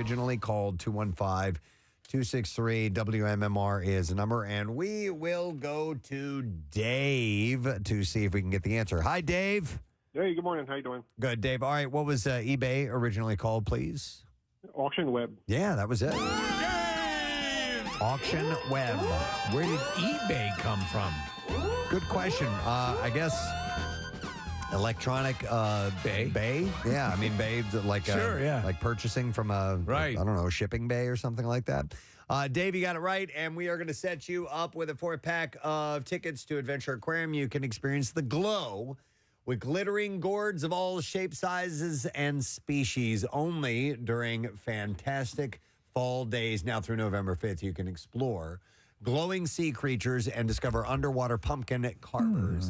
originally called. 215-263-WMMR is the number. And we will go to Dave to see if we can get the answer. Hi, Dave. Hey, good morning. How you doing? Good, Dave. All right, what was eBay originally called, please? Auction web. Yeah, that was it. Auction web. Where did eBay come from? Good question. I guess electronic bay. Yeah, I mean bay, like Sure, yeah. like purchasing from a Right. I don't know, shipping bay or something like that. Dave, you got it right, and we are going to set you up with a 4-pack of tickets to Adventure Aquarium. You can experience the glow with glittering gourds of all shapes, sizes, and species only during fantastic fall days. Now through November 5th, you can explore glowing sea creatures and discover underwater pumpkin carvers.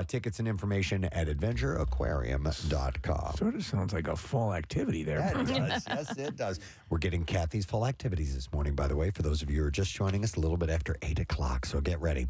Tickets and information at adventureaquarium.com. Sort of sounds like a fall activity there. Yeah, it does. Yes, it does. We're getting Kathy's fall activities this morning, by the way, for those of you who are just joining us a little bit after 8 o'clock, so get ready.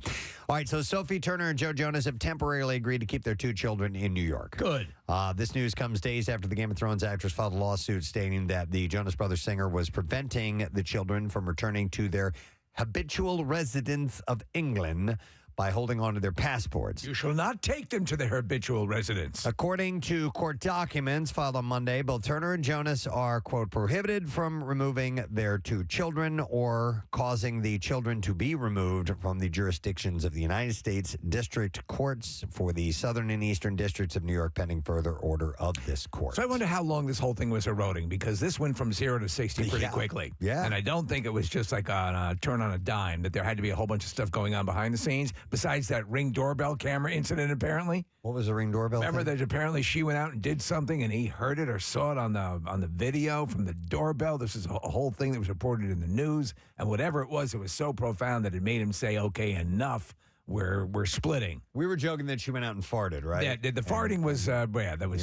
All right, so Sophie Turner and Joe Jonas have temporarily agreed to keep their 2 children in New York. Good. This news comes days after the Game of Thrones actress filed a lawsuit stating that the Jonas Brothers singer was preventing the children from returning to their habitual residence of England by holding on to their passports. You shall not take them to their habitual residence. According to court documents filed on Monday, both Turner and Jonas are, quote, prohibited from removing their 2 children or causing the children to be removed from the jurisdictions of the United States District Courts for the Southern and Eastern Districts of New York pending further order of this court. So I wonder how long this whole thing was eroding, because this went from 0 to 60 pretty quickly. Yeah. And I don't think it was just like on a turn on a dime, that there had to be a whole bunch of stuff going on behind the scenes, besides that Ring doorbell camera incident, apparently. What was the Ring doorbell Remember thing? that apparently she went out and did something and he heard it or saw it on the video from the doorbell. This is a whole thing that was reported in the news. And whatever it was so profound that it made him say, okay, enough. We're splitting. We were joking that she went out and farted, right? Yeah, the farting was,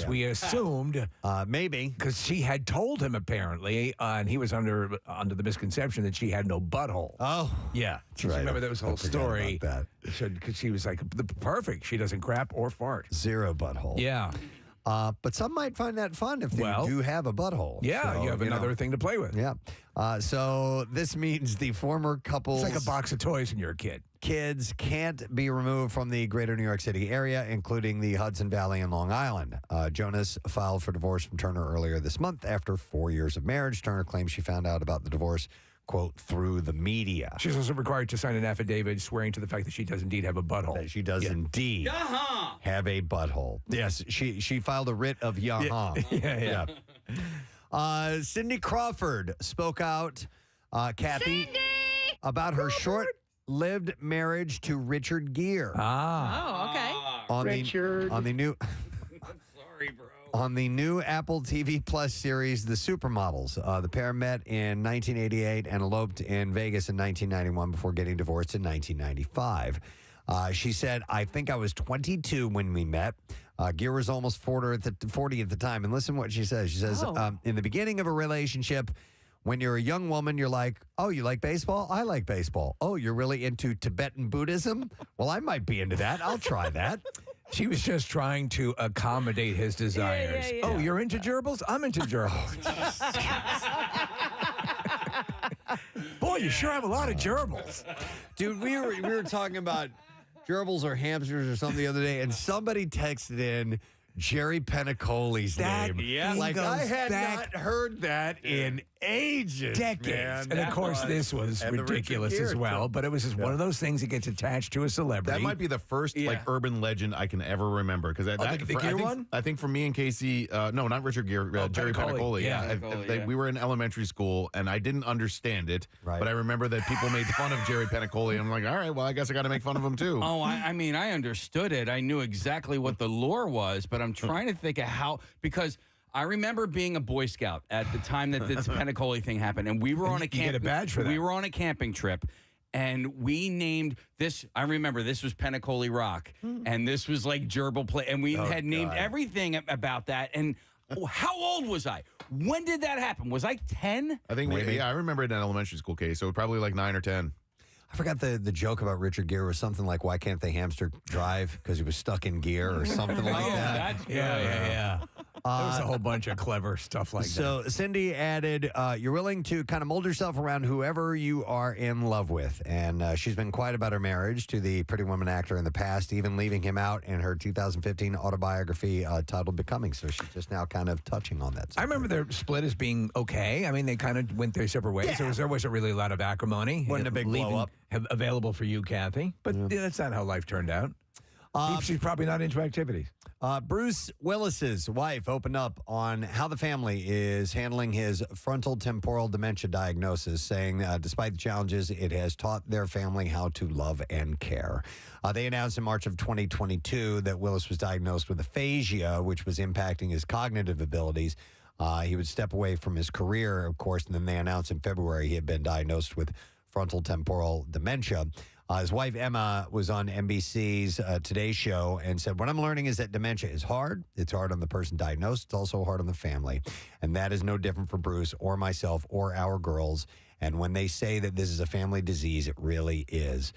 we assumed. Maybe. Because she had told him, apparently, and he was under the misconception that she had no butthole. Oh. Yeah. That's right. Remember that was the whole story. About that. Because she was like, perfect. She doesn't crap or fart. 0 butthole. Yeah. But some might find that fun if they do have a butthole. Yeah, So, you have another thing to play with. Yeah. So this means the former couple's It's like a box of toys when you're a kid. kids can't be removed from the greater New York City area, including the Hudson Valley and Long Island. Jonas filed for divorce from Turner earlier this month after 4 years of marriage. Turner claims she found out about the divorce, quote, through the media. She's also required to sign an affidavit swearing to the fact that she does indeed have a butthole. That she does indeed have a butthole. Yes, she filed a writ of yaha. Yeah. Cindy Crawford spoke out, Kathy, about her short-lived marriage to Richard Gere. Oh, okay. On the new Sorry, bro. on the new Apple TV Plus series, The Supermodels. The pair met in 1988 and eloped in Vegas in 1991 before getting divorced in 1995. She said, I think I was 22 when we met. Gere was almost 40 at the time. And listen to what she says. She says, in the beginning of a relationship, when you're a young woman, you're like, oh, you like baseball? I like baseball. Oh, you're really into Tibetan Buddhism? Well, I might be into that. I'll try that. She was just trying to accommodate his desires. Yeah. Oh, you're into gerbils? I'm into gerbils. Boy, you sure have a lot of gerbils. Dude, we were talking about gerbils or hamsters or something the other day, and somebody texted in Jerry Penacoli's name. Yeah. Like, I had not heard that in ages. Decades. Man. And of course, this was And the ridiculous Richard as Gere, well, too. but it was just one of those things that gets attached to a celebrity. That might be the first urban legend I can ever remember. Because the Gere one? I think for me and Casey, no, not Richard Gere, Jerry Penacoli. Penacoli. Yeah. We were in elementary school, and I didn't understand it. Right. But I remember that people made fun of Jerry Penacoli, and I'm like, all right, well, I guess I got to make fun of him too. Oh, I mean, I understood it. I knew exactly what the lore was, but I'm trying to think of how, because I remember being a Boy Scout at the time that this Penacoli thing happened, and we were on a You get a badge for that. We were on a camping trip, and we named this. I remember this was Penacoli Rock, and this was like gerbil play, and we had named everything about that. And how old was I? When did that happen? Was I 10? I think, I remember it in elementary school, Case, so probably like 9 or 10. I forgot the joke about Richard Gere was something like, why can't the hamster drive? Because he was stuck in gear or something like that. That's good. Yeah. was a whole bunch of clever stuff like that. So Cindy added, you're willing to kind of mold yourself around whoever you are in love with. And she's been quiet about her marriage to the Pretty Woman actor in the past, even leaving him out in her 2015 autobiography titled Becoming. So she's just now kind of touching on that. I remember their split as being okay. I mean, they kind of went their separate ways. Yeah. There wasn't really a lot of acrimony. Wasn't a big blow up. Available for you, Kathy. But that's not how life turned out. She's probably not into activities. Bruce Willis's wife opened up on how the family is handling his frontal temporal dementia diagnosis, saying despite the challenges, it has taught their family how to love and care. They announced in March of 2022 that Willis was diagnosed with aphasia, which was impacting his cognitive abilities. He would step away from his career, of course, and then they announced in February he had been diagnosed with frontal temporal dementia. His wife, Emma, was on NBC's Today Show and said, what I'm learning is that dementia is hard. It's hard on the person diagnosed. It's also hard on the family. And that is no different for Bruce or myself or our girls. And when they say that this is a family disease, it really is.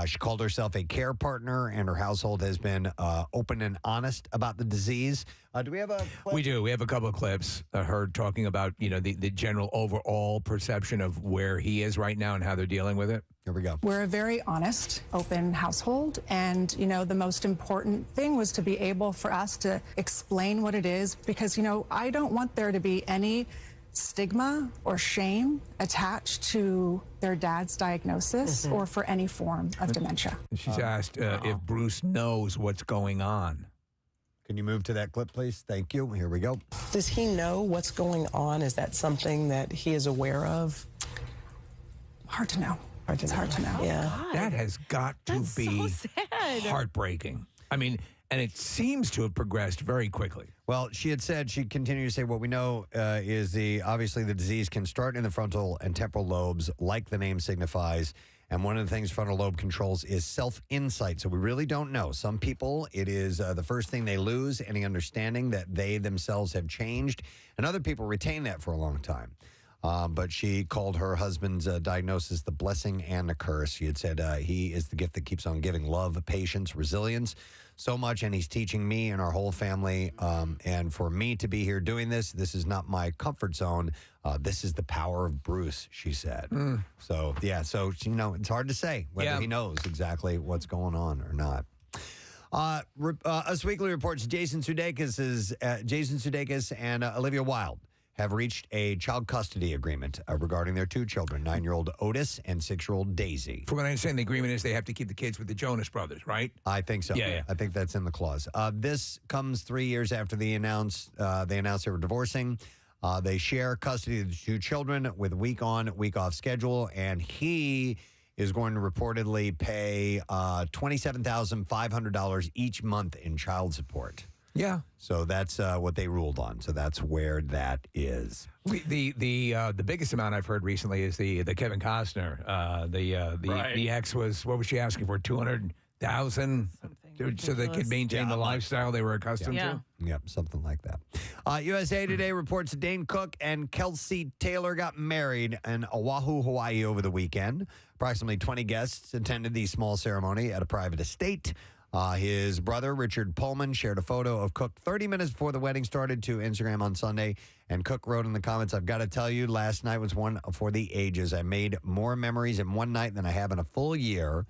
She called herself a care partner, and her household has been open and honest about the disease. Do we have a clip? We do. We have a couple of clips. Her talking about, the general overall perception of where he is right now and how they're dealing with it. Here we go. We're a very honest, open household. And, the most important thing was to be able for us to explain what it is because, I don't want there to be any stigma or shame attached to their dad's diagnosis or for any form of dementia. She's asked if Bruce knows what's going on. Can you move to that clip, please? Thank you. Here we go. Does he know what's going on? Is that something that he is aware of? Hard to know. It's hard to know. Yeah. That has got to be heartbreaking. I mean, and it seems to have progressed very quickly. Well, she had said, she continued to say, what we know is obviously the disease can start in the frontal and temporal lobes, like the name signifies. And one of the things frontal lobe controls is self-insight. So we really don't know. Some people, it is the first thing they lose, any understanding that they themselves have changed. And other people retain that for a long time. But she called her husband's diagnosis the blessing and the curse. She had said he is the gift that keeps on giving love, patience, resilience, so much, and he's teaching me and our whole family. And for me to be here doing this is not my comfort zone. This is the power of Bruce, she said. So, yeah, it's hard to say whether he knows exactly what's going on or not. Us Weekly reports Jason Sudeikis and Olivia Wilde have reached a child custody agreement regarding their two children, 9-year-old Otis and 6-year-old Daisy. From what I understand, the agreement is they have to keep the kids with the Jonas Brothers, right? I think so. Yeah. I think that's in the clause. This comes 3 years after they announced they were divorcing. They share custody of the two children with a week on, week off schedule, and he is going to reportedly pay $27,500 each month in child support. Yeah. So that's what they ruled on. So that's where that is. The biggest amount I've heard recently is the Kevin Costner. The ex was, what was she asking for? $200,000 so they could maintain the lifestyle they were accustomed to. Yep, something like that. USA Today reports Dane Cook and Kelsey Taylor got married in Oahu, Hawaii over the weekend. Approximately 20 guests attended the small ceremony at a private estate. His brother, Richard Pullman, shared a photo of Cook 30 minutes before the wedding started to Instagram on Sunday. And Cook wrote in the comments, I've got to tell you, last night was one for the ages. I made more memories in one night than I have in a full year.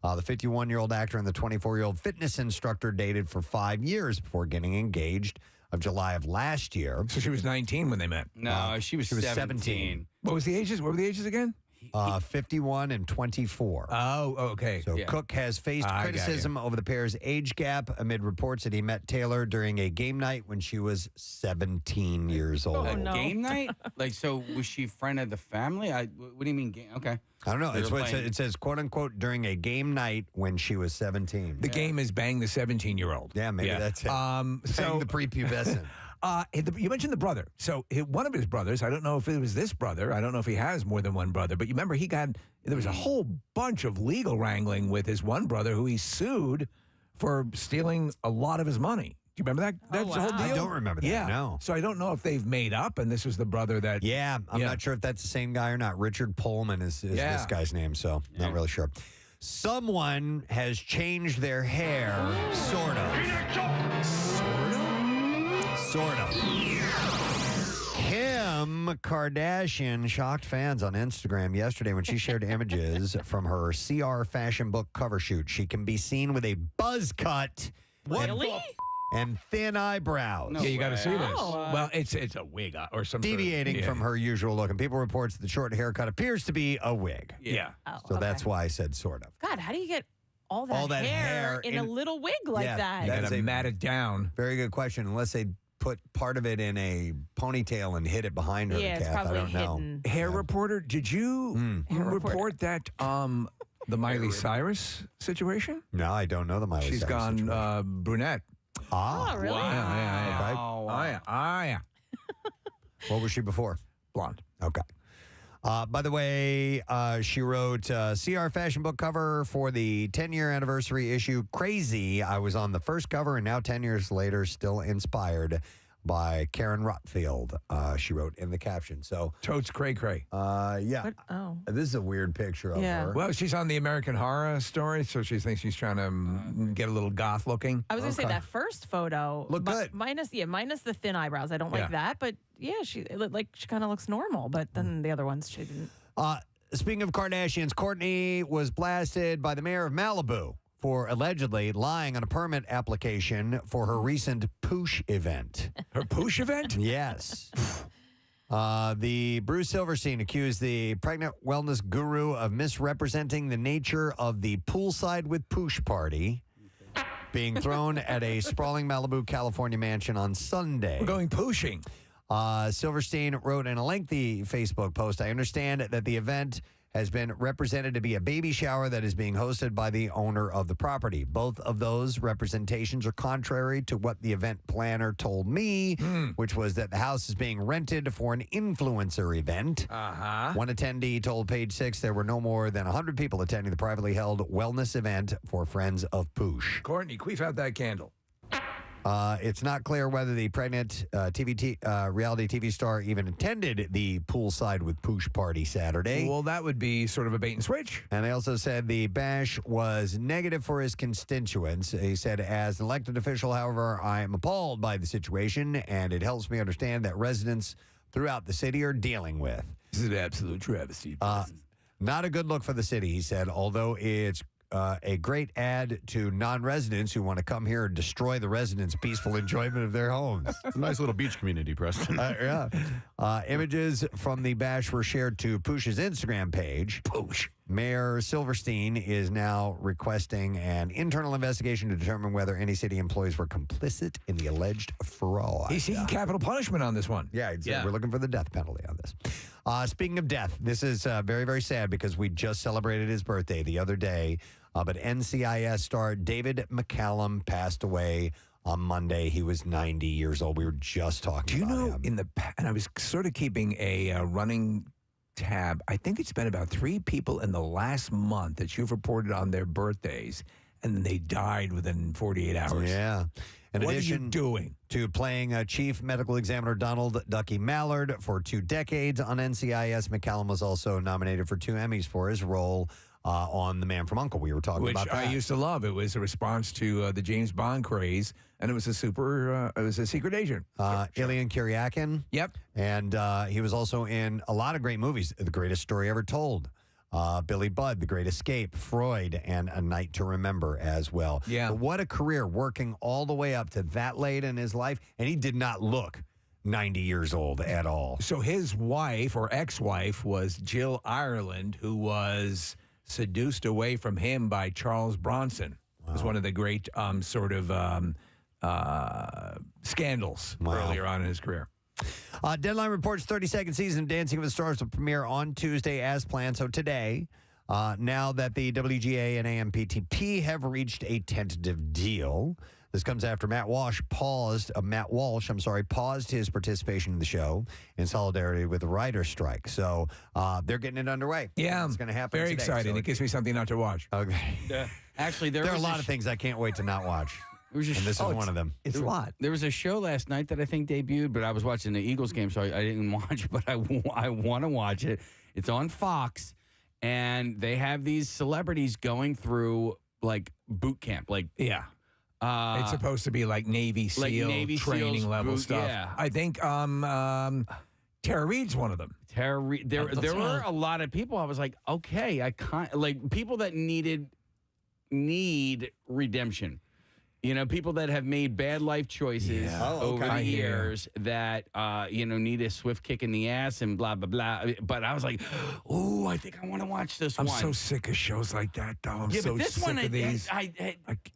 The 51-year-old actor and the 24-year-old fitness instructor dated for 5 years before getting engaged of July of last year. So she was 19 when they met. No, she was 17. What was the ages? What were the ages again? 51 and 24. Oh, okay. So Cook has faced criticism over the pair's age gap amid reports that he met Taylor during a game night when she was 17 years old. Game night? So was she friend of the family? What do you mean game? Okay. I don't know. It's what it says, quote unquote, during a game night when she was 17. The game is bang the 17-year-old. Yeah, maybe that's it. Bang the prepubescent. You mentioned the brother. So one of his brothers, I don't know if it was this brother. I don't know if he has more than one brother. But you remember there was a whole bunch of legal wrangling with his one brother who he sued for stealing a lot of his money. Do you remember that? That's the whole deal? I don't remember that, no. So I don't know if they've made up and this was the brother that... Yeah, I'm not sure if that's the same guy or not. Richard Pullman is this guy's name, so not really sure. Someone has changed their hair, sort of. Sort of. Kim Kardashian shocked fans on Instagram yesterday when she shared images from her CR fashion book cover shoot. She can be seen with a buzz cut. Really? And thin eyebrows. Yeah, you got to see this. Oh. Well, it's a wig or something. Deviating from her usual look. And people reports that the short haircut appears to be a wig. Yeah. Oh, So okay. that's why I said sort of. God, how do you get all that hair hair in a little wig like Yeah, that? You got That's to a- mat it down. Very good question. Unless they put part of it in a ponytail and hid it behind her. Yeah, it's Kath, I probably don't know. hidden. Hair reporter, did you Hair report that the Miley Cyrus situation? No, I don't know the Miley She's Cyrus gone situation. brunette. Oh, really? Yeah. Wow. Oh, yeah. What was she before? Blonde. Okay. By the way, she wrote CR fashion book cover for the 10-year anniversary issue. Crazy. I was on the first cover, and now 10 years later, still inspired by Karen Rotfield, she wrote in the caption. So, Totes cray cray. yeah. What? Oh. This is a weird picture of Yeah. her. Well, she's on the American Horror Story, so she thinks she's trying to get a little goth looking. I was going to say that first photo. Look good. Minus the thin eyebrows. I don't Yeah. like that. But yeah, it looked like she kind of looks normal. But then the other ones, she didn't. Speaking of Kardashians, Kourtney was blasted by the mayor of Malibu for allegedly lying on a permit application for her recent Poosh event. Her Poosh event? Yes. The Bruce Silverstein accused the pregnant wellness guru of misrepresenting the nature of the poolside with Poosh party being thrown at a sprawling Malibu, California mansion on Sunday. We're going pooshing. Silverstein wrote in a lengthy Facebook post, I understand that the event has been represented to be a baby shower that is being hosted by the owner of the property. Both of those representations are contrary to what the event planner told me, which was that the house is being rented for an influencer event. Uh-huh. One attendee told Page Six there were no more than 100 people attending the privately held wellness event for Friends of Poosh. Courtney, queef out that candle. It's not clear whether the pregnant reality TV star even attended the poolside with Poosh party Saturday. Well, that would be sort of a bait and switch. And they also said the bash was negative for his constituents. He said, as an elected official, however, I am appalled by the situation, and it helps me understand that residents throughout the city are dealing with. This is an absolute travesty. Not a good look for the city, he said, although it's a great ad to non-residents who want to come here and destroy the residents' peaceful enjoyment of their homes. It's a nice little beach community, Preston. Images from the bash were shared to Poosh's Instagram page. Poosh. Mayor Silverstein is now requesting an internal investigation to determine whether any city employees were complicit in the alleged fraud. He's seeking capital punishment on this one. Yeah, we're looking for the death penalty on this. Speaking of death, this is very, very sad because we just celebrated his birthday the other day. But NCIS star David McCallum passed away on Monday. He was 90 years old. We were just talking about him. In the and I was sort of keeping a running tab. I think it's been about 3 people in the last month that you've reported on their birthdays, and then they died within 48 hours. Yeah. In What are you addition doing? to playing Chief Medical Examiner Donald Ducky Mallard for 2 decades on NCIS, McCallum was also nominated for 2 Emmys for his role on The Man from U.N.C.L.E. We were talking Which about that. I used to love. It was a response to the James Bond craze, and it was a secret agent. Ilian Kuryakin. Yep. And he was also in a lot of great movies. The Greatest Story Ever Told. Billy Budd, The Great Escape, Freud, and A Night to Remember as well. Yeah. But what a career, working all the way up to that late in his life. And he did not look 90 years old at all. So his wife or ex-wife was Jill Ireland, who was seduced away from him by Charles Bronson. It was one of the great scandals earlier on in his career. Deadline reports 32nd season of Dancing with the Stars will premiere on Tuesday as planned. So today, now that the WGA and AMPTP have reached a tentative deal, this comes after Matt Walsh paused his participation in the show in solidarity with the writer's strike. So they're getting it underway. Yeah, it's going to happen. Very today. exciting. So It gives me something not to watch. Okay. Actually, There are a lot of things I can't wait to not watch. And this is one of them. It's a lot. There was a show last night that I think debuted, but I was watching the Eagles game, so I didn't watch it, but I want to watch it. It's on Fox, and they have these celebrities going through, like, boot camp. Like, Yeah. It's supposed to be like Navy SEAL Navy training SEALs level boot, stuff. yeah. I think Tara Reid's one of them. There were a lot of people. I was like, okay, I can't, like, people that need redemption. You know, people that have made bad life choices over the years that, need a swift kick in the ass and blah, blah, blah. But I was like, oh, I think I want to watch this I'm one. so sick of shows like that, though. I'm Yeah, so but this sick one, of these.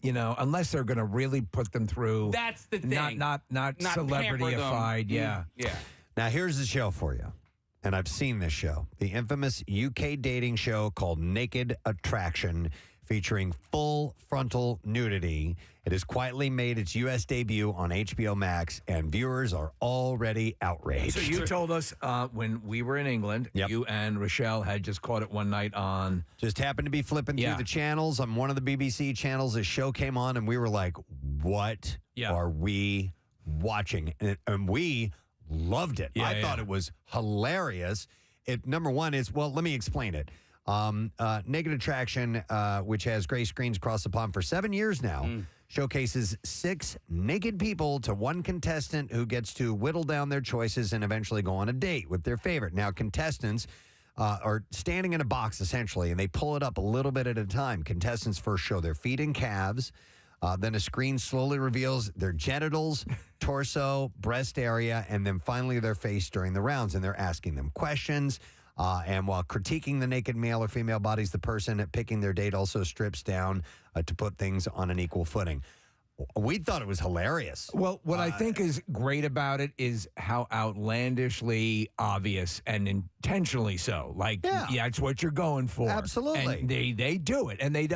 Unless they're going to really put them through. That's the thing. Not celebrity-ified, yeah. Yeah. Now, here's the show for you. And I've seen this show. The infamous UK dating show called Naked Attraction, featuring full frontal nudity. It has quietly made its U.S. debut on HBO Max, and viewers are already outraged. So you told us when we were in England, you and Rochelle had just caught it one night on... Just happened to be flipping through the channels. On one of the BBC channels, this show came on, and we were like, what are we watching? And we loved it. I thought it was hilarious. Number one is, well, let me explain it. Naked Attraction, which has gray screens across the pond for 7 years now, showcases 6 naked people to one contestant who gets to whittle down their choices and eventually go on a date with their favorite. Now, contestants are standing in a box, essentially, and they pull it up a little bit at a time. Contestants first show their feet and calves. Then a screen slowly reveals their genitals, torso, breast area, and then finally their face during the rounds. And they're asking them questions. And while critiquing the naked male or female bodies, the person picking their date also strips down to put things on an equal footing. We thought it was hilarious. Well, what I think is great about it is how outlandishly obvious and intentionally so. Like, it's what you're going for. Absolutely. And they do it, and they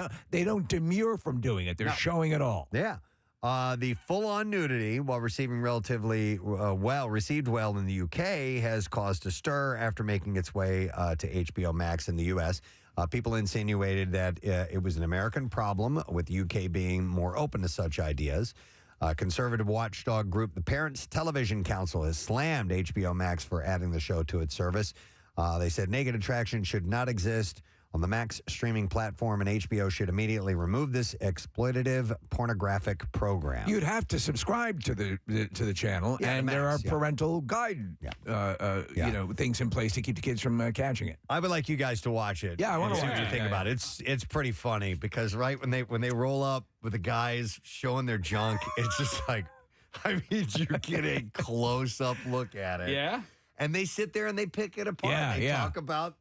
don't demur from doing it. They're showing it all. Yeah. The full-on nudity, while received well in the UK, has caused a stir after making its way to HBO Max in the U.S. People insinuated that it was an American problem, with UK being more open to such ideas. Conservative watchdog group The Parents Television Council has slammed HBO Max for adding the show to its service. They said Naked Attraction should not exist on the Max streaming platform, and HBO should immediately remove this exploitative pornographic program. You'd have to subscribe to the channel, and Max, there are parental guide, things in place to keep the kids from catching it. I would like you guys to watch it. Yeah, I want to see watch what you think about it. It's pretty funny because when they roll up with the guys showing their junk, it's just like, I mean, you get a close up look at it. Yeah. And they sit there and they pick it apart. They talk about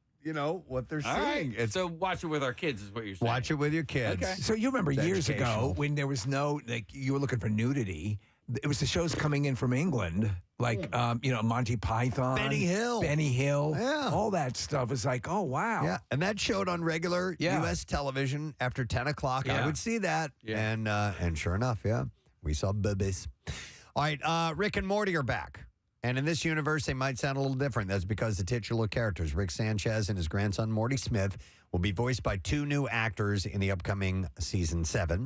what they're seeing. Right. So watch it with our kids is what you're saying. Watch it with your kids. Okay. So you remember years ago when there was no, you were looking for nudity, it was the shows coming in from England, like, Monty Python. Benny Hill. Yeah. All that stuff is like, oh, wow. Yeah. And that showed on regular U.S. television after 10 o'clock. Yeah. I would see that. Yeah. And sure enough, we saw boobies. All right. Rick and Morty are back. And in this universe, they might sound a little different. That's because the titular characters, Rick Sanchez and his grandson, Morty Smith, will be voiced by 2 new actors in the upcoming season 7.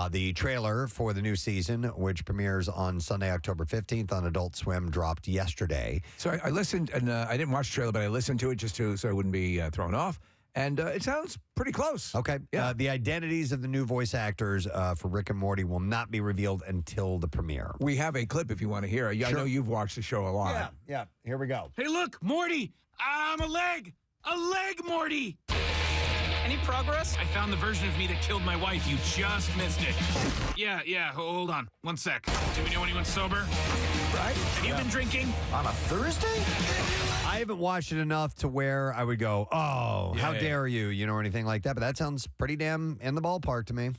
The trailer for the new season, which premieres on Sunday, October 15th on Adult Swim, dropped yesterday. So I listened, and I didn't watch the trailer, but I listened to it so I wouldn't be thrown off. And it sounds pretty close. Okay. Yeah. The identities of the new voice actors for Rick and Morty will not be revealed until the premiere. We have a clip if you want to hear it. I know you've watched the show a lot. Yeah. Here we go. Hey, look, Morty! I'm a leg! A leg, Morty! Any progress? I found the version of me that killed my wife. You just missed it. Yeah, hold on. 1 sec. Do we know anyone sober? Right? Have you been drinking? On a Thursday? I haven't watched it enough to where I would go, how dare you, or anything like that. But that sounds pretty damn in the ballpark to me.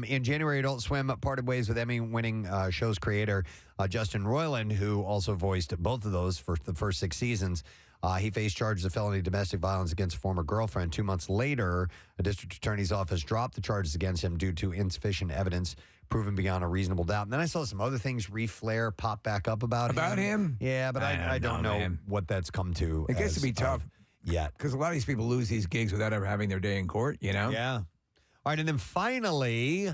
In January, Adult Swim parted ways with Emmy-winning show's creator, Justin Roiland, who also voiced both of those for the first 6 seasons. He faced charges of felony domestic violence against a former girlfriend. 2 months later, a district attorney's office dropped the charges against him due to insufficient evidence proven beyond a reasonable doubt. And then I saw some other things reflare pop back up about him. Yeah, but I don't know what that's come to. It gets to be tough yet. Because a lot of these people lose these gigs without ever having their day in court, Yeah. All right, and then finally,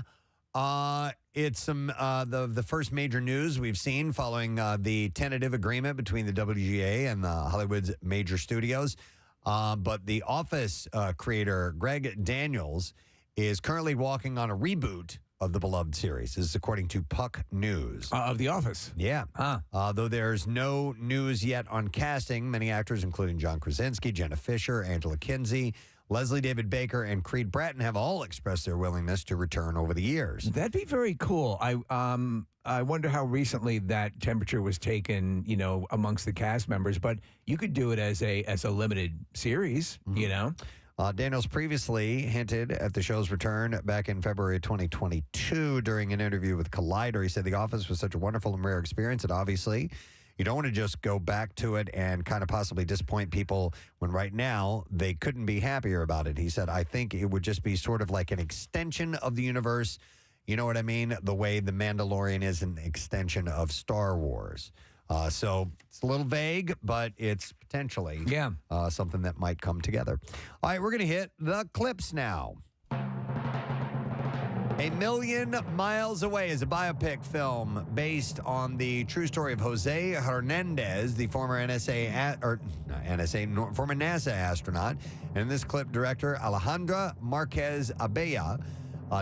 it's the first major news we've seen following the tentative agreement between the WGA and Hollywood's major studios. But The Office creator Greg Daniels is currently walking on a reboot of the beloved series. This is according to Puck News. Of The Office. Yeah. Though there's no news yet on casting, many actors, including John Krasinski, Jenna Fisher, Angela Kinsey, Leslie David Baker, and Creed Bratton, have all expressed their willingness to return over the years. That'd be very cool. I wonder how recently that temperature was taken, amongst the cast members. But you could do it as a limited series, Daniels previously hinted at the show's return back in February 2022 during an interview with Collider. He said The Office was such a wonderful and rare experience that obviously you don't want to just go back to it and kind of possibly disappoint people when right now they couldn't be happier about it. He said, I think it would just be sort of like an extension of the universe. You know what I mean? The way The Mandalorian is an extension of Star Wars. So it's a little vague, but it's potentially something that might come together. All right, we're going to hit the clips now. A Million Miles Away is a biopic film based on the true story of Jose Hernandez, the former former NASA astronaut. And in this clip, director Alejandra Marquez Abella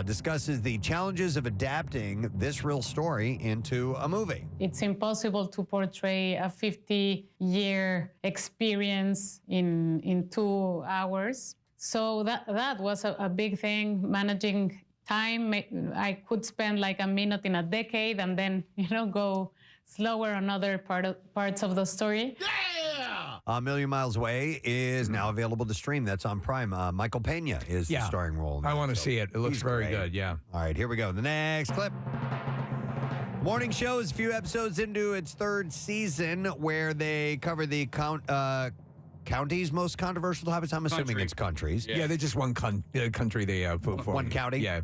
discusses the challenges of adapting this real story into a movie. It's impossible to portray a 50-year experience in 2 hours. So that was a big thing, managing time. I could spend like a minute in a decade and then, go slower on other parts of the story. A Million Miles Away is now available to stream. That's on Prime. Michael Pena is the starring role. I want to see it. It looks very good, yeah. All right, here we go. The next clip. Morning Show is a few episodes into its 3rd season where they cover the county's most controversial topics. I'm assuming it's countries. Yeah, they just one country they vote for. One county? Yeah.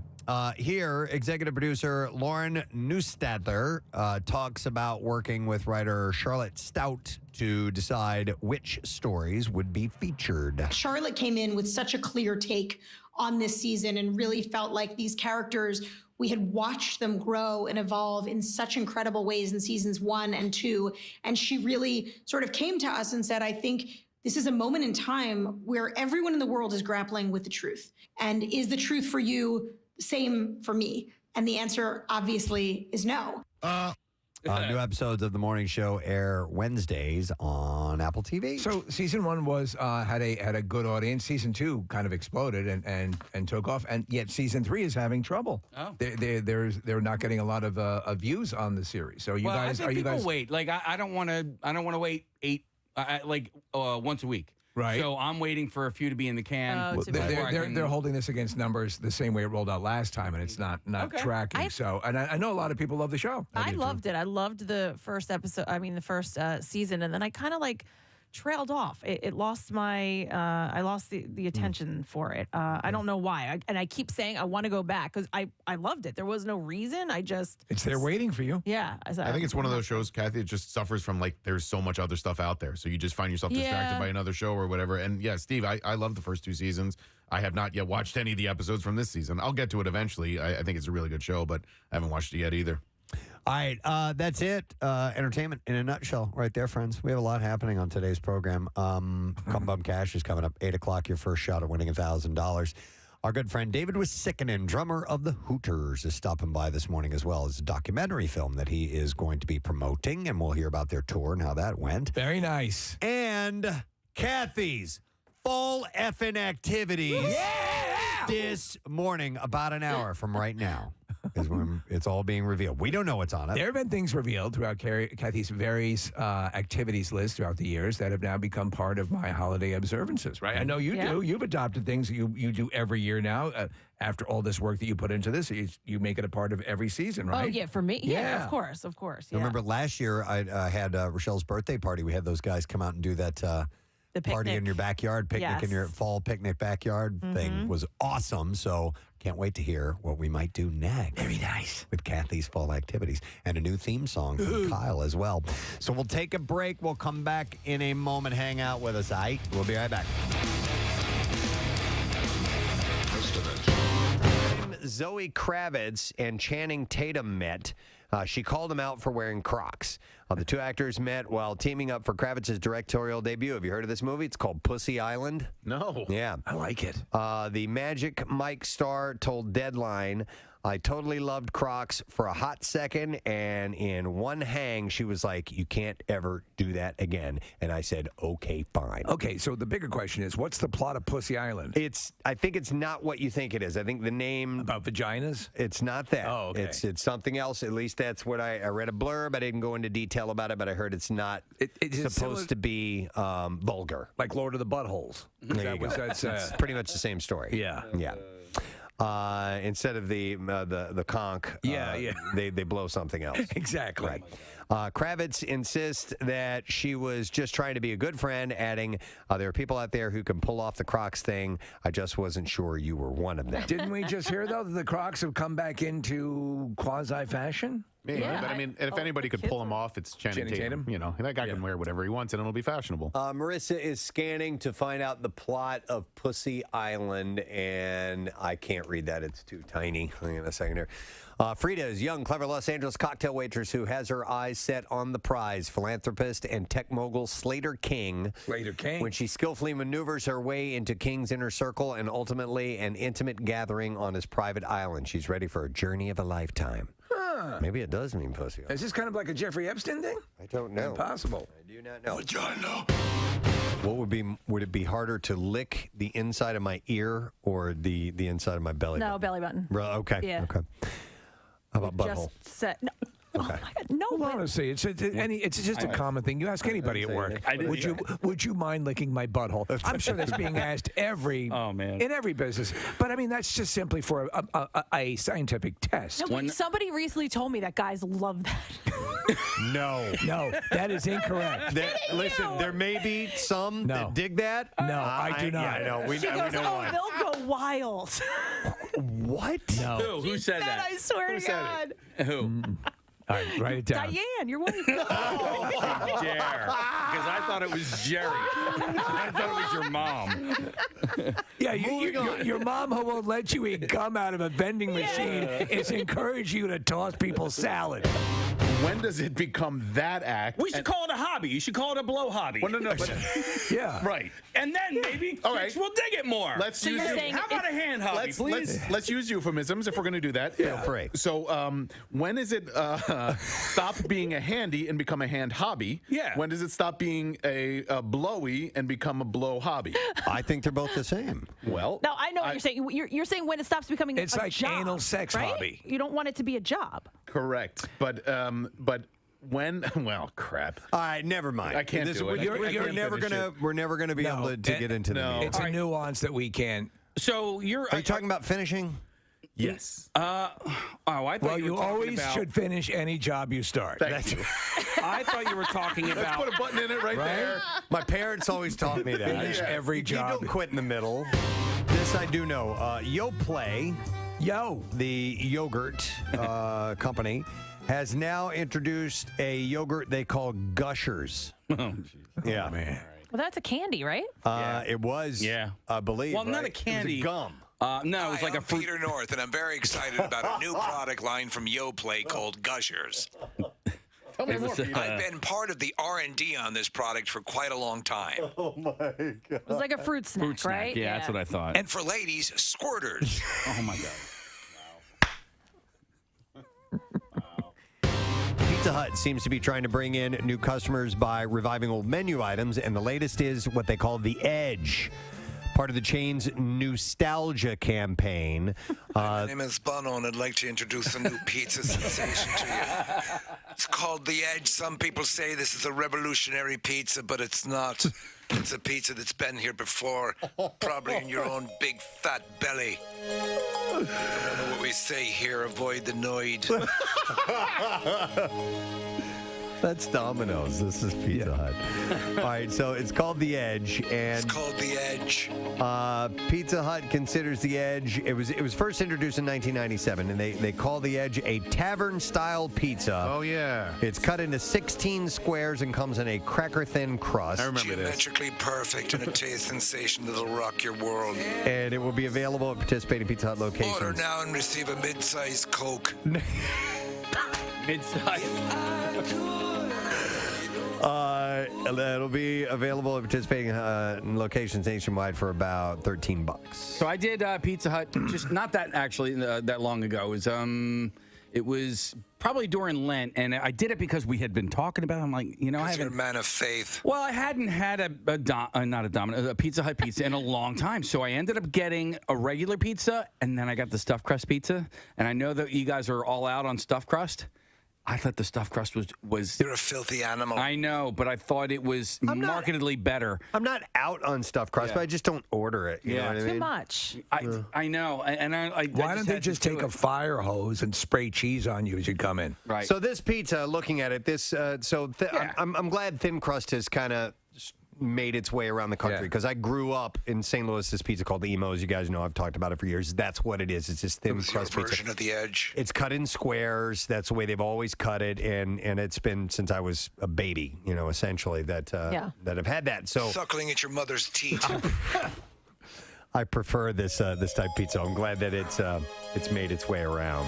Here, executive producer Lauren Neustadter talks about working with writer Charlotte Stout to decide which stories would be featured. Charlotte came in with such a clear take on this season and really felt like these characters, we had watched them grow and evolve in such incredible ways in seasons 1 and 2. And she really sort of came to us and said, I think this is a moment in time where everyone in the world is grappling with the truth. And is the truth for you the same for me? And the answer, obviously, is no. New episodes of The Morning Show air Wednesdays on Apple TV. So season 1 was had a good audience. Season 2 kind of exploded and took off, and yet season 3 is having trouble. Oh, they're not getting a lot of views on the series. So I think people wait. Like I don't want to wait 8 once a week. Right. So I'm waiting for a few to be in the can. They're holding this against numbers the same way it rolled out last time, and it's not tracking. I know a lot of people love the show. I loved it. I loved the first episode. I mean, the first season, and then I kind of trailed off. It lost I lost the attention for it. I don't know why. I keep saying I want to go back because I loved it. There was no reason. It's there waiting for you. Yeah. I think it's one of those shows, Kathy, it just suffers from there's so much other stuff out there. So you just find yourself distracted by another show or whatever. And yeah, Steve, I love the first 2 seasons. I have not yet watched any of the episodes from this season. I'll get to it eventually. I think it's a really good show, but I haven't watched it yet either. All right, that's it. Entertainment in a nutshell right there, friends. We have a lot happening on today's program. Come Bum Cash is coming up 8 o'clock, your first shot at winning $1,000. Our good friend David Uosikkinen, drummer of the Hooters, is stopping by this morning as well. It's a documentary film that he is going to be promoting, and we'll hear about their tour and how that went. Very nice. And Kathy's fall effing activities this morning, about an hour from right now. Is when it's all being revealed. We don't know what's on it. There have been things revealed throughout Kathy's various activities list throughout the years that have now become part of my holiday observances, right? I know you do. You've adopted things you do every year now. After all this work that you put into this, you make it a part of every season, right? Oh, yeah, for me? Yeah, of course. Yeah. Remember last year I had Rochelle's birthday party. We had those guys come out and do that the party in your backyard, picnic in your fall picnic backyard thing was awesome. So can't wait to hear what we might do next. Very nice. With Kathy's fall activities and a new theme song from Kyle as well. So we'll take a break. We'll come back in a moment. Hang out with us. We'll be right back. Zoe Kravitz and Channing Tatum met. She called him out for wearing Crocs. The two actors met while teaming up for Kravitz's directorial debut. Have you heard of this movie? It's called Pussy Island. No. Yeah. I like it. The Magic Mike star told Deadline, I totally loved Crocs for a hot second, and in one hang, she was like, you can't ever do that again. And I said, okay, fine. Okay, so the bigger question is, what's the plot of Pussy Island? I think it's not what you think it is. I think the name... About vaginas? It's not that. Oh, okay. It's something else. At least that's what I read a blurb. I didn't go into detail about it, but I heard it's not supposed to be vulgar. Like Lord of the Buttholes. It's pretty much the same story. Yeah. Yeah. Instead of the conch, they blow something else. Exactly. Right. Kravitz insists that she was just trying to be a good friend, adding, there are people out there who can pull off the Crocs thing. I just wasn't sure you were one of them. Didn't we just hear, though, that the Crocs have come back into quasi-fashion? Maybe, Yeah. but I mean, if anybody could pull him off, it's Channing Tatum. You know, that guy can wear whatever he wants, and it'll be fashionable. Marissa is scanning to find out the plot of Pussy Island, and I can't read that. It's too tiny. Hang on a second here. Frida is a young, clever Los Angeles cocktail waitress who has her eyes set on the prize, philanthropist and tech mogul Slater King. Slater King. When she skillfully maneuvers her way into King's inner circle and ultimately an intimate gathering on his private island. She's ready for a journey of a lifetime. Maybe it does mean pussy. Is this kind of like a Jeffrey Epstein thing? I don't know. Impossible. I do not know. What would it be harder to lick the inside of my ear or the inside of my belly button? No, belly button. Okay. Yeah. Okay. How about butthole? Just set. No. Okay. Oh my God, no. Well, honestly, it's just a common thing. You ask anybody at work, would you mind licking my butthole? I'm sure that's being asked in every business. But I mean, that's just simply for a scientific test. No, somebody recently told me that guys love that. No, that is incorrect. Listen, there may be some that dig that. No, I do not. Yeah, I know. We She goes, know why. they'll go wild. What? No. Who said that? I swear to God. Who? All right, write it down. Diane, your wife. Oh, how dare. Because I thought it was Jerry. I thought it was your mom. Yeah, your mom who won't let you eat gum out of a vending machine is encouraging you to toss people salad. When does it become that act? We should call it a hobby. You should call it a blow hobby. Well, no, but yeah, right. And then maybe chicks will dig it more. Let's use. How about a hand hobby, please? Let's use euphemisms if we're going to do that. Feel free. So, when is it stop being a handy and become a hand hobby? Yeah. When does it stop being a blowy and become a blow hobby? I think they're both the same. Well, No, I know what you're saying. You're saying when it stops becoming It's a like job, anal sex right? hobby. You don't want it to be a job. correct. But when? Well, crap. All right, never mind. I can't do it. We're never gonna be able to get into the meeting. It's a nuance that we can't. So Are you talking about finishing? Yes. I thought Well, you you were talking always about, should finish any job you start. Thank you. I thought you were talking Let's about. put a button in it right there. My parents always taught me that. Finish every You job. don't quit in the middle. This I do know. Yoplait, the yogurt company, has now introduced a yogurt they call Gushers. Yeah. Man. Well, that's a candy, right? It was, I believe. Well, not a right? candy. It was a gum. No, it was like I'm Peter North, and I'm very excited about a new product line from Yoplait called Gushers. Tell me more. I've been part of the R&D on this product for quite a long time. Oh my God. It was like a fruit snack, right? Yeah, that's what I thought. And for ladies, squirters. Oh my God. Pizza Hut seems to be trying to bring in new customers by reviving old menu items, and the latest is what they call the Edge, part of the chain's nostalgia campaign. My name is Bono, and I'd like to introduce a new pizza sensation to you. It's called The Edge. Some people say this is a revolutionary pizza, but it's not. It's a pizza that's been here before, probably in your own big fat belly. You know what we say here, avoid the noid. That's Domino's. This is Pizza Hut. All right, so it's called the Edge, and It's called The Edge. Pizza Hut considers the Edge. It was first introduced in 1997, and they call the Edge a tavern-style pizza. Oh, yeah. It's cut into 16 squares and comes in a cracker-thin crust. I remember this. Geometrically perfect and a taste sensation that'll rock your world. And it will be available at participating Pizza Hut locations. Order now and receive a mid-sized Coke. Mid-size. It'll be available at participating locations nationwide for about $13. So I did Pizza Hut just not that actually that long ago. It was probably during Lent, and I did it because we had been talking about it. I'm like, I You're a haven't. man of faith. Well, I hadn't had a Pizza Hut pizza in a long time, so I ended up getting a regular pizza, and then I got the stuffed crust pizza. And I know that you guys are all out on stuffed crust. I thought the stuffed crust was. You're a filthy animal. I know, but I thought it was markedly better. I'm not out on stuffed crust, but I just don't order it. You know what I mean? Too much. I know, and I Why don't they just take a fire hose and spray cheese on you as you come in? Right. So this pizza, looking at it, I'm glad thin crust has kind of made its way around the country because I grew up in St. Louis. This pizza called the Emos. You guys know I've talked about it for years. That's what it is. It's just thin crust pizza. Version of the Edge. It's cut in squares. That's the way they've always cut it, and it's been since I was a baby, essentially that I've had that. So Suckling at your mother's teeth. I prefer this type pizza. I'm glad that it's made its way around.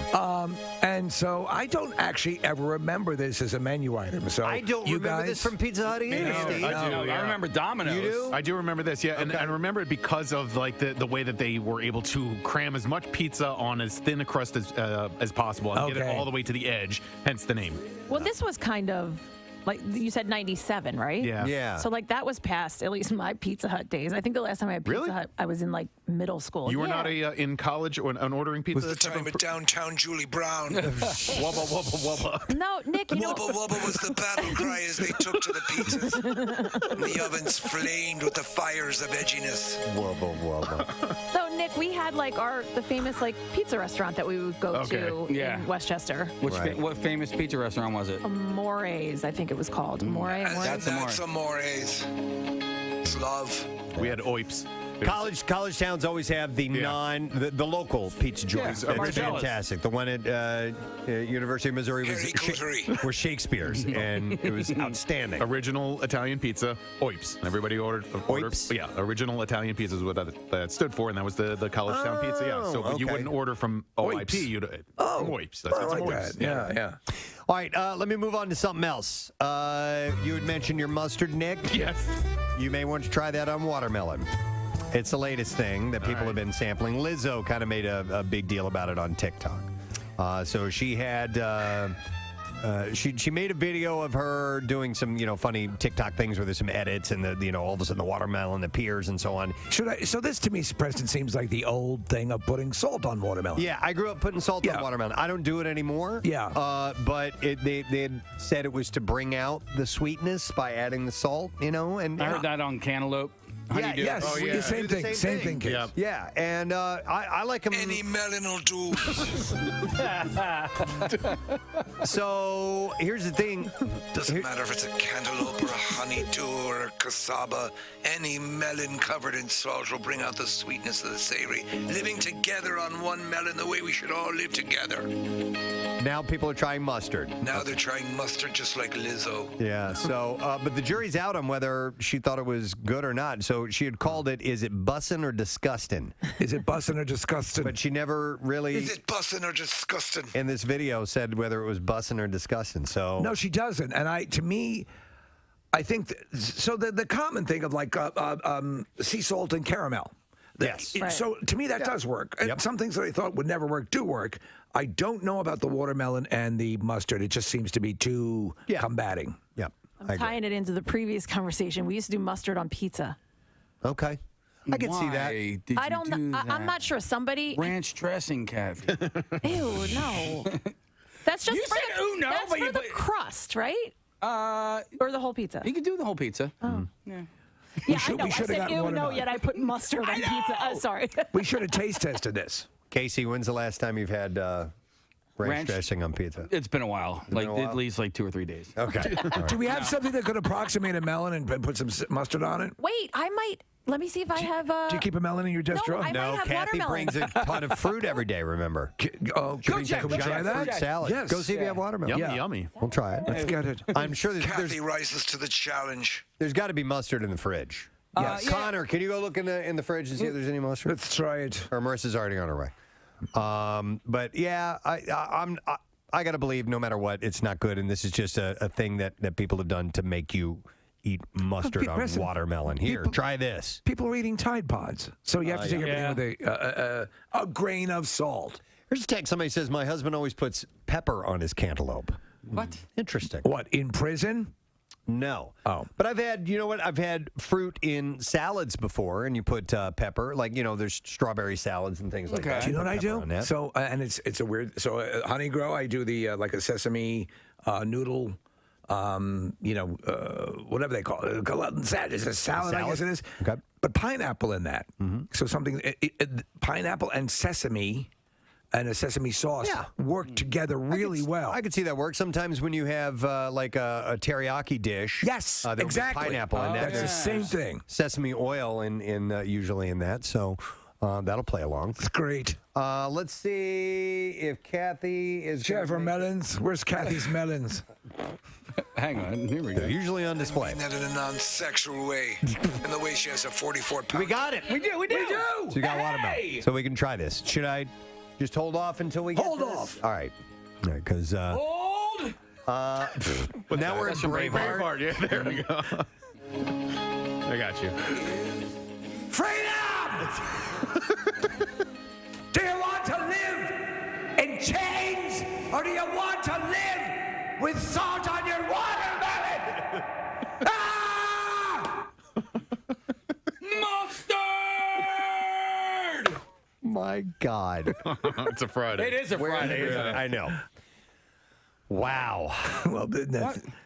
And so I don't actually ever remember this as a menu item. So I don't remember this from Pizza Hut either. Steve. I do. I remember Domino's. You do? I do remember this, yeah, and I remember it because of like the way that they were able to cram as much pizza on as thin a crust as possible and get it all the way to the edge. Hence the name. Well, this was kind of like you said, 97, right? Yeah. So like that was past at least my Pizza Hut days. I think the last time I had Pizza Hut, I was in like middle school. You were not in college or ordering pizza? Was the time at downtown Julie Brown. Wubba, wubba, wubba. No, Nick, you know. Wubba wubba was the battle cry as they took to the pizzas. And the ovens flamed with the fires of edginess. Wubba, wubba. So Nick, we had like the famous like pizza restaurant that we would go to in Westchester. What famous pizza restaurant was it? More's, I think it was called. More. That's Amore's. It's love. We had Oips. College towns always have the the local pizza joints. Yeah, That's fantastic. The one at University of Missouri was Shakespeare's, and it was outstanding. Original Italian pizza, Oips. Everybody ordered. Oips? Yeah, original Italian pizza is what that stood for, and that was the college town pizza. Yeah, so but you wouldn't order from OIP. You'd from Oips. That's like Oips. that. Yeah. All right, let me move on to something else. You had mentioned your mustard, Nick. Yes. You may want to try that on watermelon. It's the latest thing that people have been sampling. Lizzo kind of made a big deal about it on TikTok. So she had she made a video of her doing some funny TikTok things where there's some edits and all of a sudden the watermelon appears and so on. So this to me, Preston, seems like the old thing of putting salt on watermelon. Yeah, I grew up putting salt on watermelon. I don't do it anymore. Yeah. But they had said it was to bring out the sweetness by adding the salt. And I heard that on cantaloupe. Honeydew. Yes. Oh, yeah. Same thing. Kids. Yeah, and I like them. Any melon will do. So here's the thing. Doesn't matter if it's a cantaloupe or a honeydew or a cassava. Any melon covered in salt will bring out the sweetness of the savory. Living together on one melon the way we should all live together. Now people are trying mustard. Now they're trying mustard just like Lizzo. Yeah, so, but the jury's out on whether she thought it was good or not. So she had called it, is it bussin' or disgusting? Is it bussin' or disgusting? But she never really... Is it bussin' or disgusting? In this video said whether it was bussin' or disgusting, so... No, she doesn't. And I think, so the common thing of like sea salt and caramel. Yes. So to me, that does work. And some things that I thought would never work do work. I don't know about the watermelon and the mustard. It just seems to be too combating. Yep. I'm tying it into the previous conversation. We used to do mustard on pizza. Okay. I can see that. Did I don't know. I'm not sure. Somebody. Ranch dressing, Kathy. Ew, no. That's just You for said, the, "Ooh, no," that's but for you- the crust, right? Or the whole pizza. You could do the whole pizza. Oh. Yeah. Yeah, should- I know. we I should have said, gotten ew, no, watermelon. yet I put mustard on pizza. Sorry. We should have taste tested this. Casey, when's the last time you've had ranch dressing on pizza? It's been a while. been a while? At least like 2 or 3 days. Okay. All right. Do we have something that could approximate a melon and put some mustard on it? Wait, I might. Let me see if I have. Do you keep a melon in your desk No, drawer? I might No, have Kathy watermelon. brings a ton of fruit every day, remember? Oh, She brings can we try giant fruit that? salad. Yes. Go see if you have watermelon. Yummy, yummy. We'll try it. Let's get it. I'm sure Kathy rises to the challenge. there's got to be mustard in the fridge. Yes. Connor, can you go look in the fridge and see if there's any mustard? Let's try it. Or Marissa's already on her way. But yeah, I got to believe no matter what, it's not good. And this is just a thing that people have done to make you eat mustard on watermelon. Here, try this. People are eating Tide Pods. So you have to take everything with a grain of salt. Here's a text. Somebody says, my husband always puts pepper on his cantaloupe. What? Interesting. What, in prison? No. Oh. But I've had, you know what? I've had fruit in salads before, and you put pepper. Like, there's strawberry salads and things like that. Do you know what I do? On that. So, and it's a weird. So, Honey Grow, I do the like a sesame noodle. Whatever they call it. It's a salad, I guess it is. Okay. But pineapple in that. Mm-hmm. So something, pineapple and sesame and a sesame sauce work together really well. I could see that work. Sometimes when you have like a teriyaki dish. Yes, exactly. Pineapple in that. That's the same thing. Sesame oil in usually in that. So that'll play along. It's great. Let's see if Kathy is. Share for melons. Where's Kathy's melons? Hang on. Here we go. They're usually on display. I mean that in a non-sexual way. And the way she has a 44-pound. We got it. We do. So you got watermelon. So we can try this. Should I just hold off until we get Hold to this? off. All right. Because Hold. now we're in Braveheart. Yeah, there we go. I got you. Freedom! Do you want to live in chains, or do you want to live with salt on your watermelon? Ah! Mustard! my God. It's a Friday. It is a Friday. Isn't it? I know. Wow. Well,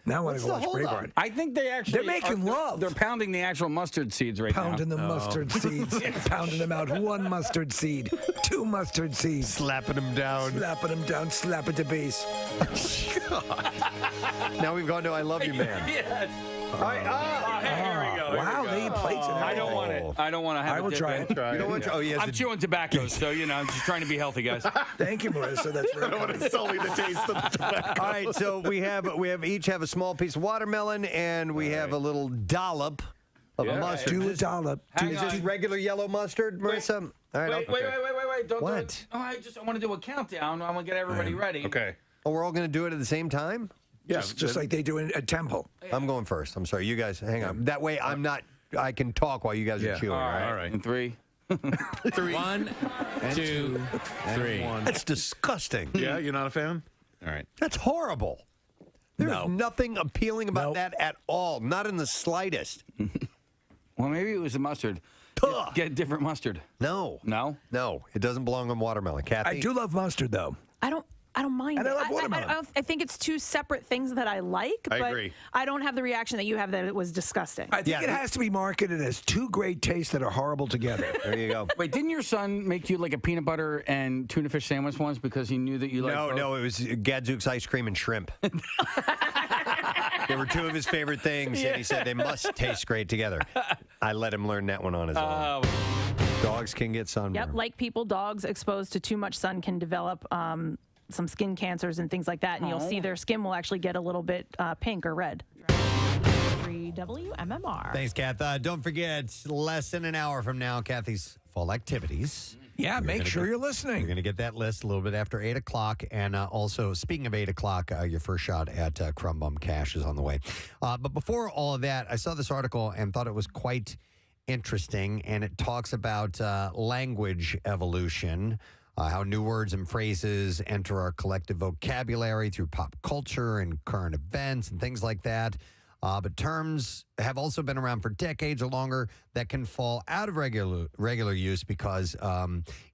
now I want to go watch Braveheart. I think they actually They're making love. They're pounding the actual mustard seeds right Pounding now. the mustard seeds. Pounding them out. 1 mustard seed. 2 mustard seeds. Slapping them down. Slapping them down. Slap at the base. Now we've gone to I Love You Man. Yes. All right. Here we go. Wow, they eat plates. I don't want it. I don't want to have I will dip try in. it. You don't want to, oh, yes. I'm chewing tobacco, so, I'm just trying to be healthy, guys. Thank you, Marissa. That's I don't want to sully the taste of the tobacco. All right, so we have each have a small piece of watermelon, and we have a little dollop of a mustard. Do a dollop. Is this regular yellow mustard, Marissa? All right. Wait. Don't do What? it. Oh, I want to do a countdown. I want to get everybody ready. Okay. Oh, we're all going to do it at the same time? Yeah, Just like they do in a temple. I'm going first. I'm sorry. You guys, hang on. That way I can talk while you guys are chewing. All right. And 3. 1, 2, 3. That's disgusting. Yeah, you're not a fan? All right. That's horrible. There's nothing appealing about that at all. Not in the slightest. Well, maybe it was the mustard. Get different mustard. No. No? No. It doesn't belong on watermelon. Kathy? I do love mustard, though. I don't mind And it. I love watermelon. I think it's two separate things that I like, I but agree. I don't have the reaction that you have that it was disgusting. I think it has to be marketed as 2 great tastes that are horrible together. There you go. Wait, didn't your son make you like a peanut butter and tuna fish sandwich once because he knew that you liked both? No, it was Gadzooks ice cream and shrimp. They were 2 of his favorite things, and he said they must taste great together. I let him learn that one on his own. Dogs can get sunburn. Yep, like people, dogs exposed to too much sun can develop some skin cancers and things like that, and you'll see their skin will actually get a little bit pink or red. WMMR. Thanks, Kath. Don't forget, less than an hour from now, Kathy's fall activities. Yeah, make sure you're listening. You're going to get that list a little bit after 8 o'clock. And also, speaking of 8 o'clock, your first shot at Crumb Bum Cash is on the way. But before all of that, I saw this article and thought it was quite interesting. And it talks about language evolution, how new words and phrases enter our collective vocabulary through pop culture and current events and things like that. But terms have also been around for decades or longer that can fall out of regular use because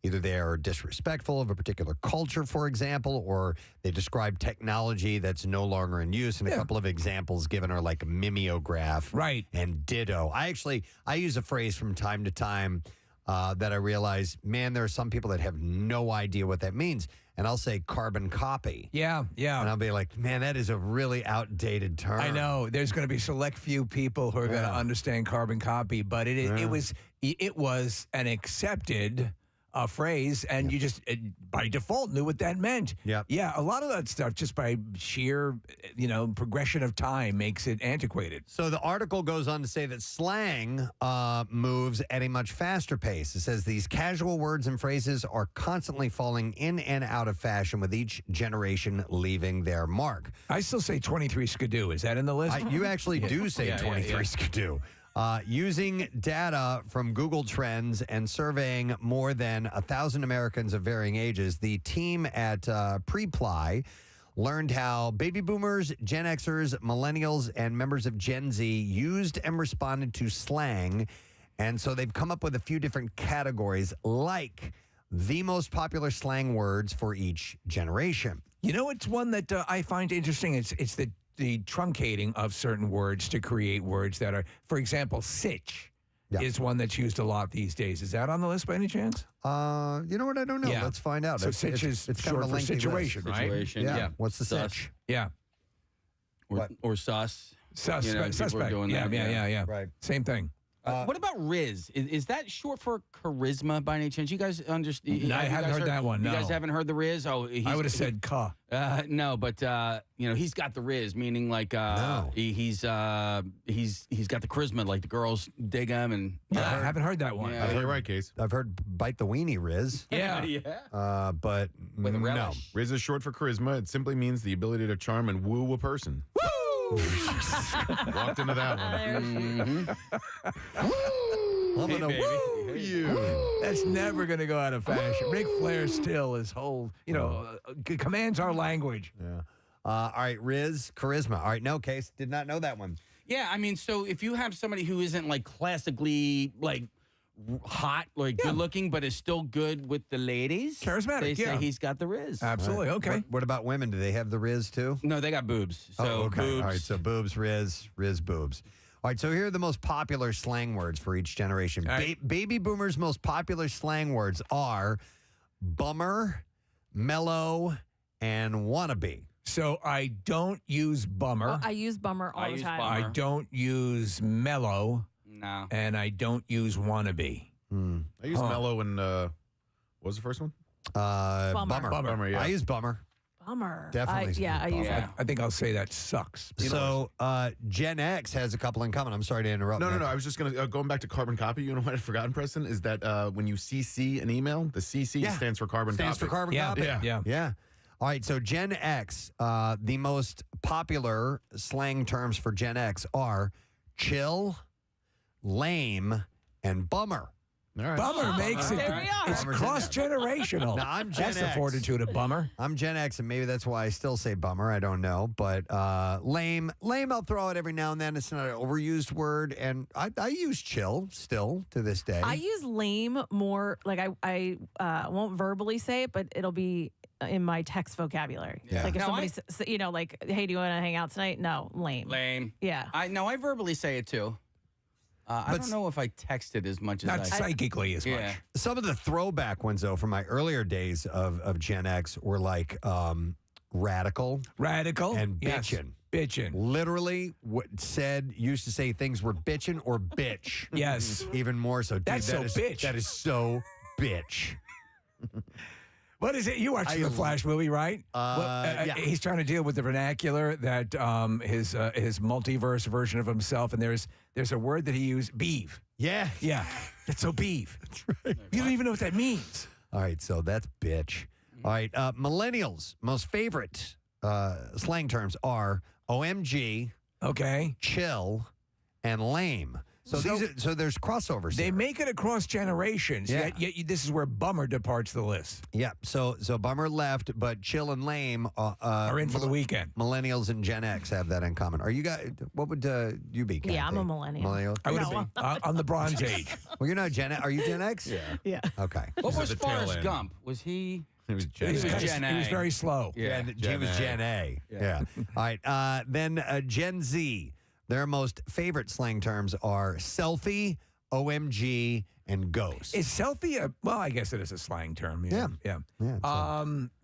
either they are disrespectful of a particular culture, for example, or they describe technology that's no longer in use. And a couple of examples given are like mimeograph and ditto. I use a phrase from time to time that I realize, man, there are some people that have no idea what that means. And I'll say carbon copy. Yeah. And I'll be like, man, that is a really outdated term. I know. There's going to be select few people who are going to understand carbon copy, but it was an accepted a phrase, and you just by default knew what that meant. Yep. Yeah, a lot of that stuff just by sheer, progression of time makes it antiquated. So the article goes on to say that slang moves at a much faster pace. It says these casual words and phrases are constantly falling in and out of fashion with each generation leaving their mark. I still say 23 skidoo. Is that in the list? You actually do say 23 skidoo. Using data from Google Trends and surveying more than 1,000 Americans of varying ages, the team at Preply learned how baby boomers, Gen Xers, millennials, and members of Gen Z used and responded to slang. And so they've come up with a few different categories, like the most popular slang words for each generation. You know, it's one that I find interesting. It's the truncating of certain words to create words that are, for example, sitch is one that's used a lot these days. Is that on the list by any chance? You know what? I don't know. Yeah. Let's find out. So sitch is short for situation, right? Situation, yeah. What's the Sus. sitch? Yeah. Or sus. Suspect. You know, people are suspect. doing Yeah. that, Right. Same thing. What about Riz? Is that short for charisma by any chance? You guys understand? I haven't heard that one, You guys no. haven't heard the Riz? Oh, I would have said ka. No, but he's got the Riz, meaning like he's got the charisma, like the girls dig him, and I haven't heard that one. Yeah. You're right, Case. I've heard bite the weenie, Riz. Yeah. But With a no. relish. Riz is short for charisma. It simply means the ability to charm and woo a person. Walked into that one. I'm gonna woo you. That's never going to go out of fashion. Ric Flair still is commands our language. Yeah. All right, Riz, charisma. All right, no, Case. Did not know that one. Yeah, I mean, so if you have somebody who isn't like classically like hot, like good looking, but is still good with the ladies, Charismatic, they say yeah. he's got the Riz. Absolutely. Okay. What about women? Do they have the Riz too? No, they got boobs. So okay. boobs. All right, so boobs, Riz, boobs. All right, so here are the most popular slang words for each generation. All right. Baby boomers' most popular slang words are bummer, mellow, and wannabe. So I don't use bummer. I use bummer all the use time. bummer. I don't use mellow, No. and I don't use wannabe. I use mellow and what was the first one? Bummer. Bummer, yeah. I use bummer. Bummer. Definitely I use Yeah. I think I'll say that sucks. So Gen X has a couple in common. I'm sorry to interrupt. No. Nick. I was just going to, going back to carbon copy, you know what I'd forgotten, Preston, is that when you CC an email, the CC stands for carbon Stands copy. for carbon copy. Yeah. All right, so Gen X, the most popular slang terms for Gen X are chill, lame, and bummer. All right. Bummer makes it. there we are. It's Bummer's cross generational. Now, I'm Gen That's the X. fortitude of bummer. I'm Gen X, and maybe that's why I still say bummer. I don't know. But lame, I'll throw it every now and then. It's not an overused word. And I use chill still to this day. I use lame more. Like I won't verbally say it, but it'll be in my text vocabulary. Yeah. Like if No, somebody, like, hey, do you want to hang out tonight? No, lame. Lame. Yeah. I verbally say it too. I don't know if I texted as much as Not I. psychically as much. Yeah. Some of the throwback ones, though, from my earlier days of Gen X were like radical Radical and yes. bitchin'. Bitchin'. Literally used to say things were bitchin' or bitch. Yes. Even more so. Dude, That's so bitch. That is so bitch. What is it? You watched the Flash movie, right? Yeah. He's trying to deal with the vernacular that his multiverse version of himself, and there's a word that he used, beeve. Yeah. Yeah, that's so beeve. That's right. You don't even know what that means. All right, so that's bitch. All right, millennials' most favorite slang terms are OMG, Okay. chill, and lame. So there's crossovers. They here. make it across generations. Yeah. Yet this is where bummer departs the list. Yeah. So bummer left, but chill and lame Are in for the weekend. Millennials and Gen X have that in common. Are you guys? What would you be? Yeah, I'm Kathy? a millennial. Millennial. I would have No. been on the Bronze Age. Well, you're not Gen X. Are you Gen X? Yeah. Okay. What was the tail Forrest end. Gump? Was he? It was He Gen was, A. kinda- Gen he was A. very slow. Yeah. He was Gen A. Yeah. All right. Then Gen Z. Their most favorite slang terms are selfie, OMG, and ghost. Is selfie well, I guess it is a slang term. Yeah.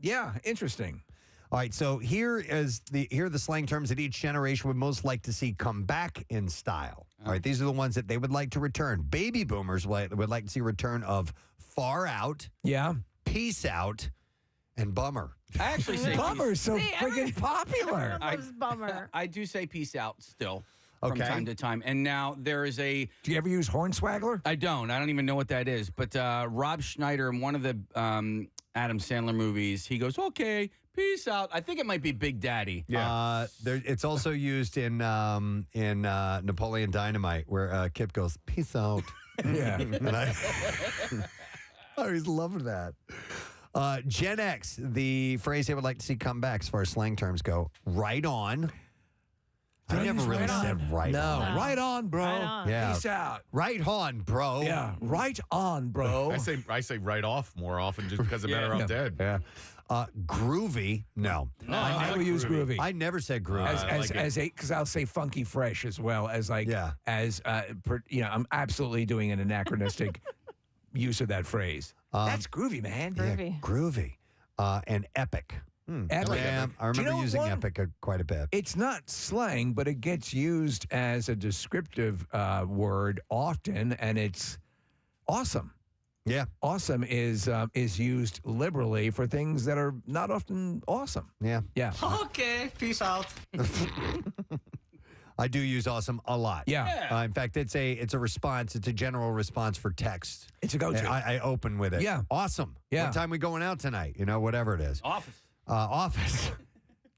Yeah, interesting. All right, so here are the slang terms that each generation would most like to see come back in style. All right, these are the ones that they would like to return. Baby boomers would like to see a return of far out, peace out, and bummer. I actually say bummer is so friggin' popular. Loves bummer. I do say peace out still from Okay. time to time. And now there is a. Do you ever use Hornswaggler? I don't. I don't even know what that is. But Rob Schneider in one of the Adam Sandler movies, he goes, "Okay, peace out." I think it might be Big Daddy. It's also used in Napoleon Dynamite, where Kip goes, "Peace out." Yeah. And I always loved that. Gen X, the phrase they would like to see come back as far as slang terms go, right on. I never really said right on. Right on, bro. Right on. Yeah. Peace out. Right on, bro. Yeah. Right on, bro. I say right off more often just because of Better Off Dead. Yeah. Groovy? No. I will use groovy. I never said groovy. Because I'll say funky fresh as well as I'm absolutely doing an anachronistic use of that phrase. That's groovy, man. Yeah, groovy. And epic. Epic. Yeah, I remember using epic quite a bit. It's not slang, but it gets used as a descriptive word often, and it's awesome. Yeah. Awesome is used liberally for things that are not often awesome. Yeah. Yeah. Okay, peace out. I do use awesome a lot. Yeah. In fact, it's a response. It's a general response for text. It's a go-to. I open with it. Yeah. Awesome. Yeah. What time we going out tonight? You know, whatever it is. Office. Office.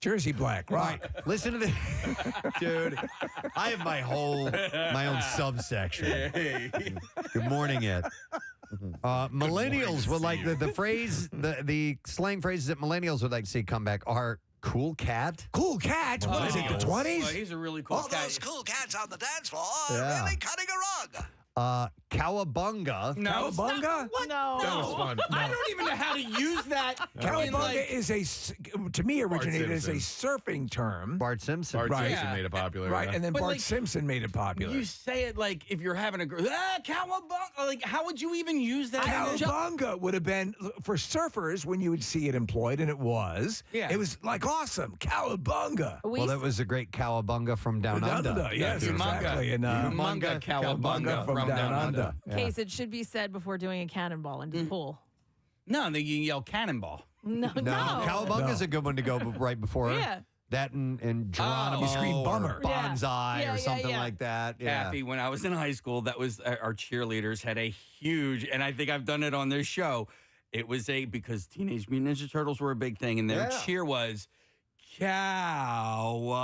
Jersey Black. Right. Listen to this. Dude, I have my own subsection. Good morning, Ed. Millennials would like the phrase, the slang phrases that millennials would like to see come back are cool cat. Cool cat? What is it, the 20s? Oh, he's a really cool All cat. those cool cats on the dance floor Yeah. really cutting a rug. Cowabunga. No. Cowabunga? What? No. That was fun. I don't even know how to use that. Cowabunga is to me, originated as a surfing term. Bart Simpson. Bart Right. Simpson Yeah. made it popular. Right, yeah. and then But, Bart like, Simpson made it popular. You say it like if you're having a cowabunga. Like, how would you even use that? Cowabunga would have been for surfers when you would see it employed, and it was. Yeah. It was like awesome. Cowabunga. Well, that was a great cowabunga from down under. Yes, Humunga. exactly. And, Humunga cowabunga from down under. Case, it should be said before doing a cannonball into the pool. No, then you yell cannonball. No. Cowabunga's a good one to go right before. Yeah. That and Geronimo You scream bummer. or Bonsai Yeah, or yeah, something yeah. like that. Yeah. Kathy, when I was in high school, that was our cheerleaders had a huge, and I think I've done it on this show. It was because Teenage Mutant Ninja Turtles were a big thing, and their cheer was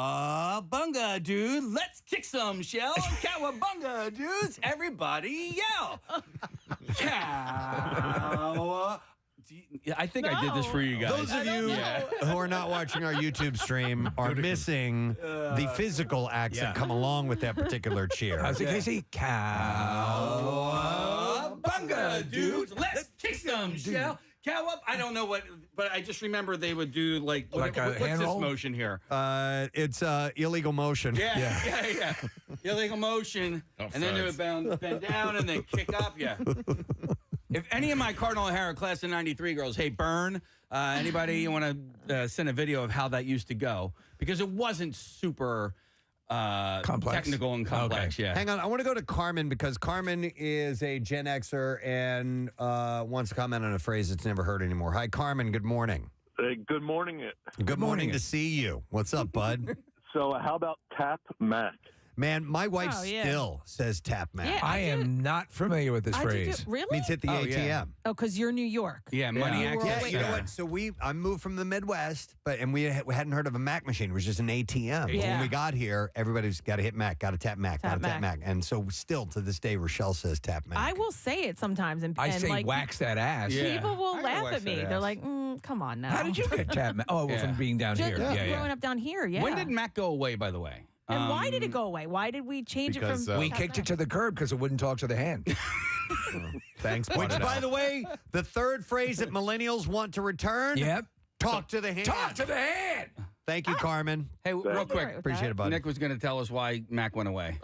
cowabunga, dude. Let's kick some shell. Cowabunga, dudes. Everybody yell. Cow. I think I did this for you guys. Those of you who are not watching our YouTube stream are missing the physical acts that come along with that particular cheer. How's it, Casey? Cowabunga, dudes. Let's kick some shell. Cow up. I don't know what, but I just remember they would do like a what's hand this roll? motion here? It's illegal motion. Yeah. Illegal motion, and then they would bend down and then kick up. Yeah. If any of my Cardinal O'Hara class of '93 girls, hey, burn. Anybody you want to send a video of how that used to go? Because it wasn't super complex. technical and complex. Okay. Yeah. Hang on, I want to go to Carmen because Carmen is a Gen Xer and wants to comment on a phrase that's never heard anymore. Hi, Carmen. Good morning. Good morning. Good morning to see you. What's up, bud? So how about Tap Mac? Man, my wife Oh, yeah. still says tap Mac. Yeah, I am not familiar with this I do phrase. really? Means hit the ATM. yeah. Oh, because you're New York. Yeah, money Yeah. access. Yeah, you know what? So I moved from the Midwest, and we hadn't heard of a Mac machine. It was just an ATM. Yeah. When we got here, everybody's got to hit Mac, got to tap Mac, got to tap Mac. And so still to this day, Rochelle says tap Mac. I will say it sometimes, and I say like, wax that ass. Yeah. people will I laugh wax at me. that They're ass. like, come on now. How did you get tap? Oh, Yeah. from being down Just here. growing up down here, yeah. When did Mac go away, by the way? And why did it go away? Why did we change it because, from? We tap kicked Mac? it to the curb because it wouldn't talk to the hand. Thanks, Which, by the way, the third phrase that millennials want to return, Yep. talk to the hand. Talk to the hand. Thank you, Carmen. Hey, real All right quick. with Appreciate that. it, bud. Nick was going to tell us why Mac went away.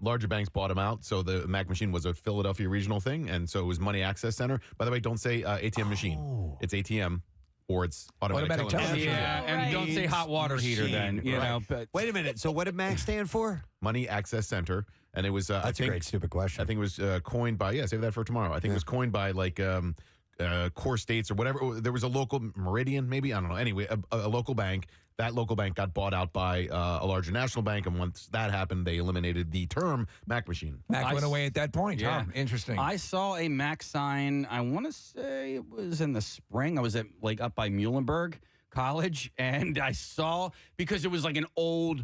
Larger banks bought them out, so the Mac machine was a Philadelphia regional thing, and so it was Money Access Center. By the way, don't say ATM machine. It's ATM. or it's automatic Automatic television. Yeah, and don't say hot water heater then, you know. But Wait a minute. So what did MAC stand for? Money Access Center, and it was. That's a great stupid question. I think it was coined by. Yeah, save that for tomorrow. I think it was coined by like core states or whatever. There was a local Meridian, maybe, I don't know. Anyway, a local bank. That local bank got bought out by a larger national bank, and once that happened, they eliminated the term Mac machine. Mac went away at that point. Yeah. Huh? Interesting. I saw a Mac sign, I want to say it was in the spring. I was at like up by Muhlenberg College, and I saw, because it was like an old,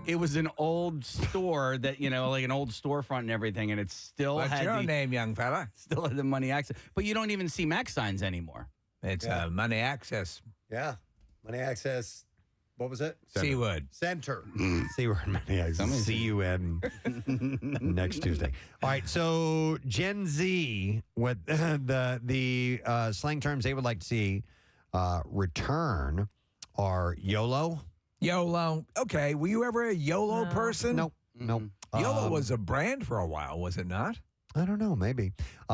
it was an old store that, you know, like an old storefront and everything, and it still What's had your the, name, young fella? still had the Money Access. But you don't even see Mac signs anymore. It's Money Access. Yeah. Money Access. What was it? Seawood. Center. Seaword Money Access. C-U-N. Next Tuesday. All right. So Gen Z, what the slang terms they would like to see return are YOLO. YOLO. Okay. Were you ever a YOLO person? Nope. Nope. YOLO was a brand for a while, was it not? I don't know. Maybe.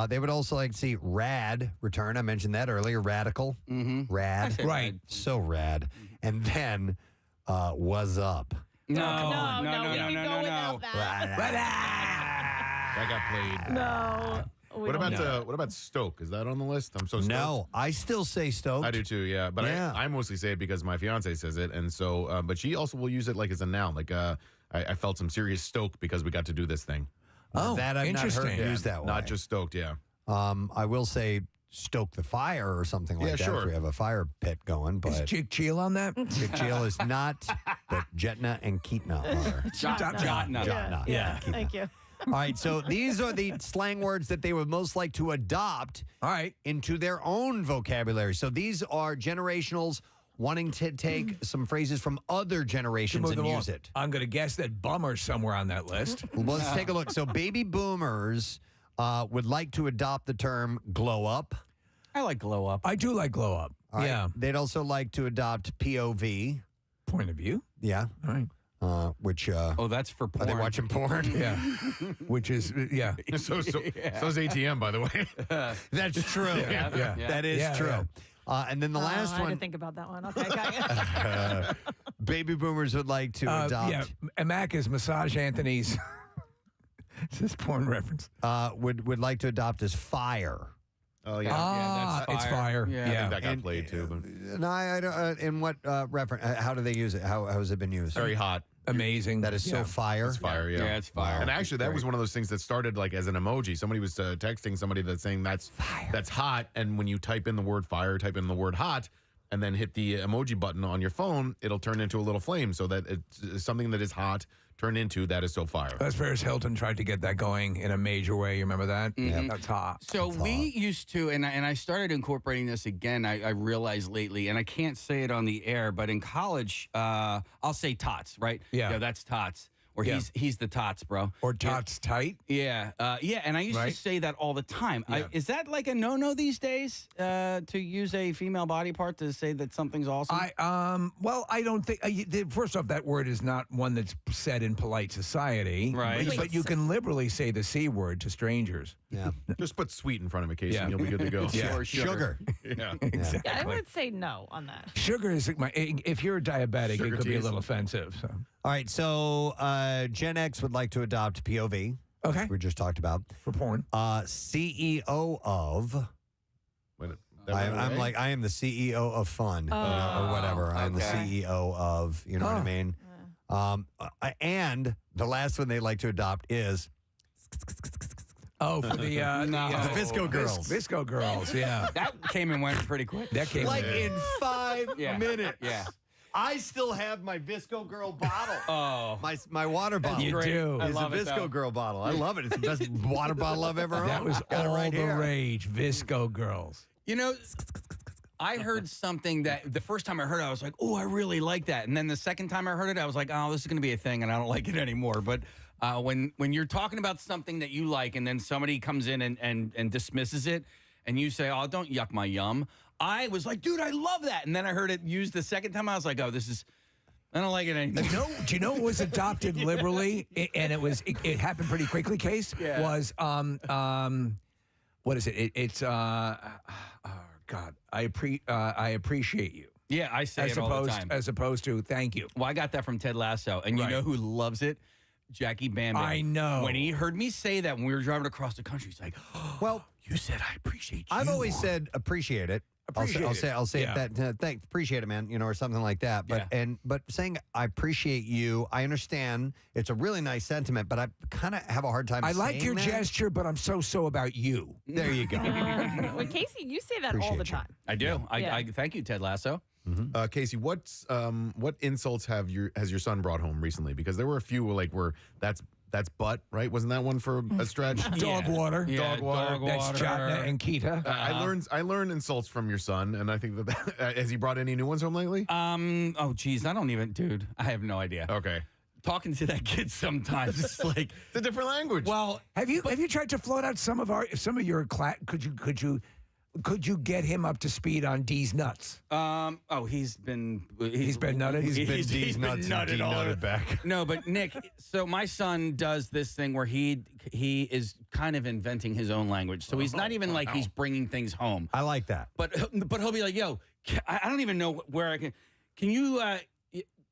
They would also like to see RAD return. I mentioned that earlier. Radical. Mm-hmm. Rad. Right. So rad. And then was up. We can go without that. That got played. No. What about Stoke? Is that on the list? I'm so stoked. No, I still say stoked. I do too, yeah. But Yeah. I mostly say it because my fiance says it, and so. But she also will use it like as a noun. Like I felt some serious stoke because we got to do this thing. Oh, that I've not interesting. heard used that way. Not just stoked, yeah. I will say stoke the fire or something like Yeah, that. sure. If we have a fire pit going, Is but Jig Cheel on that? Chikchil is not, but Jetna and Keetna are. Jotna. Yeah. Keetna. Thank you. All right, so these are the slang words that they would most like to adopt into their own vocabulary. So these are generationals wanting to take some phrases from other generations and use it. I'm going to guess that bummer's somewhere on that list. Well, let's take a look. So baby boomers would like to adopt the term glow up. I like glow up. I do like glow up. All right. Yeah. They'd also like to adopt POV. Point of view. Yeah. All right. Which oh, that's for porn. are they watching porn? Yeah. Which is, yeah. So's ATM, by the way. That's true. Yeah. That is true. Yeah. And then the last I had one, to think about that one. Okay, got you. baby boomers would like to adopt. Yeah. Mac is Massage Anthony's. It's this porn reference. Would like to adopt as fire. Oh, yeah. Ah, that's it's fire. Yeah. I think that got played too. But No, I don't. In what reference? How do they use it? How has it been used? very hot. Amazing. That is so fire. It's fire, yeah. Yeah, it's fire. And actually, that was one of those things that started like as an emoji. Somebody was texting somebody that's saying that's hot, and when you type in the word fire, type in the word hot, and then hit the emoji button on your phone, it'll turn into a little flame. So that it's something that is hot turned into that is so fire. As Paris Hilton tried to get that going in a major way. You remember that? Yeah, that's hot. So we used to, and I started incorporating this again, I realized lately, and I can't say it on the air, but in college, I'll say tots, right? Yeah. That's tots. Or Yeah. he's the tots, bro. Or tots tight. Yeah. And I used to say that all the time. Yeah. Is that like a no-no these days to use a female body part to say that something's awesome? Well, I don't think. First off, that word is not one that's said in polite society, Right. But you can liberally say the C word to strangers. Yeah. Just put sweet in front of it, Casey, Yeah. and you'll be good to go. Yeah. Or sugar. Yeah. Exactly. Yeah, I would say no on that. Sugar is if you're a diabetic, Sugar it could be a teas. little offensive. So. All right. So Gen X would like to adopt POV. Okay. Which we just talked about. For porn. CEO of. I'm like, I am the CEO of fun, or whatever. I'm the CEO of, you know what I mean? And the last one they like to adopt is Oh, for the the Visco Girls. Visco Girls, yeah. That came and went pretty quick. That came Like in 5 Yeah. minutes. Yeah. I still have my Visco Girl bottle. Oh. My water bottle. You do. I It's a love it, Visco though. Girl bottle. I love it. It's the best water bottle I've ever owned. That was Got it all right the here. rage. Visco Girls. You know, I heard something that the first time I heard it, I was like, oh, I really like that. And then the second time I heard it, I was like, oh, this is going to be a thing, and I don't like it anymore. But when you're talking about something that you like and then somebody comes in and dismisses it, and you say, oh, don't yuck my yum, I was like, dude, I love that. And then I heard it used the second time. I was like, oh, I don't like it anymore. No, do you know what was adopted liberally, and it happened pretty quickly? Case Yeah. was what is it? It's God, I appreciate you. Yeah, I say it all the time. As opposed to thank you. Well, I got that from Ted Lasso. And you know who loves it? Jackie Bam Bam. I know. When he heard me say that when we were driving across the country, he's like, oh, Well, you said I appreciate you. I've always said appreciate it. I'll say that thanks, appreciate it, man, or something like that. But but saying I appreciate you, I understand it's a really nice sentiment, but I kind of have a hard time. I like your that. gesture, but I'm so about you. There you go. Well, Casey, you say that all the time. I do. I thank you, Ted Lasso. Mm-hmm. Casey, what insults has your son brought home recently? Because there were a few where that's butt, right? Wasn't that one for a stretch? Dog water. Dog water. That's Jatna and Kita. I learned insults from your son, and I think that has he brought any new ones home lately? Oh, geez, I don't even, dude. I have no idea. Okay. Talking to that kid sometimes, it's like it's a different language. Well, have you tried to float out some of your class? Could you get him up to speed on D's nuts? He's been nutted. He's been D's nuts and nutted all nutted back. No, but Nick, so my son does this thing where he is kind of inventing his own language. So he's not even like he's bringing things home. I like that. But he'll be like, yo, I don't even know where I can you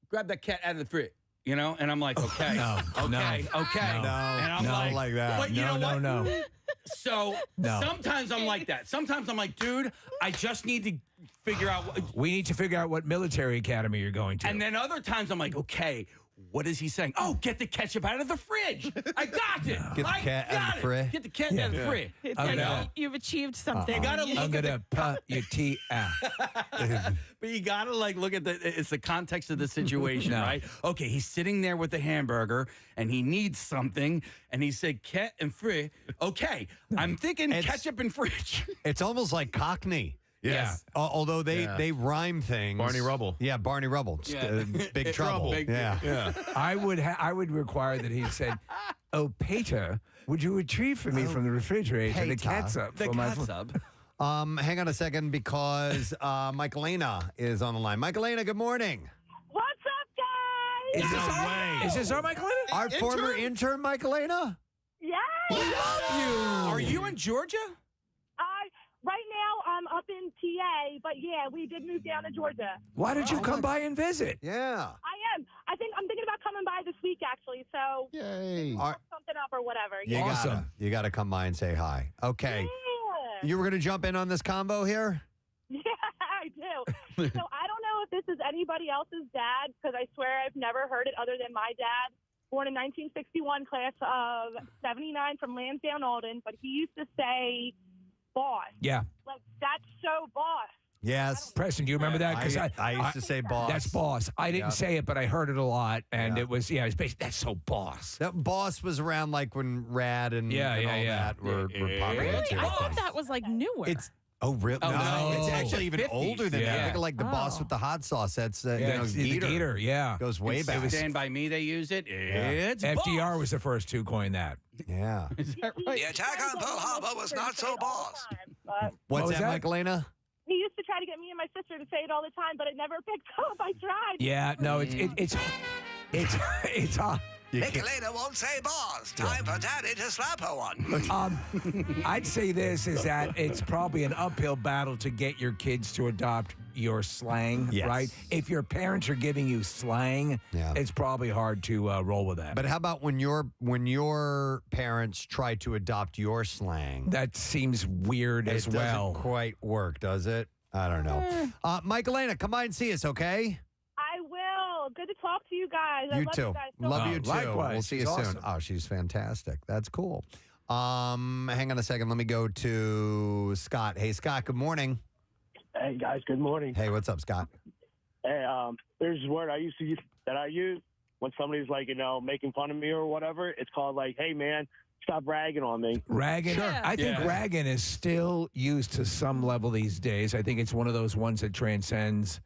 grab that cat out of the fridge? And I'm like, okay, okay. And I'm like that. But you know what? No. So sometimes I'm like that. Sometimes I'm like, dude, I just need to figure out. We need to figure out what military academy you're going to. And then other times I'm like, okay, what is he saying? Oh, get the ketchup out of the fridge. I got it. Get the cat out of the fridge. Get the cat out of the fridge. It's like you've achieved something. You gotta look I'm at gonna put your tea out. But you gotta look at it's the context of the situation, right? Okay, he's sitting there with the hamburger and he needs something, and he said cat and fridge. Okay, I'm thinking ketchup and fridge. It's almost like Cockney. Yes. Although they rhyme things. Barney Rubble. Yeah, Barney Rubble. Big trouble. Yeah. I would require that he said, "Oh, Peter, would you retrieve for me from the refrigerator the catsup for my catsup." Hang on a second because Michaelina is on the line. Michaelina, good morning. What's up, guys? Is this our Michaelina? Our former intern, Michaelina? Yes. We love you. Are you in Georgia? Right now, I'm up in PA, but yeah, we did move down to Georgia. Why don't you come by and visit? Yeah. I'm thinking about coming by this week, actually. So yay, something up or whatever. You gotta come by and say hi. Okay. Yeah. You were gonna jump in on this combo here? Yeah, I do. So I don't know if this is anybody else's dad, because I swear I've never heard it other than my dad. Born in 1961, class of 79 from Lansdowne, Alden, but he used to say boss. Yeah. Like, that's so boss. Yes. Preston, do you remember that? Because I used to say boss. That's boss. I didn't say it, but I heard it a lot, and it was basically, that's so boss. That boss was around like when Rad and all that were popping Really? into I thought things. that was like newer. Oh, really? Oh, no, it's no. actually even 50s. older than that. Yeah. Think of like the boss with the hot sauce. That's Geeter. Yeah. Goes way back. Stand By Me, they use it. It's FDR boss. was the first to coin that. Yeah. Is that right? The attack on Pearl Harbor was not so boss. What's was that, Michaelina? He used to try to get me and my sister to say it all the time, but it never picked up. I tried. Yeah, no, it's hot. Nicolina won't say boss. Time for Daddy to slap her one. I'd say this is that it's probably an uphill battle to get your kids to adopt your slang, right? If your parents are giving you slang, it's probably hard to roll with that. But how about when your parents try to adopt your slang? That seems weird as well. It doesn't quite work, does it? I don't know. Michaelina, come by and see us, okay? I will. Good to talk to you guys. I You love too. You guys so Love much. you too. Likewise. We'll see you She's soon. awesome. Oh, she's fantastic. That's cool. Hang on a second. Let me go to Scott. Hey, Scott, good morning. Hey, guys, good morning. Hey, what's up, Scott? Hey, there's a word I used to use that I use when somebody's like, making fun of me or whatever. It's called like, hey, man, stop ragging on me. Ragging? Sure. I think ragging is still used to some level these days. I think it's one of those ones that transcends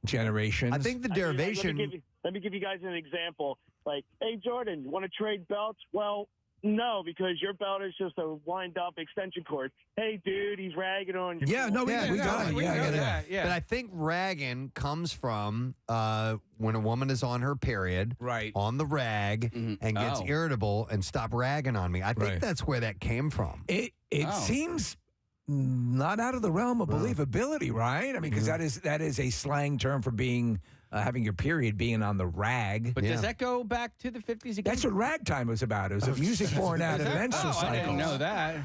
generations. I think the derivation. Let me give you guys an example. Like, hey, Jordan, you want to trade belts? Well, no, because your belt is just a wind-up extension cord. Hey, dude, he's ragging on you. Yeah, no, we got it. Yeah. But I think ragging comes from when a woman is on her period, on the rag, and gets irritable and stop ragging on me. I think that's where that came from. It seems not out of the realm of believability, right? I mean, because that is a slang term for being having your period, being on the rag. But does that go back to the 50s again? That's what ragtime was about. It was a music born out of menstrual cycles. I didn't know that.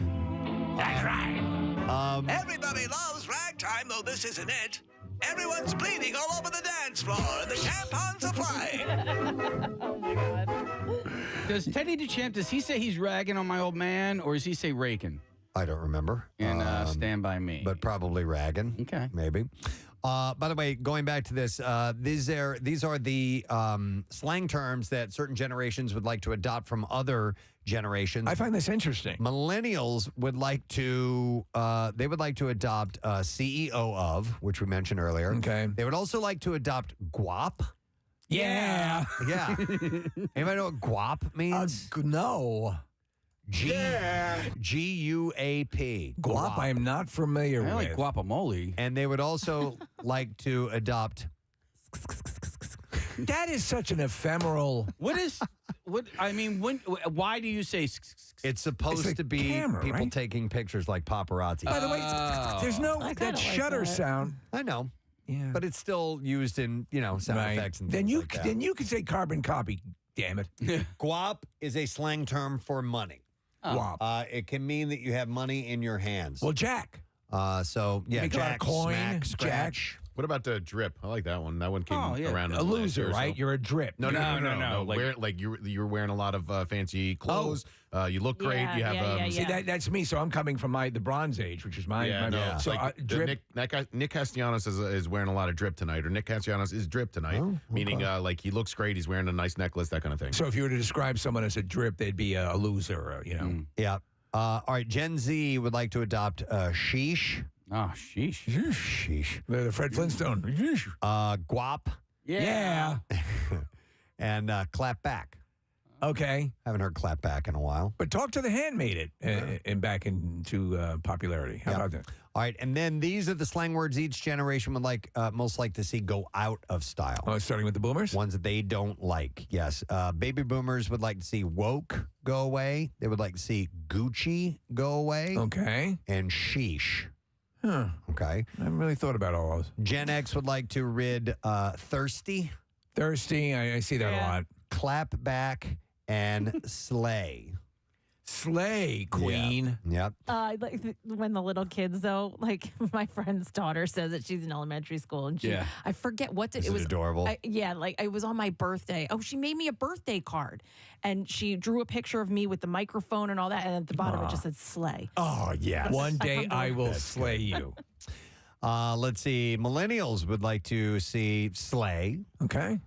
That's right. Everybody loves ragtime, though this isn't it. Everyone's bleeding all over the dance floor, and the tampons are flying. Oh my God. Does Teddy DeChamp, does he say he's ragging on my old man, or does he say raking? I don't remember. In Stand By Me. But probably ragging. Okay. Maybe. By the way, going back to this, these are the slang terms that certain generations would like to adopt from other generations. I find this interesting. Millennials would like to adopt CEO of, which we mentioned earlier. Okay. They would also like to adopt guap. Yeah. Yeah. Anybody know what guap means? No. Guap. Guap, I am not familiar with. I like guacamole. And they would also like to adopt. That is such an ephemeral. Why do you say? It's supposed to be camera, people right? taking pictures like paparazzi. By the way, there's no I that kinda like shutter that. sound. I know. Yeah. But it's still used in, sound effects and things like that. Then you could say carbon copy, damn it. Guap is a slang term for money. Guap. It can mean that you have money in your hands. Well, Jack. Make a lot of Jack, coin, smack, scratch. What about the drip? I like that one. That one came around. A in the last loser, year or so. right? You're a drip. No. You're wearing a lot of fancy clothes. You look great. Yeah, you have See, that's me. So I'm coming from the Bronze Age, which is my. So drip. Nick Castellanos is wearing a lot of drip tonight, or Nick Castellanos is drip tonight, meaning like he looks great. He's wearing a nice necklace, that kind of thing. So if you were to describe someone as a drip, they'd be a loser. Yeah. All right. Gen Z would like to adopt sheesh. Oh, sheesh. Sheesh. The Fred Flintstone. Guap. Yeah. And clap back. Okay. Haven't heard clap back in a while. But Talk to the Hand made it and back into popularity. How about that? All right. And then these are the slang words each generation would most like to see go out of style. Oh, starting with the boomers? Ones that they don't like. Yes. Baby boomers would like to see woke go away. They would like to see Gucci go away. Okay. And sheesh. Huh. Okay. I haven't really thought about all those. Gen X would like to rid thirsty. Thirsty. I see that a lot. Clap back and slay. Slay, queen. Yep. Like when the little kids though, like my friend's daughter says that she's in elementary school and I forget what Is it was adorable. It was on my birthday. Oh, she made me a birthday card and she drew a picture of me with the microphone and all that, and at the bottom it just said slay. Oh yeah. One day I will slay you. Let's see. Millennials would like to see slay. Okay.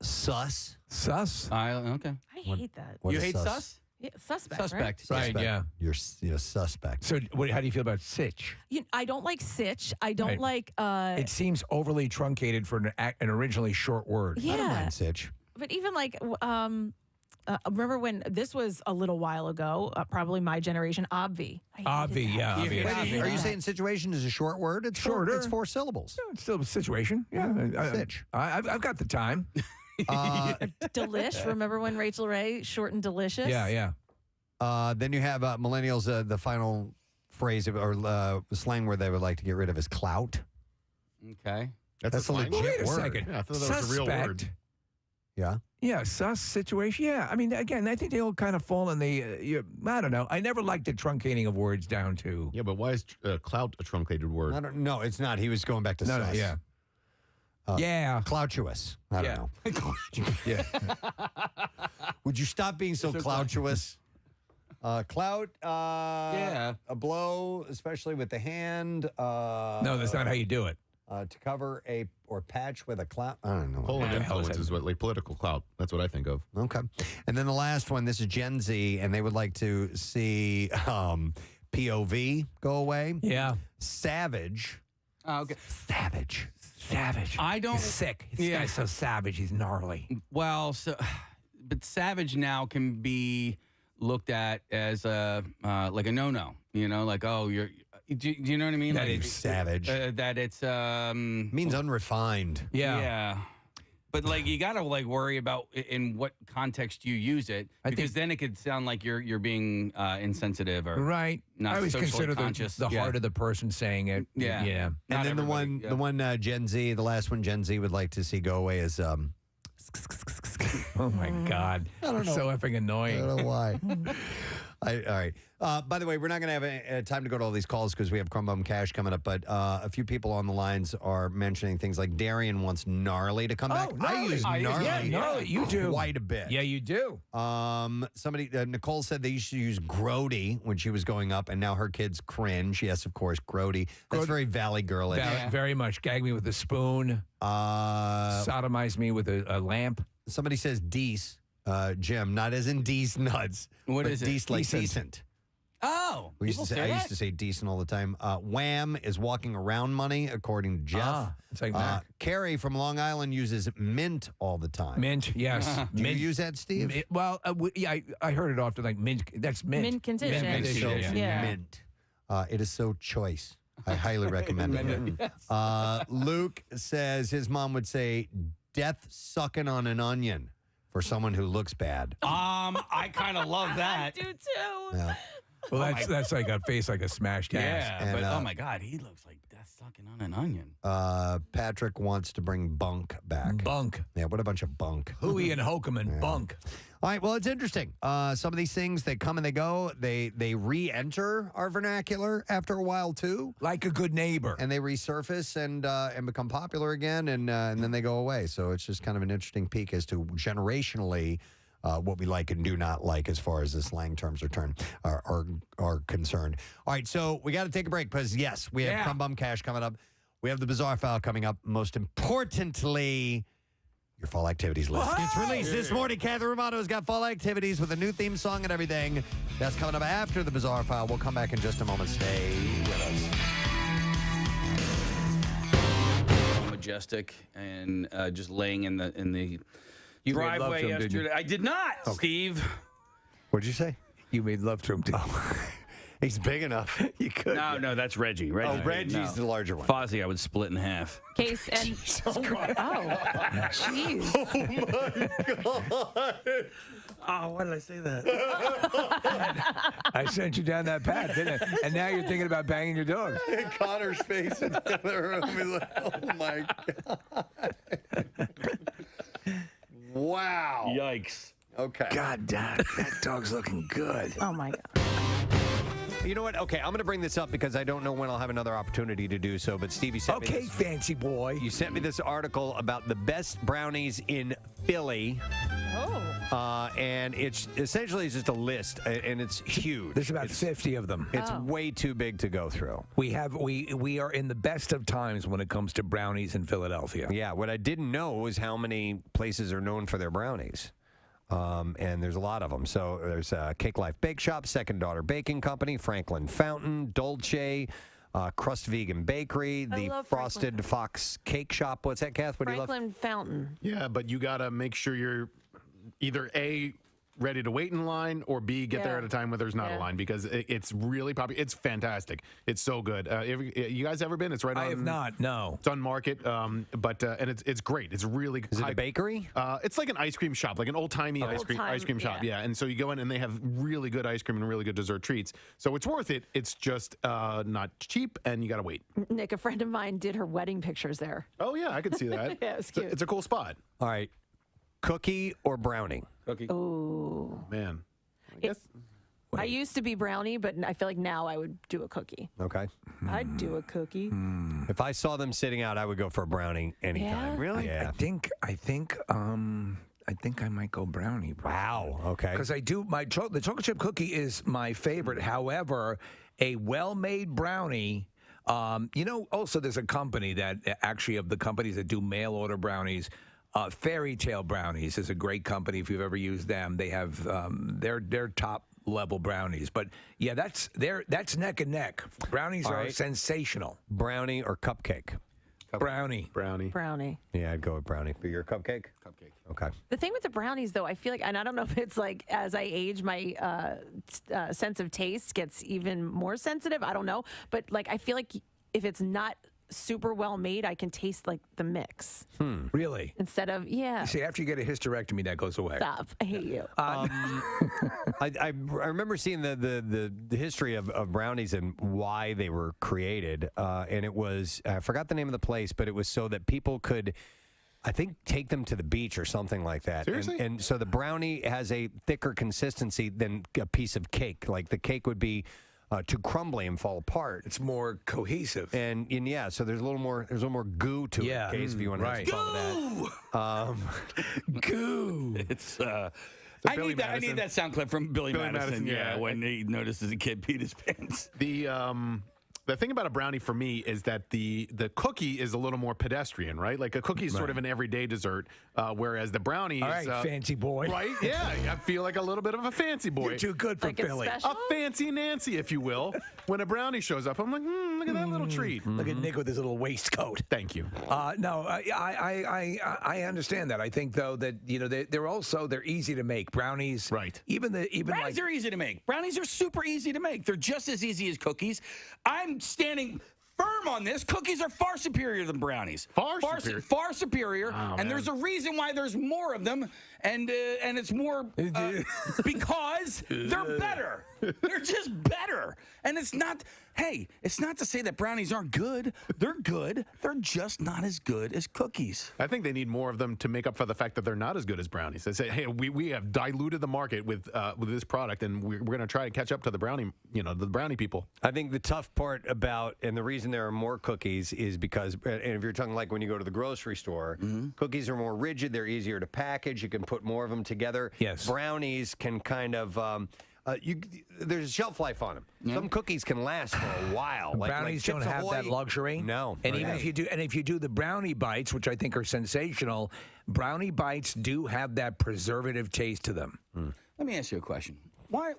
Sus. Sus. Okay. I hate that. What You is hate sus? Yeah, suspect. Suspect. Right? Right, yeah. You're suspect. So how do you feel about sitch? I don't like sitch. I don't Right. like. It seems overly truncated for an originally short word. Yeah. I don't mind sitch. But even like, remember when this was a little while ago, probably my generation, obvi. Obvi, yeah. Obvi. Are you saying situation is a short word? It's Shorter. It's 4 syllables. It's still a situation. Yeah. Sitch. I've got the time. Delish. Remember when Rachel Ray shortened delicious? Yeah. Then you have millennials. The final phrase or slang word they would like to get rid of is clout. Okay. That's a slang legit Wait a word. second. Yeah, I thought that was a real word. Suspect. Yeah. Yeah, sus situation. Yeah, I mean, again, I think they all kind of fall in the. I don't know. I never liked the truncating of words down to. Yeah, but why is clout a truncated word? I don't know. It's not. He was going back to No, sus. yeah. Yeah. Cloutuous. I don't know. Yeah. Would you stop being so cloutuous? Clout. Yeah. A blow, especially with the hand. No, that's not how you do it. To cover or patch with a clout. I don't know. Poland influence is what, like political clout. That's what I think of. Okay. And then the last one, this is Gen Z, and they would like to see POV go away. Yeah. Savage. Oh, okay. Savage. I don't. He's sick. This guy's so savage. He's gnarly. Well, but savage now can be looked at as like a no-no. You know, like, oh, you're. Do you know what I mean? That like, it's savage. That it's means unrefined. Yeah. Yeah. But like you gotta like worry about in what context you use it, because then it could sound like you're being insensitive or right. not I always socially consider conscious. the heart of the person saying it. Yeah. Yeah. And then the one Gen Z, the last one Gen Z would like to see go away is oh my God. I don't know. So effing annoying. I don't know why. All right. By the way, we're not going to have time to go to all these calls because we have Crumb Bum Cash coming up, but a few people on the lines are mentioning things like Darian wants Gnarly to come back. Gnarly. I use Gnarly. Yeah, Gnarly. You do. Quite a bit. Yeah, you do. Somebody, Nicole said they used to use Grody when she was going up, and now her kids cringe. Yes, of course, Grody. That's very Valley Girl-ish. Very much. Gag me with a spoon. Sodomize me with a lamp. Somebody says Deece. Jim, not as in Deece nuts. What is it? Deece like decent. Oh, I used to say decent all the time. Wham is walking around money, according to Jeff. It's like that. Carrie from Long Island uses mint all the time. Mint, yes. Do you use that, Steve? Yeah, I heard it often. Like mint. That's mint. Mint condition. Mint condition. Yeah. Mint. It is so choice. I highly recommend it. Luke says his mom would say, "Death sucking on an onion." For someone who looks bad. I kind of love that. I do too. Yeah. Well, that's like a face like a smashed ass. Yeah, And, but oh my God, he looks like death sucking on an onion. Patrick wants to bring Bunk back. Bunk. Yeah, what a bunch of bunk. Hooey and Hokum and Bunk. All right, well, it's interesting. Some of these things, they come and they go. They re-enter our vernacular after a while, too. Like a good neighbor. And they resurface and become popular again, and then they go away. So it's just kind of an interesting peek as to generationally what we like and do not like as far as the slang terms are concerned. All right, so we got to take a break because, yes, we have Crumb Bum Cash coming up. We have the Bizarre File coming up. Most importantly, your fall activities list gets released this morning. Kathy Romano's got fall activities with a new theme song and everything. That's coming up after the Bizarre File. We'll come back in just a moment. Stay with us. Majestic and just laying in the You made love driveway to him, didn't you? yesterday. I did not, Steve. What'd you say? You made love to him, too. He's big enough. You could. No, that's Reggie. Reggie's the larger one. Fozzie, I would split in half. Case and jeez. Oh my God. Oh, why did I say that? I sent you down that path, didn't I? And now you're thinking about banging your dog. Connor's face in the other room. He's like, oh my God. Wow. Yikes. Okay. God damn, that dog's looking good. Oh my God. You know what? Okay, I'm going to bring this up because I don't know when I'll have another opportunity to do so. But Stevie sent me this. Fancy boy. You sent me this article about the best brownies in Philly. Oh. And it's essentially just a list, and it's huge. There's about 50 of them. It's way too big to go through. We are in the best of times when it comes to brownies in Philadelphia. Yeah, what I didn't know was how many places are known for their brownies. And there's a lot of them. So there's Cake Life Bake Shop, Second Daughter Baking Company, Franklin Fountain, Dolce, Crust Vegan Bakery, the Frosted Fox Cake Shop. What's that, Kath? What do you love? Franklin Fountain. Yeah, but you got to make sure you're either A, ready to wait in line, or B, get there at a time where there's not a line, because it's really popular. It's fantastic. It's so good. You guys ever been? It's right on. I have not, no. It's on Market, and it's great. It's really Is it a bakery? It's like an ice cream shop, like an old-timey ice cream shop. Yeah, and so you go in and they have really good ice cream and really good dessert treats. So it's worth it. It's just not cheap, and you got to wait. Nick, a friend of mine did her wedding pictures there. Oh, yeah, I could see that. Yeah, it was cute. It's a cool spot. All right. Cookie or brownie? Cookie. Ooh. Man. I used to be brownie, but I feel like now I would do a cookie. Okay. I'd do a cookie. If I saw them sitting out, I would go for a brownie anytime. Yeah? Really? Yeah. I think I might go brownie. Wow. Okay. Because the chocolate chip cookie is my favorite. However, a well-made brownie. Also there's a company that actually, of the companies that do mail order brownies, Fairy Tale Brownies is a great company. If you've ever used them, they have their top level brownies. But yeah, that's neck and neck. Brownies are sensational. Brownie or cupcake? Brownie. Yeah, I'd go with brownie. For your cupcake? Cupcake. Okay. The thing with the brownies, though, I feel like, and I don't know if it's like as I age, my sense of taste gets even more sensitive. I don't know. But like, I feel like if it's not super well made, I can taste like the mix Really? instead of You see, after you get a hysterectomy, that goes away. Stop. I hate you. I remember seeing the history of brownies and why they were created, and it was I forgot the name of the place, but it was so that people could, I think, take them to the beach or something like that. Seriously? And so the brownie has a thicker consistency than a piece of cake. Like the cake would be too crumbly and fall apart. It's more cohesive. And yeah, so there's a little more to it. In case if you want to have some fun with that. Goo. It's I need that sound clip from Billy Madison. Yeah, when he notices a kid peed his pants. The thing about a brownie for me is that the cookie is a little more pedestrian, right? Like a cookie is sort of an everyday dessert, whereas the brownie All is... right, fancy boy. Right? Yeah, I feel like a little bit of a fancy boy. You're too good for Like it's Billy. special? A fancy Nancy, if you will. When a brownie shows up, I'm like, look at that little treat. Look at Nick with his little waistcoat. Thank you. No, I understand that. I think though that they're easy to make. Brownies, right? Brownies are easy to make. Brownies are super easy to make. They're just as easy as cookies. I'm standing firm on this. Cookies are far superior than brownies. Far superior. Oh, and there's a reason why there's more of them, and it's more because they're better. They're just better. And it's not to say that brownies aren't good. They're good. They're just not as good as cookies. I think they need more of them to make up for the fact that they're not as good as brownies. They say, hey, we have diluted the market with this product, and we're going to try to catch up to the brownie people. I think the tough part about, and the reason there are more cookies is because, and if you're talking like when you go to the grocery store, cookies are more rigid, they're easier to package, you can put more of them together. Yes. Brownies can kind of, there's a shelf life on them. Some cookies can last for a while. Brownies don't Chips have Ahoy. that luxury. No. And even if you do the brownie bites, which I think are sensational, brownie bites do have that preservative taste to them. Let me ask you a question. Why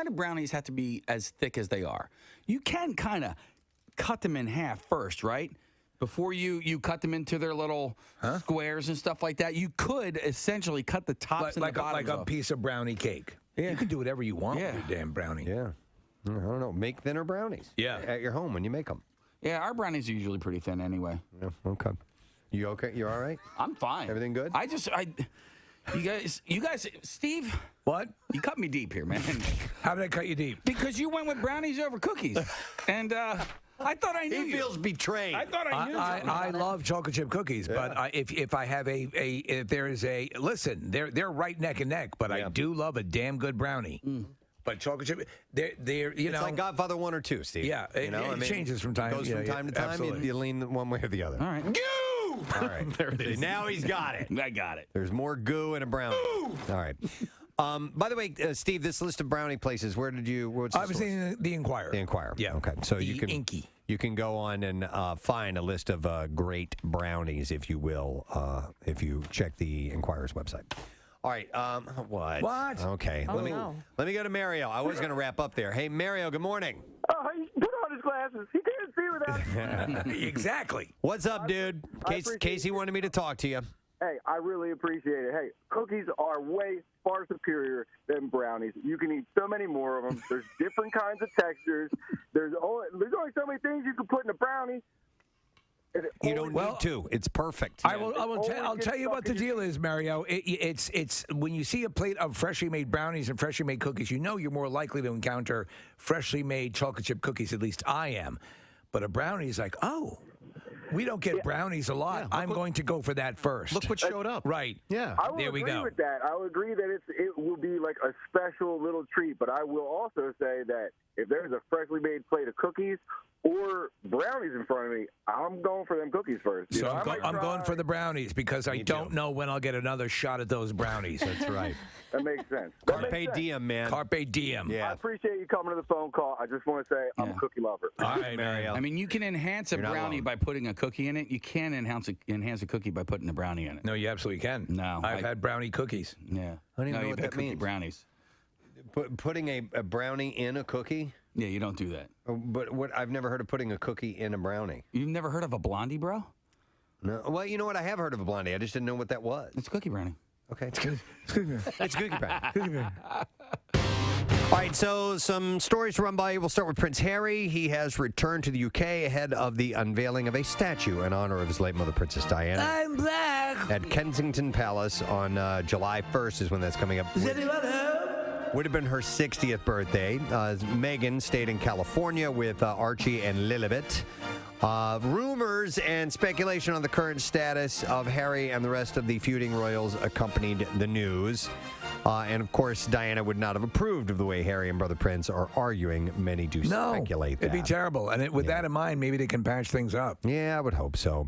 do brownies have to be as thick as they are? You can kind of cut them in half first, right? Before you cut them into their little squares and stuff like that. You could essentially cut the tops and the bottoms like a off. piece of brownie cake. Yeah. You can do whatever you want with your damn brownie. Yeah. I don't know. Make thinner brownies. Yeah. At your home when you make them. Yeah, our brownies are usually pretty thin anyway. Yeah, okay. You okay? You all right? I'm fine. Everything good? You guys, Steve. What? You cut me deep here, man. How did I cut you deep? Because you went with brownies over cookies, and I thought I knew you. He feels betrayed. I thought I knew. I love chocolate chip cookies, but if I have if there is a listen, they're right neck and neck, but I do love a damn good brownie. But chocolate chip, they're It's like Godfather 1 or 2, Steve. Yeah, it changes from time. Goes from time to time. You lean one way or the other. All right. Goo! All right. There it is. Now he's got it. I got it. There's more goo in a brownie. All right. By the way, Steve, this list of brownie places, what's the I was source? in the Inquirer. The Inquirer. Yeah. Okay. So The you can Inky. You can go on and find a list of great brownies, if you will, if you check the Inquirer's website. All right. What? What? Okay. Oh, let me go to Mario. I was going to wrap up there. Hey, Mario. Good morning. Oh, he put on his glasses. He can't see without. Exactly. What's up, dude? Casey wanted me to talk to you. Hey, I really appreciate it. Hey, cookies are way far superior than brownies. You can eat so many more of them. There's different kinds of textures. There's only so many things you can put in a brownie. You don't need to. It's perfect. I'll tell you what the deal is, Mario. It's when you see a plate of freshly made brownies and freshly made cookies, you know you're more likely to encounter freshly made chocolate chip cookies. At least I am. But a brownie is like, oh, we don't get brownies a lot. Yeah, I'm going to go for that first. Look what showed up. Right. Yeah. I will There we agree go. with that. I will agree that it will be like a special little treat. But I will also say that if there's a freshly made plate of cookies or brownies in front of me, I'm going for them cookies first. So I'm going for the brownies because I don't know when I'll get another shot at those brownies. That's right. That makes sense. Carpe diem, man. Carpe diem. Yeah. I appreciate you coming to the phone call. I just want to say I'm a cookie lover. All right, Mario. I mean, you can enhance a You're not brownie alone. by putting a cookie in it. You can enhance a cookie by putting a brownie in it. No, you absolutely can. No, I've had brownie cookies. Yeah. I don't even know you've what had that cookie means. brownies. Putting a brownie in a cookie? Yeah, you don't do that. But I've never heard of putting a cookie in a brownie. You've never heard of a blondie, bro? No. Well, you know what? I have heard of a blondie. I just didn't know what that was. It's a cookie brownie. Okay. It's cookie brownie. All right, so some stories to run by you. We'll start with Prince Harry. He has returned to the UK ahead of the unveiling of a statue in honor of his late mother, Princess Diana. I'm black. At Kensington Palace on July 1st is when that's coming up. Is anyone home? Would have been her 60th birthday. Meghan stayed in California with Archie and Lilibet. Rumors and speculation on the current status of Harry and the rest of the feuding royals accompanied the news. And, of course, Diana would not have approved of the way Harry and Brother Prince are arguing. Many do speculate that. It'd be terrible. And with that in mind, maybe they can patch things up. Yeah, I would hope so.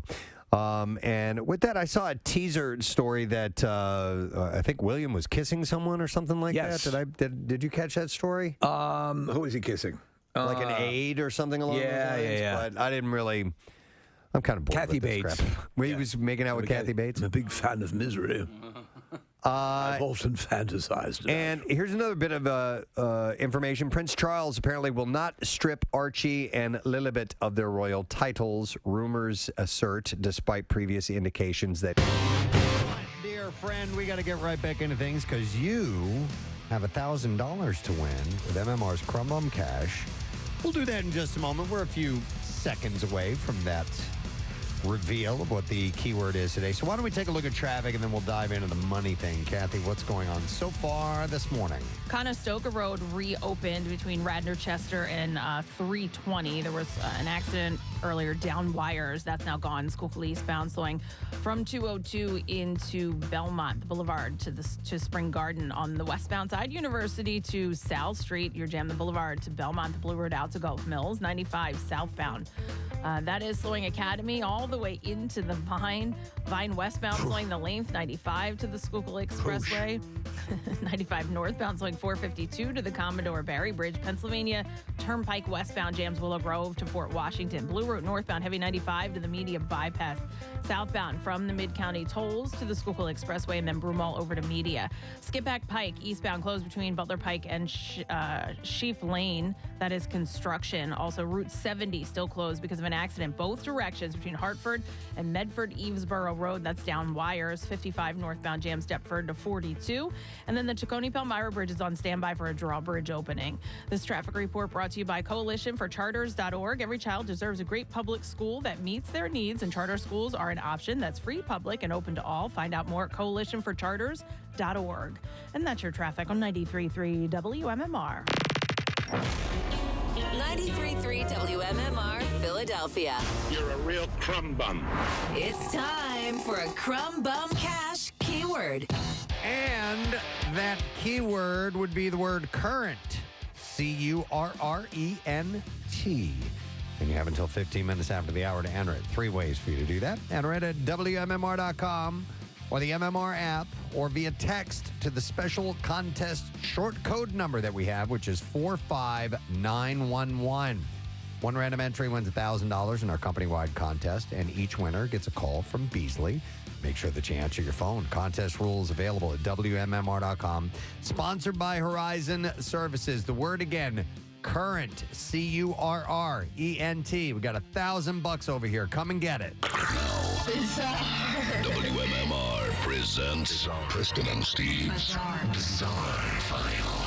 And with that, I saw a teaser story that I think William was kissing someone or something like that. Did you catch that story? Who was he kissing? Like an aide or something along those lines? Yeah. But I didn't really... I'm kind of bored Kathy with this Bates. crap. He was making out with Kathy Bates? I'm a big fan of Misery. I've often fantasized about. And here's another bit of information. Prince Charles apparently will not strip Archie and Lilibet of their royal titles, rumors assert, despite previous indications that... Dear friend, we got to get right back into things because you have $1,000 to win with MMR's Crumb Bum Cash. We'll do that in just a moment. We're a few seconds away from that reveal of what the keyword is today. So why don't we take a look at traffic and then we'll dive into the money thing. Kathy, what's going on so far this morning? Conestoga Road reopened between Radnor Chester and 320. There was an accident earlier down wires. That's now gone. Schuylkill eastbound slowing from 202 into Belmont Boulevard to Spring Garden. On the westbound side, University to South Street. You're jammed the Boulevard to Belmont, the Blue Road out to Gulf Mills. 95 southbound. That is slowing Academy all the way into the Vine. Vine westbound slowing the length, 95 to the Schuylkill Expressway. 95 northbound slowing 452 to the Commodore Barry Bridge. Pennsylvania Turnpike westbound jams Willow Grove to Fort Washington. Blue Route northbound heavy 95 to the Media Bypass. Southbound from the Mid-County tolls to the Schuylkill Expressway and then Broomall over to Media. Skipback Pike eastbound closed between Butler Pike and Sheaf Lane. That is construction. Also Route 70 still closed because of an accident both directions between Hartford and Medford Evesboro Road. That's down wires. 55 northbound jams Deptford to 42. And then the Tacony Palmyra Bridge is on standby for a drawbridge opening. This traffic report brought to you by Coalition for Charters.org. Every child deserves a great public school that meets their needs, and charter schools are an option that's free, public, and open to all. Find out more at coalitionforcharters.org. And that's your traffic on 93.3 WMMR. 93.3 WMMR, Philadelphia. You're a real crumb bum. It's time for a Crumb Bum Cash keyword. And that keyword would be the word current. Current. And you have until 15 minutes after the hour to enter it. 3 ways for you to do that. Enter it at WMMR.com or the MMR app or via text to the special contest short code number that we have, which is 45911. One random entry wins $1,000 in our company-wide contest, and each winner gets a call from Beasley. Make sure that you answer your phone. Contest rules available at WMMR.com. Sponsored by Horizon Services. The word again, current. Current. We got $1,000 over here. Come and get it. WMMR presents Preston and Steve's Bizarre File.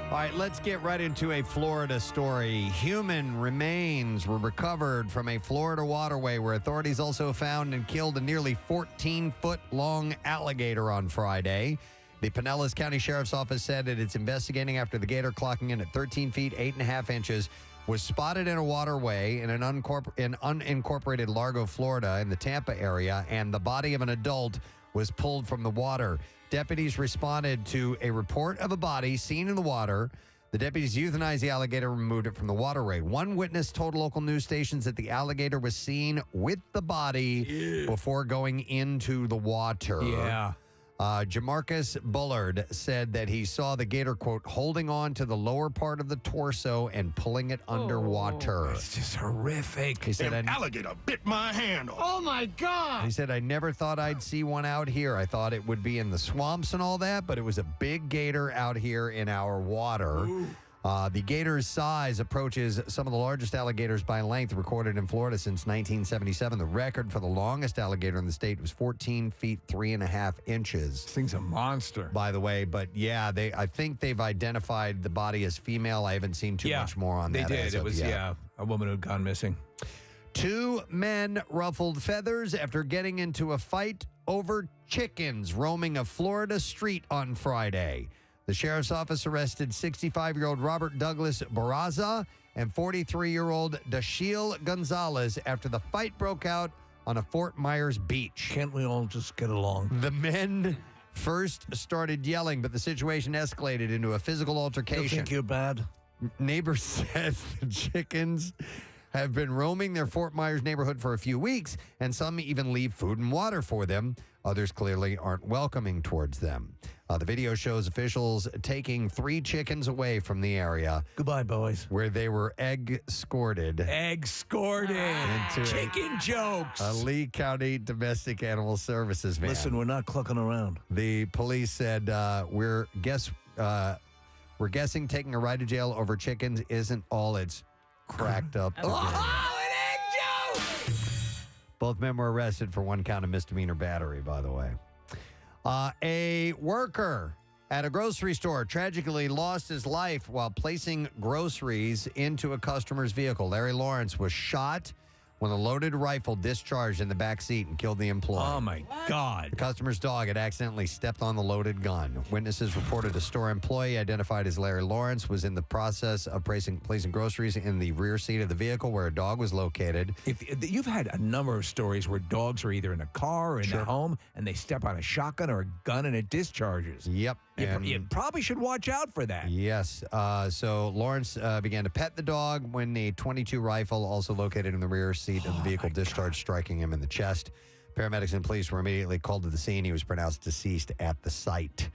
All right, let's get right into a Florida story. Human remains were recovered from a Florida waterway where authorities also found and killed a nearly 14-foot-long alligator on Friday. The Pinellas County Sheriff's Office said that it's investigating after the gator, clocking in at 13 feet, 8.5 inches, was spotted in a waterway in unincorporated Largo, Florida, in the Tampa area, and the body of an adult was pulled from the water. Deputies responded to a report of a body seen in the water. The deputies euthanized the alligator and removed it from the waterway. One witness told local news stations that the alligator was seen with the body before going into the water. Yeah. Jamarcus Bullard said that he saw the gator, quote, holding on to the lower part of the torso and pulling it underwater. It's just horrific. He said, Alligator bit my hand off. Oh my God. He said, I never thought I'd see one out here. I thought it would be in the swamps and all that, but it was a big gator out here in our water. The gator's size approaches some of the largest alligators by length recorded in Florida since 1977. The record for the longest alligator in the state was 14 feet, 3.5 inches. This thing's a monster. By the way, but yeah, I think they've identified the body as female. I haven't seen too much more on that. They did. It was, a woman who had gone missing. 2 men ruffled feathers after getting into a fight over chickens roaming a Florida street on Friday. The sheriff's office arrested 65-year-old Robert Douglas Barraza and 43-year-old Dashiell Gonzalez after the fight broke out on a Fort Myers beach. Can't we all just get along? The men first started yelling, but the situation escalated into a physical altercation. You think you're bad? Neighbors said the chickens have been roaming their Fort Myers neighborhood for a few weeks, and some even leave food and water for them. Others clearly aren't welcoming towards them. The video shows officials taking 3 chickens away from the area. Goodbye, boys. Where they were egg-scorted. Egg-scorted. Chicken jokes. A Lee County Domestic Animal Services van. Listen, we're not clucking around. The police said, we're guessing taking a ride to jail over chickens isn't all it's cracked up. Oh, an egg joke! Both men were arrested for 1 count of misdemeanor battery, by the way. A worker at a grocery store tragically lost his life while placing groceries into a customer's vehicle. Larry Lawrence was shot when a loaded rifle discharged in the back seat and killed the employee. Oh, my God. The customer's dog had accidentally stepped on the loaded gun. Witnesses reported a store employee identified as Larry Lawrence was in the process of placing groceries in the rear seat of the vehicle where a dog was located. You've had a number of stories where dogs are either in a car or in a home, and they step on a shotgun or a gun and it discharges. Yep. You probably should watch out for that. Yes. So Lawrence began to pet the dog when a .22 rifle, also located in the rear seat of the vehicle, discharged, striking him in the chest. Paramedics and police were immediately called to the scene. He was pronounced deceased at the site.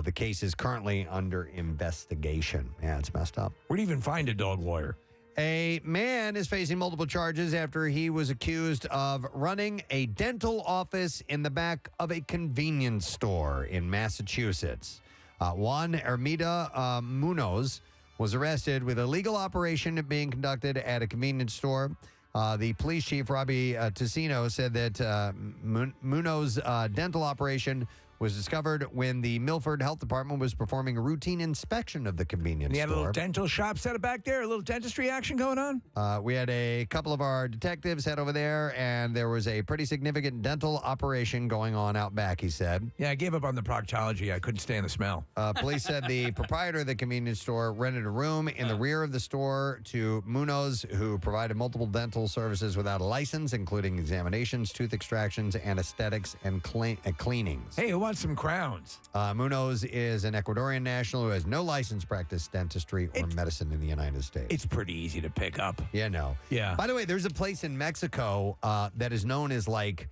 The case is currently under investigation. Yeah, it's messed up. Where do you even find a dog lawyer? A man is facing multiple charges after he was accused of running a dental office in the back of a convenience store in Massachusetts. Juan Ermida Munoz was arrested with a legal operation being conducted at a convenience store. The police chief, Robbie Ticino, said that Munoz's dental operation was discovered when the Milford Health Department was performing a routine inspection of the convenience And you had a store. little dental shop set up back there, a little dentistry action going on? We had a couple of our detectives head over there, and there was a pretty significant dental operation going on out back, he said. Yeah, I gave up on the proctology. I couldn't stand the smell. Police said the proprietor of the convenience store rented a room in the rear of the store to Munoz, who provided multiple dental services without a license, including examinations, tooth extractions, anesthetics, and cleanings. Hey, who wants some crowns? Munoz is an Ecuadorian national who has no license to practice dentistry or medicine in the United States. It's pretty easy to pick up. Yeah, no. Yeah. By the way, there's a place in Mexico that is known as like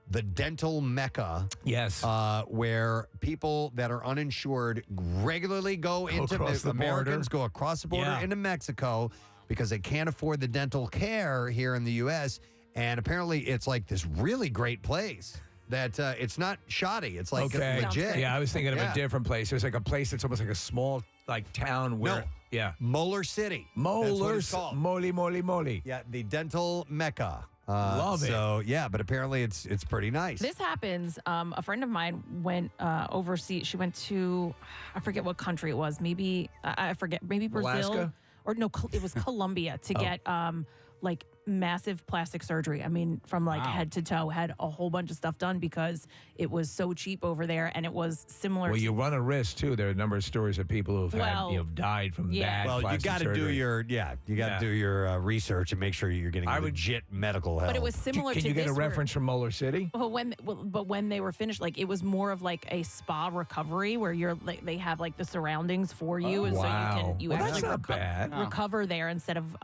the dental mecca. Yes. Where people that are uninsured regularly go into across the Americans border. go across the border into Mexico because they can't afford the dental care here in the U.S. And apparently it's like this really great place. That it's not shoddy. It's like legit. Yeah, I was thinking of a different place. There's like a place that's almost like a small town where Molar City. Molar Moly. Yeah, the dental mecca. Love it. So yeah, but apparently it's pretty nice. This happens. A friend of mine went overseas. She went to, I forget what country it was. Maybe I forget. Maybe Brazil Alaska? Or no, it was Colombia to get like massive plastic surgery. I mean, from like head to toe, had a whole bunch of stuff done because it was so cheap over there, and it was similar. Well, to you run a risk too. There are a number of stories of people who've had died from bad Well, you plastic got to do surgery. your do your research and make sure you're getting legit medical help. But it was similar Can to you get this a reference from Molar City? Well, but when they were finished, like it was more of like a spa recovery where you're like they have like the surroundings for you, and so you can that's not bad. recover there instead of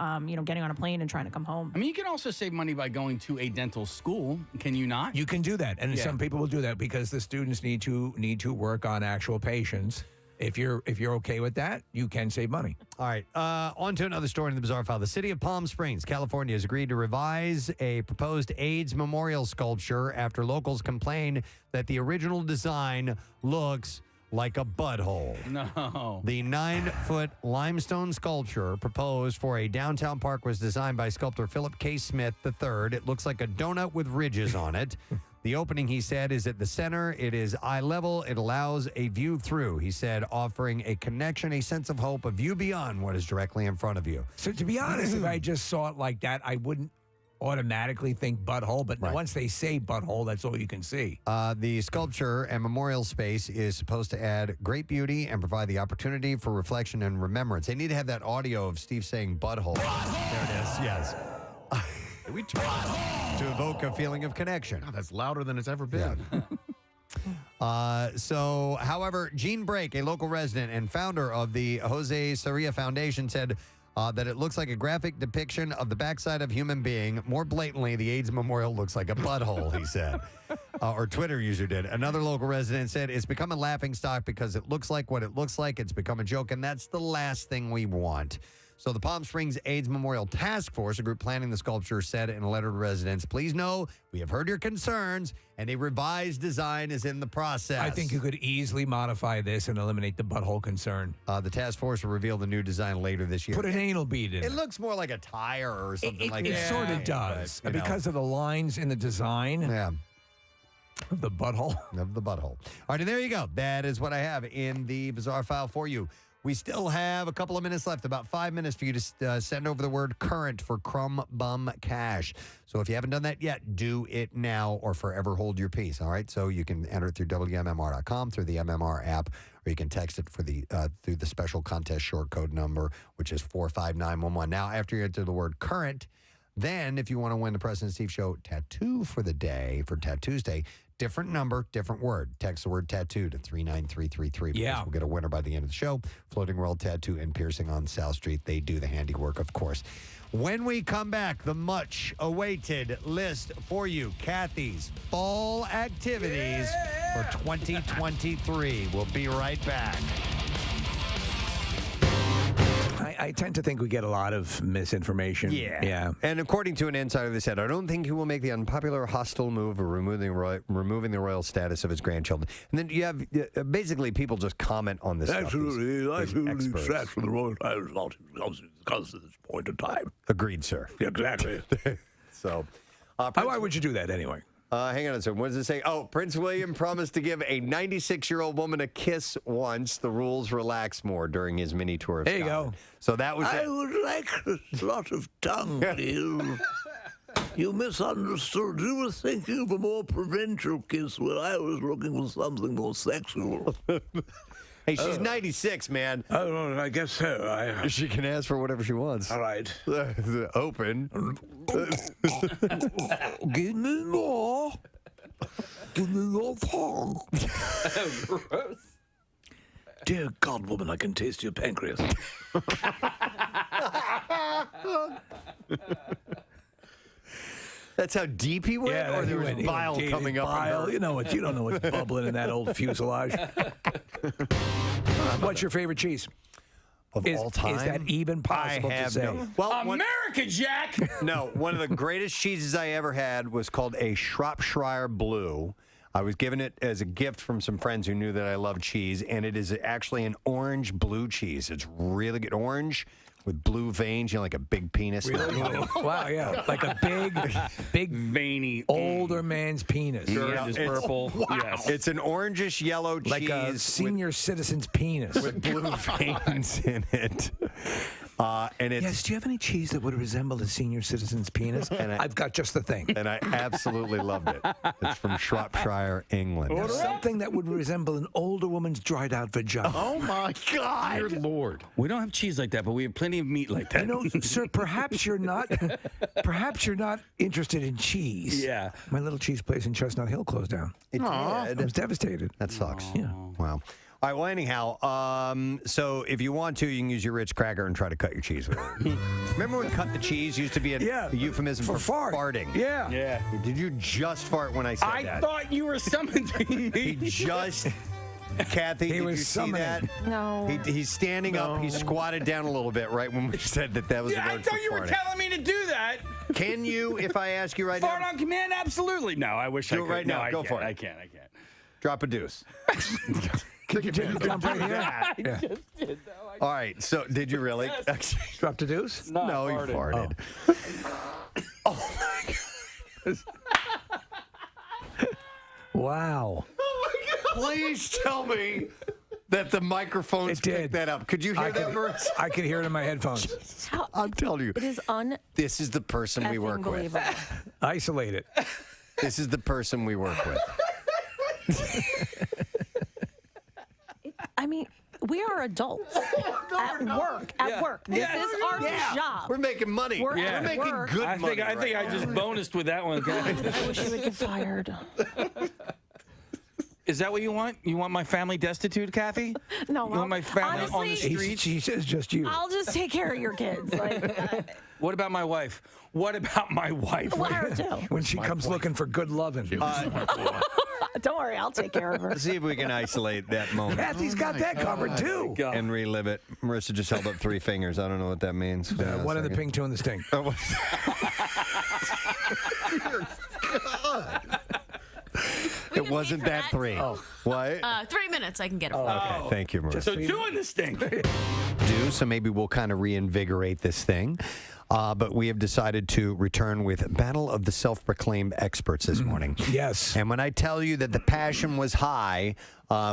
getting on a plane and trying to come home. I mean, you can also save money by going to a dental school. Can you not? You can do that, and some people will do that because the students need to work on actual patients. If you're okay with that, you can save money. All right. On to another story in the Bizarre File. The city of Palm Springs, California, has agreed to revise a proposed AIDS memorial sculpture after locals complain that the original design looks like a butthole. No. The 9-foot limestone sculpture proposed for a downtown park was designed by sculptor Philip K. Smith III. It looks like a donut with ridges on it. The opening, he said, is at the center. It is eye level. It allows a view through, he said, offering a connection, a sense of hope, a view beyond what is directly in front of you. So to be honest, if I just saw it like that, I wouldn't automatically think butthole, but once they say butthole, that's all you can see. The sculpture and memorial space is supposed to add great beauty and provide the opportunity for reflection and remembrance. They need to have that audio of Steve saying butthole. There it is, yes. We turn to evoke a feeling of connection. God, that's louder than it's ever been. However, Gene Brake, a local resident and founder of the Jose Sarria Foundation, said that it looks like a graphic depiction of the backside of a human being. More blatantly, the AIDS memorial looks like a butthole, he said. Or Twitter user did. Another local resident said, it's become a laughingstock because it looks like what it looks like. It's become a joke, and that's the last thing we want. So the Palm Springs AIDS Memorial Task Force, a group planning the sculpture, said in a letter to residents, please know we have heard your concerns and a revised design is in the process. I think you could easily modify this and eliminate the butthole concern. The task force will reveal the new design later this year. Put an anal bead in it. It looks more like a tire or something like that. It sort of does. But, you know. Because of the lines in the design. Yeah. Of the butthole. Of the butthole. All right, and there you go. That is what I have in the bizarre file for you. We still have a couple of minutes left, about 5 minutes for you to send over the word current for Crumb Bum Cash. So if you haven't done that yet, do it now or forever hold your peace. All right. So you can enter it through WMMR.com, through the MMR app, or you can text it for the through the special contest short code number, which is 45911. Now, after you enter the word current, then if you want to win the Preston and Steve Show tattoo for the day, for Tattoo Tuesday, different number, different word. Text the word tattoo to 39333. Yeah. We'll get a winner by the end of the show. Floating World Tattoo and Piercing on South Street. They do the handiwork, of course. When we come back, the much-awaited list for you. Kathy's fall activities for 2023. We'll be right back. I tend to think we get a lot of misinformation. Yeah. And according to an insider, they said, I don't think he will make the unpopular, hostile move of removing the royal status of his grandchildren. And then you have basically people just comment on this Absolutely. stuff. I feel sad for the royal status because at this point in time. Agreed, sir. Exactly. So, why would you do that anyway? Hang on a second. What does it say? Oh, Prince William promised to give a 96-year-old woman a kiss once. The rules relaxed more during his mini tour of There you Scotland. go. So that was I it. would like a lot of tongue, please. You misunderstood. You were thinking of a more provincial kiss where I was looking for something more sexual. Hey, she's 96, man. Oh, I guess so. She can ask for whatever she wants. All right. Open. Give me more. Give me more tongue. Gross. Dear God, woman, I can taste your pancreas. That's how deep he went? Yeah, or there was bile coming up? Bile. You know what? You don't know what's bubbling in that old fuselage. What's your favorite cheese? Of all time? Is that even possible to say? America, Jack! No, one of the greatest cheeses I ever had was called a Shropshire Blue. I was given it as a gift from some friends who knew that I love cheese, and it is actually an orange blue cheese. It's really good. Orange with blue veins, you know, like a big penis. Really? Wow, yeah. Like a big, veiny, older man's penis. Yeah, it's purple. Wow. Yes. It's an orangish yellow cheese. Like a senior citizen's penis. With blue veins in it. And it's, yes, do you have any cheese that would resemble a senior citizen's penis? And I've got just the thing. And I absolutely loved it. It's from Shropshire, England. Now, something that would resemble an older woman's dried out vagina. Oh my God. Dear Lord. We don't have cheese like that, but we have plenty of meat like that. You know, sir, perhaps you're not interested in cheese. Yeah. My little cheese place in Chestnut Hill closed down. It did. I was devastated. That sucks. Yeah. Wow. All right, well, anyhow, so if you want to, you can use your Ritz cracker and try to cut your cheese with it. Remember when cut the cheese used to be a euphemism for farting? Yeah. Yeah. Did you just fart when I said I that? thought you were summoning me. He just... Kathy, did you see that? No. He's standing up. He squatted down a little bit right when we said that was the Yeah, word I thought for you were farting. telling me to do that. Can you, if I ask you right Fart now? on command? Absolutely. No, I wish I Do it could. right No, now. I Go can't. for it. I can't. Drop a deuce. Could you take a jump right here? Yeah. All right. So, did you really? Drop the deuce? No, he farted. Oh my God. Wow. Please tell me that the microphones picked that up. Could you hear that, Marissa? I could hear it in my headphones. I'm telling you. It is This is the person we work with. Isolate it. This is the person we work with. I mean, we are adults at work. At work. This is our job. We're making money. We're Yeah. at work. Good I think I just bonused with that one. I wish I would get fired. Is that what you want? You want my family destitute, Kathy? No, You want my family on the honestly, streets? She says just you. I'll just take care of your kids. What about my wife? What about my wife? Let her do. When she comes looking for good loving. Don't worry, I'll take care of her. Let's see if we can isolate that moment. Kathy's got that covered, too. And relive it. Marissa just held up 3 fingers. I don't know what that means. One in the pink, 2 in the stink. It wasn't that 3. What? 3 minutes, I can get it. Okay, thank you, Marissa. So 2 in the stink. So maybe we'll kind of reinvigorate this thing. But we have decided to return with Battle of the Self-Proclaimed Experts this morning. Yes. And when I tell you that the passion was high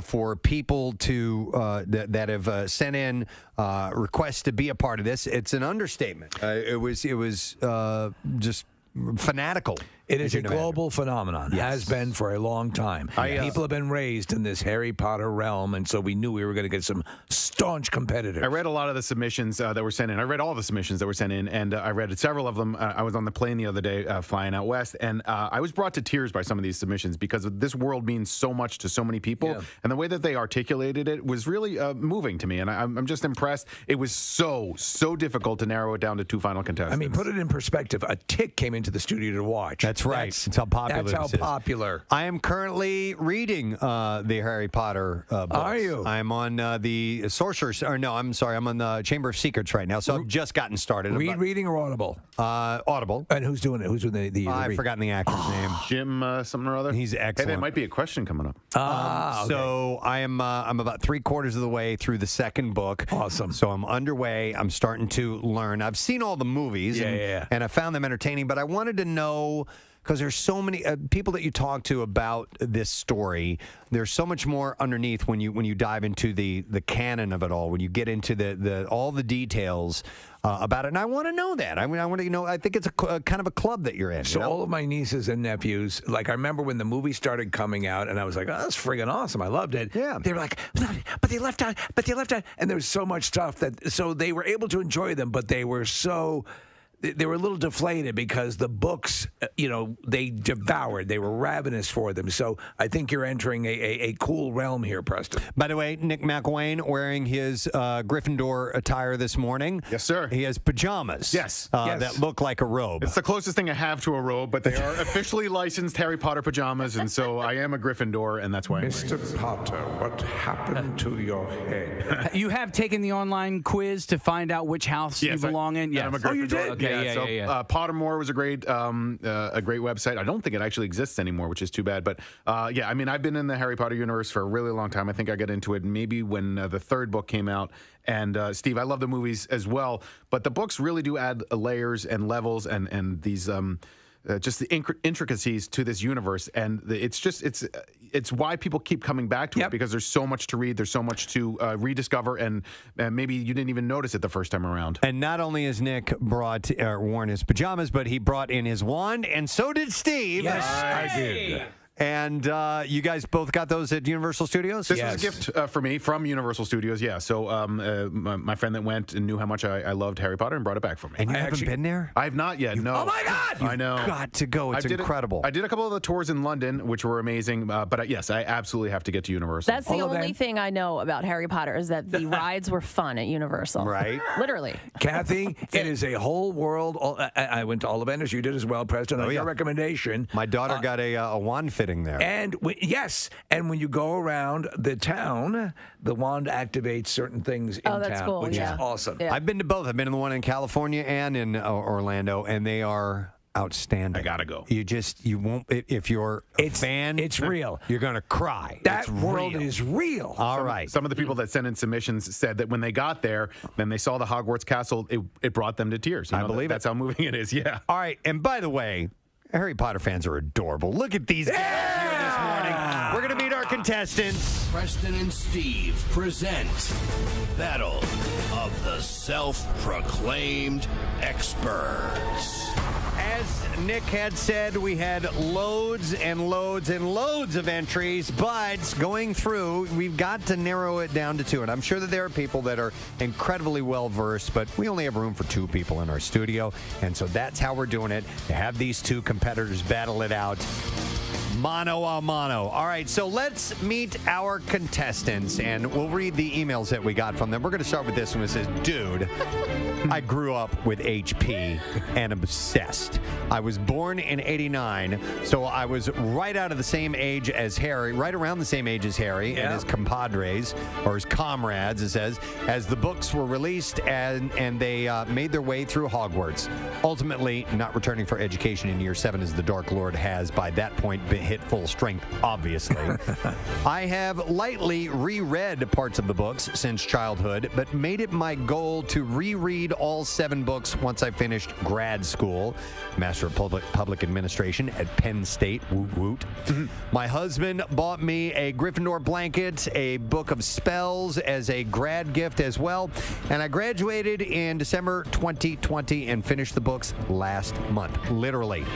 for people to that have sent in requests to be a part of this, it's an understatement. It was just fanatical. It is a global phenomenon. Yes. Has been for a long time. People have been raised in this Harry Potter realm, and so we knew we were going to get some staunch competitors. I read a lot of the submissions that were sent in. I read all the submissions that were sent in, and I read several of them. I was on the plane the other day flying out west, and I was brought to tears by some of these submissions because this world means so much to so many people, and the way that they articulated it was really moving to me, and I'm just impressed. It was so difficult to narrow it down to 2 final contestants. I mean, put it in perspective. A tick came into the studio to watch. That's right. That's how popular That's how this is. popular. I am currently reading the Harry Potter books. Are you? I'm on the Sorcerer's, or no, I'm sorry, I'm on the Chamber of Secrets right now, so I've just gotten started. Reading or Audible? Audible. And who's doing it? Who's doing the I've forgotten the actor's name. Jim something or other? He's excellent. Hey, there might be a question coming up. Okay. So I'm about 3/4 of the way through the second book. Awesome. So I'm underway. I'm starting to learn. I've seen all the movies, and I found them entertaining, but I wanted to know, because there's so many people that you talk to about this story. There's so much more underneath when you dive into the canon of it all. When you get into the all the details about it, and I want to know that. I mean, I want to know. I think it's a kind of a club that you're in. So all of my nieces and nephews, like I remember when the movie started coming out, and I was like, "Oh, that's friggin' awesome! I loved it." Yeah. They were like, "But they left out. But they left out." And there was so much stuff that so they were able to enjoy them, but they were so. They were a little deflated because the books, they devoured. They were ravenous for them. So I think you're entering a cool realm here, Preston. By the way, Nick McElwain wearing his Gryffindor attire this morning. Yes, sir. He has pajamas. Yes. That look like a robe. It's the closest thing I have to a robe, but they are officially licensed Harry Potter pajamas, and so I am a Gryffindor, and that's why I'm Mr. Potter, what happened to your head? You have taken the online quiz to find out which house you belong in? Yes. I'm a Gryffindor. Oh, you did? Okay, Yeah. Pottermore was a great website. I don't think it actually exists anymore, which is too bad. But I mean, I've been in the Harry Potter universe for a really long time. I think I got into it maybe when the 3rd book came out. And Steve, I love the movies as well, but the books really do add layers and levels and these just the intricacies to this universe, and it's why people keep coming back to it, because there's so much to read, there's so much to rediscover, and maybe you didn't even notice it the first time around. And not only has Nick worn his pajamas, but he brought in his wand, and so did Steve. Yes, I did. And you guys both got those at Universal Studios? This was a gift for me from Universal Studios, yeah. So my friend that went and knew how much I loved Harry Potter and brought it back for me. And you haven't been there? I have not yet, no. Oh, my God! I know. You've got to go. It's incredible. I did a couple of the tours in London, which were amazing. But yes, I absolutely have to get to Universal. That's the only thing I know about Harry Potter is that the rides were fun at Universal. Right. Literally. Kathy, it is a whole world. I went to Ollivanders. You did as well, Preston. On your recommendation. My daughter got a wand fitting there. And yes, and when you go around the town, the wand activates certain things in that's town, cool, which is awesome. Yeah. I've been to both. I've been to the one in California and in Orlando, and they are outstanding. I gotta go. You won't, if you're a fan, it's real. You're going to cry. That It's world real. is real. All right. Some of the people that sent in submissions said that when they got there, then they saw the Hogwarts castle, it brought them to tears. You know, I believe that's how moving it is. Yeah. All right. And by the way, Harry Potter fans are adorable. Look at these guys here this morning. We're going to meet our contestants. Preston and Steve present Battle of the Self-Proclaimed Experts. As Nick had said, we had loads and loads and loads of entries, but going through, we've got to narrow it down to two. And I'm sure that there are people that are incredibly well-versed, but we only have room for two people in our studio. And so that's how we're doing it, to have these two competitors battle it out. Mano a mano. All right, so let's meet our contestants, and we'll read the emails that we got from them. We're going to start with this one. It says, dude, I grew up with HP and obsessed. I was born in 89, so I was right out of the same age as Harry, right around the same age as Harry and his compadres, or his comrades, it says, as the books were released and they made their way through Hogwarts, ultimately not returning for education in year 7 as the Dark Lord has by that point been hit full strength, obviously. I have lightly reread parts of the books since childhood, but made it my goal to reread all 7 books once I finished grad school, Master of Public Administration at Penn State, woot woot. My husband bought me a Gryffindor blanket, a book of spells as a grad gift as well, and I graduated in December 2020 and finished the books last month. Literally,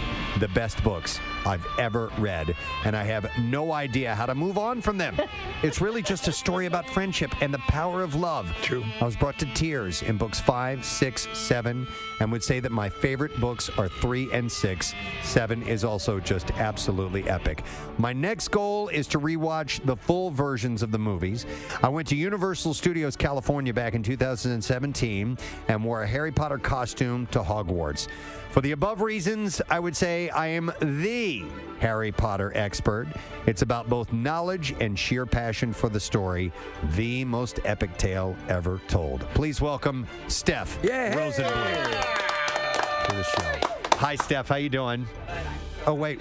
the best books I've ever read, and I have no idea how to move on from them. It's really just a story about friendship and the power of love. True. I was brought to tears in books 5, 6, 7, and would say that my favorite books are 3 and 6. 7 is also just absolutely epic. My next goal is to rewatch the full versions of the movies. I went to Universal Studios California back in 2017 and wore a Harry Potter costume to Hogwarts. For the above reasons, I would say I am the Harry Potter expert. It's about both knowledge and sheer passion for the story. The most epic tale ever told. Please welcome Steph Rosenblum to the show. Hi, Steph. How you doing? Oh, wait.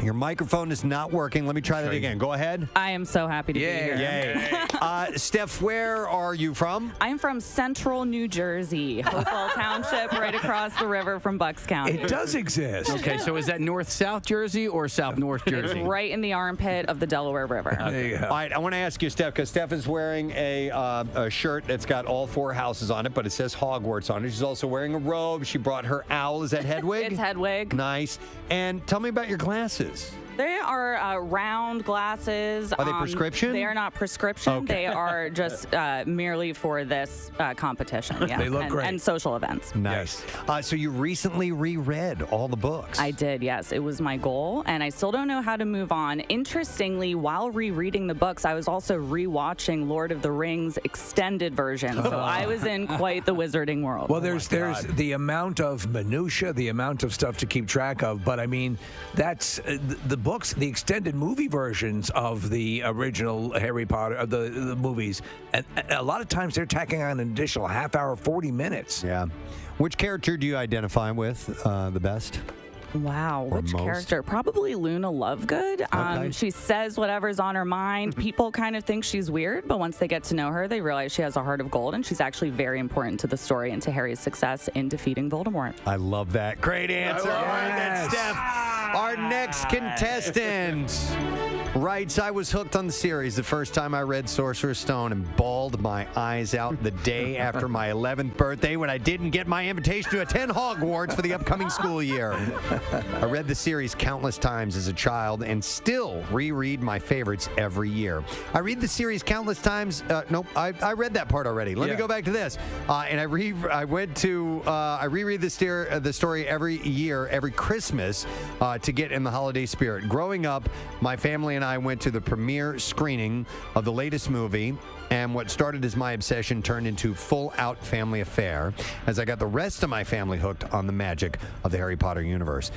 Your microphone is not working. Let me try that again. Go ahead. I am so happy to be here. Yay. Steph, where are you from? I'm from central New Jersey, Hopewell Township, right across the river from Bucks County. It does exist. Okay, so is that north-south Jersey or south-north Jersey? Right in the armpit of the Delaware River. There you go. All right, I want to ask you, Steph, because Steph is wearing a shirt that's got all 4 houses on it, but it says Hogwarts on it. She's also wearing a robe. She brought her owl. Is that Hedwig? It's Hedwig. Nice. And tell me about your glasses. They are round glasses. Are they prescription? They are not prescription. Okay. They are just merely for this competition. Yes. They look great. And social events. Nice. So you recently reread all the books. I did, yes. It was my goal, and I still don't know how to move on. Interestingly, while rereading the books, I was also rewatching Lord of the Rings extended version. So I was in quite the wizarding world. Well, there's the amount of minutia, the amount of stuff to keep track of. But I mean, that's the books, the extended movie versions of the original Harry Potter, the movies, and a lot of times they're tacking on an additional half hour, 40 minutes. Yeah. Which character do you identify with the best? Wow, Or which most? character? Probably Luna Lovegood. Okay. She says whatever's on her mind. People kind of think she's weird, but once they get to know her, they realize she has a heart of gold, and she's actually very important to the story and to Harry's success in defeating Voldemort. I love that. Great answer. All right, that's Steph. Our next contestant writes, I was hooked on the series the first time I read Sorcerer's Stone and bawled my eyes out the day after my 11th birthday when I didn't get my invitation to attend Hogwarts for the upcoming school year. I read the series countless times as a child and still reread my favorites every year. I read the series countless times. Nope, I read that part already. Let me go back to this. And I reread the story every year, every Christmas, to get in the holiday spirit. Growing up, my family and and I went to the premiere screening of the latest movie, and what started as my obsession turned into full-out family affair as I got the rest of my family hooked on the magic of the Harry Potter universe.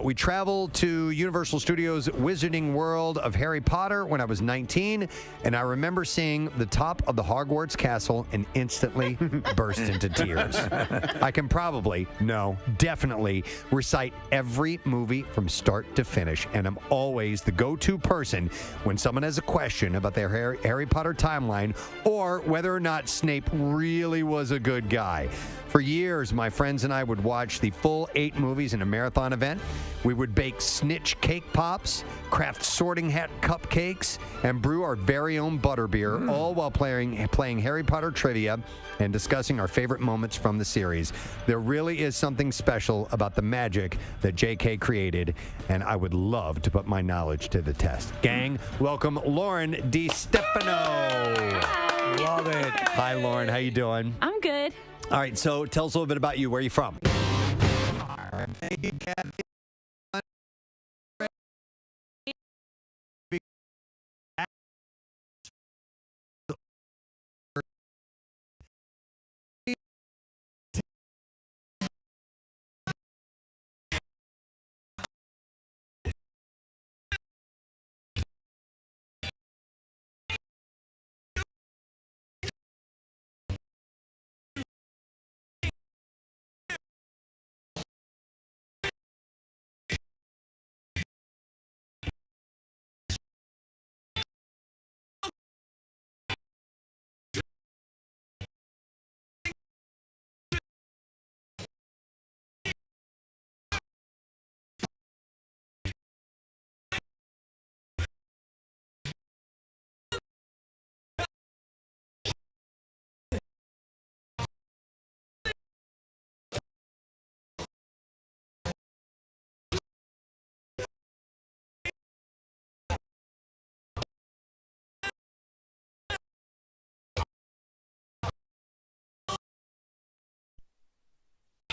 We traveled to Universal Studios' Wizarding World of Harry Potter when I was 19, and I remember seeing the top of the Hogwarts castle and instantly burst into tears. I can definitely recite every movie from start to finish, and I'm always the go-to person when someone has a question about their Harry Potter timeline or whether or not Snape really was a good guy. For years, my friends and I would watch the full 8 movies in a marathon event. We would bake snitch cake pops, craft sorting hat cupcakes, and brew our very own butterbeer, all while playing Harry Potter trivia and discussing our favorite moments from the series. There really is something special about the magic that J.K. created, and I would love to put my knowledge to the test. Gang, welcome Lauren DiStefano. Love it. Hi, Lauren. How you doing? I'm good. All right, so tell us a little bit about you. Where are you from? Thank you, Kathy.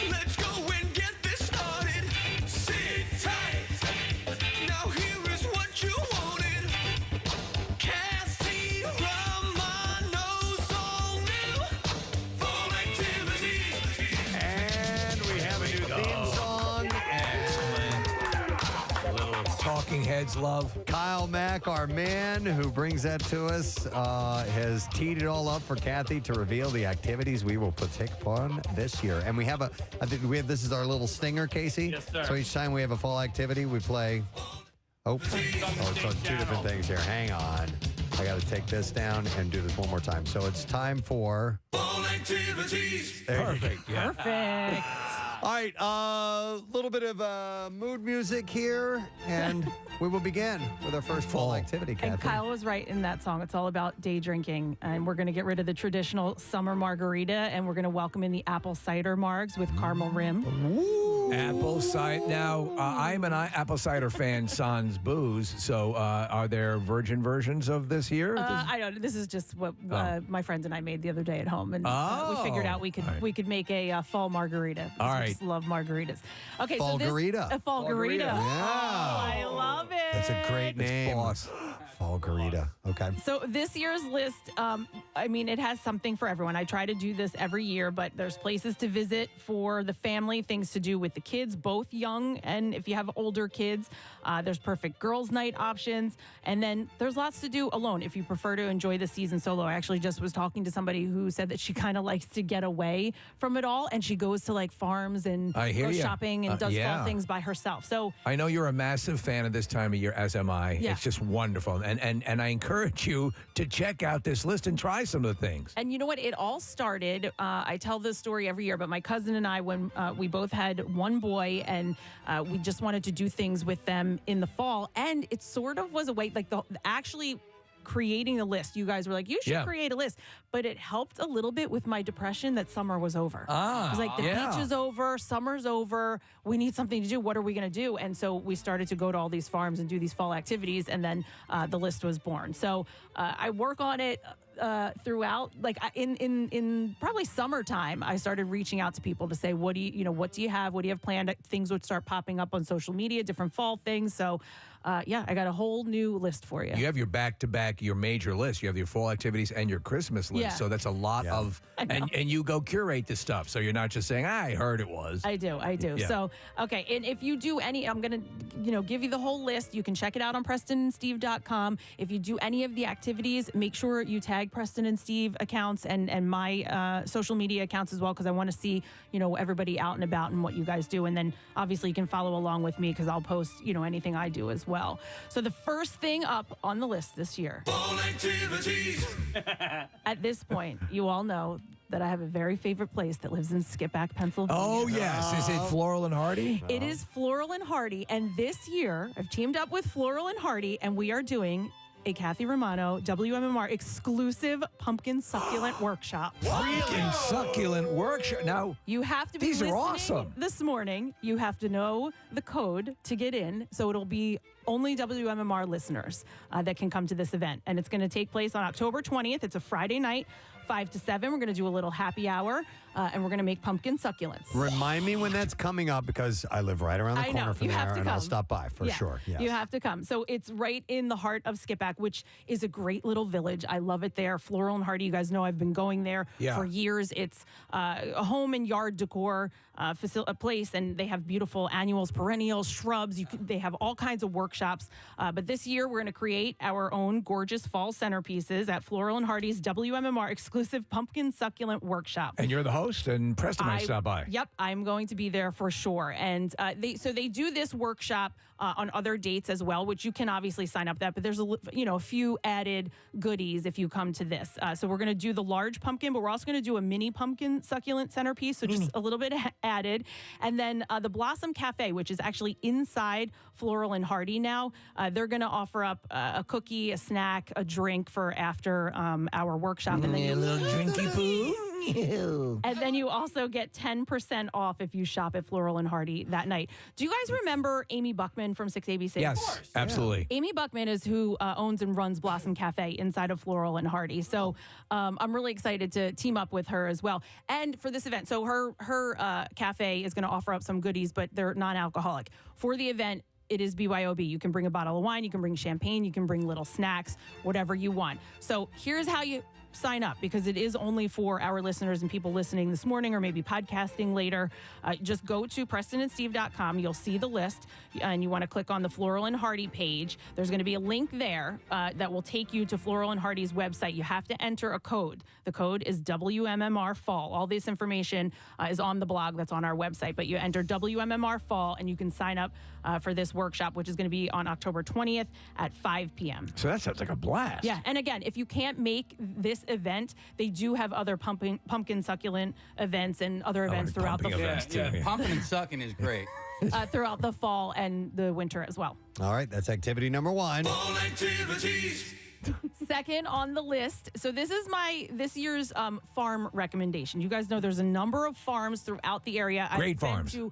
Let's go and get this started. Sit tight. Now here is what you wanted. Kathy Romano's all new. Fall activities. And we have a new theme song. A little Talking Heads love. Kyle Mack, our man who brings that to us, has teed it all up for Kathy to reveal the activities we will take upon this year. And we have this is our little stinger, Casey. Yes, sir. So each time we have a fall activity, we play. It's on 2 different things here. Hang on. I got to take this down and do this one more time. So it's time for Fall activities. Perfect. Yeah. Perfect. All right, a little bit of mood music here, and we will begin with our first fall activity, Kathy. And Kyle was right in that song. It's all about day drinking, and we're going to get rid of the traditional summer margarita, and we're going to welcome in the apple cider margs with caramel rim. Apple cider. Now, I'm an apple cider fan, sans booze. So, are there virgin versions of this here? I don't know. This is just what my friends and I made the other day at home, and we figured out we could make a fall margarita. All right. I just love margaritas. Okay, Falgarita. so this Falgarita. Yeah. Oh, I love it. That's a great name. Boss. Falgarita. Okay. So this year's list, it has something for everyone. I try to do this every year, but there's places to visit for the family, things to do with the kids, both young and if you have older kids. There's perfect girls' night options. And then there's lots to do alone if you prefer to enjoy the season solo. I actually just was talking to somebody who said that she kind of likes to get away from it all, and she goes to like farms and goes shopping and does fall things by herself. So I know you're a massive fan of this time of year, as am I. Yeah. It's just wonderful. And I encourage you to check out this list and try some of the things. And you know what? It all started, I tell this story every year, but my cousin and I, when we both had one boy and we just wanted to do things with them in the fall. And it sort of was a way, like actually creating a list. You guys were like, you should create a list. But it helped a little bit with my depression that summer was over. It was like the beach is over, summer's over. We need something to do. What are we going to do? And so we started to go to all these farms and do these fall activities. And then the list was born. So I work on it throughout, like in probably summertime, I started reaching out to people to say, what do you have? What do you have planned? Things would start popping up on social media, different fall things. So, I got a whole new list for you. You have your back-to-back, your major list. You have your fall activities and your Christmas list. Yeah. So that's a lot of, and you go curate the stuff. So you're not just saying, I heard it was. I do. Yeah. So, okay. And if you do any, I'm going to, give you the whole list. You can check it out on PrestonandSteve.com. If you do any of the activities, make sure you tag Preston and Steve accounts and my social media accounts as well, because I want to see, everybody out and about and what you guys do. And then obviously you can follow along with me because I'll post, anything I do as well. So the first thing up on the list this year. Fall activities. At this point, you all know that I have a very favorite place that lives in Skippack, Pennsylvania. Oh, yes. Is it Floral and Hardy? It is Floral and Hardy. And this year, I've teamed up with Floral and Hardy, and we are doing a Kathy Romano WMMR exclusive pumpkin succulent workshop. Freaking succulent workshop. Now, you have to be these are listening awesome. This morning. You have to know the code to get in. So it'll be only WMMR listeners that can come to this event. And it's going to take place on October 20th. It's a Friday night, 5 to 7. We're going to do a little happy hour, and we're going to make pumpkin succulents. Remind me when that's coming up, because I live right around the corner from there, and I'll stop by for sure. Yes. You have to come. So it's right in the heart of Skippack, which is a great little village. I love it there. Floral and Hardy, you guys know I've been going there for years. It's a home and yard decor a place, and they have beautiful annuals, perennials, shrubs. They have all kinds of workshops. But this year, we're going to create our own gorgeous fall centerpieces at Floral and Hardy's WMMR exclusive pumpkin succulent workshop. And you're the host, and Preston might stop by. Yep, I'm going to be there for sure. And they do this workshop on other dates as well, which you can obviously sign up that. But there's a few added goodies if you come to this. So we're going to do the large pumpkin, but we're also going to do a mini pumpkin succulent centerpiece. So just a little bit added. And then the Blossom Cafe, which is actually inside Floral and Hardy now. They're going to offer up a cookie, a snack, a drink for after our workshop. And then a little drinky poo. And then you also get 10% off if you shop at Floral and Hardy that night. Do you guys remember Amy Buckman from 6ABC? Yes, absolutely. Amy Buckman is who owns and runs Blossom Cafe inside of Floral and Hardy. So I'm really excited to team up with her as well. And for this event, so her cafe is going to offer up some goodies, but they're non-alcoholic. For the event, it is BYOB. You can bring a bottle of wine, you can bring champagne, you can bring little snacks, whatever you want. So here's how you sign up, because it is only for our listeners and people listening this morning or maybe podcasting later. Just go to PrestonandSteve.com. You'll see the list, and you want to click on the Floral and Hardy page. There's going to be a link there that will take you to Floral and Hardy's website. You have to enter a code. The code is WMMR Fall. All this information is on the blog that's on our website, but you enter WMMR Fall, and you can sign up for this workshop, which is going to be on October 20th at 5 p.m. So that sounds like a blast. Yeah, and again, if you can't make this event, they do have other pumpkin succulent events and other events throughout the fall. Pumpkin and sucking is great. Throughout the fall and the winter as well. All right, that's activity number 1. Fall activities. Second on the list. So this is this year's farm recommendation. You guys know there's a number of farms throughout the area. Great I've been farms. to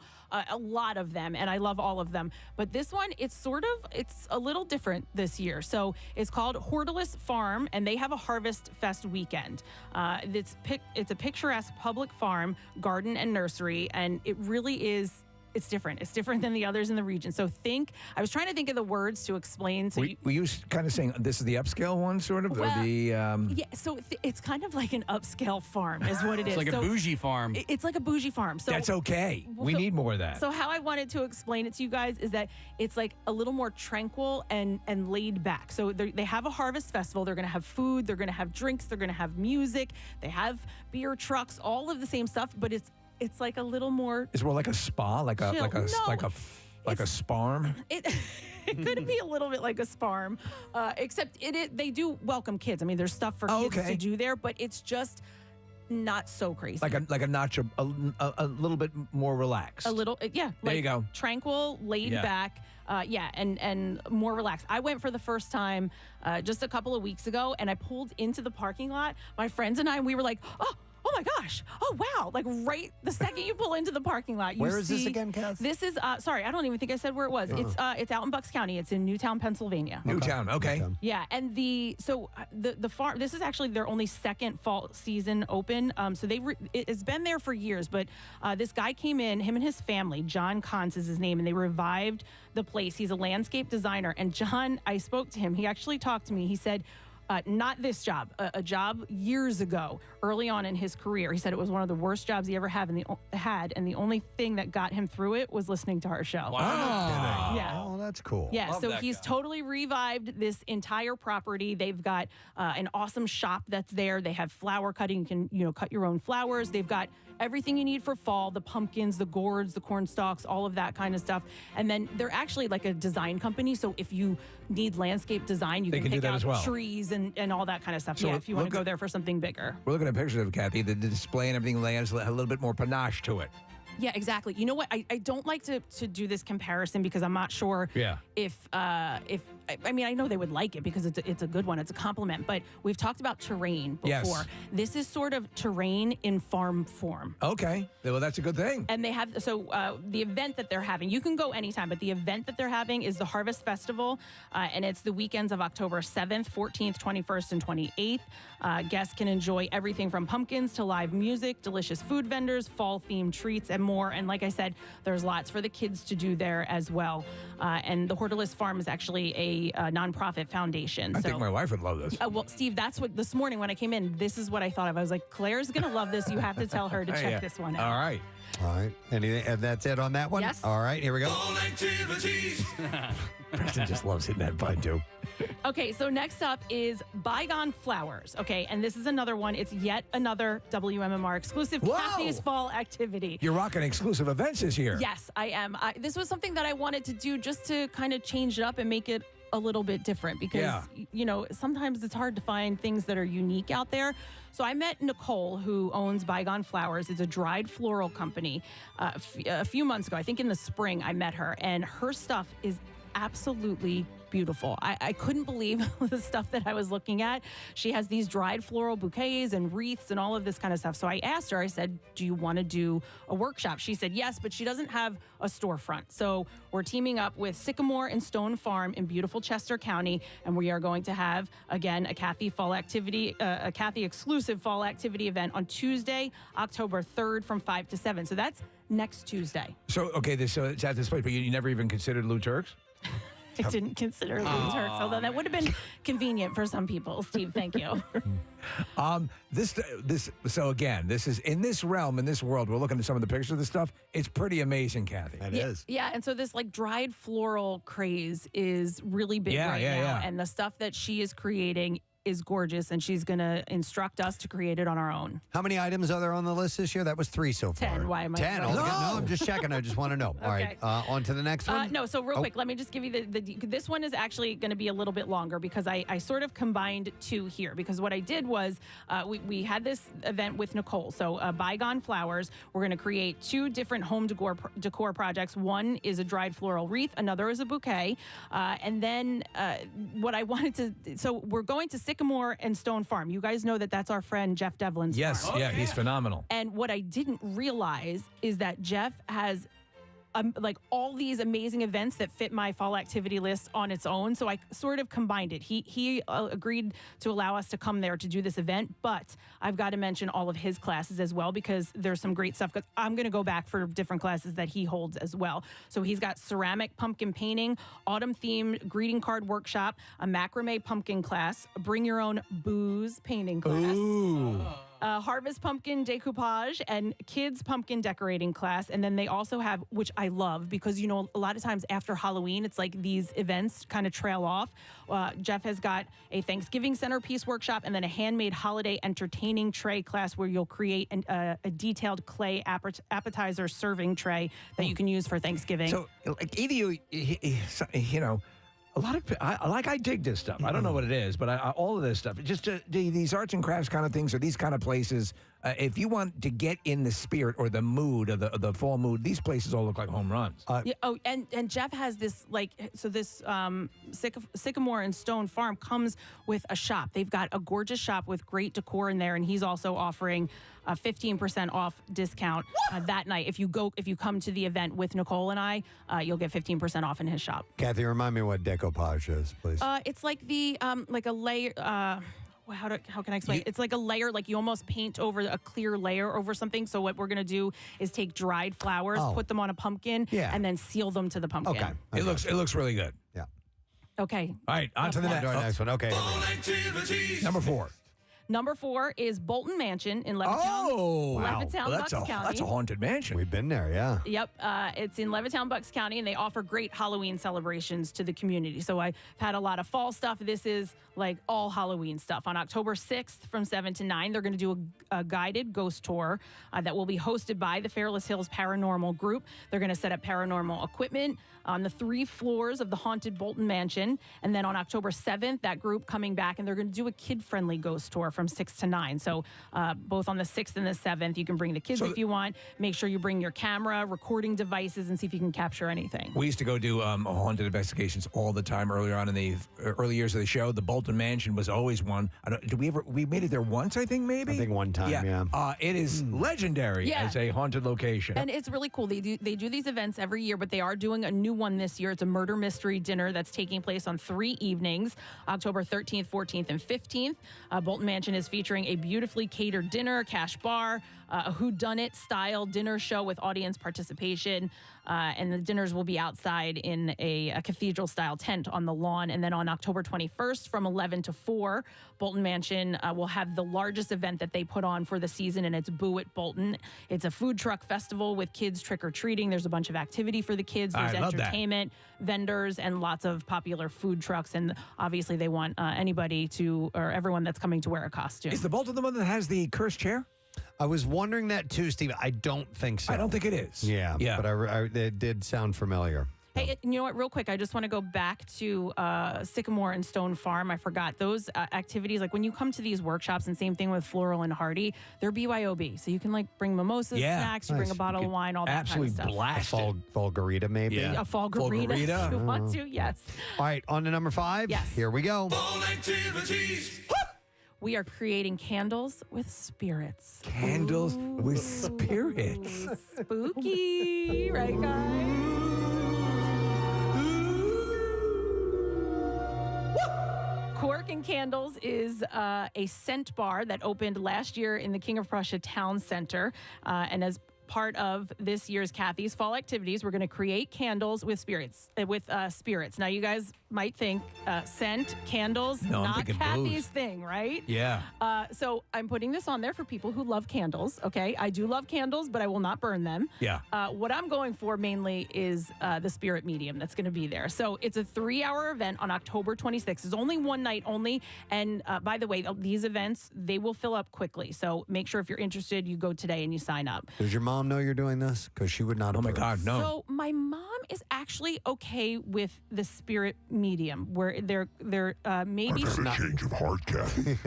a lot of them, and I love all of them. But this one, it's a little different this year. So it's called Hortulus Farm, and they have a Harvest Fest weekend. It's a picturesque public farm, garden, and nursery, and it really is. It's different. It's different than the others in the region. So I was trying to think of the words to explain. So were you kind of saying this is the upscale one, sort of? Well, yeah, so it's kind of like an upscale farm is what it is. It's like a bougie farm. It's like a bougie farm. So that's okay. We need more of that. So how I wanted to explain it to you guys is that it's like a little more tranquil and laid back. So they have a harvest festival. They're going to have food. They're going to have drinks. They're going to have music. They have beer trucks, all of the same stuff, but it's like a little more. It's more like a spa, like a sparm. It could be a little bit like a sparm, except they do welcome kids. I mean, there's stuff for kids to do there, but it's just not so crazy. Like a notch, a little bit more relaxed. A little, yeah. There you go. Tranquil, laid back. And more relaxed. I went for the first time just a couple of weeks ago, and I pulled into the parking lot. My friends and I, we were like, oh oh my gosh, oh wow. Like right the second you pull into the parking lot, you Where is this again, Kath? This is, sorry, I don't even think I said where it was. It's out in Bucks County. It's in Newtown, Pennsylvania. Newtown, okay. Yeah, and the farm. This is actually their only second fall season open. So it's been there for years. But this guy came in, him and his family. John Cons is his name, and they revived the place. He's a landscape designer. And John, I spoke to him. He actually talked to me. He said, not this job, a job years ago, early on in his career. He said it was one of the worst jobs he ever had, and the only thing that got him through it was listening to our show. Wow. Yeah. Oh, that's cool. Yeah, so he's totally revived this entire property. They've got an awesome shop that's there. They have flower cutting. You can, cut your own flowers. They've got everything you need for fall, the pumpkins, the gourds, the corn stalks, all of that kind of stuff. And then they're actually like a design company. So if you need landscape design, you can pick out trees and all that kind of stuff. So if you want to go there for something bigger. We're looking at pictures of Kathy. The display and everything has a little bit more panache to it. Yeah, exactly. You know what? I don't like to do this comparison because I'm not sure if I mean, I know they would like it because it's a good one. It's a compliment. But we've talked about terrain before. Yes. This is sort of terrain in farm form. Okay. Well, that's a good thing. And they have, the event that they're having, you can go anytime, but the event that they're having is the Harvest Festival, and it's the weekends of October 7th, 14th, 21st, and 28th. Guests can enjoy everything from pumpkins to live music, delicious food vendors, fall-themed treats, and more. And like I said, there's lots for the kids to do there as well. And the Hortulus Farm is actually a nonprofit foundation. I think my wife would love this. Well, Steve, that's what this morning when I came in, this is what I thought of. I was like, Claire's going to love this. You have to tell her to check this one out. All right. All right. Anything, and that's it on that one? Yes. All right, here we go. All activities. Preston just loves hitting that button, too. Okay, so next up is Bygone Flowers. Okay, and this is another one. It's yet another WMMR exclusive Kathy's Fall activity. You're rocking exclusive events this year. Yes, I am. This was something that I wanted to do just to kind of change it up and make it a little bit different because, sometimes it's hard to find things that are unique out there. So I met Nicole, who owns Bygone Flowers. It's a dried floral company. A few months ago, I think in the spring, I met her, and her stuff is absolutely beautiful. I couldn't believe the stuff that I was looking at. She has these dried floral bouquets and wreaths and all of this kind of stuff. So I asked her, I said, do you want to do a workshop? She said yes, but she doesn't have a storefront. So we're teaming up with Sycamore and Stone Farm in beautiful Chester County, and we are going to have, again, a Kathy Fall activity, a Kathy exclusive fall activity event on Tuesday, October 3rd from 5 to 7. So that's next Tuesday. So, okay, so it's at this place, but you never even considered Lou Turks? I didn't consider Lou Turks, although that would have been convenient for some people. Steve, thank you. So again, this is in this realm, in this world. We're looking at some of the pictures of this stuff. It's pretty amazing, Kathy. It is. Yeah, and so this like dried floral craze is really big now. And the stuff that she is creating is gorgeous, and she's going to instruct us to create it on our own. How many items are there on the list this year? That was 3 so far. 10. Why am I 10. so- No, I'm just checking. I just want to know. All right, on to the next one. No, so real quick, let me just give you this one is actually going to be a little bit longer because I sort of combined two here because what I did was we had this event with Nicole. So Bygone Flowers, we're going to create 2 different home decor projects. One is a dried floral wreath. Another is a bouquet. And then what I wanted to, so we're going to Sycamore and Stone Farm. You guys know that that's our friend Jeff Devlin's farm. Yeah, he's phenomenal. And what I didn't realize is that Jeff has like all these amazing events that fit my fall activity list on its own. So I sort of combined it. He agreed to allow us to come there to do this event, but I've got to mention all of his classes as well because there's some great stuff. I'm going to go back for different classes that he holds as well. So he's got ceramic pumpkin painting, autumn themed greeting card workshop, a macrame pumpkin class, bring your own booze painting class. Ooh. Harvest pumpkin decoupage and kids pumpkin decorating class. And then they also have, which I love because, a lot of times after Halloween, it's like these events kind of trail off. Jeff has got a Thanksgiving centerpiece workshop and then a handmade holiday entertaining tray class where you'll create a detailed clay appetizer serving tray that you can use for Thanksgiving. So, like, either a lot of I dig this stuff. I don't know what it is, but all of this stuff. Just these arts and crafts kind of things, or these kind of places, if you want to get in the spirit or the mood of the fall mood, these places all look like home runs. Yeah, and Jeff has this this Sycamore and Stone Farm comes with a shop. They've got a gorgeous shop with great decor in there, and he's also offering a 15% off discount that night. If you come to the event with Nicole and I, you'll get 15% off in his shop. Kathy, remind me what decoupage is, please. It's like the like a layer. How can I explain? It's like a layer, like you almost paint over a clear layer over something. So what we're going to do is take dried flowers, put them on a pumpkin, and then seal them to the pumpkin. Okay. It looks really good. Yeah. Okay. All right, on to the next one. Okay. Number 4. Number 4 is Bolton Mansion in Levittown. Oh, wow. Levittown, Bucks County. That's a haunted mansion. We've been there, yeah. Yep. It's in Levittown, Bucks County, and they offer great Halloween celebrations to the community. So I've had a lot of fall stuff. This is like all Halloween stuff. On October 6th from 7 to 9, they're going to do a guided ghost tour that will be hosted by the Fairless Hills Paranormal Group. They're going to set up paranormal equipment on the 3 floors of the haunted Bolton Mansion. And then on October 7th, that group coming back, and they're going to do a kid-friendly ghost tour from 6 to 9. So both on the 6th and the 7th, you can bring the kids if you want. Make sure you bring your camera, recording devices, and see if you can capture anything. We used to go do haunted investigations all the time earlier on in the early years of the show. The Bolton Mansion was always one. We made it there once, I think, maybe? I think one time, yeah. It is legendary as a haunted location. And it's really cool. They do these events every year, but they are doing a new one this year. It's a murder mystery dinner that's taking place on 3 evenings, October 13th, 14th, and 15th. Bolton Mansion is featuring a beautifully catered dinner, cash bar, a whodunit style dinner show with audience participation. And the dinners will be outside in a cathedral style tent on the lawn. And then on October 21st from 11 to 4, Bolton Mansion will have the largest event that they put on for the season, and it's Boo at Bolton. It's a food truck festival with kids trick-or-treating. There's a bunch of activity for the kids. There's entertainment, vendors, and lots of popular food trucks. And obviously they want everyone that's coming to wear a costume. Is the Bolton the one that has the cursed chair? I was wondering that too, Steve. I don't think so. I don't think it is. Yeah. But it did sound familiar. Hey, you know what? Real quick, I just want to go back to Sycamore and Stone Farm. I forgot those activities. Like when you come to these workshops, and same thing with Floral and Hardy, they're BYOB. So you can like bring mimosas, snacks, you bring a bottle of wine, all that kind of stuff. Absolutely blast it. Fall garita, maybe? Yeah. A fall garita if you want to, yes. All right, on to number 5. Yes. Here we go. Fall activities. We are creating candles with spirits. Candles with spirits. Spooky, right, guys? Cork and Candles is a scent bar that opened last year in the King of Prussia Town Center. And as part of this year's Kathy's Fall Activities, we're going to create candles with spirits. Now, you guys might think scent, candles, not Kathy's thing, right? Yeah. So I'm putting this on there for people who love candles, okay? I do love candles, but I will not burn them. Yeah. What I'm going for mainly is the spirit medium that's going to be there. So it's a 3-hour event on October 26th. It's only one night only. And by the way, these events, they will fill up quickly. So make sure if you're interested, you go today and you sign up. Does your mom know you're doing this? Because she would not. Oh my God, no. So my mom is actually okay with the spirit medium, where they're maybe not change of heart, Kathy.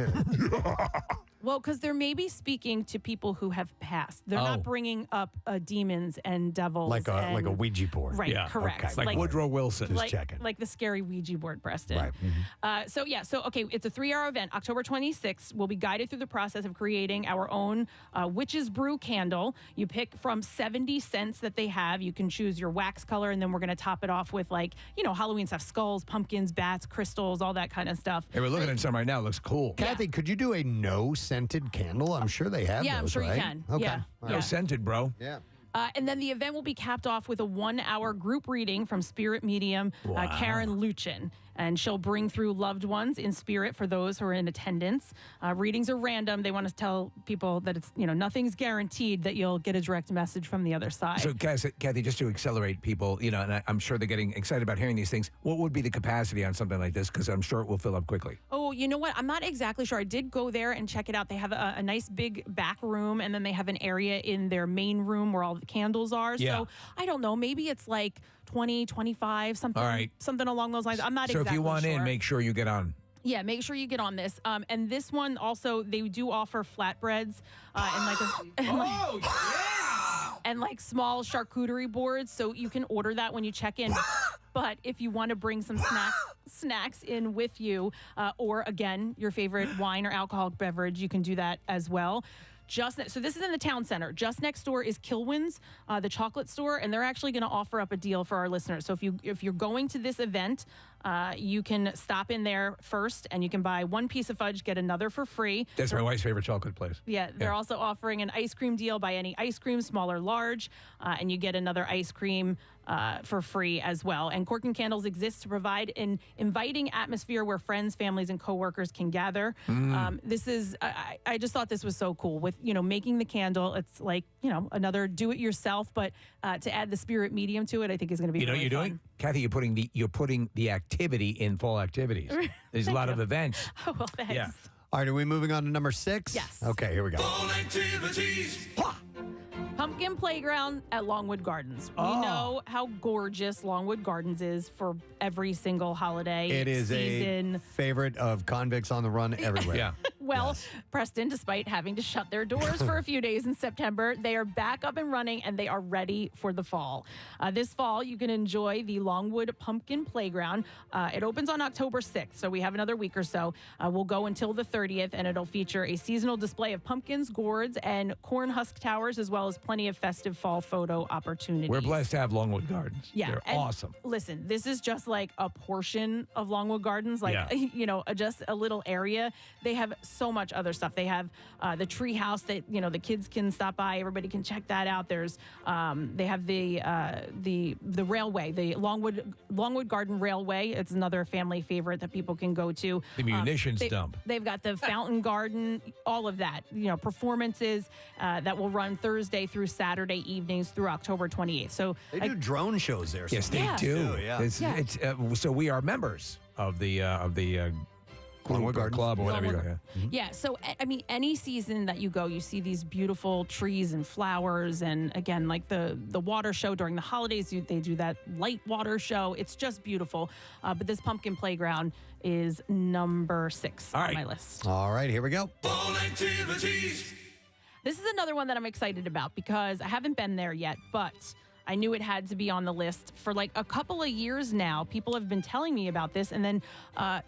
Well, because they're maybe speaking to people who have passed. They're not bringing up demons and devils. Like a Ouija board. Right, correct. Okay. Like Woodrow Wilson. Just checking. Like the scary Ouija board, Preston. Right. Mm-hmm. It's a 3-hour event. October 26th, we'll be guided through the process of creating our own Witch's Brew candle. You pick from 70 scents that they have. You can choose your wax color, and then we're going to top it off with Halloween stuff, skulls, pumpkins, bats, crystals, all that kind of stuff. Hey, we're looking at some right now. It looks cool. Kathy, could you do a no-scented candle? I'm sure they have Yeah, those, I'm sure right? you can. Okay. Yeah. No scented, bro. Yeah. And then the event will be capped off with a 1-hour group reading from spirit medium Karen Luchin. And she'll bring through loved ones in spirit for those who are in attendance. Readings are random. They want to tell people that it's, nothing's guaranteed that you'll get a direct message from the other side. So, Kathy, just to accelerate people, and I'm sure they're getting excited about hearing these things, what would be the capacity on something like this? Because I'm sure it will fill up quickly. Oh, you know what? I'm not exactly sure. I did go there and check it out. They have a nice big back room, and then they have an area in their main room where all the candles are. Yeah. So, I don't know. Maybe it's like 20, 25, something, all right. something along those lines. I'm not so exactly sure. So if you want in, make sure you get on. Yeah, make sure you get on this. And this one also, they do offer flatbreads and like small charcuterie boards, so you can order that when you check in. But if you want to bring some snacks in with you, or again, your favorite wine or alcoholic beverage, you can do that as well. So this is in the town center. Just next door is Kilwin's, the chocolate store, and they're actually going to offer up a deal for our listeners. So if you're going to this event, you can stop in there first, and you can buy one piece of fudge, get another for free. That's my wife's favorite chocolate place. Yeah, they're also offering an ice cream deal. Buy any ice cream, small or large, and you get another ice cream for free as well. And Cork and Candles exists to provide an inviting atmosphere where friends, families, and coworkers can gather. This is, I just thought this was so cool with, making the candle. It's like, another do-it-yourself, but to add the spirit medium to it, I think is going to be really you're fun. doing, Kathy, you're putting the activity in fall activities. There's a lot of events. Oh, well, thanks. Yeah. All right, are we moving on to number 6? Yes. Okay, here we go. Fall activities. Pumpkin Playground at Longwood Gardens. We know how gorgeous Longwood Gardens is for every single holiday It is season. a favorite of convicts on the run everywhere. Yeah. Well, Preston, despite having to shut their doors for a few days in September, they are back up and running and they are ready for the fall. This fall, you can enjoy the Longwood Pumpkin Playground. It opens on October 6th, so we have another week or so. We'll go until the 30th, and it'll feature a seasonal display of pumpkins, gourds, and corn husk towers, as well as plenty of festive fall photo opportunities. We're blessed to have Longwood Gardens. Yeah, They're and awesome. Listen, this is just like a portion of Longwood Gardens, just a little area. They have so much other stuff. They have the tree house that the kids can stop by. Everybody can check that out. There's they have the railway, the Longwood Garden Railway. It's another family favorite that people can go to. The munitions dump. They've got the fountain garden, all of that. Performances that will run Thursday through Saturday evenings through October 28th. So They do drone shows there. Yes, they Yeah. do. Yeah. It's so we are members of the Longwood Gardens. Club or whatever. Longwood Yeah, so I mean, any season that you go, you see these beautiful trees and flowers, and again, like the water show during the holidays, they do that light water show. It's just beautiful. But this pumpkin playground is number 6 on my list. All right, here we go. Fall activities. This is another one that I'm excited about because I haven't been there yet, but I knew it had to be on the list for like a couple of years now. People have been telling me about this. And then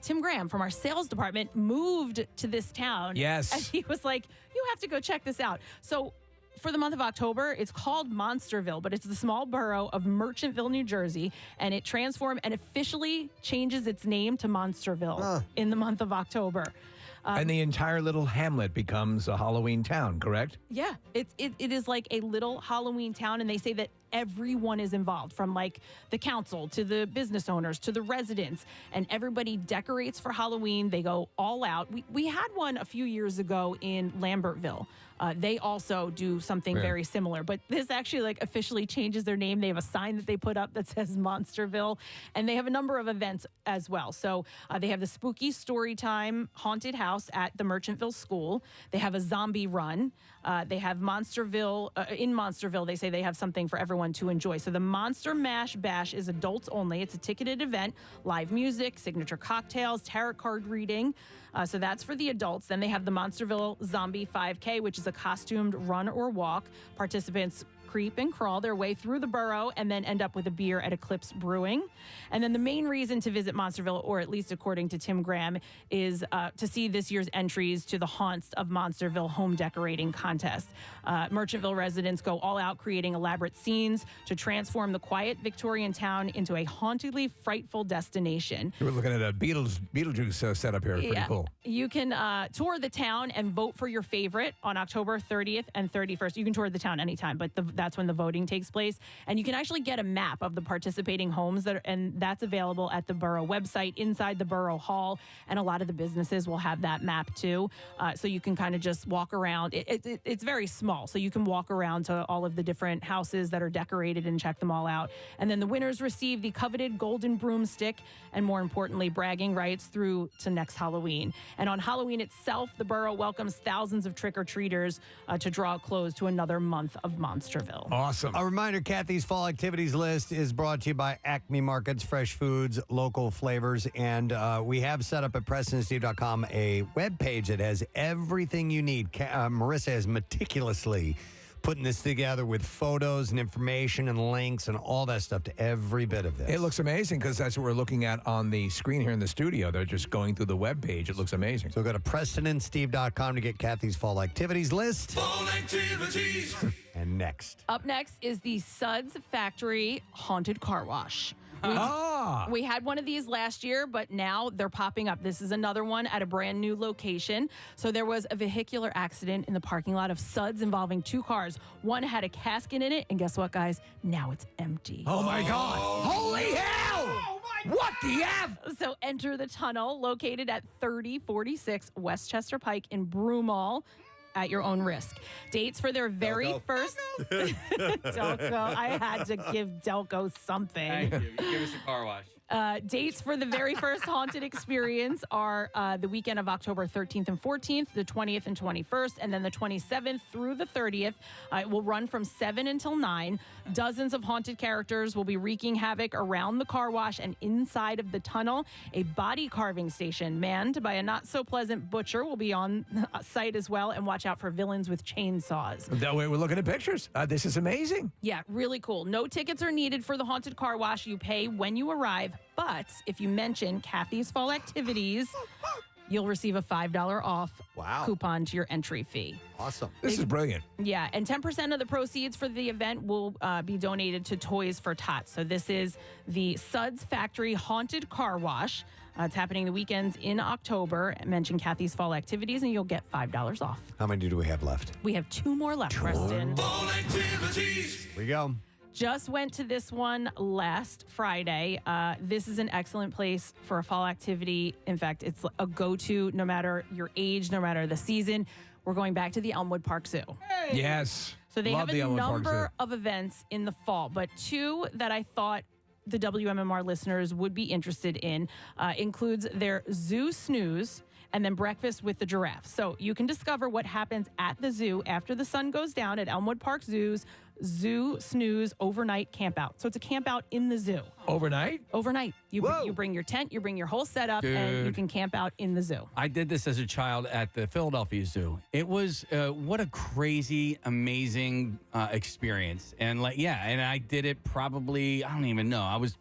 Tim Graham from our sales department moved to this town. Yes. And he was like, you have to go check this out. So for the month of October, it's called Monsterville, but it's the small borough of Merchantville, New Jersey. And it transformed and officially changes its name to Monsterville in the month of October. And the entire little hamlet becomes a Halloween town, correct? Yeah, it is like a little Halloween town, and they say that everyone is involved, from like the council to the business owners to the residents, and everybody decorates for Halloween. They go all out. We had one a few years ago in Lambertville. They also do something very similar, but this actually like officially changes their name. They have a sign that they put up that says Monsterville, and they have a number of events as well. So they have the spooky story time haunted house at the Merchantville School. They have a zombie run. They have Monsterville. In Monsterville, they say they have something for everyone to enjoy. So the Monster Mash Bash is adults only. It's a ticketed event, live music, signature cocktails, tarot card reading. So that's for the adults. Then they have the Monsterville Zombie 5K, which is a costumed run or walk. Participants creep and crawl their way through the borough and then end up with a beer at Eclipse Brewing. And then the main reason to visit Monsterville, or at least according to Tim Graham, is to see this year's entries to the Haunts of Monsterville home decorating contest. Merchantville residents go all out creating elaborate scenes to transform the quiet Victorian town into a hauntedly frightful destination. We're looking at a Beetlejuice setup here. Pretty cool. You can tour the town and vote for your favorite on October 30th and 31st. You can tour the town anytime, but that's when the voting takes place. And you can actually get a map of the participating homes, and that's available at the borough website inside the borough hall. And a lot of the businesses will have that map too. So you can kind of just walk around. It's very small, so you can walk around to all of the different houses that are decorated and check them all out. And then the winners receive the coveted golden broomstick and, more importantly, bragging rights through to next Halloween. And on Halloween itself, the borough welcomes thousands of trick-or-treaters to draw close to another month of Monsterville. Centerville. Awesome. A reminder, Kathy's fall activities list is brought to you by Acme Markets, fresh foods, local flavors, and we have set up at PrestonandSteve.com a webpage that has everything you need. Marissa has meticulously putting this together with photos and information and links and all that stuff to every bit of this. It looks amazing because that's what we're looking at on the screen here in the studio. They're just going through the webpage. It looks amazing. So go to PrestonandSteve.com to get Kathy's fall activities list. Fall activities. And next. Up next is the Suds Factory Haunted Car Wash. We had one of these last year, but now they're popping up. This is another one at a brand new location. So there was a vehicular accident in the parking lot of Suds involving 2 cars. One had a casket in it, and guess what, guys? Now it's empty. Oh, my God. Holy hell! What the F? So enter the tunnel located at 3046 Westchester Pike in Broomall. At your own risk. Dates for their very first Delco. I had to give Delco something. Thank you. Give us a car wash. Dates for the very first haunted experience are the weekend of October 13th and 14th, the 20th and 21st, and then the 27th through the 30th. It will run from 7 until 9. Dozens of haunted characters will be wreaking havoc around the car wash and inside of the tunnel. A body carving station manned by a not-so-pleasant butcher will be on site as well, and watch out for villains with chainsaws. That way we're looking at pictures. This is amazing. Yeah, really cool. No tickets are needed for the haunted car wash. You pay when you arrive. But if you mention Kathy's Fall Activities, you'll receive a $5 off coupon to your entry fee. Awesome. This is brilliant. Yeah, and 10% of the proceeds for the event will be donated to Toys for Tots. So this is the Suds Factory Haunted Car Wash. It's happening the weekends in October. Mention Kathy's Fall Activities, and you'll get $5 off. How many do we have left? We have 2 more left, Preston. Fall activities. Here we go. Just went to this one last Friday. This is an excellent place for a fall activity. In fact, it's a go-to no matter your age, no matter the season. We're going back to the Elmwood Park Zoo. Yes. So they Love have the a Elmwood Park number Zoo. of events in the fall, but 2 that I thought the WMMR listeners would be interested in includes their Zoo Snooze and then Breakfast with the Giraffe. So you can discover what happens at the zoo after the sun goes down at Elmwood Park Zoo's Zoo Snooze Overnight Campout. So it's a campout in the zoo. Overnight? Overnight. You bring your tent, you bring your whole setup, Dude. and you can camp out in the zoo. I did this as a child at the Philadelphia Zoo. It was what a crazy, amazing experience. And and I did it probably, I don't even know. I was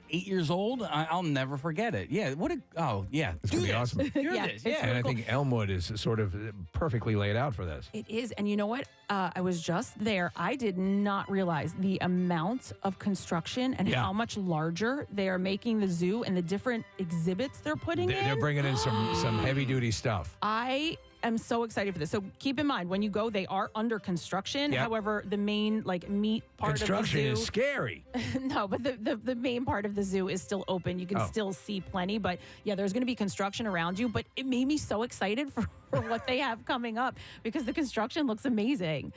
8 years old. I'll never forget it. Yeah. It's going to be awesome. Do Yeah, this. it's Yeah. And I think Elmwood is sort of perfectly laid out for this. It is. And you know what? I was just there. I did not realize the amount of construction and how much larger they are making the zoo and the different exhibits they're putting in. They're bringing in some heavy-duty stuff. I am so excited for this. So keep in mind, when you go, they are under construction. Yep. However, the main meat part Construction of the zoo is scary. no, but the main part of the zoo is still open. You can still see plenty, but yeah, there's going to be construction around you. But it made me so excited for what they have coming up because the construction looks amazing.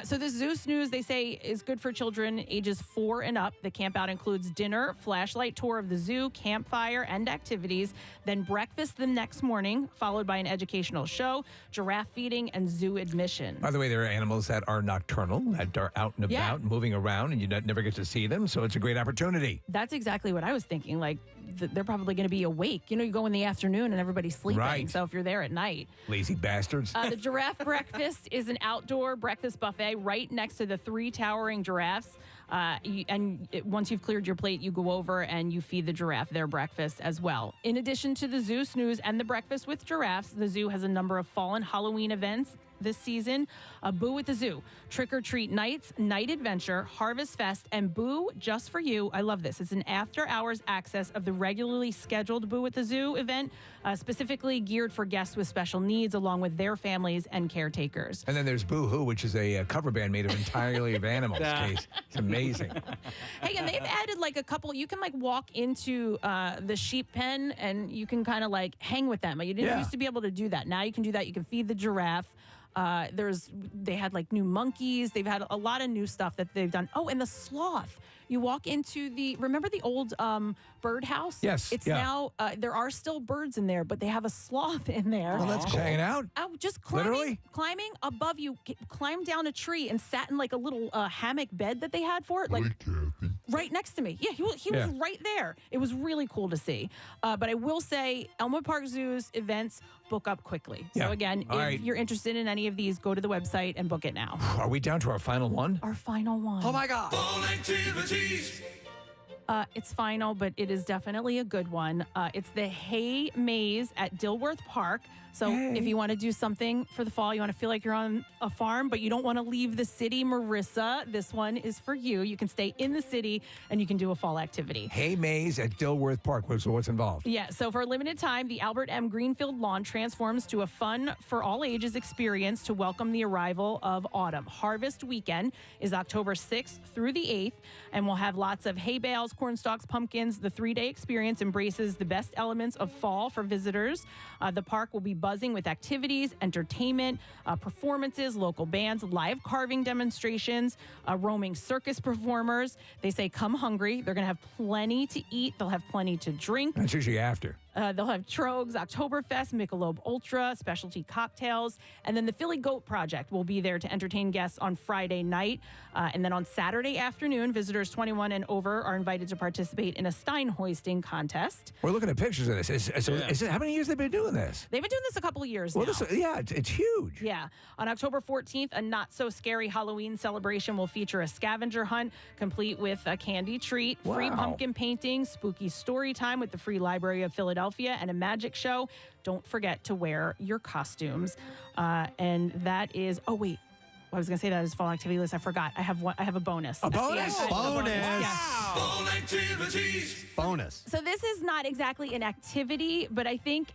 So the Zoo Snooze, they say, is good for children ages 4 and up. The camp out includes dinner, flashlight tour of the zoo, campfire, and activities. Then breakfast the next morning, followed by an educational show, giraffe feeding, and zoo admission. By the way, there are animals that are nocturnal, that are out and about, moving around, and you never get to see them. So it's a great opportunity. That's exactly what I was thinking. They're probably going to be awake. You go in the afternoon and everybody's sleeping. Right. So if you're there at night. Lazy bastards. The giraffe breakfast is an outdoor breakfast buffet right next to the 3 towering giraffes. Once you've cleared your plate, you go over and you feed the giraffe their breakfast as well. In addition to the Zoo Snooze and the Breakfast with Giraffes, the zoo has a number of fall and Halloween events this season. Boo at the Zoo, Trick or Treat Nights, Night Adventure, Harvest Fest, and Boo Just for You. I love this. It's an after-hours access of the regularly scheduled Boo at the Zoo event, specifically geared for guests with special needs, along with their families and caretakers. And then there's Boo Hoo, which is a cover band made of entirely of animals. Case. It's amazing. Hey, and they've added a couple. You can walk into the sheep pen and you can kind of hang with them. You didn't used to be able to do that. Now you can do that. You can feed the giraffe. They had like new monkeys. They've had a lot of new stuff that they've done. Oh, and the sloth. You walk into remember the old birdhouse? Yes, It's yeah. now, there are still birds in there, but they have a sloth in there. Well, that's cool. Hanging out? Oh, just Literally? climbing above you, climbed down a tree and sat in like a little hammock bed that they had for it. Like right next to me. Yeah, he was right there. It was really cool to see. But I will say Elmwood Park Zoo's events book up quickly. Yeah. So again, All if right. you're interested in any of these, go to the website and book it now. Are we down to our final one? Our final one. Oh, my God. Fall activities. It's final, but it is definitely a good one. It's the Hay Maze at Dilworth Park. So if you want to do something for the fall, you want to feel like you're on a farm, but you don't want to leave the city, Marissa, this one is for you. You can stay in the city and you can do a fall activity. Hay Maze at Dilworth Park. So what's involved? Yeah, so for a limited time, the Albert M. Greenfield Lawn transforms to a fun for all ages experience to welcome the arrival of autumn. Harvest Weekend is October 6th through the 8th, and we'll have lots of hay bales, corn stalks, pumpkins. The 3-day experience embraces the best elements of fall for visitors. The park will be buzzing with activities, entertainment, performances, local bands, live carving demonstrations, roaming circus performers. They say come hungry. They're going to have plenty to eat. They'll have plenty to drink. That's usually after. They'll have Trogs, Oktoberfest, Michelob Ultra, specialty cocktails, and then the Philly Goat Project will be there to entertain guests on Friday night. And then on Saturday afternoon, visitors 21 and over are invited to participate in a Stein hoisting contest. We're looking at pictures of this. How many years have they been doing this? They've been doing this a couple of years Well, now. it's huge. Yeah. On October 14th, a not-so-scary Halloween celebration will feature a scavenger hunt complete with a candy treat, free Wow. pumpkin painting, spooky story time with the Free Library of Philadelphia, and a magic show. Don't forget to wear your costumes. And that is, I was going to say that is fall activity list. I forgot. I have a bonus. A bonus? Yeah, I have a Yes. Fall activities. Bonus. So this is not exactly an activity, but I think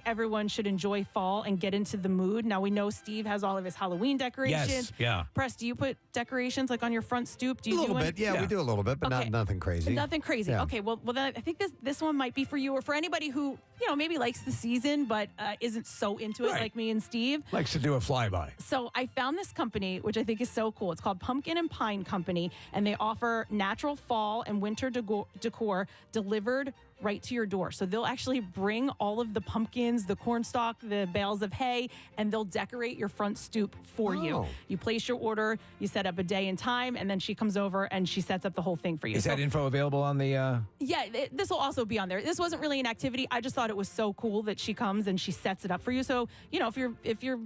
everyone should enjoy fall and get into the mood. Now, we know Steve has all of his Halloween decorations. Yes, yeah. Press, do you put decorations like on your front stoop? Do you A little do bit. Yeah, we do a little bit, but Okay. nothing crazy. Nothing crazy. Yeah. Okay, well, then I think this one might be for you or for anybody who, maybe likes the season but isn't so into it Right. like me and Steve. Likes to do a flyby. So I found this company, which I think is so cool. It's called Pumpkin and Pine Company, and they offer natural fall and winter decor delivered right to your door. So they'll actually bring all of the pumpkins, the cornstalk, the bales of hay, and they'll decorate your front stoop for you. Oh. You place your order, you set up a day and time, and then she comes over and she sets up the whole thing for you. Is that info available on the... Yeah, this will also be on there. This wasn't really an activity. I just thought it was so cool that she comes and she sets it up for you. So, if you're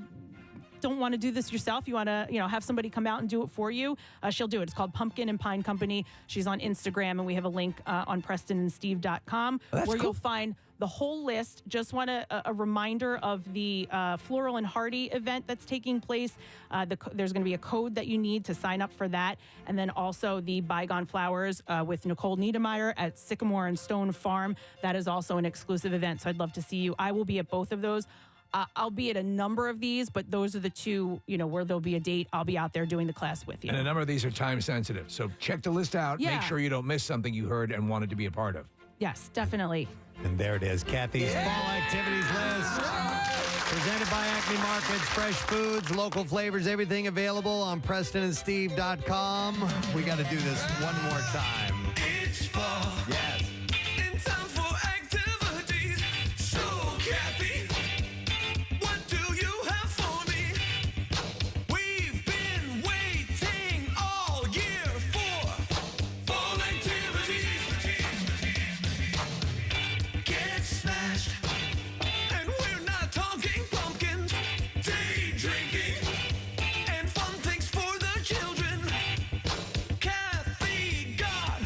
don't want to do this yourself, you want to, have somebody come out and do it for you, she'll do it. It's called Pumpkin and Pine Company. She's on Instagram, and we have a link on PrestonandSteve.com that's where cool. you'll find the whole list. Just want a reminder of the Floral and Hardy event that's taking place. There's going to be a code that you need to sign up for that. And then also the Bygone Flowers with Nicole Niedermeyer at Sycamore and Stone Farm. That is also an exclusive event, so I'd love to see you. I will be at both of those. I'll be at a number of these, but those are the two, where there'll be a date. I'll be out there doing the class with you. And a number of these are time sensitive. So check the list out. Yeah. Make sure you don't miss something you heard and wanted to be a part of. Yes, definitely. And there it is, Kathy's fall activities list. Presented by Acme Markets, fresh foods, local flavors, everything available on PrestonandSteve.com. We got to do this one more time. It's fall. Yes. In time for activities. So, Kathy, what do you have for me? We've been waiting all year for fall activities. Get smashed. And we're not talking pumpkins. Day drinking. And fun things for the children. Kathy got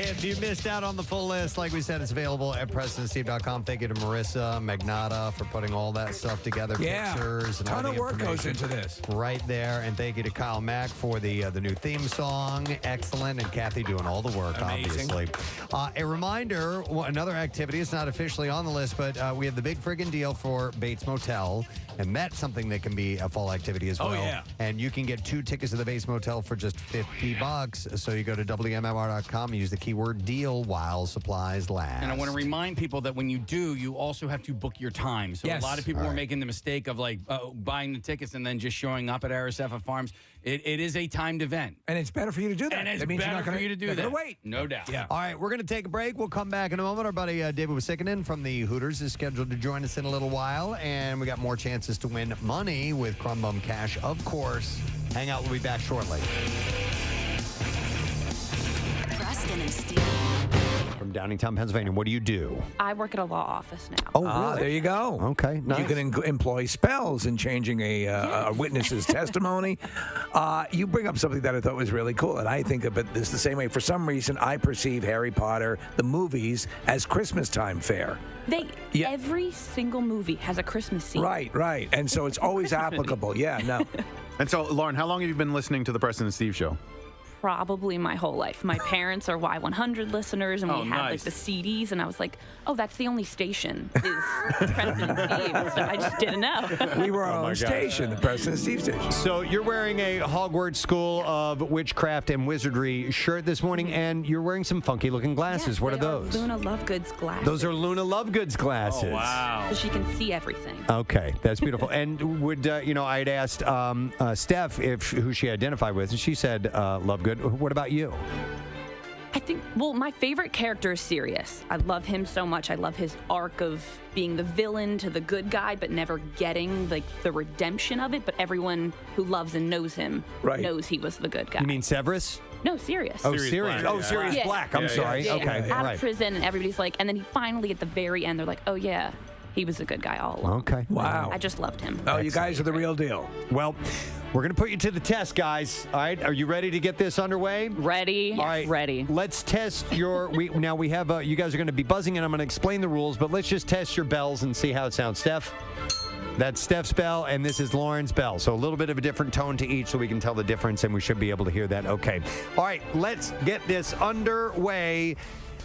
If you missed out on the full list, like we said, it's available at PrestonandSteve.com. Thank you to Marissa Magnata for putting all that stuff together. Pictures and all ton the of work goes information into this. right there. And thank you to Kyle Mack for the new theme song. Excellent. And Kathy doing all the work, Amazing. obviously. A reminder, another activity, it's not officially on the list, but we have the big friggin' deal for Bates Motel. And that's something that can be a fall activity as well. Oh, yeah. And you can get 2 tickets to the Bates Motel for just $50. So you go to WMMR.com and use the keyword deal while supplies last. And I want to remind people that when you do, you also have to book your time. So Yes. a lot of people All are right. making the mistake of buying the tickets and then just showing up at Arisafa Farms. It is a timed event. And it's better for you to do that. And it's That means better you're not gonna, for you to do you're that. gonna wait. No doubt. Yeah. All right, we're going to take a break. We'll come back in a moment. Our buddy David Uosikkinen from the Hooters is scheduled to join us in a little while, and we got more chances to win money with Crumb Bum Cash, of course. Hang out. We'll be back shortly. Preston and Steve. From Downingtown, Pennsylvania, what do you do? I work at a law office now. Oh, really? There you go. Okay, nice. You can employ spells in changing a witness's testimony. You bring up something that I thought was really cool, and I think of it this the same way. For some reason, I perceive Harry Potter, the movies, as Christmas time fare. Every single movie has a Christmas scene. Right. And so it's always applicable. Yeah, no. And so, Lauren, how long have you been listening to the Preston and Steve show? Probably my whole life. My parents are Y100 listeners, and we had like the CDs, and I was like, oh, that's the only station is Preston and Steve. So I just didn't know. We were our own station, the Preston and Steve station. So you're wearing a Hogwarts School of Witchcraft and Wizardry shirt this morning, and you're wearing some funky-looking glasses. Yes, what are they those? Luna Lovegood's glasses. Those are Luna Lovegood's glasses. Oh, wow. So she can see everything. Okay, that's beautiful. And would I'd asked Steph who she identified with, and she said Lovegood. What about you? I think, my favorite character is Sirius. I love him so much. I love his arc of being the villain to the good guy, but never getting the redemption of it. But everyone who loves and knows him knows he was the good guy. You mean Severus? No, Sirius. Oh, Sirius. Black. Oh, Sirius Black. I'm sorry. Yeah, Okay, out right. of prison, and everybody's like, and then he finally at the very end, they're like, oh yeah, he was a good guy all along. Okay. Wow. I just loved him. Oh, you guys are the real deal. Well, we're going to put you to the test, guys. All right. Are you ready to get this underway? Ready. All right. Ready. Let's test your. Now we have. You guys are going to be buzzing, and I'm going to explain the rules. But let's just test your bells and see how it sounds. Steph. That's Steph's bell, and this is Lauren's bell. So a little bit of a different tone to each, so we can tell the difference, and we should be able to hear that. Okay. All right. Let's get this underway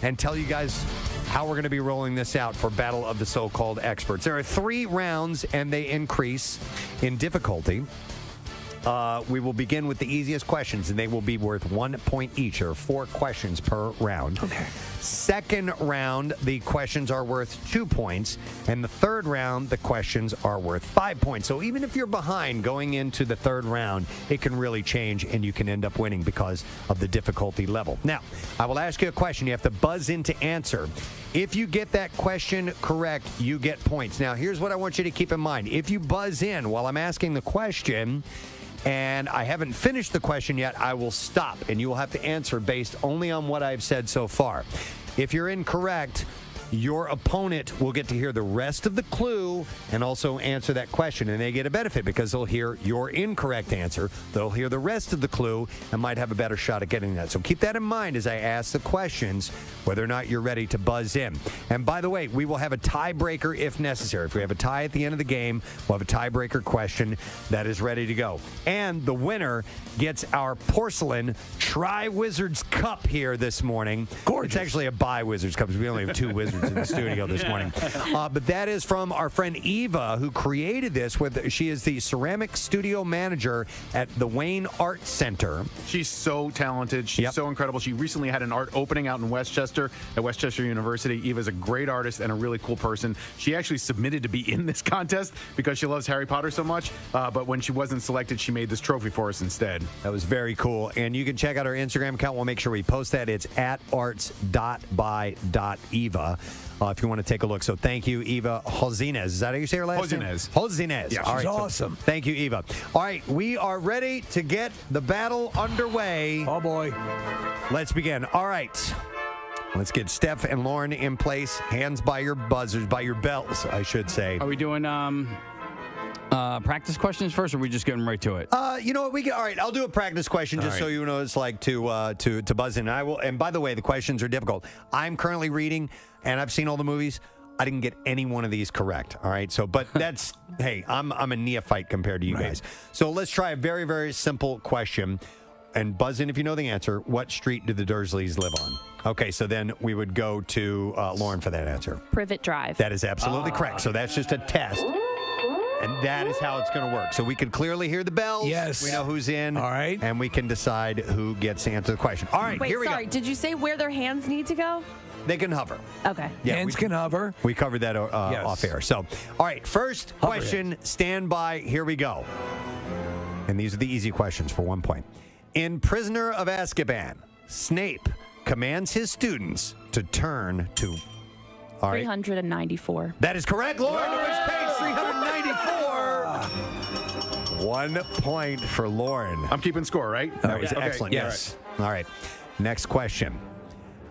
and tell you guys how we're going to be rolling this out for Battle of the So-Called Experts. There are 3 rounds, and they increase in difficulty. We will begin with the easiest questions, and they will be worth 1 point each. There are 4 questions per round. Okay. Second round, the questions are worth 2 points, and the third round, the questions are worth 5 points. So even if you're behind going into the third round, it can really change, and you can end up winning because of the difficulty level. Now, I will ask you a question. You have to buzz in to answer. If you get that question correct, you get points. Now, here's what I want you to keep in mind. If you buzz in while I'm asking the question, and I haven't finished the question yet, I will stop, and you will have to answer based only on what I've said so far. If you're incorrect, your opponent will get to hear the rest of the clue and also answer that question, and they get a benefit because they'll hear your incorrect answer. They'll hear the rest of the clue and might have a better shot at getting that. So keep that in mind as I ask the questions, whether or not you're ready to buzz in. And by the way, we will have a tiebreaker if necessary. If we have a tie at the end of the game, we'll have a tiebreaker question that is ready to go. And the winner gets our porcelain Tri-Wizards Cup here this morning. Gorgeous. It's actually a bi-Wizards Cup because we only have 2 Wizards in the studio this morning. But that is from our friend Eva, who created this. She is the ceramic studio manager at the Wayne Art Center. She's so talented. She's so incredible. She recently had an art opening out in Westchester at Westchester University. Eva's a great artist and a really cool person. She actually submitted to be in this contest because she loves Harry Potter so much. But when she wasn't selected, she made this trophy for us instead. That was very cool. And you can check out our Instagram account. We'll make sure we post that. It's at arts.by.eva. If you want to take a look. So thank you, Eva Josines. Is that how you say her last name? Josines. Yeah, All she's right, awesome. So thank you, Eva. All right, we are ready to get the battle underway. Oh, boy. Let's begin. All right. Let's get Steph and Lauren in place. Hands by your buzzers, by your bells, I should say. Are we doing Practice questions first, or are we just getting right to it? You know what? All right, I'll do a practice question just so you know what it's like to buzz in. I will. And by the way, the questions are difficult. I'm currently reading, and I've seen all the movies. I didn't get any one of these correct. All right. So, but that's, hey, I'm a neophyte compared to you guys. So let's try a very, very simple question and buzz in if you know the answer. What street do the Dursleys live on? Okay. So then we would go to Lauren for that answer. Privet Drive. That is absolutely correct. So that's just a test. And that is how it's going to work. So we can clearly hear the bells. Yes. We know who's in. All right. And we can decide who gets to answer the question. All right. Wait, here we sorry. go. Did you say where their hands need to go? They can hover. Okay. Hands can hover. We covered that off air. So, all right, first question, stand by. Here we go. And these are the easy questions for 1 point. In Prisoner of Azkaban, Snape commands his students to turn to... All right. 394. That is correct, Lauren. Which page 394. 1 point for Lauren. I'm keeping score, right? That was Okay, excellent. yeah, Yes. All right. Next question.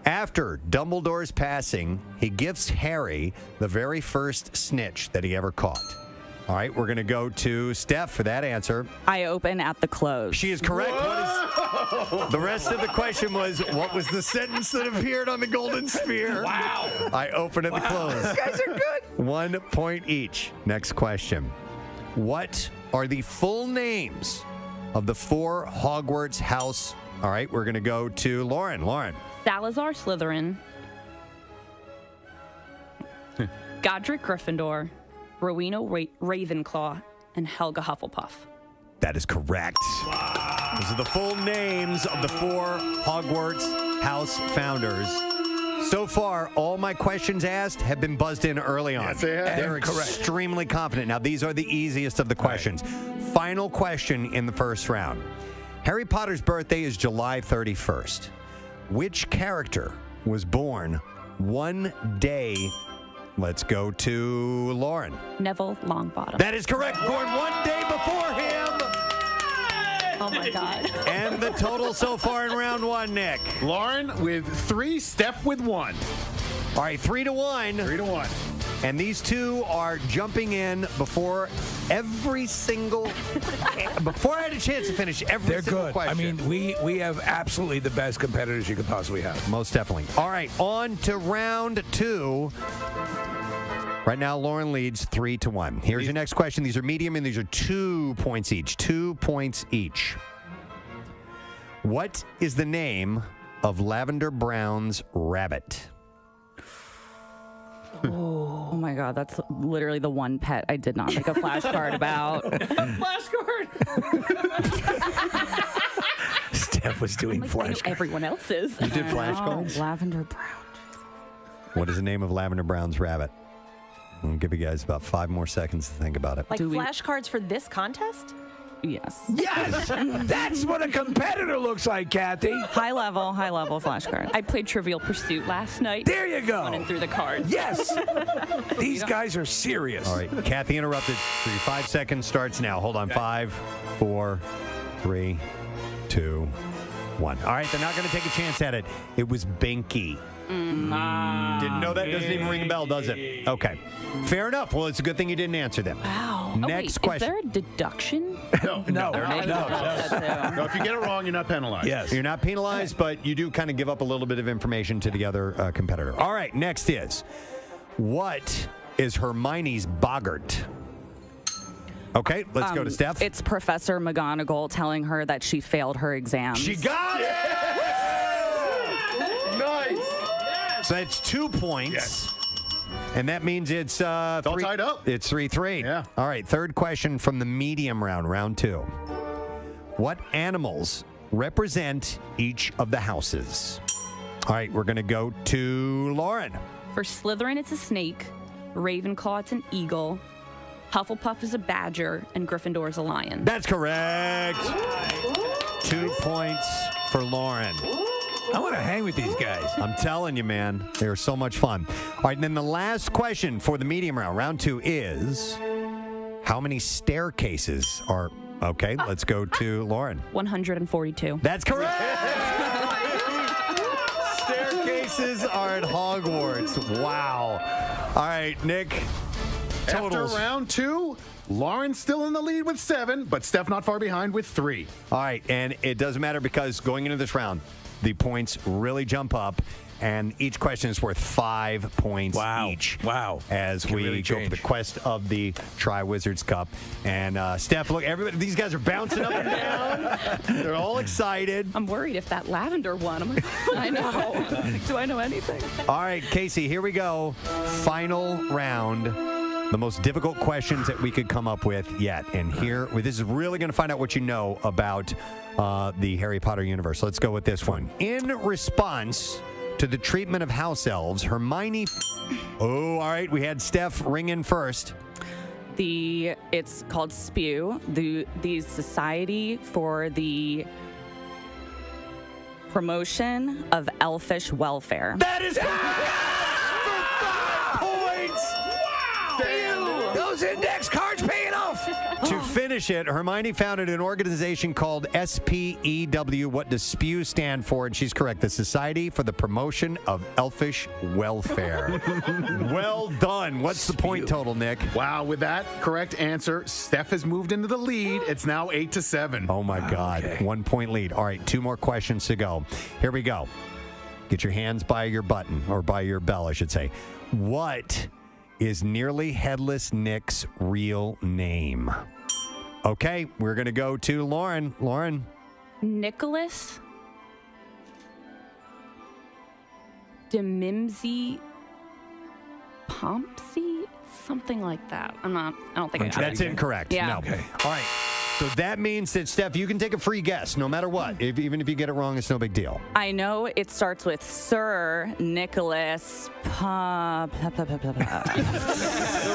After Dumbledore's passing, he gifts Harry the very first snitch that he ever caught. All right, we're going to go to Steph for that answer. I open at the close. She is correct. The rest of the question was, what was the sentence that appeared on the golden sphere? Wow. I open at the close. These guys are good. 1 point each. Next question. What are the full names of the 4 Hogwarts house? All right, we're going to go to Lauren. Lauren. Salazar Slytherin. Godric Gryffindor. Rowena Ravenclaw. And Helga Hufflepuff. That is correct. Wow. Those are the full names of the 4 Hogwarts house founders. So far, all my questions asked have been buzzed in early on. Yes, they have. They're extremely confident. Now, these are the easiest of the questions. Final question in the first round. Harry Potter's birthday is July 31st. Which character was born one day? Let's go to Lauren. Neville Longbottom. That is correct. Born one day before him. Oh, my God. And the total so far in round 1, Nick. Lauren with 3, Steph with 1. All right, 3-1. 3-1. And these two are jumping in before every single... before I had a chance to finish every They're single good. question. I mean, we have absolutely the best competitors you could possibly have. Most definitely. All right, on to round 2. Right now, Lauren leads 3-1. Here's your next question. These are medium, and these are 2 points each. 2 points each. What is the name of Lavender Brown's rabbit? Oh my God, that's literally the one pet I did not make a flashcard about. Flashcard. Steph was doing flashcards. Everyone else is. You did flashcards? Lavender Brown. What is the name of Lavender Brown's rabbit? I'll give you guys about 5 more seconds to think about it. Like flashcards for this contest? Yes. Yes! That's what a competitor looks like, Kathy. High level flashcard. I played Trivial Pursuit last night. There you go. Running through the cards. Yes! These guys are serious. All right, Kathy interrupted. So your 5 seconds starts now. Hold on. 5, 4, 3, 2, 1. All right, they're not going to take a chance at it. It was Binky. Didn't know that? Doesn't even ring a bell, does it? Okay. Fair enough. Well, it's a good thing you didn't answer them. Wow. Next Is question. there a deduction? No. No, if you get it wrong, you're not penalized. Yes. You're not penalized, but you do kind of give up a little bit of information to the other competitor. All right, next is, what is Hermione's boggart? Okay, let's go to Steph. It's Professor McGonagall telling her that she failed her exams. She got it! Nice! So that's 2 points. Yes. And that means it's all tied up. It's 3-3. Yeah. All right, third question from the medium round, round 2. What animals represent each of the houses? All right, we're going to go to Lauren. For Slytherin, it's a snake. Ravenclaw, it's an eagle. Hufflepuff is a badger, and Gryffindor is a lion. That's correct. 2 points for Lauren. I want to hang with these guys. I'm telling you, man. They're so much fun. All right, and then the last question for the medium round, round 2, is how many staircases are... Okay, let's go to Lauren. 142. That's correct. Staircases are at Hogwarts. Wow. All right, Nick. After round 2, Lauren's still in the lead with 7, but Steph not far behind with 3. All right, and it doesn't matter because going into this round, the points really jump up, and each question is worth 5 points each. Wow. As Can we really go for the change. quest of the Tri-Wizards Cup. And Steph, look, everybody, these guys are bouncing up and down. They're all excited. I'm worried if that lavender one. I'm like, I know. Do I know anything? All right, Casey, here we go. Final round. The most difficult questions that we could come up with yet. And here, this is really going to find out what you know about the Harry Potter universe. Let's go with this one. In response to the treatment of house elves, Hermione... Oh, all right, we had Steph ring in first. It's called SPEW, the Society for the Promotion of Elfish Welfare. That is points! Wow! Those index cards paying off! To finish it, Hermione founded an organization called SPEW. What does SPEW stand for? And she's correct. The Society for the Promotion of Elfish Welfare. Well done. What's the point total, Nick? Wow, with that correct answer, Steph has moved into the lead. It's now 8-7. Oh, my God. 1 point lead. All right, 2 more questions to go. Here we go. Get your hands by your button, or by your bell, I should say. What is Nearly Headless Nick's real name? Okay, we're going to go to Lauren. Lauren. Nicholas Demimsey Pompsey? Something like that. I don't think I got it. That's incorrect. Yeah. No. Okay. All right. So that means that, Steph, you can take a free guess no matter what. Even if you get it wrong, it's no big deal. I know it starts with Sir Nicholas the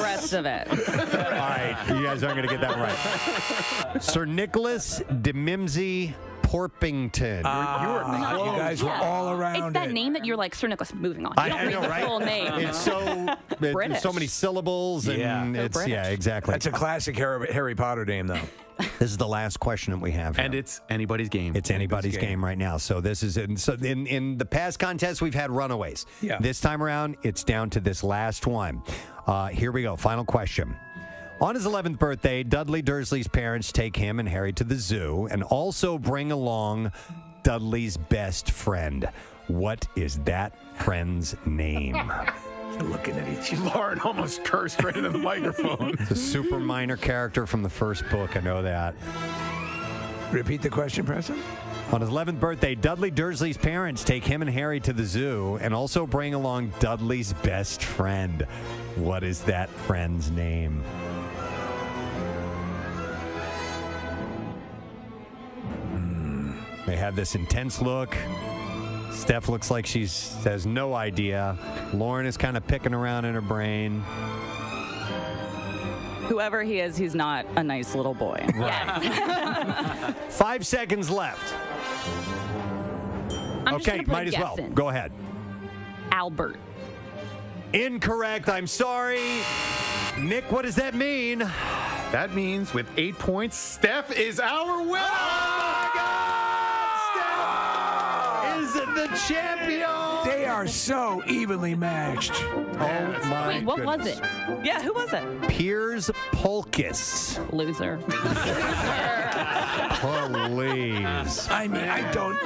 rest of it. All right. You guys aren't going to get that right. Sir Nicholas Demimsey Porpington. You guys were all around It's that name that you're like, Sir Nicholas, moving on. You don't I read know, the right? full name. It's so British. so many syllables, and it's exactly. That's a classic Harry Potter name, though. This is the last question that we have here. And it's anybody's game. It's anybody's game right now. So this is in the past contests we've had runaways. Yeah. This time around, it's down to this last one. Here we go. Final question. On his 11th birthday, Dudley Dursley's parents take him and Harry to the zoo and also bring along Dudley's best friend. What is that friend's name? You're looking at each other. Lauren almost cursed right into the microphone. It's a super minor character from the first book. I know that. Repeat the question, Preston. On his 11th birthday, Dudley Dursley's parents take him and Harry to the zoo and also bring along Dudley's best friend. What is that friend's name? They have this intense look. Steph looks like she has no idea. Lauren is kind of picking around in her brain. Whoever he is, he's not a nice little boy. Right. 5 seconds left. I'm just Okay, gonna put a might as guess well. in. Go ahead. Albert. Incorrect. I'm sorry. Nick, what does that mean? That means with 8 points, Steph is our winner. Is the champion? They are so evenly matched. Oh my Wait, what was goodness. it? Yeah, who was it? Piers Polkis. Loser. Please. I mean, I don't.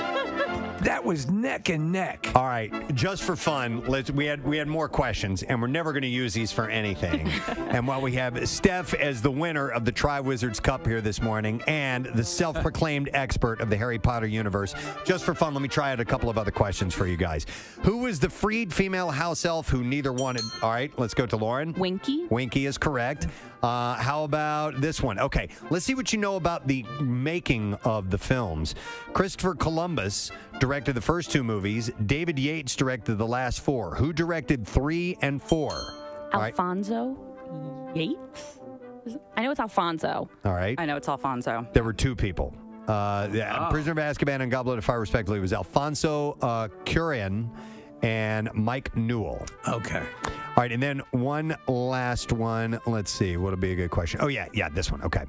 That was neck and neck. All right, just for fun, we had more questions, and we're never going to use these for anything. And while we have Steph as the winner of the Tri-Wizards Cup here this morning and the self-proclaimed expert of the Harry Potter universe, just for fun, let me try out a couple of other questions for you guys. Who was the freed female house elf who neither wanted? All right, let's go to Lauren. Winky. Winky is correct. How about this one? Okay, let's see what you know about the making of the films. Christopher Columbus directed the first 2 movies. David Yates directed the last 4. Who directed 3 and 4? All right. Alfonso Yates? I know it's Alfonso. All right. I know it's Alfonso. There were 2 people. Prisoner of Azkaban and Goblet of Fire, respectively, was Alfonso Cuarón and Mike Newell. Okay. All right, and then one last one. Let's see. What'll be a good question? Oh, yeah, this one. Okay.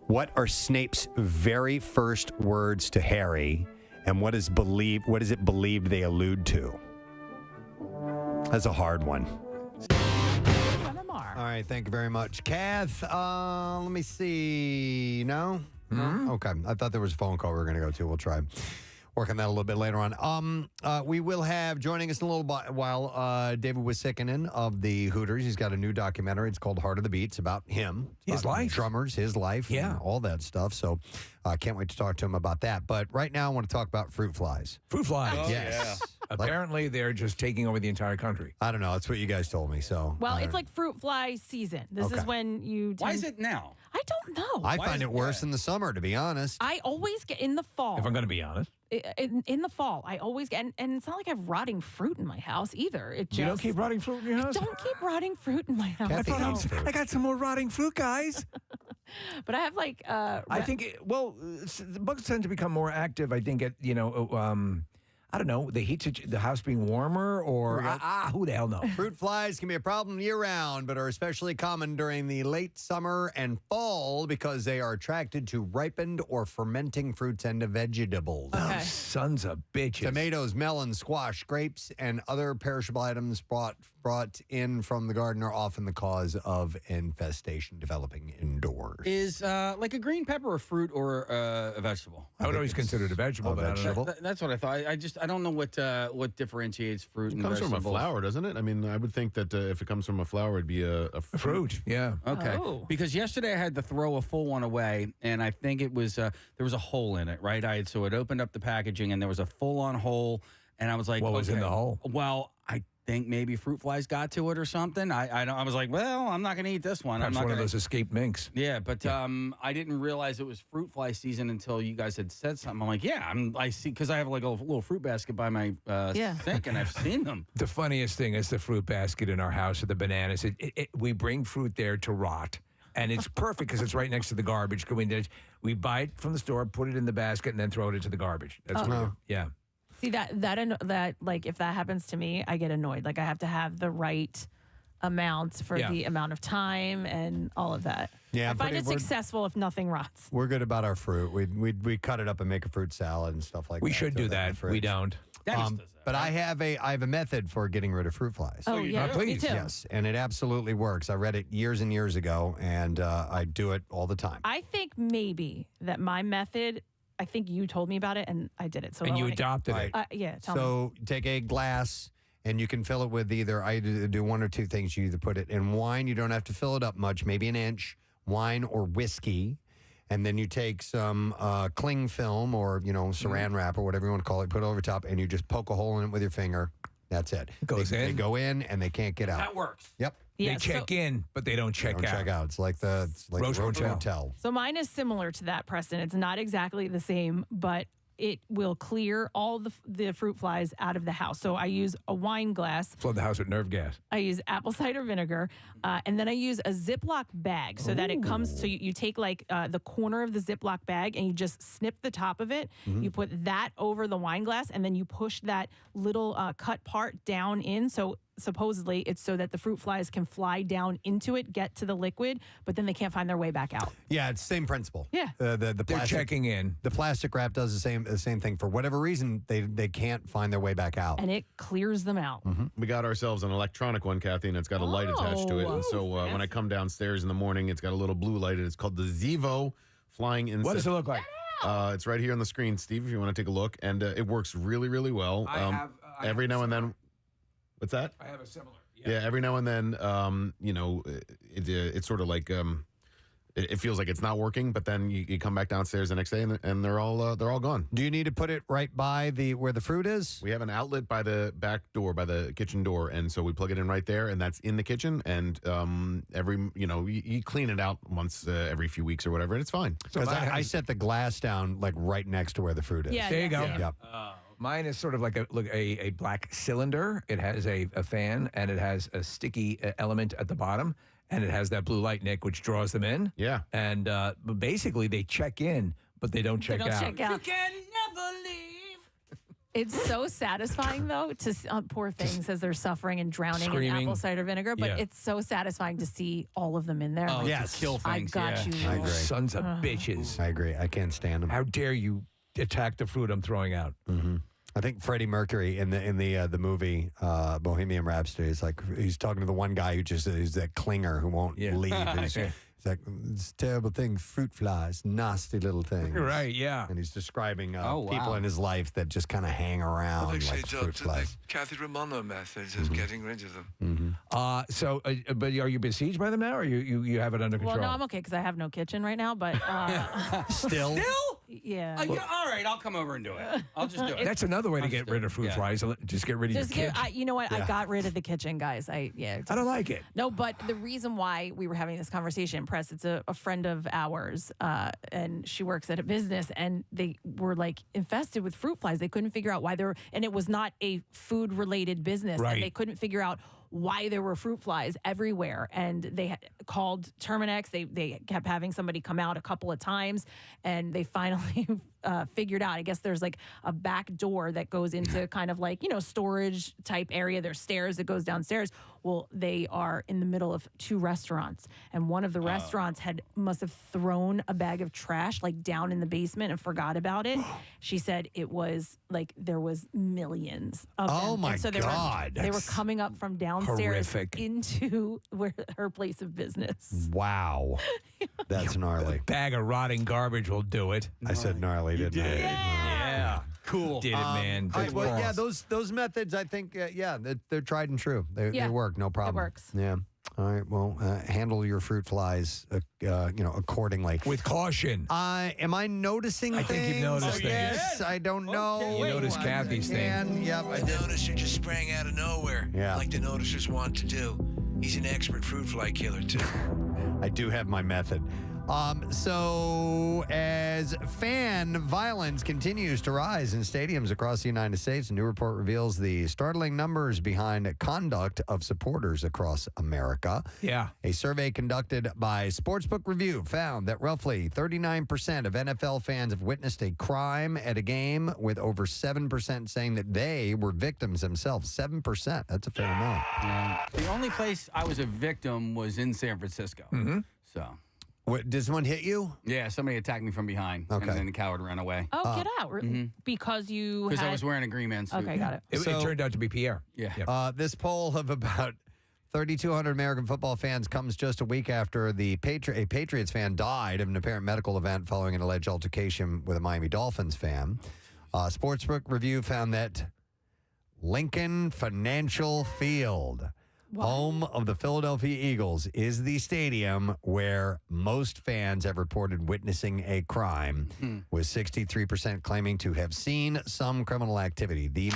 What are Snape's very first words to Harry, and what is it believed they allude to? That's a hard one. All right, thank you very much. Kath, let me see. No? No? Okay. I thought there was a phone call we were going to go to. We'll try. Work on that a little bit later on. We will have, joining us in a little while, David Uosikkinen of the Hooters. He's got a new documentary. It's called Heart of the Beat. It's about him. His life. Drummers, his life. Yeah. And all that stuff. So I can't wait to talk to him about that. But right now I want to talk about fruit flies. Fruit flies. Oh, yes. Apparently, they're just taking over the entire country. I don't know. That's what you guys told me. So Well, it's like fruit fly season. This is when you. Why is it now? I don't know. I find it worse in the summer, to be honest. I always get in the fall. If I'm going to be honest. In the fall, I always get, and it's not like I have rotting fruit in my house either. It just, You don't keep rotting fruit in your house? I don't keep rotting fruit in my house. I got some more rotting fruit, guys. But I have like. I think, the bugs tend to become more active, I think, at, I don't know, the heat, the house being warmer, or who the hell knows? Fruit flies can be a problem year-round, but are especially common during the late summer and fall because they are attracted to ripened or fermenting fruits and vegetables. Oh, sons of bitches. Tomatoes, melons, squash, grapes, and other perishable items brought in from the garden are often the cause of infestation developing indoors. Is like a green pepper a fruit or a vegetable? I would always consider it a vegetable. A vegetable. That's what I thought. I don't know what differentiates fruit and It comes vegetables. from a flower, doesn't it? I mean, I would think that if it comes from a flower, it'd be a fruit. Yeah. Okay. Oh. Because yesterday I had to throw a full one away, and I think it was there was a hole in it, right? So it opened up the packaging, and there was a full-on hole, and I was like, What was in the hole? Well, I think maybe fruit flies got to it or something. I was like, well, I'm not going to eat this one. Perhaps I'm not one of gonna... those escaped minks. Yeah, but I didn't realize it was fruit fly season until you guys had said something. I'm like, yeah, I see, because I have like a little fruit basket by my sink, and I've seen them. The funniest thing is the fruit basket in our house with the bananas. We bring fruit there to rot. And it's perfect because it's right next to the garbage. We buy it from the store, put it in the basket, and then throw it into the garbage. That's what we do. Yeah. See that like if that happens to me, I get annoyed. Like I have to have the right amount for the amount of time and all of that. Yeah, I find it successful if nothing rots. We're good about our fruit. We cut it up and make a fruit salad and stuff like that. We should Throw do that in the that. fridge. We don't. But I have a method for getting rid of fruit flies. Oh, yeah. Please. Me too. Yes, and it absolutely works. I read it years and years ago, and I do it all the time. I think maybe that my method, I think you told me about it and I did it. So And I you wanna- adopted it. Yeah, tell me. So take a glass, and you can fill it with I do one or two things. You either put it in wine. You don't have to fill it up much, maybe an inch, wine or whiskey. And then you take some cling film or, saran wrap or whatever you want to call it, put it over top, and you just poke a hole in it with your finger. That's it. It goes They in? go in, and they can't get out. That works. Yep. Yeah, They check in, but they don't check Don't out. check out. It's like the Roach Roach Motel. Motel. So mine is similar to that, Preston. It's not exactly the same, but it will clear all the fruit flies out of the house. So I use a wine glass. Flood the house with nerve gas. I use apple cider vinegar, and then I use a Ziploc bag so that it comes. So you take like the corner of the Ziploc bag and you just snip the top of it. You put that over the wine glass, and then you push that little cut part down in. So supposedly it's so that the fruit flies can fly down into it, get to the liquid, but then they can't find their way back out. Yeah, it's the same principle. Yeah. The They're plastic, checking in. The plastic wrap does the same thing. For whatever reason, they can't find their way back out. And it clears them out. We got ourselves an electronic one, Kathy, and it's got a light attached to it. And so when I come downstairs in the morning, it's got a little blue light, and it's called the Zevo Flying Insect. What does it look like? It's right here on the screen, Steve, if you want to take a look. And it works really, really well. Every now and then. What's that? I have a similar. Yeah, every now and then, it's sort of like it feels like it's not working, but then you come back downstairs the next day and they're all gone. Do you need to put it right by where the fruit is? We have an outlet by the back door, by the kitchen door, and so we plug it in right there, and that's in the kitchen. And you clean it out once every few weeks or whatever, and it's fine. Because I set the glass down like right next to where the fruit is. Yeah, There you go. Yep. Mine is sort of like a black cylinder. It has a fan, and it has a sticky element at the bottom, and it has that blue light, Nick, which draws them in. Yeah. And basically, they check in, but they don't check out. Check out. Can never leave. It's so satisfying, though, to poor things as they're suffering and drowning in Screaming. apple cider vinegar. But Yeah. it's so satisfying to see all of them in there. Oh, Like, yes. to kill I things. got you. I Lord. agree. Sons of bitches. I agree. I can't stand them. How dare you attack the fruit I'm throwing out? I think Freddie Mercury in the movie Bohemian Rhapsody is like he's talking to the one guy who just is that clinger who won't leave. He's like, it's a terrible thing, fruit flies, nasty little things. Right, yeah. And he's describing wow. people in his life that just kind of hang around I've actually like fruit adopted the flies. Kathy Romano method of getting rid of them. But are you besieged by them now, or you have it under control? Well, no, I'm okay because I have no kitchen right now. But still, yeah. All right, I'll come over and do it. I'll just do it. That's another way to get rid of fruit flies. Just get rid of your kitchen. You know what? I got rid of the kitchen, guys. I don't like it. No, but the reason why we were having this conversation, Press, it's a friend of ours, and she works at a business, and they were like infested with fruit flies. They couldn't figure out why they were, and it was not a food-related business, Right. and they couldn't figure out why there were fruit flies everywhere. And they had called Terminex. They kept having somebody come out a couple of times, and they finally figured out, I guess there's like a back door that goes into kind of like, storage type area. There's stairs that goes downstairs. Well, they are in the middle of two restaurants, and one of the restaurants must have thrown a bag of trash like down in the basement and forgot about it. She said it was like there was millions of them. Oh, my and so God. They were coming up from downstairs horrific. into her place of business. Wow. That's gnarly. A bag of rotting garbage will do it. I said gnarly, didn't I? Yeah. Cool. Did it, man. All right, well, yeah, those methods, I think, they're tried and true. They work, no problem. It works. Yeah. All right. Well, handle your fruit flies, accordingly. With caution. Am I noticing I things? think you've noticed things. Yes, I don't know. You noticed Kathy's thing. Yep, I I did. noticed you're just spraying out of nowhere, Yeah. like the noticers want to do. He's an expert fruit fly killer, too. I do have my method. So as fan violence continues to rise in stadiums across the United States, a new report reveals the startling numbers behind conduct of supporters across America. Yeah. A survey conducted by Sportsbook Review found that roughly 39% of NFL fans have witnessed a crime at a game, with over 7% saying that they were victims themselves. 7%. That's a fair amount. The only place I was a victim was in San Francisco. Mm-hmm. So. What, did someone hit you? Yeah, somebody attacked me from behind, Okay. and then the coward ran away. Oh, get out. Because you Because had... I was wearing a green man suit. Okay, got it. It turned out to be Pierre. Yeah. This poll of about 3,200 American football fans comes just a week after a Patriots fan died of an apparent medical event following an alleged altercation with a Miami Dolphins fan. Sportsbook Review found that Lincoln Financial Field, home of the Philadelphia Eagles, is the stadium where most fans have reported witnessing a crime, with 63% claiming to have seen some criminal activity. The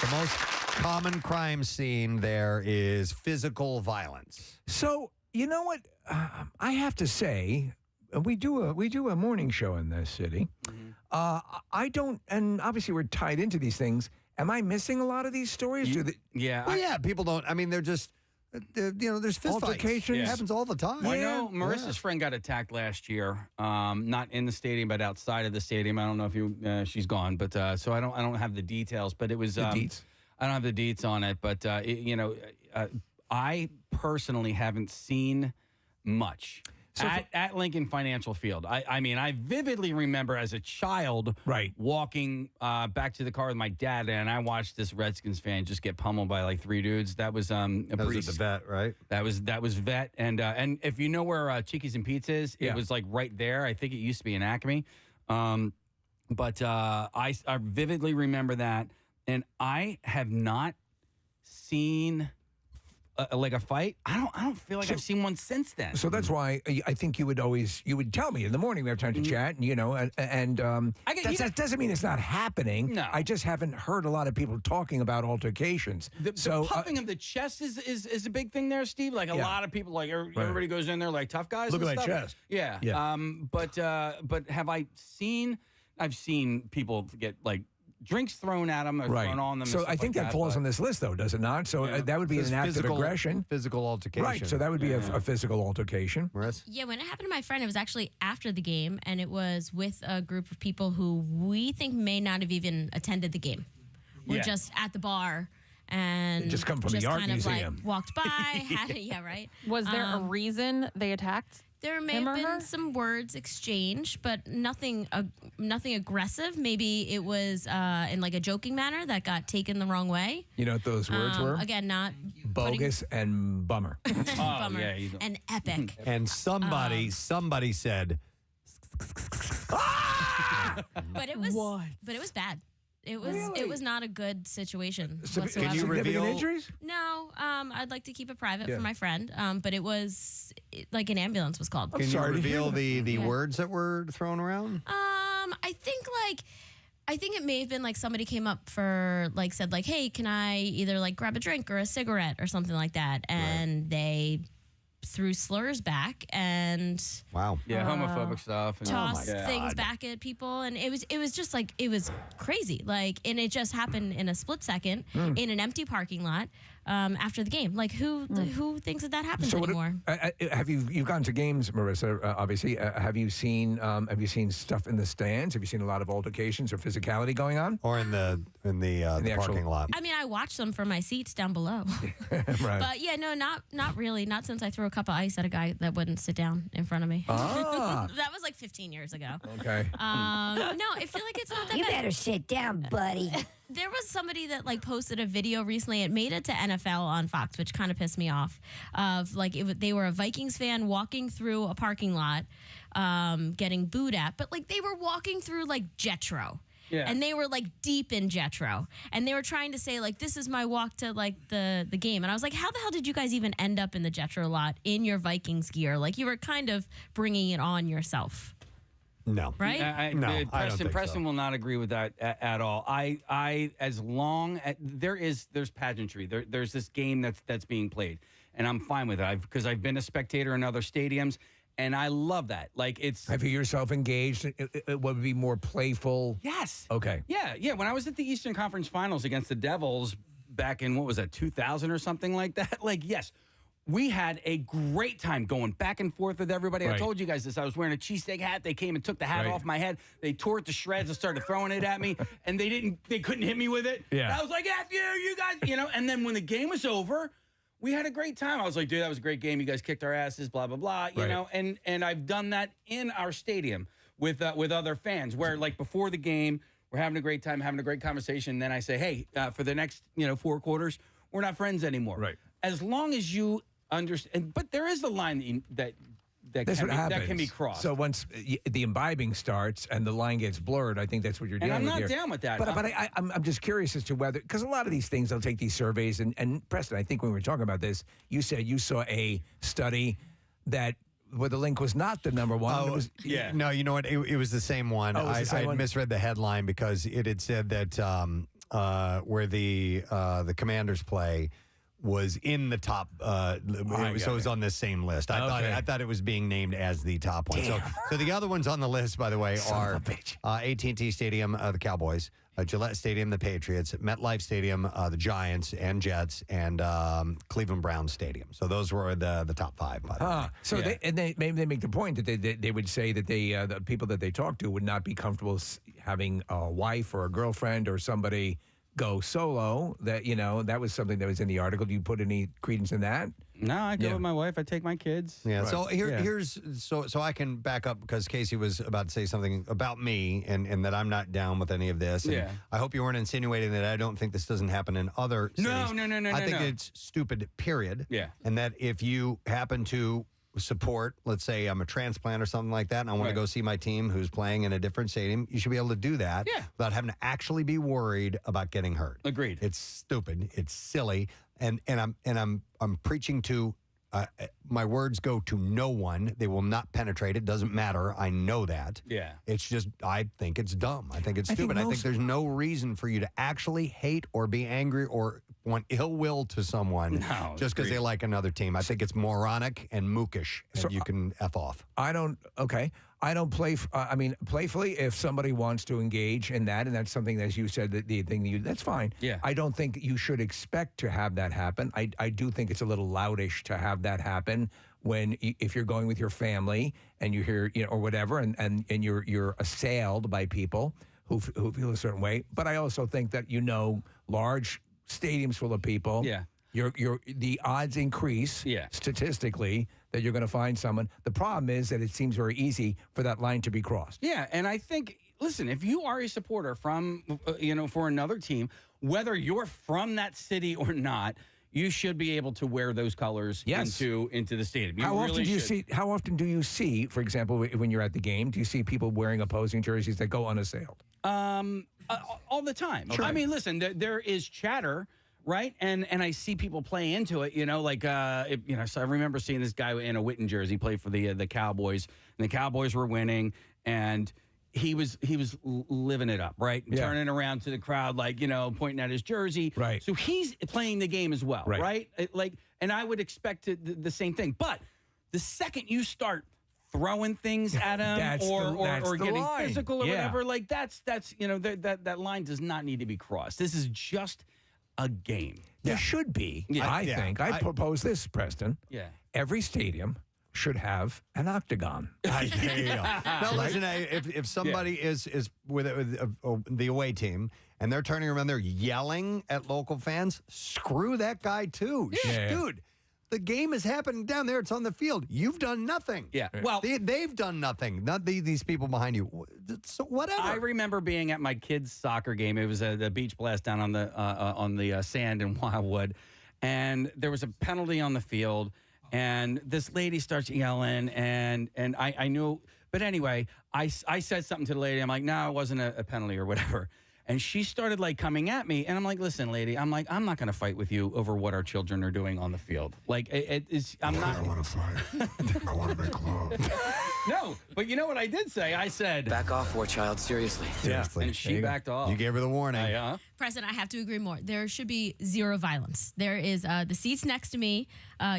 most common crime scene there is physical violence. So, you know what? I have to say, we do a morning show in this city. I don't, and obviously we're tied into these things. Am I missing a lot of these stories? Yeah. People don't. I mean, they're just, there's fist Altercations. fights. It happens all the time. Well, I know Marissa's friend got attacked last year, not in the stadium, but outside of the stadium. I don't know if she's gone, but so I don't have the details. But it was deets. I don't have the deets on it, but I personally haven't seen much. At Lincoln Financial Field. I mean, I vividly remember as a child walking back to the car with my dad, and I watched this Redskins fan just get pummeled by like three dudes. That was That was at the vet, right? That was vet. And if you know where Cheeky's and Pete's is, it was like right there. I think it used to be in Acme. But I vividly remember that. And I have not seen like a fight. I don't feel like I've seen one since then. So that's why I think you would tell me in the morning we have time to chat, and that doesn't mean it's not happening. No. I just haven't heard a lot of people talking about altercations. The puffing of the chest is a big thing there, Steve. Like a lot of people, like everybody goes in there like tough guys. Look and at that stuff. chest. Yeah. But have I seen? I've seen people get like drinks thrown at them or thrown on them. So I think that falls on this list, though, does it not? So that would be an act of aggression. Physical altercation. Right, so that would be a physical altercation. Yeah, when it happened to my friend, it was actually after the game, and it was with a group of people who we think may not have even attended the game. We're just at the bar. And they just come from the art kind of museum. like walked by. Yeah, right. Was there a reason they attacked? There may have been some words exchanged, but nothing aggressive. Maybe it was in like a joking manner that got taken the wrong way. You know what those words were? Again, not bogus and bummer. bummer and epic. And somebody said, but it was bad. It was not a good situation whatsoever. Can you reveal injuries? No, I'd like to keep it private for my friend. But it was like an ambulance was called. Can you reveal the words that were thrown around? I think it may have been like somebody came up for like said like, hey, can I either like grab a drink or a cigarette or something like that, and they threw slurs back and homophobic stuff and tossed things back at people, and it was just like it was crazy, like, and it just happened in a split second in an empty parking lot after the game. Like who thinks that happens anymore? Have you've gone to games, Marissa? Obviously, have you seen stuff in the stands? Have you seen a lot of altercations or physicality going on, or in the parking lot? I mean, I watched them from my seats down below. Right. But yeah, no, not really. Not since I threw a cup of ice at a guy that wouldn't sit down in front of me. Ah. That was like 15 years ago. Okay. No, I feel like it's not that You bad. better sit down, buddy. There was somebody that like posted a video recently. It made it to NFL on Fox, which kind of pissed me off. Of like they were a Vikings fan walking through a parking lot, getting booed at, but like they were walking through like Jetro. Yeah. And they were like deep in Jetro. And they were trying to say like, this is my walk to like the game. And I was like, how the hell did you guys even end up in the Jetro lot in your Vikings gear? Like you were kind of bringing it on yourself. No. Right? Preston will not agree with that at all. I as long as there's pageantry. There's this game that's being played, and I'm fine with it because I've been a spectator in other stadiums. And I love that. Like Have you yourself engaged? It would be more playful. Yes. Okay. Yeah. When I was at the Eastern Conference Finals against the Devils back in, what was that, 2000 or something like that? Like, yes, we had a great time going back and forth with everybody. Right. I told you guys this. I was wearing a cheesesteak hat. They came and took the hat off my head. They tore it to shreds and started throwing it at me. And they couldn't hit me with it. Yeah. And I was like, F you guys, And then when the game was over, we had a great time. I was like, dude, that was a great game. You guys kicked our asses, blah, blah, blah. You know, and I've done that in our stadium with other fans where, like, before the game, we're having a great time, having a great conversation. And then I say, hey, for the next, 4 quarters, we're not friends anymore. Right. As long as you understand. But there is the line that can be crossed. So once the imbibing starts and the line gets blurred, I think that's what you're dealing with And I'm here. not down with that. But I'm just curious as to whether, because a lot of these things, they'll take these surveys, and Preston, I think when we were talking about this, you said you saw a study that where the link was not the number one. Oh, it was, no, you know what? It was the same one. Oh, it was the same I one? misread the headline because it had said that where the Commanders play was in the top. So it was on this same list. I thought it was being named as the top one. So the other ones on the list, by the way, are AT&T Stadium, the Cowboys, Gillette Stadium, the Patriots, MetLife Stadium, the Giants and Jets, and Cleveland Browns Stadium. So those were the top 5. By the way. So they make the point that they would say that the people that they talk to would not be comfortable having a wife or a girlfriend or somebody go solo. That was something that was in the article. Do you put any credence in that? No, I go with my wife. I take my kids. Yeah. Right. So here's so I can back up because Casey was about to say something about me and that I'm not down with any of this. And Yeah. I hope you weren't insinuating that I don't think this doesn't happen in other cities. No. I think it's stupid, period. Yeah. And that if you happen to support, let's say I'm a transplant or something like that, and I want to go see my team who's playing in a different stadium, you should be able to do that without having to actually be worried about getting hurt. Agreed. It's stupid. It's silly. And I'm preaching to my words go to no one. They will not penetrate. It doesn't matter. I know that. Yeah. It's just I think it's dumb. I think it's stupid. I think there's no reason for you to actually hate or be angry or want ill will to someone just because they like another team. I think it's moronic and mookish, and you can F off. I don't play. Playfully, if somebody wants to engage in that, and that's something that, as you said, the thing that's fine. Yeah. I don't think you should expect to have that happen. I do think it's a little loudish to have that happen if you're going with your family and you hear or whatever, and you're assailed by people who feel a certain way. But I also think that large stadiums full of people. Yeah. the odds increase statistically that you're going to find someone. The problem is that it seems very easy for that line to be crossed. Yeah, and I think, listen, if you are a supporter from, for another team, whether you're from that city or not, you should be able to wear those colors into the stadium. How often do you see, for example, when you're at the game, do you see people wearing opposing jerseys that go unassailed? All the time. Sure. I mean, listen, there is chatter, right? And I see people play into it, so I remember seeing this guy in a Witten jersey play for the Cowboys, and the Cowboys were winning, and he was living it up, right? Yeah. Turning around to the crowd, pointing at his jersey. Right. So he's playing the game as well, Right. And I would expect the same thing. But the second you start throwing things at him or getting line. physical or Yeah. whatever, that line does not need to be crossed. This is just a game. There should be, I think. I propose this, Preston. Yeah. Every stadium should have an octagon. There you go. Now, listen, if somebody is with the away team and they're turning around, they're yelling at local fans, screw that guy too. Yeah. Dude, the game is happening down there. It's on the field. You've done nothing. Yeah. Well, they've done nothing. Not these people behind you. So whatever. I remember being at my kids' soccer game. It was the beach blast down on the sand in Wildwood, and there was a penalty on the field. And this lady starts yelling, and I knew. But anyway, I said something to the lady. I'm like, no, it wasn't a penalty or whatever. And she started coming at me, and I'm like, listen, lady, I'm not going to fight with you over what our children are doing on the field. I'm not. I want to fight. I want to make love. No, but you know what I did say? I said, back off, war child, seriously. Seriously. And she backed off. You gave her the warning. President, I have to agree more. There should be zero violence. There is the seats next to me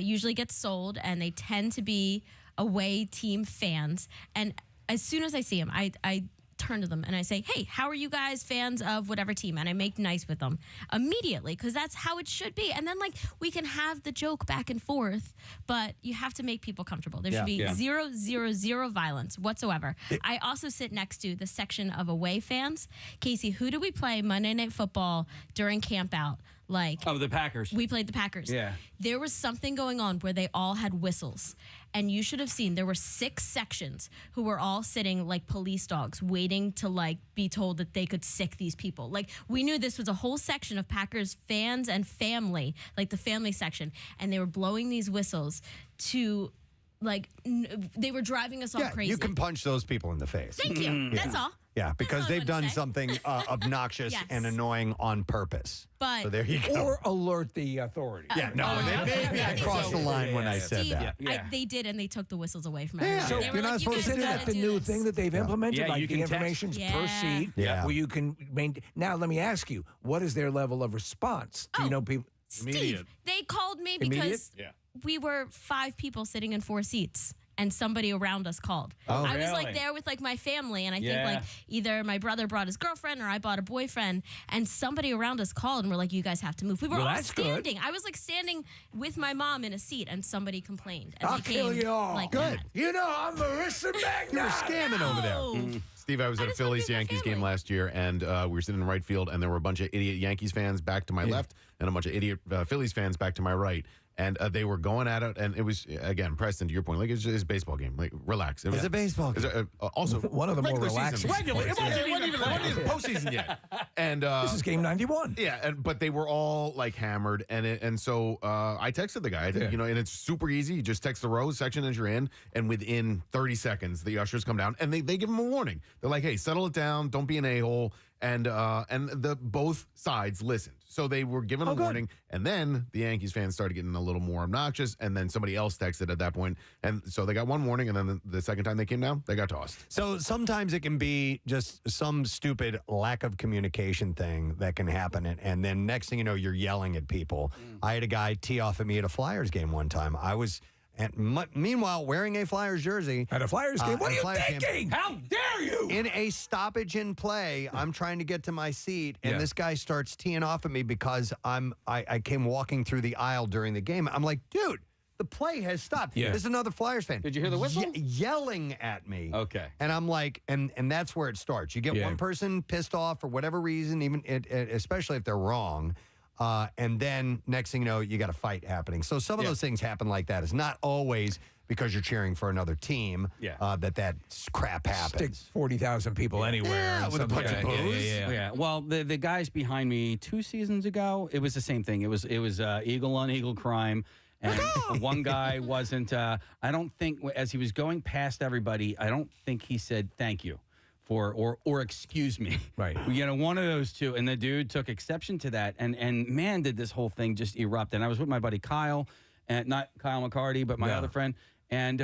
usually get sold, and they tend to be away team fans. And as soon as I see them, I turn to them and I say, hey, how are you guys fans of whatever team? And I make nice with them immediately because that's how it should be. And then we can have the joke back and forth, but you have to make people comfortable. There should be zero violence whatsoever. I also sit next to the section of away fans. Casey, who do we play Monday Night Football during camp out? The Packers. We played the Packers. Yeah. There was something going on where they all had whistles. And you should have seen there were 6 sections who were all sitting like police dogs waiting to be told that they could sick these people. We knew this was a whole section of Packers fans and family, the family section. And they were blowing these whistles to they were driving us all crazy. You can punch those people in the face. Thank you. That's all. Yeah, because they've done something obnoxious and annoying on purpose. But so there you go. Or alert the authorities. I crossed the line when I said Steve, that. they did, and they took the whistles away from Yeah. everyone. So They were you're not supposed to do that. The new thing that they've implemented, Yeah, you the can text. information's per Yeah. seat, where you can maintain. Now, let me ask you, what is their level of response? Do you know people? Steve, they called me because we were 5 people sitting in 4 seats. And somebody around us called. Oh, I was really? there with my family, and I think either my brother brought his girlfriend or I bought a boyfriend, and somebody around us called and were like, "You guys have to move." We were all standing. I was standing with my mom in a seat, and somebody complained. And I'll they kill came you all. Good. You know, I'm Marissa Magna. You were scamming over there. Oh. Steve, I was at a Phillies-Yankees game last year, and we were sitting in right field, and there were a bunch of idiot Yankees fans back to my left and a bunch of idiot Phillies fans back to my right. And they were going at it, and it was, again, Preston, to your point, it's just a baseball game. Relax. It's a baseball game. Also, one of the more relaxing. Regular. It wasn't even postseason yet. And this is game 91. Yeah, but they were all hammered, and so I texted the guy. And it's super easy. You just text the row section as you're in, and within 30 seconds, the ushers come down and they give them a warning. They're like, "Hey, settle it down. Don't be an a-hole." And both sides listened. So they were given a warning, and then the Yankees fans started getting a little more obnoxious, and then somebody else texted at that point. And so they got one warning, and then the second time they came down, they got tossed. So sometimes it can be just some stupid lack of communication thing that can happen, and then next thing you know, you're yelling at people. I had a guy tee off at me at a Flyers game one time. I was... And meanwhile, wearing a Flyers jersey. At a Flyers game? What are you thinking? How dare you? In a stoppage in play, I'm trying to get to my seat, and this guy starts teeing off at me because I came walking through the aisle during the game. I'm like, dude, the play has stopped. Yeah. This is another Flyers fan. Did you hear the whistle? Yelling at me. Okay. And I'm like, and that's where it starts. You get one person pissed off for whatever reason, even especially if they're wrong. and then next thing you know, you got a fight happening. So some of those things happen like that. It's not always because you're cheering for another team that crap happens. Stick 40,000 people anywhere. with a bunch of booze. Yeah. Well, the guys behind me 2 seasons ago, it was the same thing. It was eagle on eagle crime. And one guy wasn't, I don't think, as he was going past everybody, I don't think he said thank you or excuse me. Right. One of those two. And the dude took exception to that. And man, did this whole thing just erupt. And I was with my buddy Kyle, and not Kyle McCarty, but my other friend. And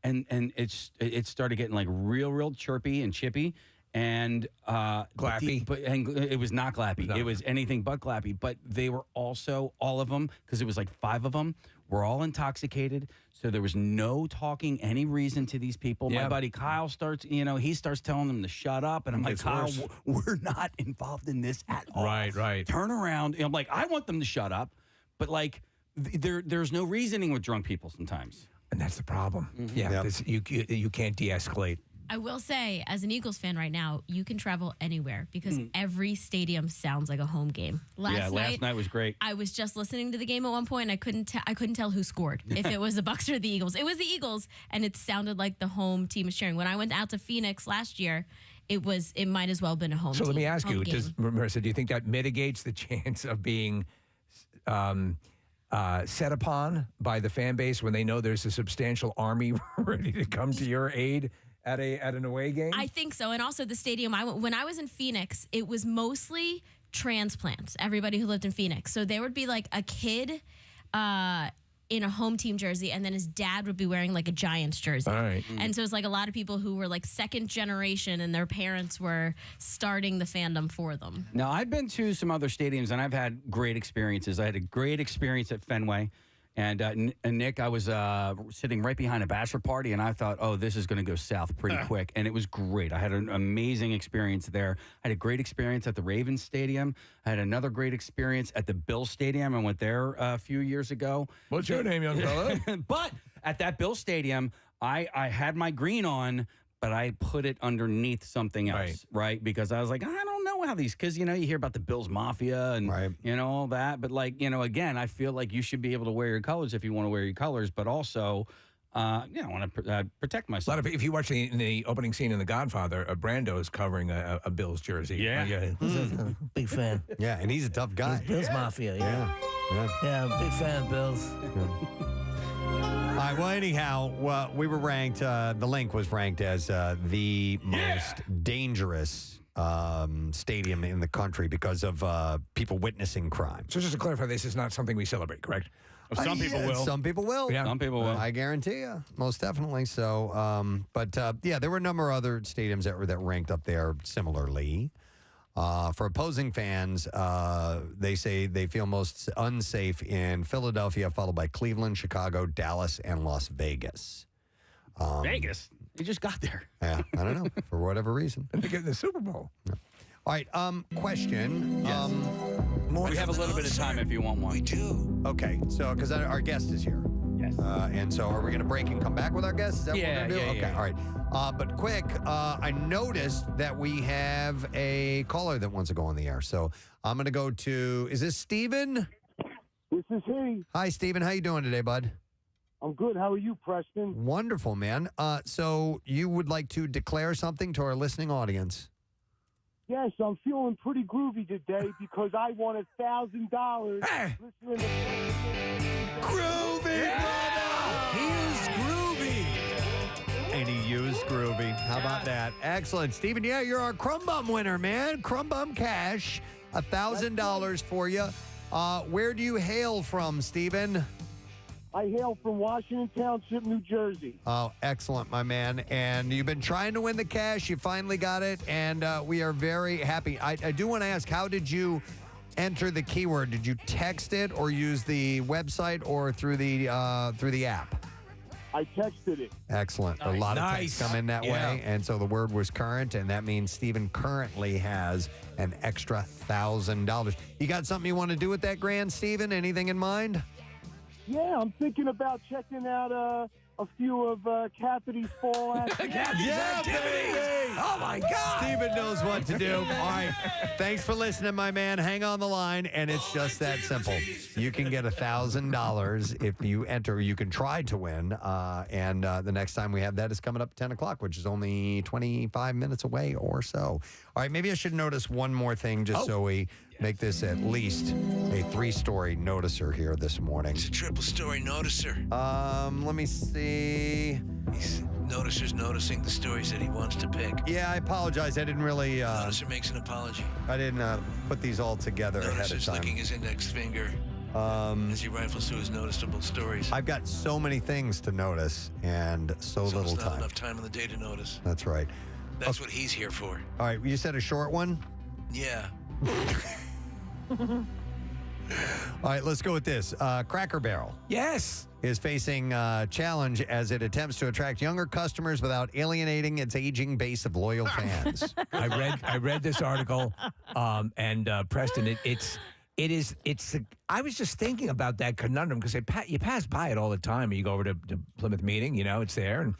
it started getting like real chirpy and chippy. And Glappy. But it was not Glappy. It was anything but Glappy. But they were also, all of them, because it was like 5 of them, were all intoxicated. So there was no talking any reason to these people. My buddy Kyle starts telling them to shut up. And I'm like, Kyle, we're not involved in this at all. Right. Turn around. I'm like, I want them to shut up. But like, there's no reasoning with drunk people sometimes. And that's the problem. Yeah, you can't de-escalate. I will say, as an Eagles fan right now, you can travel anywhere because every stadium sounds like a home game. Last night was great. I was just listening to the game at one point, and I couldn't tell who scored, if it was the Bucs or the Eagles. It was the Eagles, and it sounded like the home team was cheering. When I went out to Phoenix last year, it might as well have been a home team. So let me ask you, game. Marissa, do you think that mitigates the chance of being set upon by the fan base when they know there's a substantial army ready to come to your aid at an away game? I think so. And also the stadium, when I was in Phoenix, it was mostly transplants, everybody who lived in Phoenix. So there would be like a kid in a home team jersey, and then his dad would be wearing like a Giants jersey. All right. And so it's like a lot of people who were like second generation, and their parents were starting the fandom for them. Now, I've been to some other stadiums, and I've had great experiences. I had a great experience at Fenway. And Nick, I was sitting right behind a bachelor party, and I thought, oh, this is going to go south pretty quick. And it was great. I had an amazing experience there. I had a great experience at the Ravens Stadium. I had another great experience at the Bills Stadium. I went there a few years ago. What's your name, young fella? But at that Bills Stadium, I had my green on, but I put it underneath something else, right? Because I was like, I don't know how these, because, you hear about the Bills Mafia and, all that. But, like, again, I feel like you should be able to wear your colors if you want to wear your colors, but also, I want to protect myself. If you watch the opening scene in The Godfather, Brando is covering a Bills jersey. Yeah. Big fan. Yeah, and he's a tough guy. Bills Mafia, yeah, big fan of Bills. All right, well, anyhow, we were ranked, the Link was ranked as the most dangerous stadium in the country because of people witnessing crime. So just to clarify, this is not something we celebrate, correct? Some people will. Some people will. Yeah. Some people will. I guarantee you, most definitely. So, there were a number of other stadiums that ranked up there similarly. For opposing fans, they say they feel most unsafe in Philadelphia, followed by Cleveland, Chicago, Dallas, and Las Vegas. Vegas? You just got there. Yeah, I don't know, for whatever reason. And they get in the Super Bowl. Yeah. All right, question. Yes. We have a little bit of time if you want one. We do. Okay, so because our guest is here. Yes. And so are we going to break and come back with our guest? Is that what we're going to do? Okay, yeah. all right. But quick, I noticed that we have a caller that wants to go on the air. So I'm going to go to, is this Steven? This is he. Hi, Steven. How you doing today, bud? I'm good. How are you, Preston? Wonderful, man. So you would like to declare something to our listening audience? Yes, I'm feeling pretty groovy today because I won $1,000. Listening to Groovy, brother! He is groovy. And he used groovy. How about that? Excellent. Steven, yeah, you're our Crumb Bum winner, man. Crumb Bum Cash, $1,000 for you. Where do you hail from, Steven? I hail from Washington Township, New Jersey. Oh, excellent, my man. And you've been trying to win the cash. You finally got it, and we are very happy. I do want to ask, how did you enter the keyword? Did you text it or use the website or through the app? I texted it. Excellent. A lot of texts come in that way, and so the word was current, and that means Steven currently has an extra $1,000. You got something you want to do with that grand, Steven? Anything in mind? Yeah, I'm thinking about checking out a few of Kathy's fall activities. Yeah, baby! Oh, my God. Steven knows what to do. All right. Thanks for listening, my man. Hang on the line, and it's just that simple. You can get $1,000 if you enter. You can try to win. And the next time we have that is coming up at 10 o'clock, which is only 25 minutes away or so. All right. Maybe I should notice one more thing just so we make this at least a 3-story noticer here this morning. It's a triple story noticer. Let me see. Noticer's noticing the stories that he wants to pick. Yeah, I apologize. I didn't really. Noticer makes an apology. I didn't put these all together ahead of Noticer's time. licking his index finger as he rifles through his noticeable stories. I've got so many things to notice and so little Not time. enough time in the day to notice. That's right. That's what he's here for. All right, you said a short one? Yeah. All right, let's go with this. Cracker Barrel. Yes. Is facing a challenge as it attempts to attract younger customers without alienating its aging base of loyal fans. I read this article, and Preston, I was just thinking about that conundrum because you pass by it all the time. You go over to Plymouth Meeting, it's there,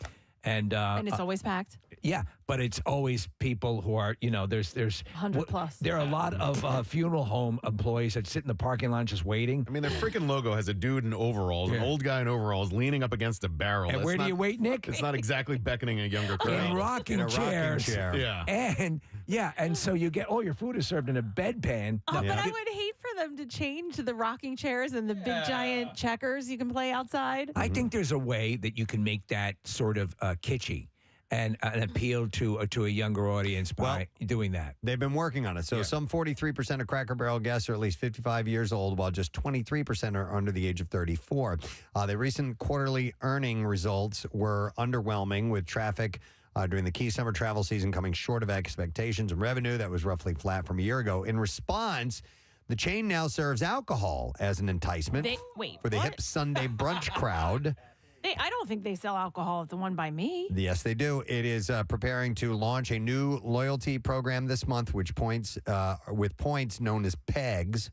and it's always packed. Yeah, but it's always people who are, there's 100 plus. There are a lot of funeral home employees that sit in the parking lot just waiting. I mean, their freaking logo has a dude in overalls, an old guy in overalls, leaning up against a barrel. And where do you wait, Nick? It's not exactly beckoning a younger crowd. In rocking chairs. chair. Yeah. And so you get all your food is served in a bedpan. Oh, but I would hate for them to change to the rocking chairs and the big giant checkers you can play outside. I think there's a way that you can make that sort of kitschy and appeal to a younger audience by doing that. They've been working on it. So some 43% of Cracker Barrel guests are at least 55 years old, while just 23% are under the age of 34. The recent quarterly earning results were underwhelming, with traffic during the key summer travel season coming short of expectations, and revenue that was roughly flat from a year ago. In response, the chain now serves alcohol as an enticement for the hip Sunday brunch crowd. I don't think they sell alcohol at the one by me. Yes, they do. It is preparing to launch a new loyalty program this month, with points known as pegs,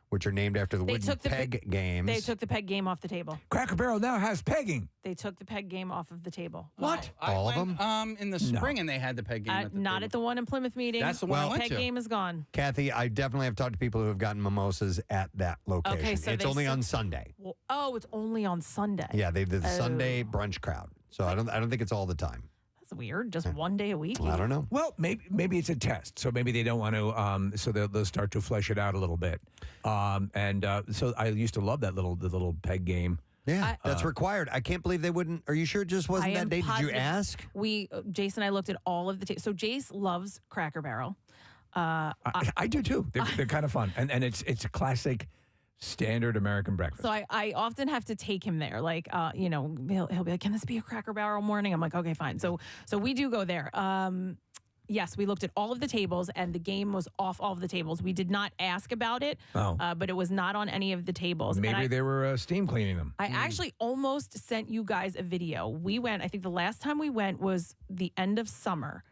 which are named after the wooden peg games. They took the peg game off the table. Cracker Barrel now has pegging. They took the peg game off of the table. What? All of them? In the spring, and they had the peg game. At the not table. at the one in Plymouth Meeting. That's the one I went peg to. game is gone. Kathy, I definitely have talked to people who have gotten mimosas at that location. Okay, so it's they only said- on Sunday. Well, it's only on Sunday. Yeah, they did the Oh. Sunday brunch crowd. So I don't think it's all the time. That's weird. Just one day a week. I don't know. Well, maybe it's a test, so maybe they don't want to. So they'll start to flesh it out a little bit. So I used to love the little peg game. Yeah, that's required. I can't believe they wouldn't. Are you sure it just wasn't I that am day? Did you positive. ask? Jason and I looked at all of the So Jace loves Cracker Barrel. I do too. They're kind of fun, and it's a classic, standard American breakfast. So I often have to take him there. Like, he'll be like, "Can this be a Cracker Barrel morning?" I'm like, "Okay, fine." So we do go there. Yes, we looked at all of the tables, and the game was off all of the tables. We did not ask about it, but it was not on any of the tables. Maybe they were steam cleaning them. I actually almost sent you guys a video. We went, I think the last time we went was the end of summer.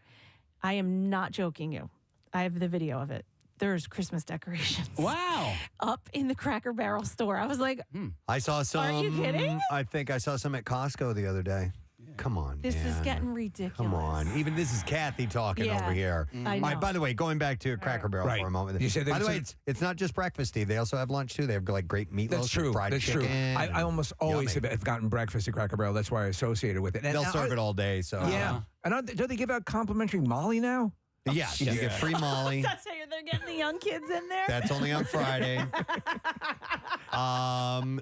I am not joking you. I have the video of it. There's Christmas decorations. Wow. Up in the Cracker Barrel store. I was like, I saw some. Are you kidding? I think I saw some at Costco the other day. Come on, This is man. getting ridiculous. Come on. Even this is Kathy talking Yeah, over here. I All right, know. by the way, going back to Cracker Barrel Right. for a moment. You said by the there's way, it's not just breakfasty. They also have lunch, too. They have like great meatloaf, That's true. fried That's chicken. true. I almost always Yummy. have gotten breakfast at Cracker Barrel. That's why I associate it with it. And They'll serve it all day. So Yeah. And don't they give out complimentary Molly now? Yeah, you get free Molly. That's how they're getting the young kids in there. That's only on Friday.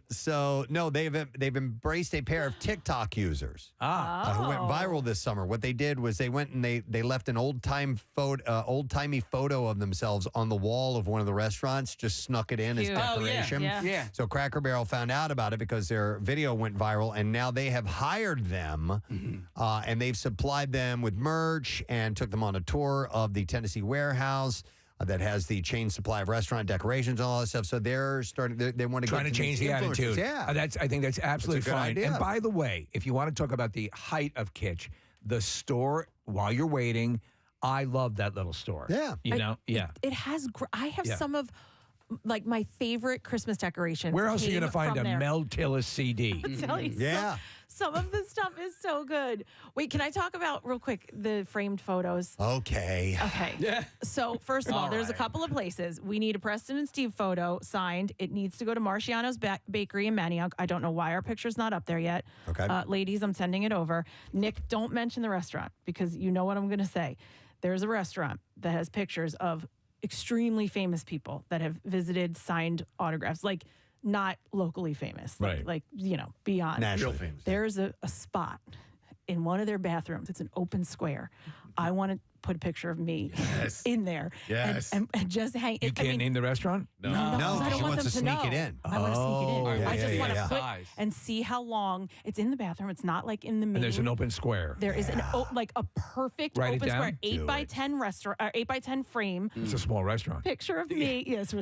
So no, they've embraced a pair of TikTok users who went viral this summer. What they did was they went and they left an old timey photo of themselves on the wall of one of the restaurants. Just snuck it in as Cute. decoration. Yeah. So Cracker Barrel found out about it because their video went viral, and now they have hired them, and they've supplied them with merch and took them on a tour of the Tennessee warehouse that has the chain supply of restaurant decorations and all that stuff. So they're starting. They want to Trying to change the attitude. Yeah, I think that's absolutely That's a good fine. idea. And by the way, if you want to talk about the height of kitsch, the store while you're waiting, I love that little store. Yeah. You know, It has. I have Yeah. some of like my favorite Christmas decorations. Where else are you going to find a there. Mel Tillis CD? I'll tell you, Yeah. some of the stuff is so good. Wait, can I talk about real quick the framed photos? Okay. Okay. Yeah. So first of all, there's a couple of places. We need a Preston and Steve photo signed. It needs to go to Marciano's Bakery in Manioc. I don't know why our picture's not up there yet. Okay. Ladies, I'm sending it over. Nick, don't mention the restaurant because you know what I'm going to say. There's a restaurant that has pictures of extremely famous people that have visited, signed autographs, like not locally famous, Right. like beyond. National famous. There's a spot in one of their bathrooms. It's an open square. I want to put a picture of me in there. Yes. And just hang. You can't name the restaurant? No, 'cause I don't she want wants them to to know. sneak it in. I want to sneak it in. yeah, I just yeah, want to yeah. put Size. and see how long it's in the bathroom. It's not like in the main. And there's an open square. There is like a perfect Write it open down. square, 8x10 restaurant, 8x10 frame. It's a small restaurant. Picture of me. Yes,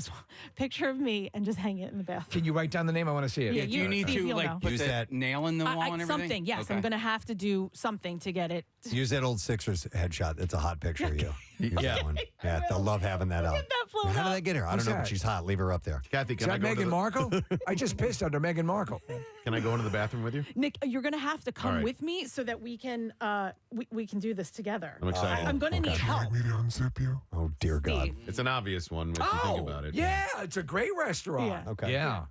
picture of me, and just hang it in the bathroom. Can you write down the name? I want to see it. Yeah, Do you need Steve, to you'll like know. put Use the that. nail in the wall and everything? Something. Yes, Okay. I'm going to have to do something to get it. Use that old Sixers headshot. It's a hot picture of you. Use that one. Yeah, they'll love having that up. Get that flown How up. did they get her? I don't Who's know, that? but she's hot. Leave her up there. Kathy, Is can I that go into Meghan the, Markle? I just pissed under Meghan Markle. Can I go into the bathroom with you? Nick, you're going to have to come All right. with me so that we can we can do this together. I'm excited. I'm going to need help. Oh, dear God. Steve. It's an obvious one if you think about it. Yeah, it's a great restaurant. Yeah. Okay. Yeah.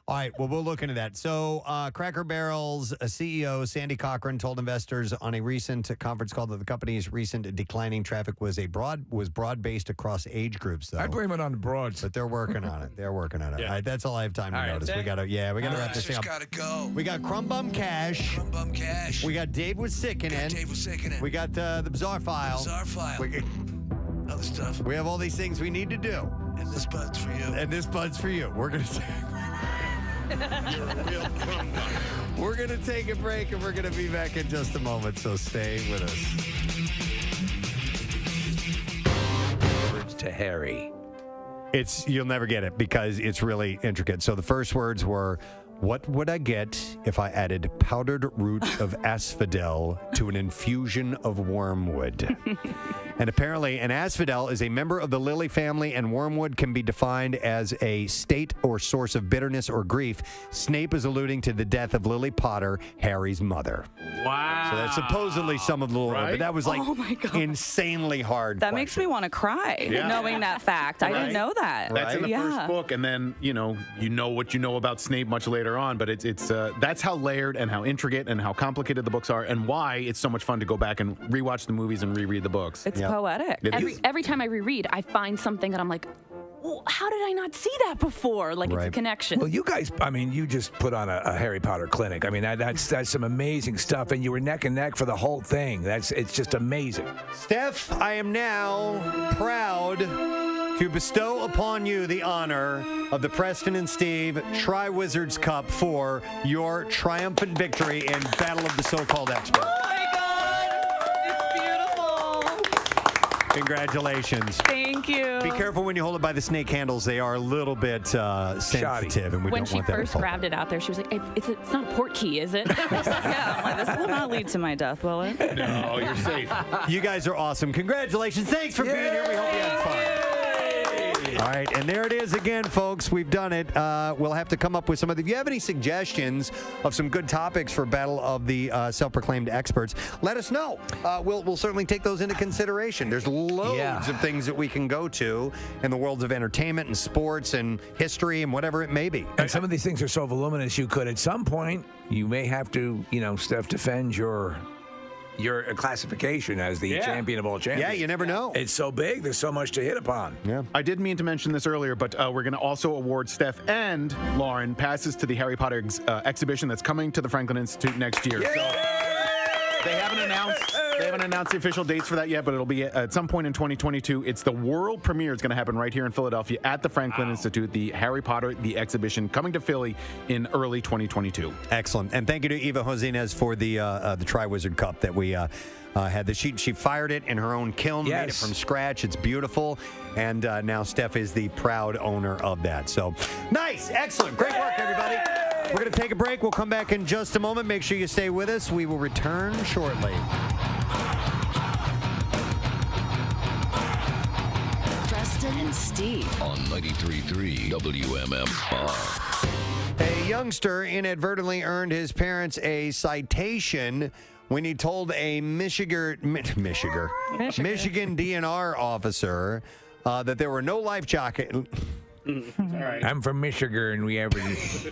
All right, well, we'll look into that. So, Cracker Barrel's CEO, Sandy Cochran, told investors on a recent conference call that the company's recent declining traffic was broad-based across age groups, though. I blame it on the broads. But they're working on it. They're working on it. Yeah. All right, that's all I have time to All right, notice. We thank- got to wrap this thing Just up. gotta go. We got Crumb Bum Cash. Bum Cash. We got Dave Uosikkinen. Dave Uosikkinen. We got the Bizarre File. Bizarre File. Other stuff. We have all these things we need to do. And this bud's for you. And this bud's for you. We're gonna We're gonna take a break and we're gonna be back in just a moment. So stay with us. Words to Harry. You'll never get it because it's really intricate. So the first words were, "What would I get if I added powdered root of asphodel to an infusion of wormwood?" And apparently, an asphodel is a member of the lily family, and wormwood can be defined as a state or source of bitterness or grief. Snape is alluding to the death of Lily Potter, Harry's mother. Wow. So that's supposedly some of the lore, but that was like Oh my God. insanely hard. That makes me want to cry, Yeah. knowing that fact. I didn't know that. That's in the yeah. first book, and then you know what you know about Snape much later on. But it's that's how layered and how intricate and how complicated the books are, and why it's so much fun to go back and rewatch the movies and reread the books. It's poetic. It Every, is. every time I reread, I find something that I'm like, well, how did I not see that before? Like, it's a connection. Well, you guys, I mean, you just put on a Harry Potter clinic. I mean, that's some amazing stuff, and you were neck and neck for the whole thing. It's just amazing. Steph, I am now proud to bestow upon you the honor of the Preston and Steve Tri-Wizards Cup for your triumphant victory in Battle of the So-Called Experts. Oh my God! It's beautiful. Congratulations. Thank you. Be careful when you hold it by the snake handles. They are a little bit sensitive, and we when don't she want that to first fall. grabbed it out there, she was like, it's not a port key, is it? Yeah, I'm like, this will not lead to my death, will it? No, you're safe. You guys are awesome. Congratulations. Thanks for being here. We hope you had fun. All right, and there it is again, folks. We've done it. We'll have to come up with some of the... If you have any suggestions of some good topics for Battle of the Self-Proclaimed Experts, let us know. We'll certainly take those into consideration. There's loads of things that we can go to in the worlds of entertainment and sports and history and whatever it may be. And some of these things are so voluminous, you could, at some point, you may have to, Steph, defend your classification as the champion of all champions. Yeah, you never know. It's so big. There's so much to hit upon. Yeah. I did mean to mention this earlier, but we're going to also award Steph and Lauren passes to the Harry Potter exhibition that's coming to the Franklin Institute next year. So they haven't announced the official dates for that yet, but it'll be at some point in 2022. It's the world premiere. It's going to happen right here in Philadelphia at the Franklin Institute. The Harry Potter the exhibition coming to Philly in early 2022. Excellent. And thank you to Eva Josines for the Tri-Wizard Cup that we had. She fired it in her own kiln, made it from scratch. It's beautiful. And now Steph is the proud owner of that. So nice. Excellent. Great work, everybody. We're going to take a break. We'll come back in just a moment. Make sure you stay with us. We will return shortly. Preston and Steve on 93.3 WMMR. A youngster inadvertently earned his parents a citation when he told a Michigan DNR officer that there were no life jackets. I'm from Michigan, and we have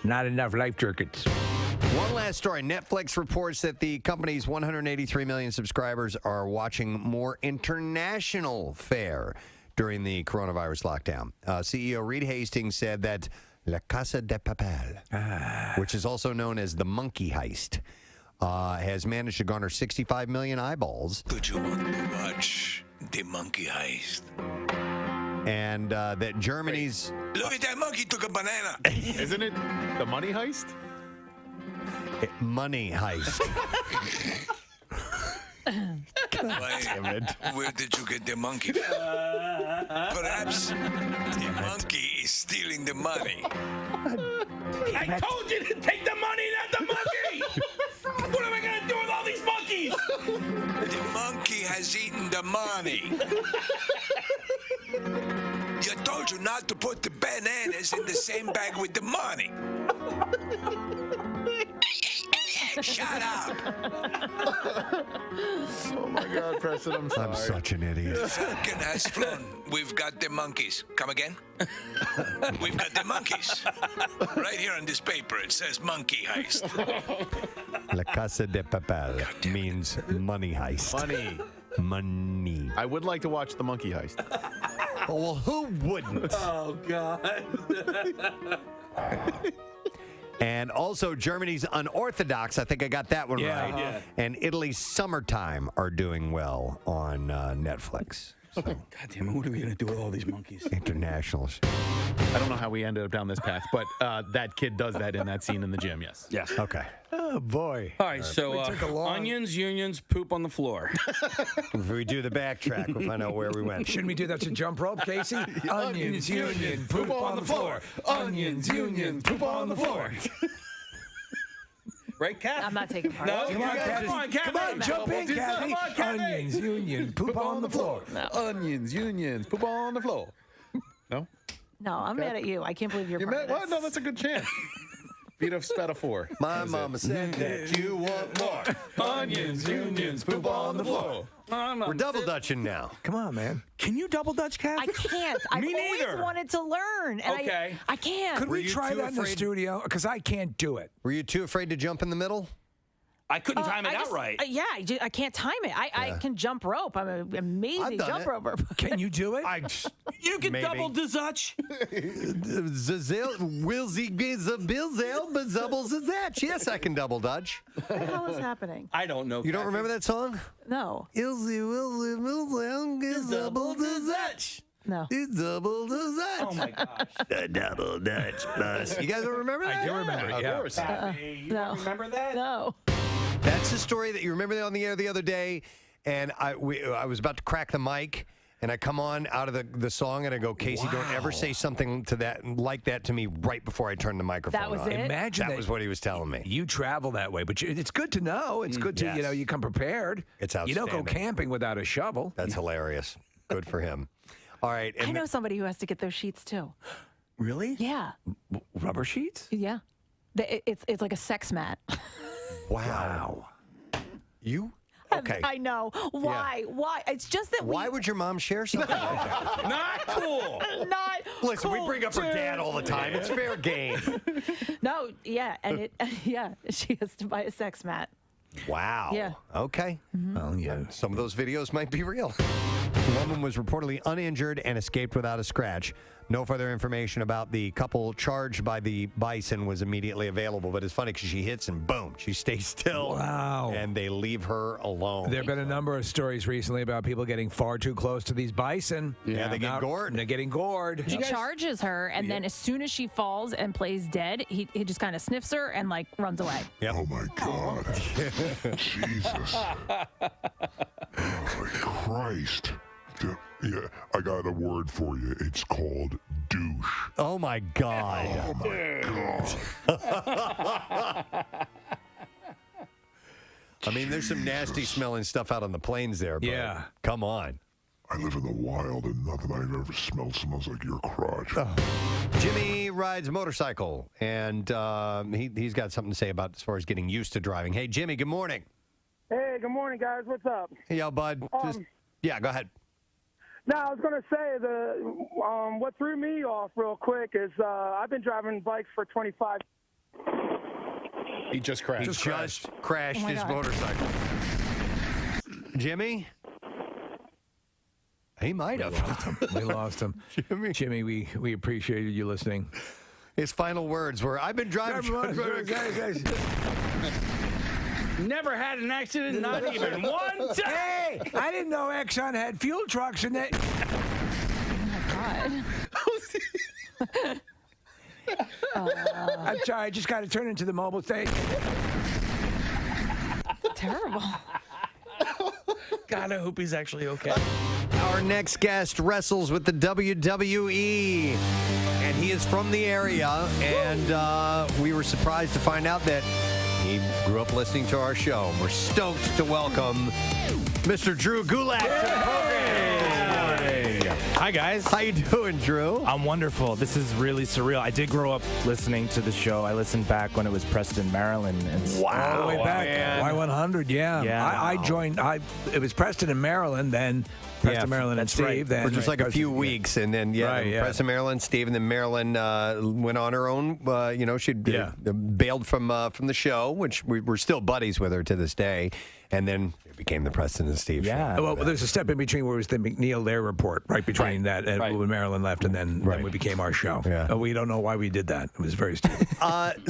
not enough life jackets. One last story. Netflix reports that the company's 183 million subscribers are watching more international fare during the coronavirus lockdown. CEO Reed Hastings said that La Casa de Papel, which is also known as the Monkey Heist, has managed to garner 65 million eyeballs. Would you want to watch the Monkey Heist? And that Germany's... Look at that monkey took a banana. Isn't it the Money Heist? Money Heist. Where did you get the monkey? Perhaps the monkey is stealing the money. I told you to take the money, not the monkey! What am I going to do with all these monkeys? The monkey has eaten the money. I told you not to put the bananas in the same bag with the money. Shut up. Oh my God, Preston, I'm sorry. I'm such an idiot. The falcon has flown. We've got the monkeys. Come again? We've got the monkeys. Right here on this paper, it says Monkey Heist. La Casa de Papel means money heist. Money. I would like to watch the Monkey Heist. Oh, well, who wouldn't? Oh, God. And also Germany's Unorthodox, I think I got that one right. Yeah. And Italy's Summertime are doing well on Netflix. So, God damn it, what are we going to do with all these monkeys? internationals. I don't know how we ended up down this path, but that kid does that in that scene in the gym, yes. Yes. Okay. Oh, boy. All right, so onions, unions, poop on the floor. If we do the backtrack, we'll find out where we went. Shouldn't we do that to jump rope, Casey? Onions, union, poop on the floor. Onions, union, poop on the floor. Right, Kat? I'm not taking part. No, Come on, Kathy. Come on, Jump in, Kathy. Come on, Kathy. Onions, union, poop on the floor. Onions, unions, poop on the floor. No? No, I'm mad at you. I can't believe you're You're part mad? of What? this. No, that's a good chant. Vito Spatafor. My mama said that you want more. Onions, unions, poop on the floor. We're double dutching now. Come on, man. Can you double dutch, Kathy? I can't. I've Me always neither. wanted to learn. And Okay. I can't. Could Were we you try too that in the afraid- studio? Because I can't do it. Were you too afraid to jump in the middle? I couldn't time it I out just- right. Yeah, I can't time it. I can jump rope. I'm an amazing done jump it. roper. Can you do it? You can Maybe. double dutch. Yes, I can double dutch. What the hell is happening? I don't know. You don't remember that song? No. Double dutch. No. Double dutch. Oh my gosh. The double dutch bus. You guys don't remember that? I do remember it, Of yeah. course. You No. don't remember that? No. That's the story that you remember on the air the other day, and I was about to crack the mic, and I come on out of the song, and I go, Casey, don't ever say something to that like that to me right before I turn the microphone That was on. it? Imagine That was what he was telling me. You travel that way, but it's good to know. It's good to, Yes. you come prepared. It's You don't go outstanding. camping without a shovel. That's hilarious. Good for him. All right. I know somebody who has to get those sheets too. Really? Yeah. Rubber sheets? Yeah. It's like a sex mat. Wow. You? Okay. I know. Why? Why? It's just that Why would your mom share something like that? Not cool. not Listen, we cool, bring up her dude. dad all the time. It's fair game. No, yeah, and she has to buy a sex mat. Wow. Yeah. Okay. Well, yeah. Some of those videos might be real. The woman was reportedly uninjured and escaped without a scratch. No further information about the couple charged by the bison was immediately available, but it's funny because she hits and boom, she stays still. Wow. And they leave her alone. There have been a number of stories recently about people getting far too close to these bison. Yeah, they get gored. They're getting gored. He charges her, and then as soon as she falls and plays dead, he just kind of sniffs her and like runs away. Yep. Oh my God. Jesus. Oh, Christ. Yeah, I got a word for you. It's called douche. Oh my God. Oh my God. I mean, there's some nasty smelling stuff out on the plains there, but Yeah. come on. I live in the wild, and nothing I've ever smelled smells like your crotch. Jimmy rides a motorcycle, and he's got something to say about as far as getting used to driving. Hey, Jimmy, good morning. Hey, good morning, guys. What's up? Hey, yo, bud. Yeah, go ahead. No, I was going to say what threw me off real quick is I've been driving bikes for 25. He just crashed. He just crashed Oh my his God. motorcycle. Jimmy? He might have. We lost him. Jimmy, we appreciated you listening. His final words were, I've been driving. Never had an accident, not even one time. Hey, I didn't know Exxon had fuel trucks in it. I'm sorry, I just got to turn into the mobile station. Terrible. God, I hope he's actually okay. Our next guest wrestles with the WWE, and he is from the area, and we were surprised to find out that he grew up listening to our show. And we're stoked to welcome Mr. Drew Gulak to the program. Hi, guys. How you doing, Drew? I'm wonderful. This is really surreal. I did grow up listening to the show. I listened back when it was Preston, Maryland. And All the way back. man. Y100, yeah. Yeah. I joined, it was Preston and Maryland, then Preston, Maryland, and that's right. Steve. Then For just like a few weeks, and then Preston, Maryland, Steve, and then Maryland went on her own. She'd bailed from the show, which we're still buddies with her to this day, and then it became the Preston and Steve show. Well, there's a step in between where it was the McNeil-Lair report, right between that and when Maryland left, and then we became our show. Yeah. We don't know why we did that. It was very stupid.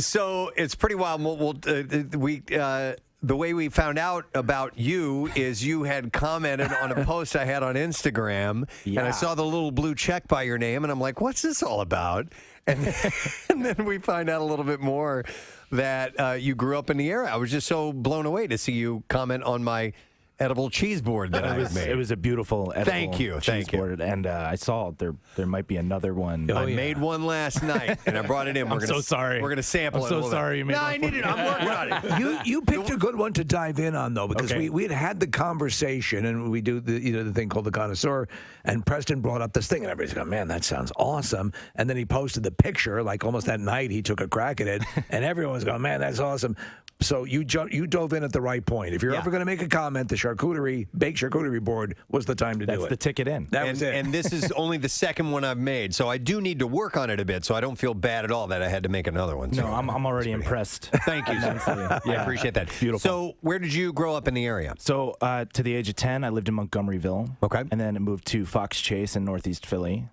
So it's pretty wild. The way we found out about you is you had commented on a post I had on Instagram, and I saw the little blue check by your name, and I'm like, what's this all about? And then we find out a little bit more that you grew up in the area. I was just so blown away to see you comment on my edible cheese board that I made. It was a beautiful edible Thank you. board, and I saw there might be another one. I made one last night, and I brought it in. I'm so sorry. We're going to sample I'm it. so a little sorry bit. you made No, one I for need me. it. I'm working on it. You picked a good one to dive in on, though, because Okay. we had the conversation, and we do the thing called the connoisseur, and Preston brought up this thing, and everybody's going, man, that sounds awesome. And then he posted the picture, like almost that night, he took a crack at it, and everyone's going, man, that's awesome. So you dove in at the right point. If you're ever going to make a comment, the baked charcuterie board was the time to do it. That's the ticket in. That was it. And this is only the second one I've made, so I do need to work on it a bit, so I don't feel bad at all that I had to make another one. No, So I'm already impressed. Thank you, sir. I appreciate that. Beautiful. So where did you grow up in the area? So to the age of 10, I lived in Montgomeryville. Okay. And then I moved to Fox Chase in Northeast Philly.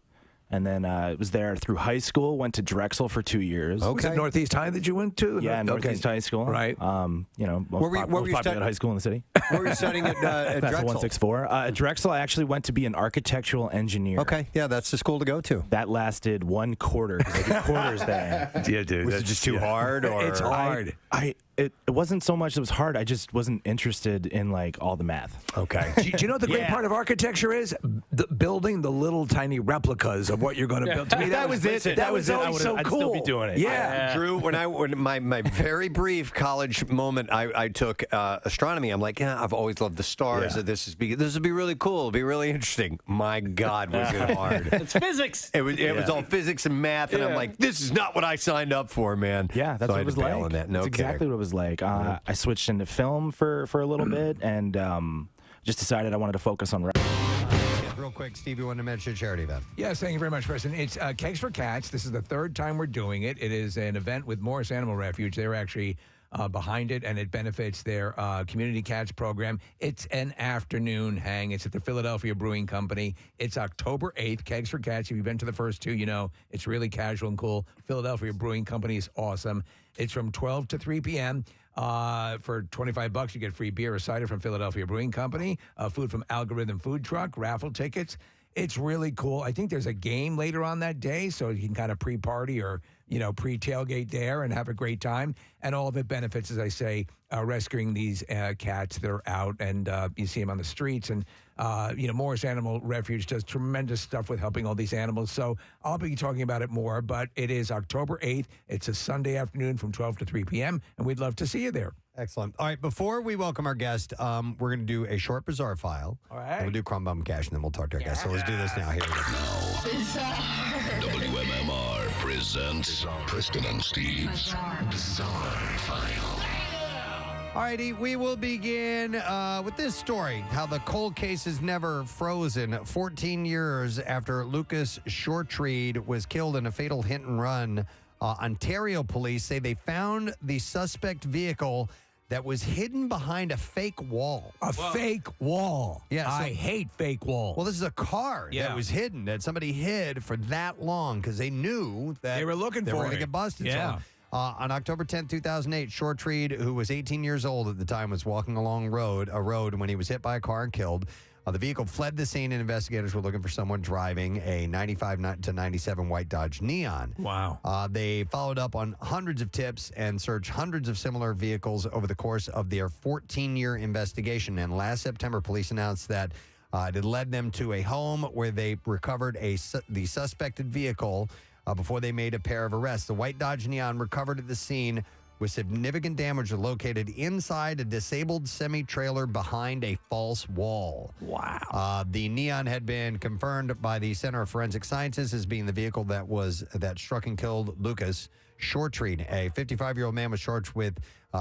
And then was there through high school, went to Drexel for 2 years. Was it Northeast High that you went to? Yeah, Northeast High School. Right. Most were you popular studying- high school in the city. Where were you studying at That's Drexel? 164. At Drexel, I actually went to be an architectural engineer. Okay, yeah, that's the school to go to. That lasted 1 quarter because I did quarters there. Yeah, dude. Was it just too hard? Or It's hard. It wasn't so much it was hard. I just wasn't interested in like all the math. Okay. Do you know what the great part of architecture is? Building the little tiny replicas of what you're going to build. To me, that was it. That was always so I'd cool. still be doing it. Yeah. Drew, when my very brief college moment, I took astronomy. I'm like, I've always loved the stars. Yeah. This would be really cool. It'll be really interesting. My God, was it hard? It's physics. It was all physics and math, and I'm like, this is not what I signed up for, man. Yeah, that's So I what had it was to bail like. on that. No That's exactly what it was like. I switched into film for a little bit, and just decided I wanted to focus on. Real quick, Steve, you wanted to mention a charity event. Yes, thank you very much, Preston. It's Kegs for Cats. This is the third time we're doing it. It is an event with Morris Animal Refuge. They're actually behind it, and it benefits their Community Cats program. It's an afternoon hang. It's at the Philadelphia Brewing Company. It's October 8th. Kegs for Cats. If you've been to the first two, you know it's really casual and cool. Philadelphia Brewing Company is awesome. It's from 12 to 3 p.m. For $25, you get free beer or cider from Philadelphia Brewing Company, food from Algorithm Food Truck, raffle tickets. It's really cool. I think there's a game later on that day, so you can kind of pre-party or pre-tailgate there and have a great time. And all of it benefits, as I say, rescuing these cats that are out, and you see them on the streets. And Morris Animal Refuge does tremendous stuff with helping all these animals. So I'll be talking about it more, but it is October 8th. It's a Sunday afternoon from 12 to 3 p.m., and we'd love to see you there. Excellent. All right, before we welcome our guest, we're going to do a short Bizarre File. All right. And we'll do Crumb Bum Cash, and then we'll talk to our guest. So let's do this now. Here we go. WMMR presents Preston and Steve's Bizarre File. All righty, we will begin with this story, how the cold case is never frozen. 14 years after Lucas Shortreed was killed in a fatal hit and run, Ontario police say they found the suspect vehicle that was hidden behind a fake wall. A fake wall. Yeah, so- I hate fake walls. Well, this is a car that was hidden, that somebody hid for that long because they knew that They were looking they for were going it. to get busted. Yeah. So, on October 10, 2008, Shortreed, who was 18 years old at the time, was walking along a road when he was hit by a car and killed. The vehicle fled the scene, and investigators were looking for someone driving a 95 to 97 white Dodge Neon. Wow. They followed up on hundreds of tips and searched hundreds of similar vehicles over the course of their 14-year investigation. And last September, police announced that it had led them to a home where they recovered the suspected vehicle before they made a pair of arrests. The white Dodge Neon recovered at the scene with significant damage located inside a disabled semi-trailer behind a false wall. Wow. The Neon had been confirmed by the Center of Forensic Sciences as being the vehicle that struck and killed Lucas Shortreed. A 55-year-old man was charged with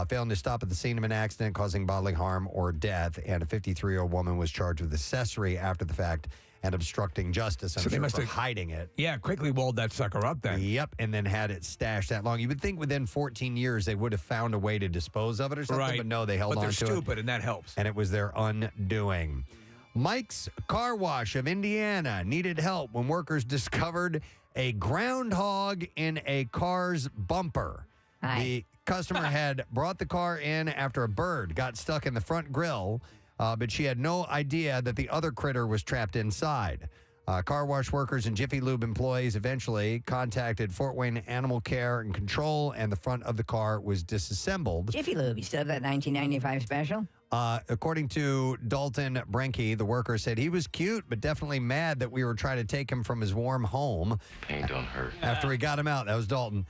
failing to stop at the scene of an accident causing bodily harm or death, and a 53-year-old woman was charged with accessory after the fact and obstructing justice. So they must for have hiding it. Yeah, quickly walled that sucker up then. Yep, and then had it stashed that long. You would think within 14 years they would have found a way to dispose of it or something, Right. but no, they held But on they're to it. stupid, and that helps. And it was their undoing. Mike's Car Wash of Indiana needed help when workers discovered a groundhog in a car's bumper. The customer had brought the car in after a bird got stuck in the front grill, but she had no idea that the other critter was trapped inside. Car wash workers and Jiffy Lube employees eventually contacted Fort Wayne Animal Care and Control, and the front of the car was disassembled. Jiffy Lube, you still have that 1995 special? According to Dalton Brenke, the worker said he was cute, but definitely mad that we were trying to take him from his warm home. Pain don't hurt. After we got him out, that was Dalton.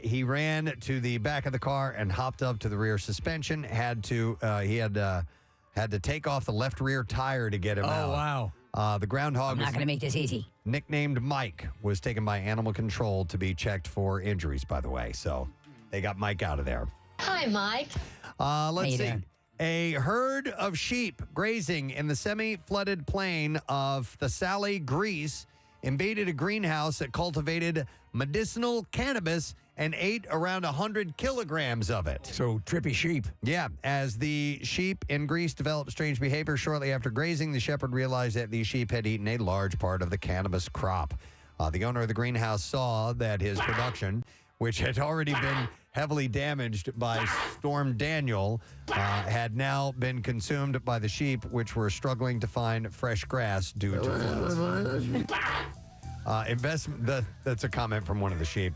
He ran to the back of the car and hopped up to the rear suspension. He had to take off the left rear tire to get him out. Oh, wow. The groundhog I'm not going to make this easy. nicknamed Mike, was taken by Animal Control to be checked for injuries, by the way. So they got Mike out of there. Hi, Mike. Let's you see. doing? A herd of sheep grazing in the semi-flooded plain of Thessaly, Greece, invaded a greenhouse that cultivated medicinal cannabis and ate around 100 kilograms of it. So trippy sheep. Yeah. As the sheep in Greece developed strange behavior shortly after grazing, the shepherd realized that these sheep had eaten a large part of the cannabis crop. The owner of the greenhouse saw that his production, which had already been heavily damaged by Storm Daniel, had now been consumed by the sheep, which were struggling to find fresh grass due to floods. That's a comment from one of the sheep.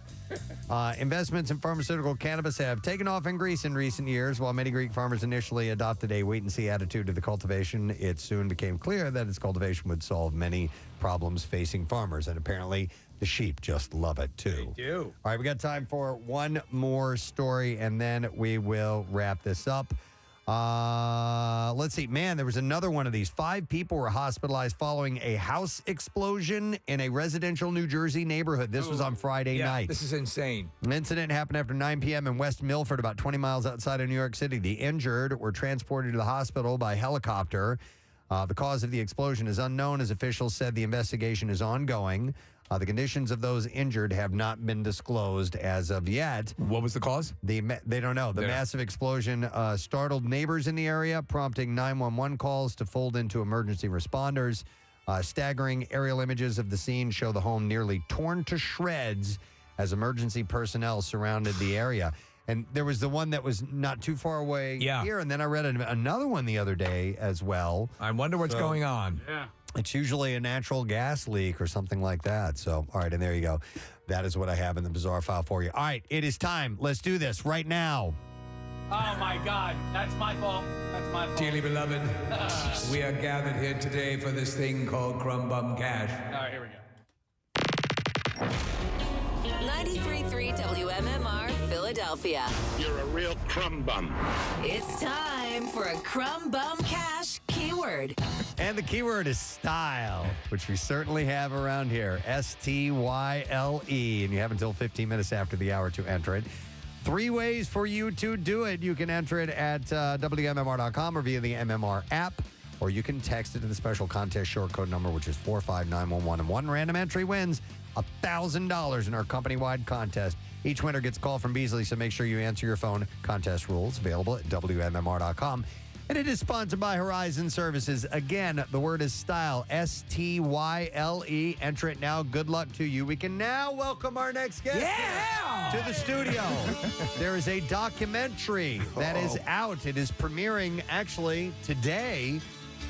Investments in pharmaceutical cannabis have taken off in Greece in recent years. While many Greek farmers initially adopted a wait-and-see attitude to the cultivation, it soon became clear that its cultivation would solve many problems facing farmers, and apparently the sheep just love it too. They do. All right, we got time for one more story, and then we will wrap this up. Let's see. Man, there was another one of these. 5 people were hospitalized following a house explosion in a residential New Jersey neighborhood. This was on Friday night. This is insane. An incident happened after 9 p.m. in West Milford, about 20 miles outside of New York City. The injured were transported to the hospital by helicopter. The cause of the explosion is unknown, as officials said. The investigation is ongoing. The conditions of those injured have not been disclosed as of yet. What was the cause? They don't know. The massive explosion startled neighbors in the area, prompting 911 calls to fold into emergency responders. Staggering aerial images of the scene show the home nearly torn to shreds as emergency personnel surrounded the area. And there was the one that was not too far away here. And then I read another one the other day as well. I wonder what's going on. Yeah. It's usually a natural gas leak or something like that. So, all right, and there you go. That is what I have in the bizarre file for you. All right, it is time. Let's do this right now. Oh, my God. That's my fault. That's my fault. Dearly beloved, we are gathered here today for this thing called Crumb Bum Cash. All right, here we go. 93.3 WMMR, Philadelphia. You're a real crumb bum. It's time for a Crumb Bum Cash keyword. And the keyword is style, which we certainly have around here. STYLE. And you have until 15 minutes after the hour to enter it. 3 ways for you to do it. You can enter it at WMMR.com or via the MMR app, or you can text it to the special contest short code number, which is 45911. And one random entry wins $1,000 in our company-wide contest. Each winner gets a call from Beasley, so make sure you answer your phone. Contest rules available at WMMR.com. And it is sponsored by Horizon Services. Again, the word is style, STYLE. Enter it now. Good luck to you. We can now welcome our next guest to the studio. There is a documentary that is out. It is premiering actually today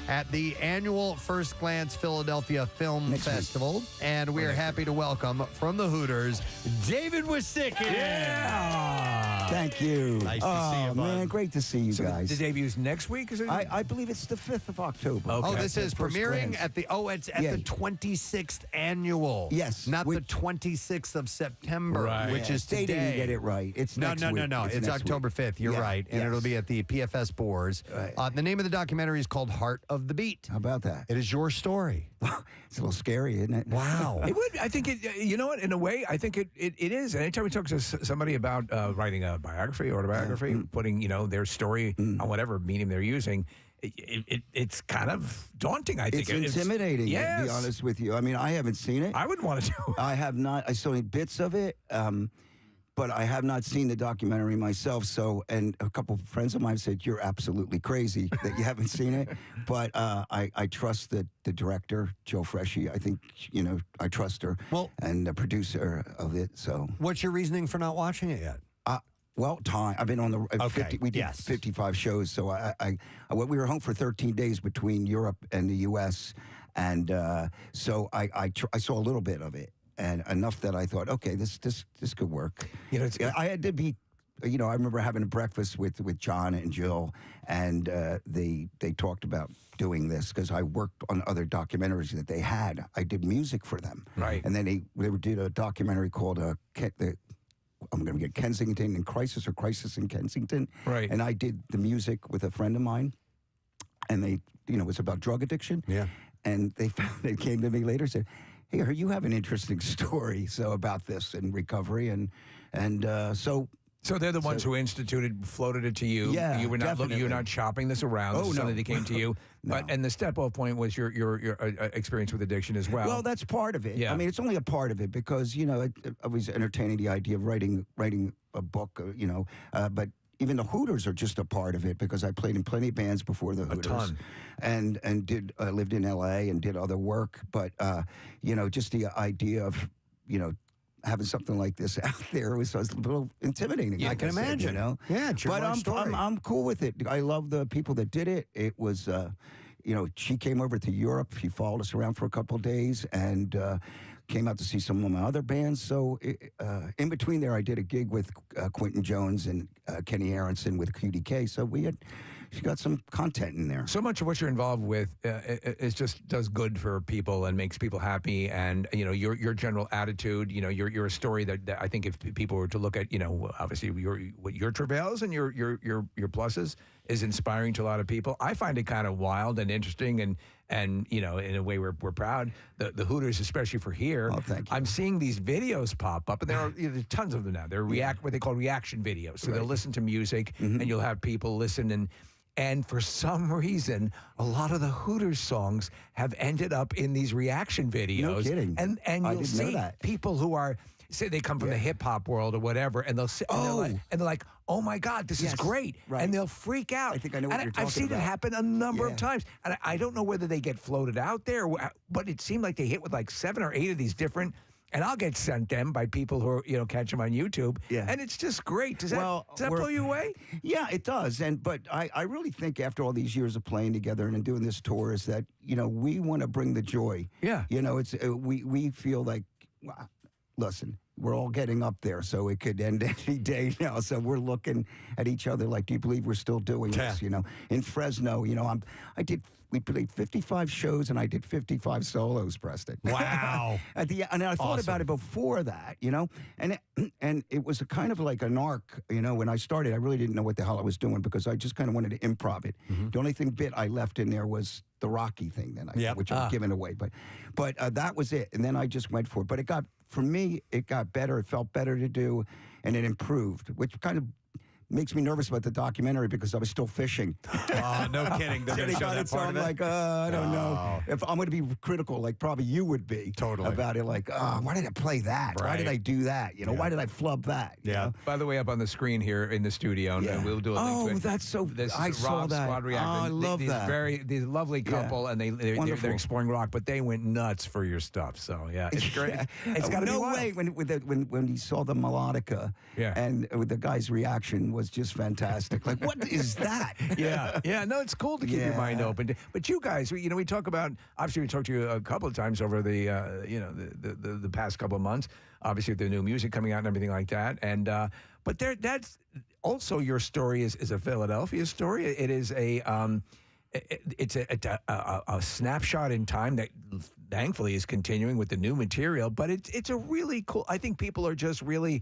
at the annual First Glance Philadelphia Film Festival. And we are happy to welcome from the Hooters, David Uosikkinen. Thank you. Nice to see you, bud. Man, great to see you guys. The debut's next week? Is it? I believe it's the 5th of October. Oh, this is First premiering Glance. at the the 26th annual. Yes. Not the 26th of September, which is today. They didn't get it right. It's next week. No. It's next October week. 5th. You're right. And it'll be at the PFS Boars. Right. The name of the documentary is called Heart of the Beat. How about that? It is your story. It's a little scary, isn't it? Wow. It would. I think it. You know what? In a way, I think it is. And anytime we talk to somebody about writing a biography, autobiography, putting their story on whatever medium they're using, it's kind of daunting. I think It's intimidating. Yes. To be honest with you, I mean, I haven't seen it. I wouldn't want to do. I have not. I saw bits of it. But I have not seen the documentary myself. So, and a couple of friends of mine said, you're absolutely crazy that you haven't seen it. But I trust the director, Joe Freshy. I think, I trust her. Well, and the producer of it. So, what's your reasoning for not watching it yet? Well, time. I've been on the we did 55 shows. So we were home for 13 days between Europe and the U.S. And so I saw a little bit of it. And enough that I thought, okay, this could work. I had to be, I remember having a breakfast with John and Jill, and they talked about doing this because I worked on other documentaries that they had. I did music for them, right? And then they did a documentary called I'm going to get Kensington in Crisis or Crisis in Kensington, right? And I did the music with a friend of mine, and they, it was about drug addiction, And they came to me later and said, hey, you have an interesting story about this and recovery, and so. So they're the ones who floated it to you. Yeah, you were not definitely. you're not shopping this around. Oh, This is no. something that came to you. No. And the step-off point was your experience with addiction as well. Well, that's part of it. Yeah. I mean, it's only a part of it because I was entertaining the idea of writing a book. But even the Hooters are just a part of it because I played in plenty of bands before the Hooters. ton. And did lived in L.A. and did other work. But just the idea of having something like this out there was a little intimidating. I can imagine. Yeah, it's your but life story. I'm cool with it. I love the people that did it. It was, she came over to Europe. She followed us around for a couple of days and came out to see some of my other bands. So in between there, I did a gig with Quentin Jones and Kenny Aronson with QDK. So she got some content in there. So much of what you're involved with is just does good for people and makes people happy. And your general attitude. You're a story that I think if people were to look at, obviously your travails and your pluses is inspiring to a lot of people. I find it kind of wild and interesting and in a way we're proud. The Hooters, especially for here. Oh, thank you. I'm seeing these videos pop up, and there are there's tons of them now. They're what they call reaction videos. So they'll listen to music, and you'll have people listen and for some reason, a lot of the Hooters songs have ended up in these reaction videos. No kidding. And I you'll didn't see know that. people who are say they come from the hip hop world or whatever, and they'll sit and they're like, oh my God, this is great. Right. And they'll freak out. I think I know what you're talking I've seen about. it happen a number of times. And I don't know whether they get floated out there, but it seemed like they hit with like 7 or 8 of these different And I'll get sent them by people who are, catch them on YouTube. Yeah. And it's just great. Does that blow you away? Yeah, it does. But I really think after all these years of playing together and doing this tour is that, we want to bring the joy. Yeah. It's we feel like, listen, we're all getting up there, so it could end any day now. So we're looking at each other like, do you believe we're still doing this? In Fresno, we played 55 shows, and I did 55 solos, Preston. Wow. And I thought about it before that, and it was a kind of like an arc, when I started, I really didn't know what the hell I was doing because I just kind of wanted to improv it. Mm-hmm. The only bit I left in there was the Rocky thing, which I'm giving away. But that was it, and then I just went for it. But for me, it got better. It felt better to do, and it improved, which kind of makes me nervous about the documentary because I was still fishing. Oh, no kidding. They're going to show that so part I'm of it? like, I don't know. If I'm going to be critical, like probably you would be. Totally. About it, like, why did I play that? Why did I do that? Why did I flub that? You know? By the way, up on the screen here in the studio, and we'll do a link to it. That's so. This I is saw Rock that. Squad React. I love that. These lovely couple, and they're exploring rock, but they went nuts for your stuff. So it's great. It's got to be wild. Way when he saw the melodica, and the guy's reaction was just fantastic. Like, what is that? Yeah. No, it's cool to keep your mind open. But you guys, we talk about. Obviously, we talked to you a couple of times over the the past couple of months. Obviously, with the new music coming out and everything like that. And but that's also your story is a Philadelphia story. It is it's a snapshot in time that thankfully is continuing with the new material. But it's a really cool. I think people are just really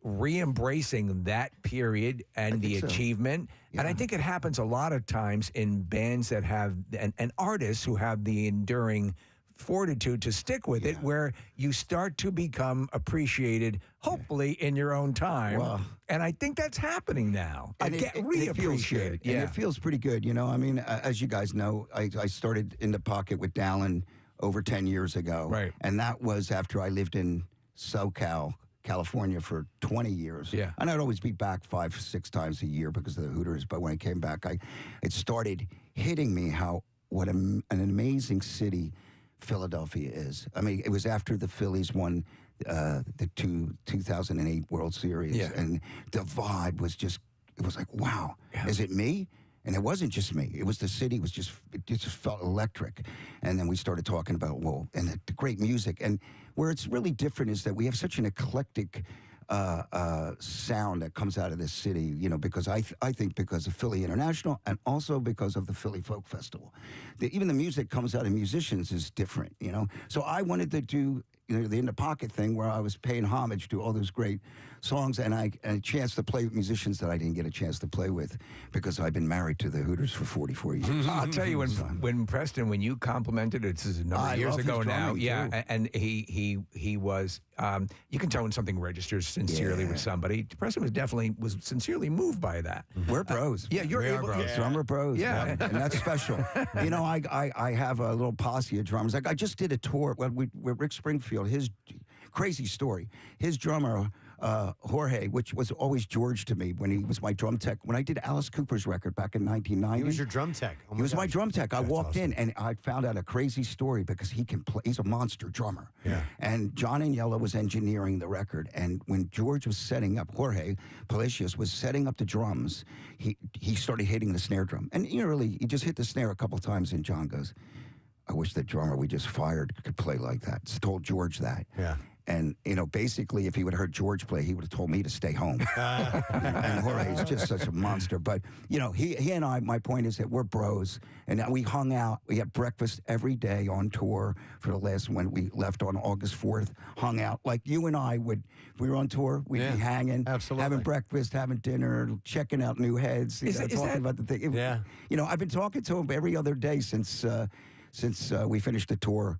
re-embracing that period and the achievement. And I think it happens a lot of times in bands that have and artists who have the enduring fortitude to stick with it, where you start to become appreciated, hopefully in your own time. Wow. And I think that's happening now. And I get it feels re-appreciated. good. And it feels pretty good. I mean, as you guys know, I started in the pocket with Dallin over 10 years ago. Right. And that was after I lived in SoCal, California for 20 years. Yeah. And I'd always be back 5-6 times a year because of the Hooters. But when I came back, it started hitting me what an amazing city Philadelphia is. I mean, it was after the Phillies won the 2008 World Series. And the vibe was just, it was like, wow, is it me? And it wasn't just me. It was the city. It just felt electric. And then we started talking about, and the great music. And where it's really different is that we have such an eclectic sound that comes out of this city, because I think because of Philly International and also because of the Philly Folk Festival. Even the music comes out of musicians is different, So I wanted to do the In the Pocket thing where I was paying homage to all those great songs and a chance to play with musicians that I didn't get a chance to play with because I've been married to the Hooters for 44 years. I'll tell you, when Preston, when you complimented it, this is a number of years ago now, and he was, you can tell when something registers sincerely with somebody. Preston was sincerely moved by that. We're bros. You're able. Bros. Drummer bros. Yeah. And that's special. I have a little posse of drummers. Like I just did a tour with Rick Springfield. His crazy story. His drummer, Jorge, which was always George to me when he was my drum tech. When I did Alice Cooper's record back in 1990. He was your drum tech. He was my drum tech. I walked in and I found out a crazy story because he can play. He's a monster drummer. Yeah. And John Agnello was engineering the record. And when George was setting up, Jorge Palacios was setting up the drums, he started hitting the snare drum. And he just hit the snare a couple times and John goes, I wish the drummer we just fired could play like that. Told George that. Yeah. And, basically, if he would have heard George play, he would have told me to stay home. And Jorge is just such a monster. But, he and I, my point is that we're bros. And we hung out. We had breakfast every day on tour for the last when we left on August 4th, hung out. Like you and I would, if we were on tour, we'd be hanging, having breakfast, having dinner, checking out new heads, talking about the thing. I've been talking to him every other day since we finished the tour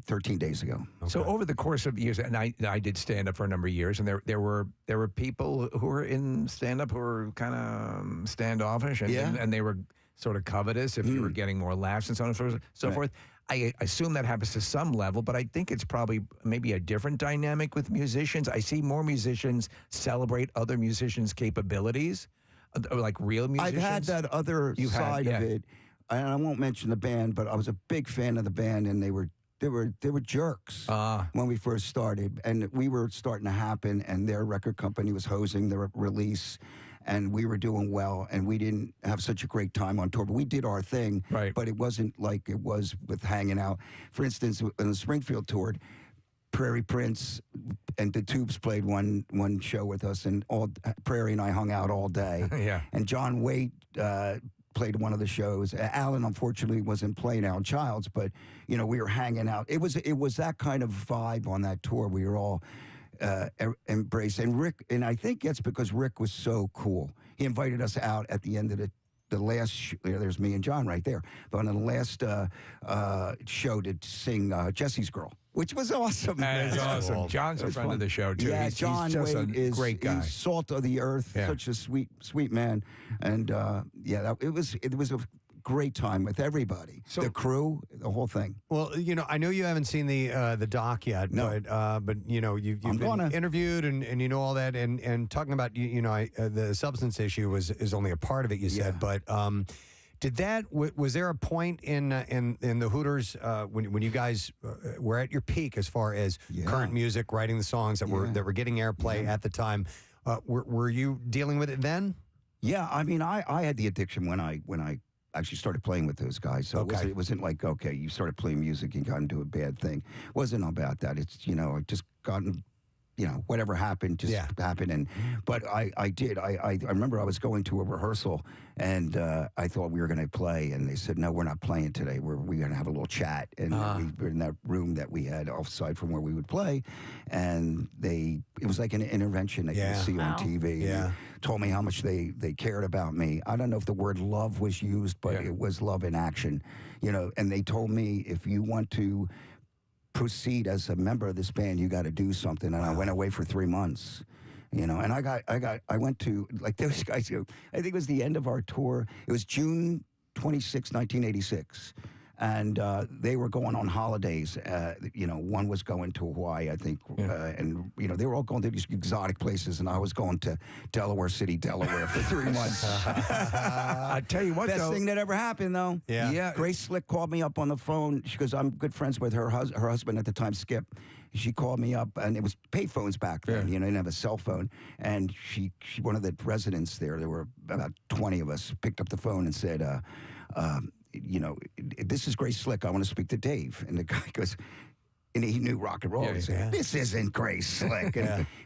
13 days ago. So over the course of years, and I did stand up for a number of years, and there were people who were in stand up who were kind of standoffish, and they were sort of covetous if you were getting more laughs and so on and so forth. I assume that happens to some level, but I think it's probably maybe a different dynamic with musicians. I see more musicians celebrate other musicians' capabilities, like real musicians. I've had that other side of it. And I won't mention the band, but I was a big fan of the band, and they were were jerks when we first started, and we were starting to happen, and their record company was hosing the release. And we were doing well, and we didn't have such a great time on tour. But we did our thing, but it wasn't like it was with hanging out. For instance, in the Springfield tour, Prairie Prince and the Tubes played one show with us, and Prairie and I hung out all day. Yeah. And John Waite played one of the shows. Alan, unfortunately, wasn't playing Alan Childs, but we were hanging out. It was that kind of vibe on that tour. We were all embraced. And Rick, and I think that's because Rick was so cool. He invited us out at the end of the last. There's me and John right there. But on the last show to sing Jesse's Girl, which was awesome. That is awesome. John's a friend of the show too. Yeah, he's John just Wade a great guy. He's salt of the earth. Such a sweet man. And it was a great time with everybody. The crew, the whole thing. Well, I know you haven't seen the doc yet, but you've been interviewed and you know all that, and talking about the substance issue is only a part of it. You said, but was there a point in the Hooters when you guys were at your peak as far as current music, writing the songs that were getting airplay at the time? Were you dealing with it then? Yeah, I mean, I had the addiction when I actually started playing with those guys. So it wasn't like, okay, you started playing music and got into a bad thing. It wasn't about that. It's, I just gotten, whatever happened just happened. But I did. I remember I was going to a rehearsal, and I thought we were going to play, and they said, no, we're not playing today. We're going to have a little chat. And we were in that room that we had offside from where we would play, and it was like an intervention that you would see on TV. Yeah. Told me how much they cared about me. I don't know if the word love was used, but it was love in action, and they told me, if you want to proceed as a member of this band, you got to do something. And I went away for 3 months, and I went to, like, those guys, I think it was the end of our tour. It was June 26, 1986. And they were going on holidays. One was going to Hawaii, I think. And, they were all going to these exotic places. And I was going to Delaware City, Delaware for 3 months. I tell you what, Best thing that ever happened, though. Yeah. Grace Slick called me up on the phone. She goes, I'm good friends with her husband at the time, Skip. She called me up, and it was payphones back then. Didn't have a cell phone. And she one of the residents there were about 20 of us, picked up the phone and said, this is Grace Slick. I want to speak to Dave. And the guy goes, and he knew rock and roll. He said, this isn't Grace Slick.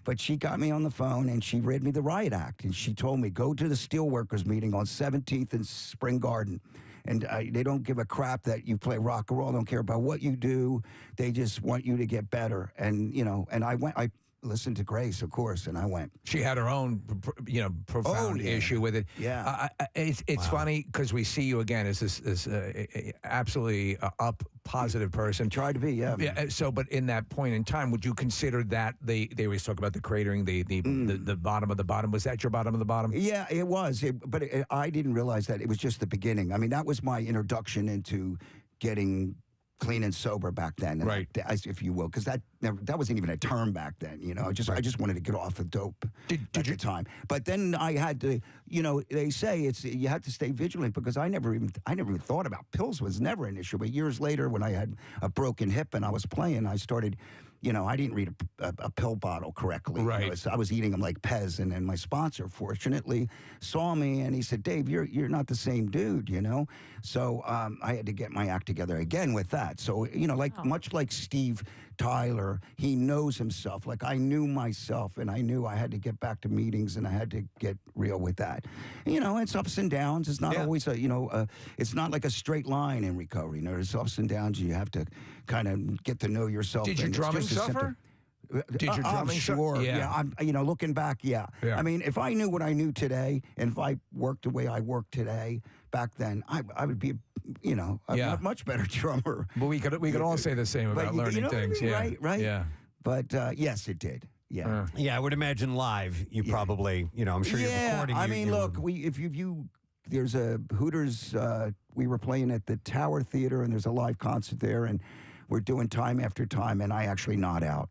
But she got me on the phone, and she read me the riot act. And she told me, go to the Steelworkers meeting on 17th and Spring Garden. And they don't give a crap that you play rock and roll. They don't care about what you do. They just want you to get better. And, and I listened to Grace, of course, and I went. She had her own, profound issue with it. Yeah, it's funny because we see you again as this absolutely up, positive person. Try to be, yeah. So, but in that point in time, would you consider that they always talk about the cratering, the bottom of the bottom? Was that your bottom of the bottom? Yeah, it was. But I didn't realize that it was just the beginning. I mean, that was my introduction into getting clean and sober back then, right? If you will, because that wasn't even a term back then. I just wanted to get off the dope at the time. But then I had to, they say you had to stay vigilant, because I never even thought about pills. Was never an issue. But years later, when I had a broken hip and I was playing, I started. I didn't read a pill bottle correctly. Right. I was eating them like Pez, and then my sponsor, fortunately, saw me, and he said, Dave, you're not the same dude, So I had to get my act together again with that. So, much like Steve Tyler, he knows himself. Like, I knew myself, and I knew I had to get back to meetings, and I had to get real with that. It's ups and downs. It's not always it's not like a straight line in recovery. There's ups and downs. You have to kind of get to know yourself. Did your drumming suffer? Did your drumming sure. Yeah. I'm looking back, yeah. I mean, if I knew what I knew today, and if I worked the way I work today, back then, I would be a much better drummer. But we could all say the same about learning things. What I mean? Yeah. Right. Yeah. But yes, it did. Yeah. Yeah, I would imagine live. You probably, I'm sure you're recording. I mean, look, there's a Hooters. We were playing at the Tower Theater, and there's a live concert there, and we're doing Time After Time, and I actually nod out.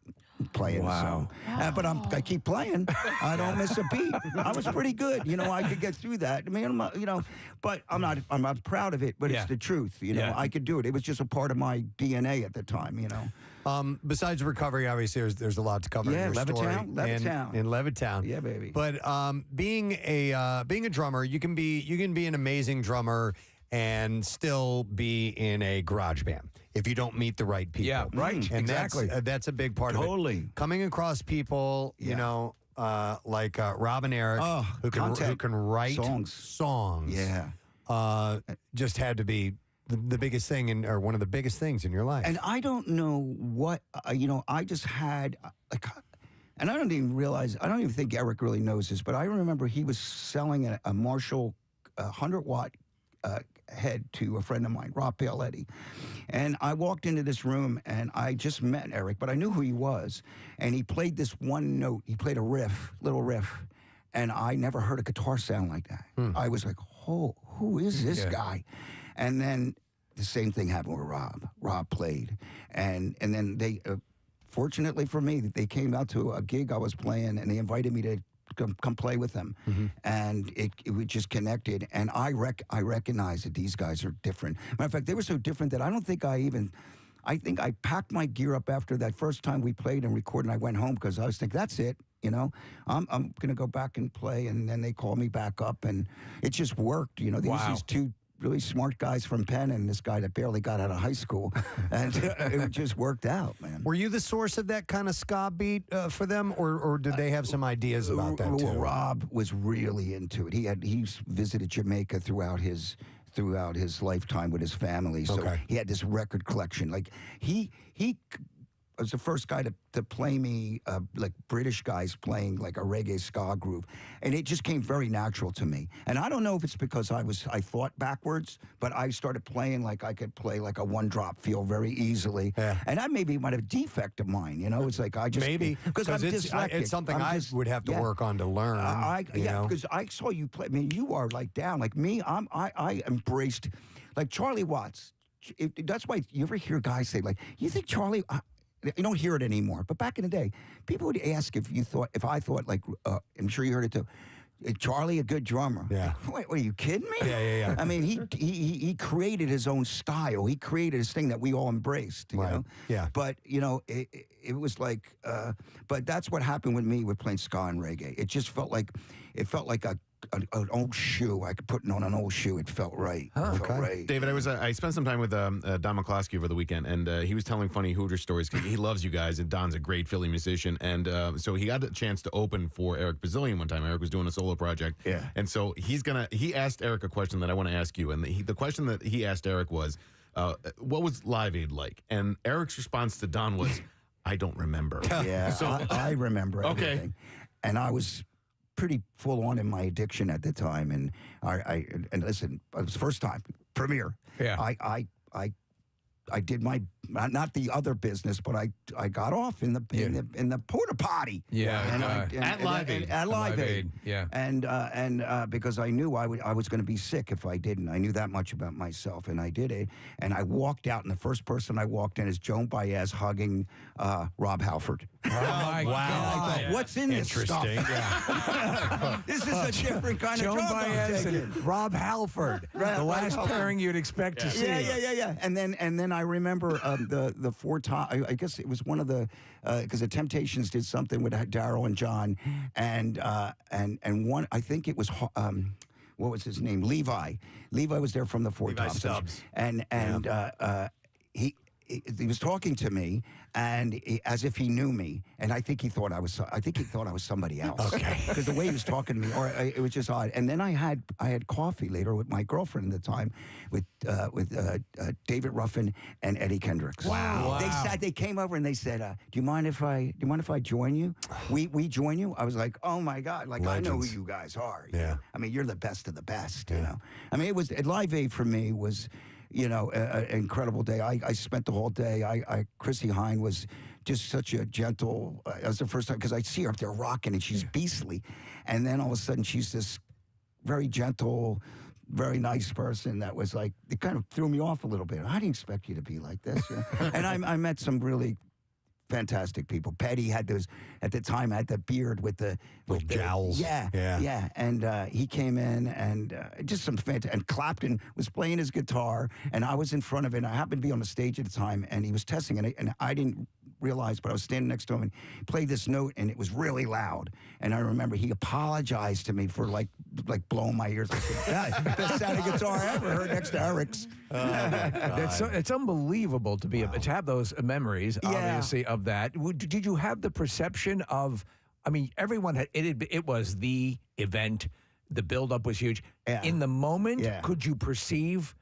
playing. Wow. So, but I keep playing. I don't miss a beat. I was pretty good. I could get through that. I mean, but I'm not proud of it, but it's the truth. I could do it. It was just a part of my DNA at the time, Besides recovery, obviously, there's a lot to cover in your story. Levittown. In Levittown. Yeah, baby. But being a drummer, you can be an amazing drummer and still be in a garage band if you don't meet the right people. Yeah, right. And Exactly. That's a big part of it. Totally. Coming across people, like Rob and Eric, who can write songs. Yeah. Just had to be the biggest thing or one of the biggest things in your life. And I don't know what, I just had, and I don't even think Eric really knows this, but I remember he was selling a Marshall 100-watt head to a friend of mine, Rob Paoletti. And I walked into this room and I just met Eric, but I knew who he was. And he played this one note. He played a little riff. And I never heard a guitar sound like that. I was like, oh, who is this guy? And then the same thing happened with Rob. Rob played. And then they, fortunately for me, they came out to a gig I was playing and they invited me to come play with them. And it we just connected. And I recognized that these guys are different. Matter of fact, they were so different that I think I packed my gear up after that first time we played and recorded, and I went home because I was thinking, that's it. I'm going to go back and play. And then they called me back up, and it just worked. These two really smart guys from Penn and this guy that barely got out of high school. And it just worked out, man. Were you the source of that kind of ska beat for them, or did they have some ideas about that too? Rob was really into it. He visited Jamaica throughout his lifetime with his family. So he had this record collection. Like he was the first guy to play me like British guys playing like a reggae ska groove, and it just came very natural to me. And I don't know if it's because I thought backwards, but I started playing like I could play like a one drop feel very easily. Yeah. And that maybe might have a defect of mine. It's like I just because I'm dyslexic. It's something I would have to work on to learn. Because I saw you play. I mean, you are like down like me. I embraced like Charlie Watts. That's why you ever hear guys say like, you think Charlie. You don't hear it anymore, but back in the day, people would ask if I thought like, I'm sure you heard it too. Charlie, a good drummer. Yeah. Wait, are you kidding me? Yeah. I mean, he created his own style. He created his thing that we all embraced. You know? Yeah. But it was like, but that's what happened with me with playing ska and reggae. It just felt like an old shoe. I could put on an old shoe. It felt right. It felt right. David, I spent some time with Don McCloskey over the weekend, and he was telling funny Hooter stories because he loves you guys, and Don's a great Philly musician. And so he got a chance to open for Eric Bazillion one time. Eric was doing a solo project. Yeah. And so he asked Eric a question that I want to ask you. And the question that he asked Eric was, what was Live Aid like? And Eric's response to Don was, I don't remember. Yeah, So I remember everything. Okay. And I was pretty full on in my addiction at the time, and and listen, it was the first time premiere. Yeah, I did my not the other business, but I got off in the porta potty. Yeah, at Live Aid. At Live Aid. Yeah, and because I knew I was going to be sick if I didn't. I knew that much about myself, and I did it. And I walked out, and the first person I walked in is Joan Baez hugging Rob Halford. Oh my God! I thought, what's in this stuff? Interesting. Yeah. This is a different kind of Joan drug I'm Baez taking. and Rob Halford, the last pairing you'd expect to see. Yeah. And then I remember the 4 times. I guess it was one of the because the Temptations did something with Daryl and John, and one I think it was. What was his name? Levi. Levi was there from the 4 Levi Thompsons, Stubbs. and he was talking to me, and as if he knew me, and I think he thought I was somebody else. Okay. Because the way he was talking to me, it was just odd. And then I had coffee later with my girlfriend at the time, with David Ruffin and Eddie Kendricks. Wow. They came over and they said, "Do you mind if I join you? We join you?" I was like, "Oh my God! Like Legends. I know who you guys are. You Yeah. know? I mean, you're the best of the best. You know. I mean, it was Live Aid for me was." An incredible day. I spent the whole day. Chrissy Hine was just such a gentle. That was the first time because I see her up there rocking and she's beastly, and then all of a sudden she's this very gentle, very nice person that was like it kind of threw me off a little bit. I didn't expect you to be like this. And I met some really fantastic people. Petty had those, at the time, had the beard with the jowls. Yeah. And he came in and just some fantastic. And Clapton was playing his guitar, and I was in front of it. And I happened to be on the stage at the time, and he was testing it, and I didn't realize, but I was standing next to him, and he played this note, and it was really loud. And I remember he apologized to me for like blowing my ears. I said, best sounding guitar I ever heard next to Eric's. It's unbelievable to have those memories, obviously, of that. Did you have the perception of? I mean, everyone had it was the event. The buildup was huge. In the moment, could you perceive?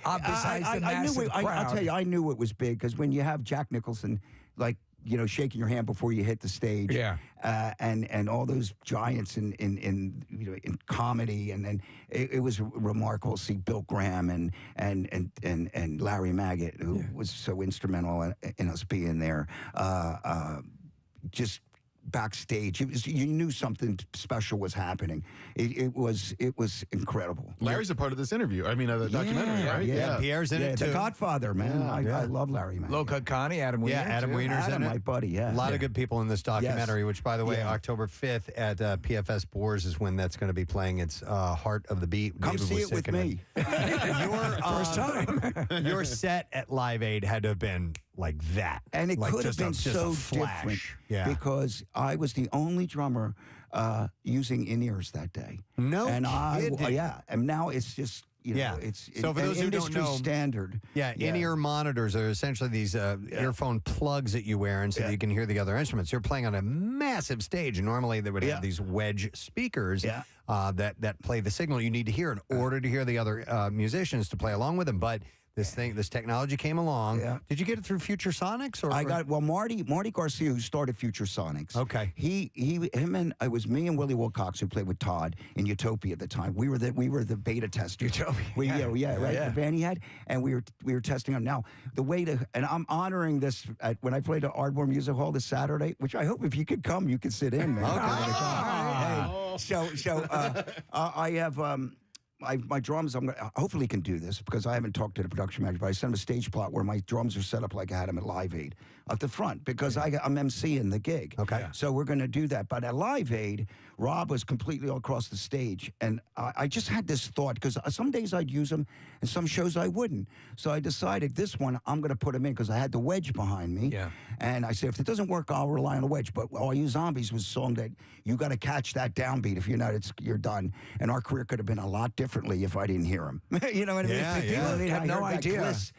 Besides the massive crowd, I'll tell you, I knew it was big because when you have Jack Nicholson, like, shaking your hand before you hit the stage, and all those giants in comedy, and then it was remarkable to see Bill Graham and Larry Maggot, who was so instrumental in us being there. Just backstage, you knew something special was happening. It was incredible. Larry's a part of this interview. I mean, the documentary, right? Yeah, Pierre's in it too. The Godfather, man. I love Larry, man. Low Cut Connie, Adam Wiener. Yeah, Adam Wiener's in it. My buddy. A lot of good people in this documentary. Which, by the way, October 5th at PFS Boers is when that's going to be playing. It's Heart of the Beat. Come David see it with me. First time. Your set at Live Aid had to have been like that, and it could have been so different because I was the only drummer using in-ears that day. No and kidding. And now it's just it's so for those who don't know, standard. In-ear monitors are essentially these earphone plugs that you wear, and so that you can hear the other instruments. You're playing on a massive stage, and normally they would have these wedge speakers that play the signal you need to hear in order to hear the other musicians to play along with them, but. This technology came along. Did you get it through Future Sonics? Marty Garcia, who started Future Sonics. Okay. It was me and Willie Wilcox who played with Todd in Utopia at the time. We were the beta testers. Utopia. The band he had, and we were testing them. Now the way to, and I'm honoring this when I played at Ardmore Music Hall this Saturday, which I hope if you could come, you could sit in, man. I have. My drums, hopefully can do this because I haven't talked to the production manager, but I sent him a stage plot where my drums are set up like I had them at Live Aid at the front because I'm emceeing the gig. Okay. So we're going to do that. But at Live Aid, Rob was completely all across the stage. And I just had this thought because some days I'd use them and some shows I wouldn't. So I decided this one, I'm going to put him in because I had the wedge behind me. Yeah. And I said, if it doesn't work, I'll rely on the wedge. But All You Zombies was a song that you got to catch that downbeat. If you're not, you're done. And our career could have been a lot differently if I didn't hear him. You know what I mean? People have no idea. Gliss,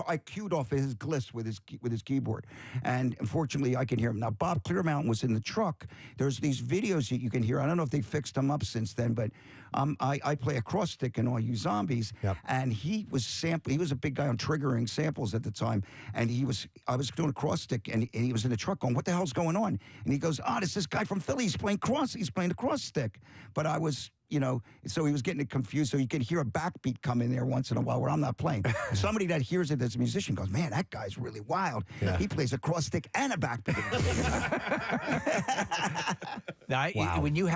I cued off his gliss with his keyboard. And unfortunately, I can hear him. Now, Bob Clearmountain was in the truck. There's these videos that you can hear. I don't know if they fixed them up since then, but I play a cross stick in All You Zombies. And he was a big guy on triggering samples at the time. And I was doing a cross stick, and he was in the truck going, what the hell's going on? And he goes, it's this guy from Philly. He's playing the cross stick. But I was... so he was getting it confused. So you could hear a backbeat come in there once in a while where I'm not playing. Somebody that hears it as a musician goes, man, that guy's really wild. He plays a cross stick and a backbeat. Now,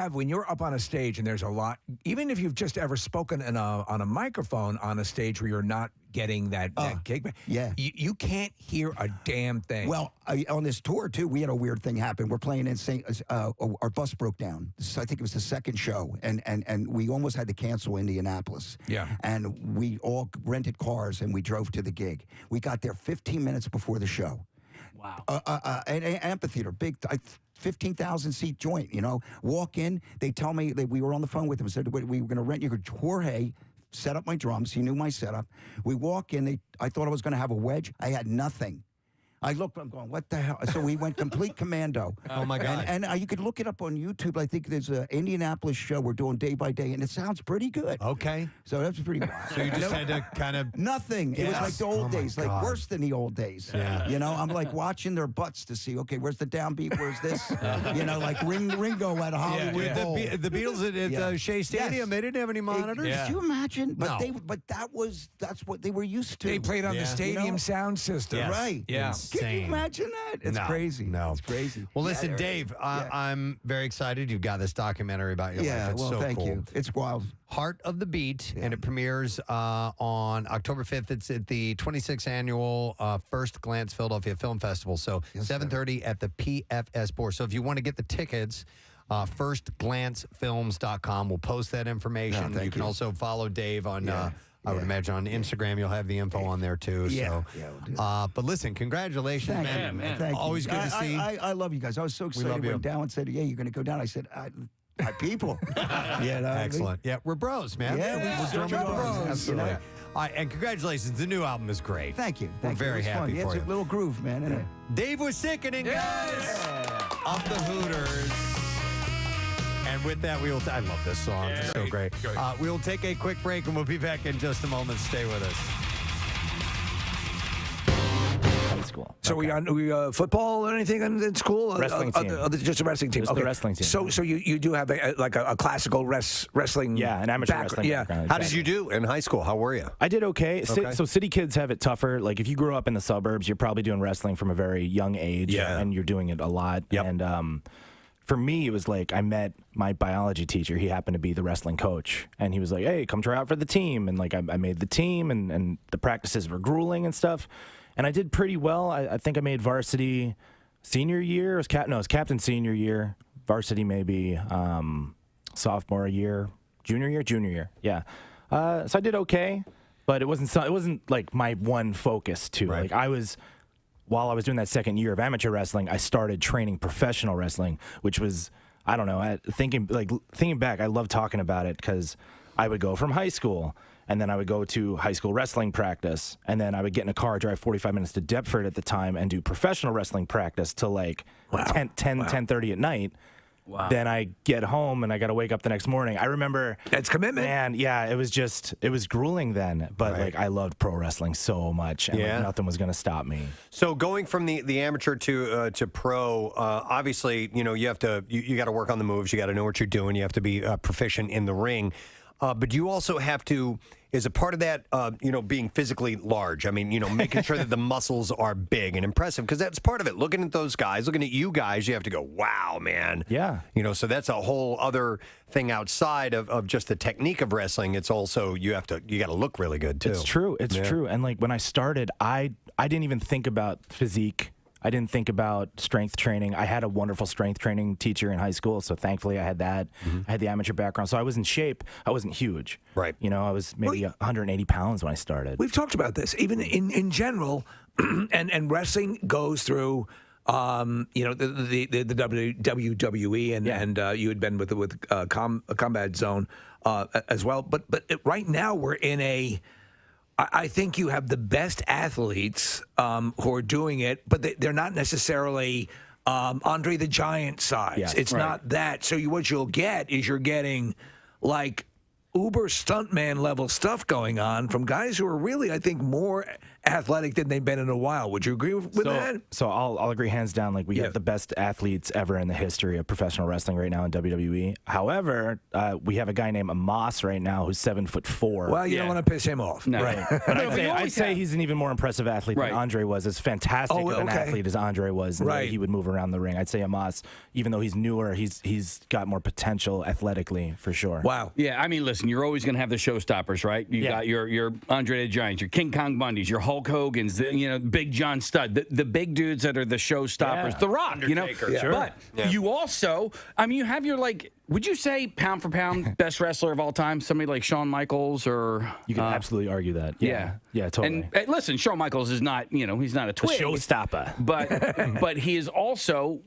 when you're up on a stage and there's a lot, even if you've just ever spoken on a microphone on a stage where you're not getting that kickback, you can't hear a damn thing. Well, on this tour too, we had a weird thing happen. We're playing in our bus broke down. I think it was the second show, and we almost had to cancel Indianapolis. And we all rented cars and we drove to the gig. We got there 15 minutes before the show. Wow. An amphitheater, big. 15,000 seat joint. Walk in. They tell me that we were on the phone with them. Said we were going to rent you. Jorge set up my drums. He knew my setup. We walk in. I thought I was going to have a wedge. I had nothing. I looked, I'm going, what the hell? So we went complete commando. Oh, my God. And you could look it up on YouTube. I think there's an Indianapolis show we're doing day by day, and it sounds pretty good. Okay. So that's pretty wild. So you just had to kind of... Nothing. It was like the old days, God. like worse than the old days. Yeah. I'm like watching their butts to see, okay, where's the downbeat? Where's this? Like Ringo at Hollywood Bowl. The Beatles at Shea Stadium, they didn't have any monitors. Could you imagine? No. But that's what they were used to. They played on the stadium sound system. Right. Yeah. insane. Can you imagine that? It's No, crazy. No. It's crazy. Well, listen, Dave, I'm very excited. You've got this documentary about your life. It's well, so thank cool. you. It's wild. Heart of the Beat, and it premieres on October 5th. It's at the 26th annual First Glance Philadelphia Film Festival. So 7:30 at the PFS Board. So if you want to get the tickets, firstglancefilms.com. We'll post that information. You can also follow Dave on, I would imagine, on Instagram. You'll have the info on there, too. Yeah. So, but listen, congratulations, man. Thank Always you. good to see. I love you guys. I was so excited love you. when Dallin said, "Yeah, you're going to go down." I said, "My people." Excellent. Yeah, we're bros, man. Yeah, we're we're bros. Absolutely. You know? All right, and congratulations. The new album is great. Thank you. We're Thank you. very It was happy fun. Yeah, for it's you. a little groove, man. Isn't it? Dave Uosikkinen, guys, of the Hooters. And with that, I love this song. It's so great. We'll take a quick break, and we'll be back in just a moment. Stay with us. School. So we football or anything in school? Wrestling team. Just a wrestling team. Just the wrestling team. So you do have a classical wrestling. Yeah, an amateur wrestling Yeah. background. How did you do in high school? How were you? I did okay. Okay. So city kids have it tougher. Like if you grew up in the suburbs, you're probably doing wrestling from a very young age. Yeah. And you're doing it a lot. Yep. And for me, it was like I met my biology teacher. He happened to be the wrestling coach. And he was like, hey, come try out for the team. And like I made the team and the practices were grueling and stuff. And I did pretty well. I think I made varsity senior year. It was captain senior year. Varsity maybe sophomore year. Junior year. Yeah. So I did okay, but it wasn't like my one focus too. Right. Like while I was doing that second year of amateur wrestling, I started training professional wrestling, which was, I don't know, thinking back, I love talking about it because I would go from high school and then I would go to high school wrestling practice, and then I would get in a car, drive 45 minutes to Deptford at the time, and do professional wrestling practice till like 10:30 at night. Wow. Then I get home and I got to wake up the next morning. I remember that's commitment. Man, yeah, it was grueling then, but like I loved pro wrestling so much, and like, nothing was gonna stop me. So going from the amateur to pro, obviously, you know, you got to work on the moves. You got to know what you're doing. You have to be proficient in the ring. But you also have to, as a part of that, being physically large. I mean, making sure that the muscles are big and impressive, because that's part of it. Looking at those guys, looking at you guys, you have to go, wow, man. Yeah. So that's a whole other thing outside of just the technique of wrestling. It's also, you got to look really good, too. It's true. It's true. And like when I started, I didn't even think about physique. I didn't think about strength training. I had a wonderful strength training teacher in high school, so thankfully I had that. I had the amateur background, so I was in shape. I wasn't huge. Right. I was maybe 180 pounds when I started. We've talked about this, even in general, and wrestling goes through, the WWE, and you had been with Combat Zone as well. But right now we're in I think you have the best athletes who are doing it, but they're not necessarily Andre the Giant size. Yes, it's right. not that. So what you'll get is you're getting like uber stuntman level stuff going on from guys who are really, I think, more athletic than they've been in a while. Would you agree with that? So I'll agree hands down. Like we have the best athletes ever in the history of professional wrestling right now in WWE. However, we have a guy named Amos right now who's 7'4". Well, you don't want to piss him off. No. Right. But I'd say he's an even more impressive athlete than Andre was. As fantastic of an athlete as Andre was, and the way he would move around the ring. I'd say Amos, even though he's newer, he's got more potential athletically for sure. Wow. Yeah, I mean, listen, you're always going to have the showstoppers, right? You got your Andre the Giants, your King Kong Bundys, your Hulk Hogan's, Big John Studd, the big dudes that are the showstoppers, The Rock, Undertaker. Sure. But you also, you have your, would you say pound for pound best wrestler of all time? Somebody like Shawn Michaels or... You can absolutely argue that. Yeah, totally. And listen, Shawn Michaels is not, he's not a twig. A showstopper. But he is also,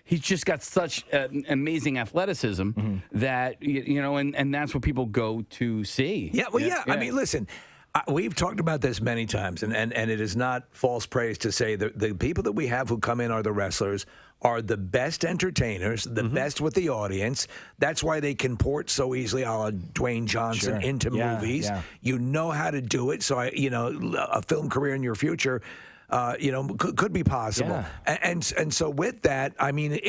he's just got such amazing athleticism that, and that's what people go to see. Yeah, I mean, listen, we've talked about this many times, and it is not false praise to say that the people that we have who come in are the wrestlers, are the best entertainers, the best with the audience. That's why they can port so easily, a la Dwayne Johnson, into movies. Yeah. You know how to do it, so a film career in your future could be possible. Yeah. And so with that, I mean,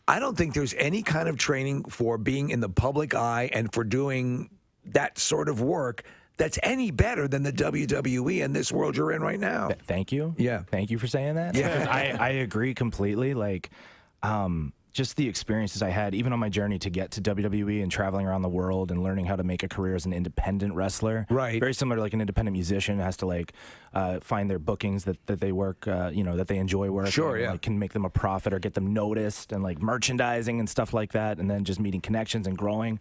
I don't think there's any kind of training for being in the public eye and for doing that sort of work that's any better than the WWE and this world you're in right now. Thank you. Yeah. Thank you for saying that. Yeah. Because I agree completely. Like, just the experiences I had, even on my journey to get to WWE and traveling around the world and learning how to make a career as an independent wrestler. Right. Very similar to like an independent musician has to like find their bookings that they work, that they enjoy working. Sure, and, yeah. like, can make them a profit or get them noticed and like merchandising and stuff like that. And then just meeting connections and growing.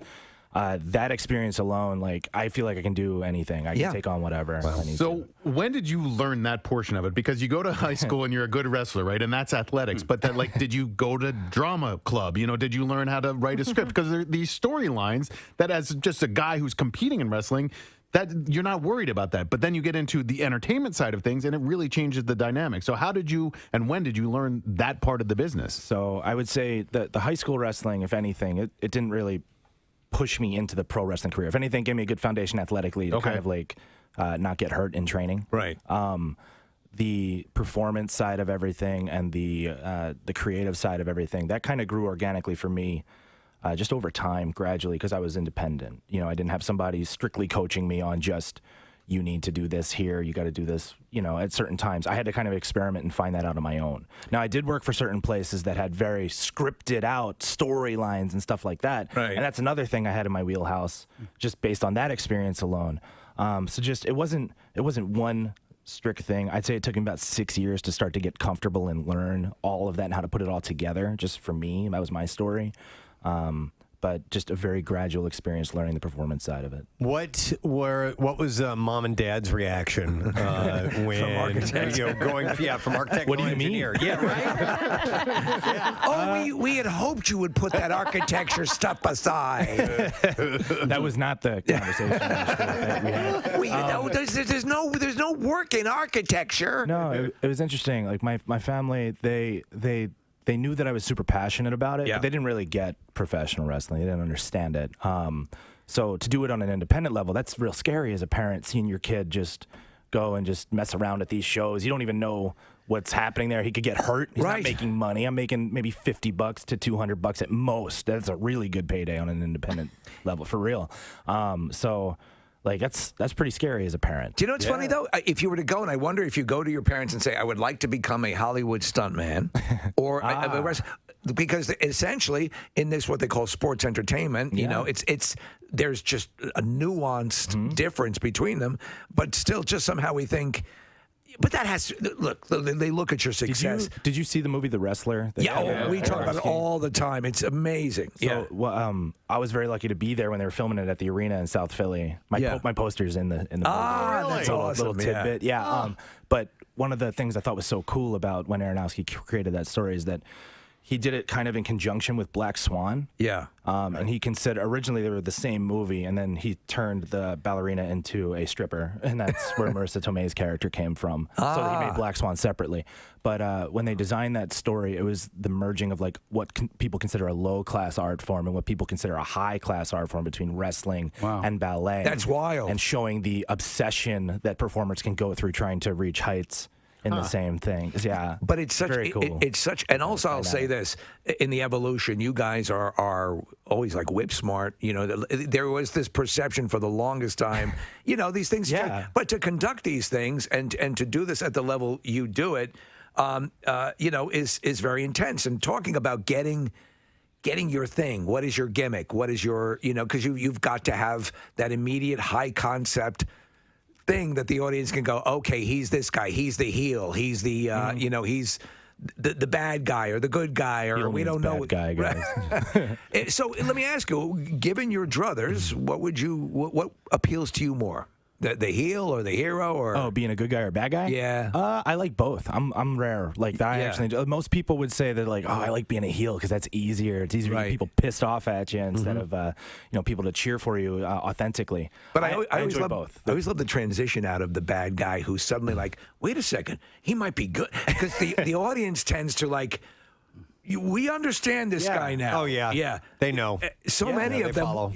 That experience alone, like, I feel like I can do anything. I can take on whatever I need to. So when did you learn that portion of it? Because you go to high school and you're a good wrestler, right? And that's athletics. But that, like, did you go to drama club? Did you learn how to write a script? Because there are these storylines that, as just a guy who's competing in wrestling, that you're not worried about that. But then you get into the entertainment side of things, and it really changes the dynamic. So how did you and when did you learn that part of the business? So I would say that the high school wrestling, if anything, it didn't really push me into the pro wrestling career. If anything, gave me a good foundation athletically to kind of like not get hurt in training. Right. The performance side of everything and the creative side of everything, that kind of grew organically for me just over time, gradually, because I was independent. I didn't have somebody strictly coaching me on just, you need to do this here, you got to do this, at certain times. I had to kind of experiment and find that out on my own. Now, I did work for certain places that had very scripted out storylines and stuff like that. Right. And that's another thing I had in my wheelhouse, just based on that experience alone. So just, it wasn't one strict thing. I'd say it took me about 6 years to start to get comfortable and learn all of that and how to put it all together, just for me. That was my story. But just a very gradual experience learning the performance side of it. What was mom and dad's reaction when From architect. from architect What to do you mean? engineer? Yeah, right. Oh, we had hoped you would put that architecture stuff aside. That was not the conversation that we had. There's no work in architecture. No, it was interesting. Like my family, they knew that I was super passionate about it, Yeah. but they didn't really get professional wrestling. They didn't understand it. So to do it on an independent level, that's real scary as a parent, seeing your kid just go and just mess around at these shows. You don't even know what's happening there. He could get hurt. He's not making money. I'm making maybe $50 to $200 at most. That's a really good payday on an independent level, for real. So like that's pretty scary as a parent. Do you know what's funny, though? If you were to go, and I wonder if you go to your parents and say, I would like to become a Hollywood stuntman, or a wrestler, because essentially in this, what they call sports entertainment, there's just a nuanced difference between them, but still just somehow we think, but that has to, look, they look at your success. Did you see the movie The Wrestler? We talk about it all the time. It's amazing. So, I was very lucky to be there when they were filming it at the arena in South Philly. My poster's in the movie. That's awesome. Little tidbit. But one of the things I thought was so cool about when Aronofsky created that story is that he did it kind of in conjunction with Black Swan. Yeah. And he considered, originally they were the same movie, and then he turned the ballerina into a stripper, and that's where Marissa Tomei's character came from. So he made Black Swan separately. But when they designed that story, it was the merging of like what people consider a low-class art form and what people consider a high-class art form between wrestling and ballet. That's wild. And showing the obsession that performers can go through trying to reach heights in the same thing. Yeah. But it's such very cool. It's such, and also I'll say this: in the evolution, you guys are always like whip smart. There was this perception for the longest time. These things. Yeah. But to conduct these things and to do this at the level you do it, is very intense. And talking about getting your thing. What is your gimmick? What is your because you've got to have that immediate high concept thing that the audience can go, okay, he's this guy, he's the heel, he's the he's the bad guy or the good guy, or we don't know. Bad guy, guys. So let me ask you, given your druthers, what appeals to you more? The heel or the hero, or being a good guy or a bad guy? Yeah. I like both. I'm rare. Like that. I actually. Most people would say that like, I like being a heel because that's easier. It's easier to get people pissed off at you instead of people to cheer for you authentically. But I always enjoy love both. I always love the transition out of the bad guy who's suddenly like, wait a second, he might be good, because the audience tends to like. We understand this guy now. Oh, yeah. Yeah. They know. So many of them, follow.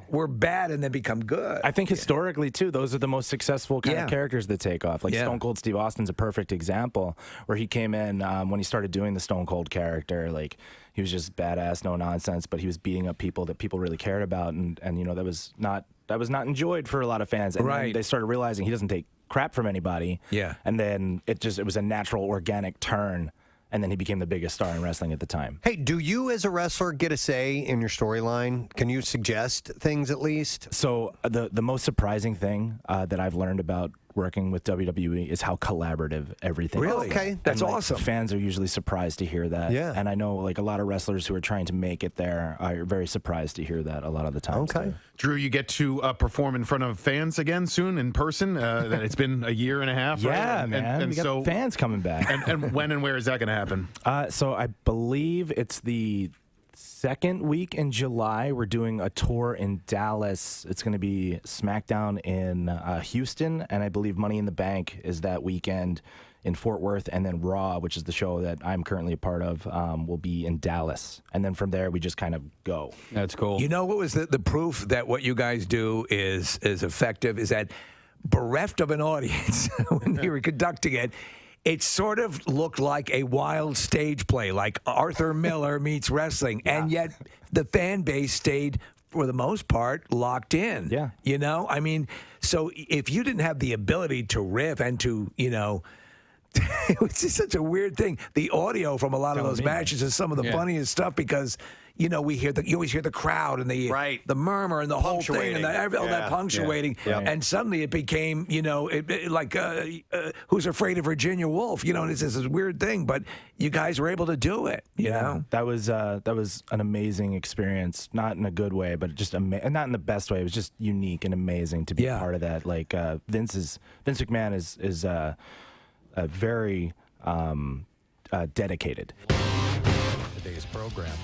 we're bad and then become good. I think historically, too, those are the most successful kind of characters that take off. Like Stone Cold Steve Austin's a perfect example, where he came in when he started doing the Stone Cold character, like he was just badass, no nonsense, but he was beating up people that people really cared about. And that was not not enjoyed for a lot of fans. And then they started realizing he doesn't take crap from anybody. Yeah. And then it was a natural, organic turn. And then he became the biggest star in wrestling at the time. Hey, do you as a wrestler get a say in your storyline? Can you suggest things at least? So the most surprising thing that I've learned about working with WWE is how collaborative everything is. Really? Okay. That's awesome. Fans are usually surprised to hear that. Yeah. And I know like a lot of wrestlers who are trying to make it there are very surprised to hear that a lot of the time. Okay. Drew, you get to perform in front of fans again soon in person. That it's been a year and a half. Yeah, right? man. And we got so fans coming back. And when and where is that going to happen? So I believe it's the second week in July. We're doing a tour in Dallas. It's going to be SmackDown in Houston, and I believe Money in the Bank is that weekend in Fort Worth, and then Raw, which is the show that I'm currently a part of, will be in Dallas. And then from there, we just kind of go. That's cool. You know what was the proof that what you guys do is effective is that bereft of an audience when you were conducting it, it sort of looked like a wild stage play, like Arthur Miller meets wrestling, and yet the fan base stayed, for the most part, locked in. Yeah. You know? I mean, so if you didn't have the ability to riff and to, it was just such a weird thing. The audio from a lot of those matches is some of the funniest stuff because, you always hear the crowd and the murmur and the whole thing and all that punctuating. Yeah. And suddenly it became, Who's Afraid of Virginia Woolf? And it's this weird thing, but you guys were able to do it. You know, that was an amazing experience. Not in a good way, but just not in the best way. It was just unique and amazing to be a part of that. Like Vince McMahon is very dedicated. Today's program.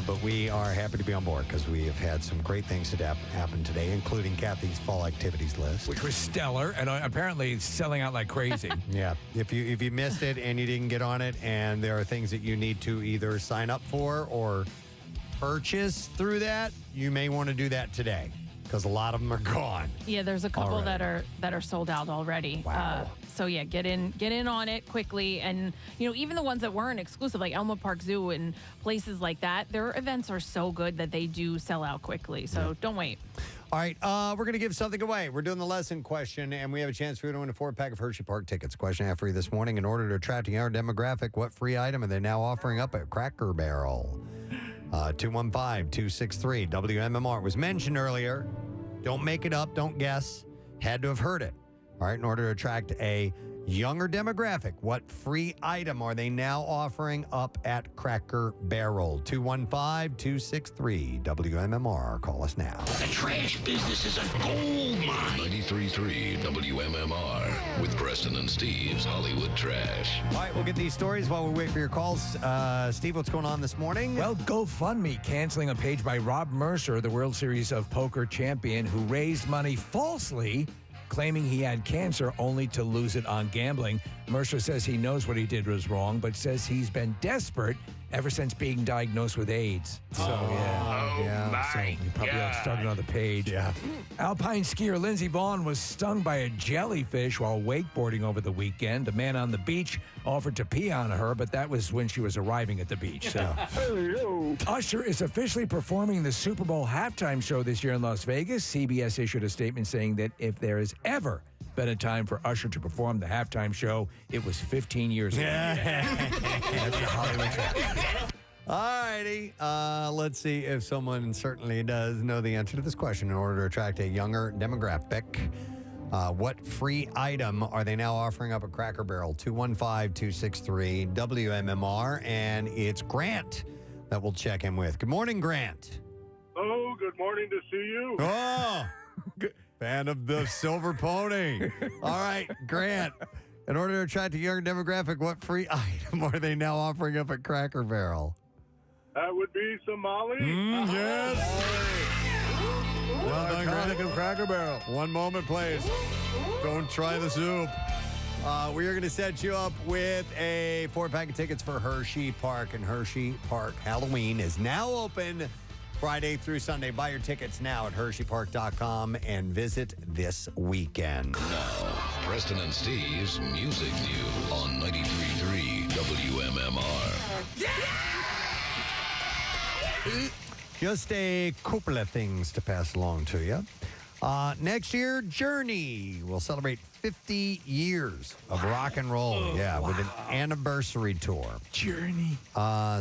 But we are happy to be on board because we have had some great things to happen today, including Kathy's fall activities list. Which was stellar, and apparently it's selling out like crazy. Yeah. If you missed it and you didn't get on it, and there are things that you need to either sign up for or purchase through that, you may want to do that today because a lot of them are gone. Yeah, there's a couple Already. that are sold out already. Wow. So yeah, get in on it quickly, and even the ones that weren't exclusive, like Elma Park Zoo and places like that, their events are so good that they do sell out quickly. So don't wait. All right, we're going to give something away. We're doing the lesson question, and we have a chance for you to win a 4-pack of Hershey Park tickets. Question I have for you this morning: in order to attract a younger demographic, what free item are they now offering up at Cracker Barrel? 215-263 WMMR was mentioned earlier. Don't make it up. Don't guess. Had to have heard it. All right, in order to attract a younger demographic, what free item are they now offering up at Cracker Barrel? 215-263 WMMR. Call us now. The trash business is a gold mine. 93.3 WMMR with Preston and Steve's Hollywood Trash. All right, we'll get these stories while we wait for your calls. Steve, what's going on this morning? Well, GoFundMe canceling a page by Rob Mercer, the World Series of Poker champion, who raised money falsely, claiming he had cancer only to lose it on gambling. Mercer says he knows what he did was wrong, but says he's been desperate ever since being diagnosed with AIDS. So, so you probably have to start another page. Yeah. Alpine skier Lindsey Vonn was stung by a jellyfish while wakeboarding over the weekend. A man on the beach offered to pee on her, but that was when she was arriving at the beach. So. Usher is officially performing the Super Bowl halftime show this year in Las Vegas. CBS issued a statement saying that if there has ever been a time for Usher to perform the halftime show, it was 15 years ago. That's the Hollywood Trash. All righty. Let's see if someone certainly does know the answer to this question. In order to attract a younger demographic, what free item are they now offering up at Cracker Barrel? 215-263 WMMR, and it's Grant that we'll check in with. Good morning, Grant. Oh, good morning to see you. Oh, good. Fan of the Silver Pony. All right, Grant. In order to attract a younger demographic, what free item are they now offering up at Cracker Barrel? That would be some Molly. Yes. Well done, Grant. Of Cracker Barrel. One moment, please. Don't try the soup. We are going to set you up with a 4-pack of tickets for Hershey Park, and Hershey Park Halloween is now open Friday through Sunday. Buy your tickets now at HersheyPark.com and visit this weekend. Now, Preston and Steve's Music News on 93.3 WMMR. Just a couple of things to pass along to you. Next year, Journey will celebrate 50 years of rock and roll. With an anniversary tour. Journey.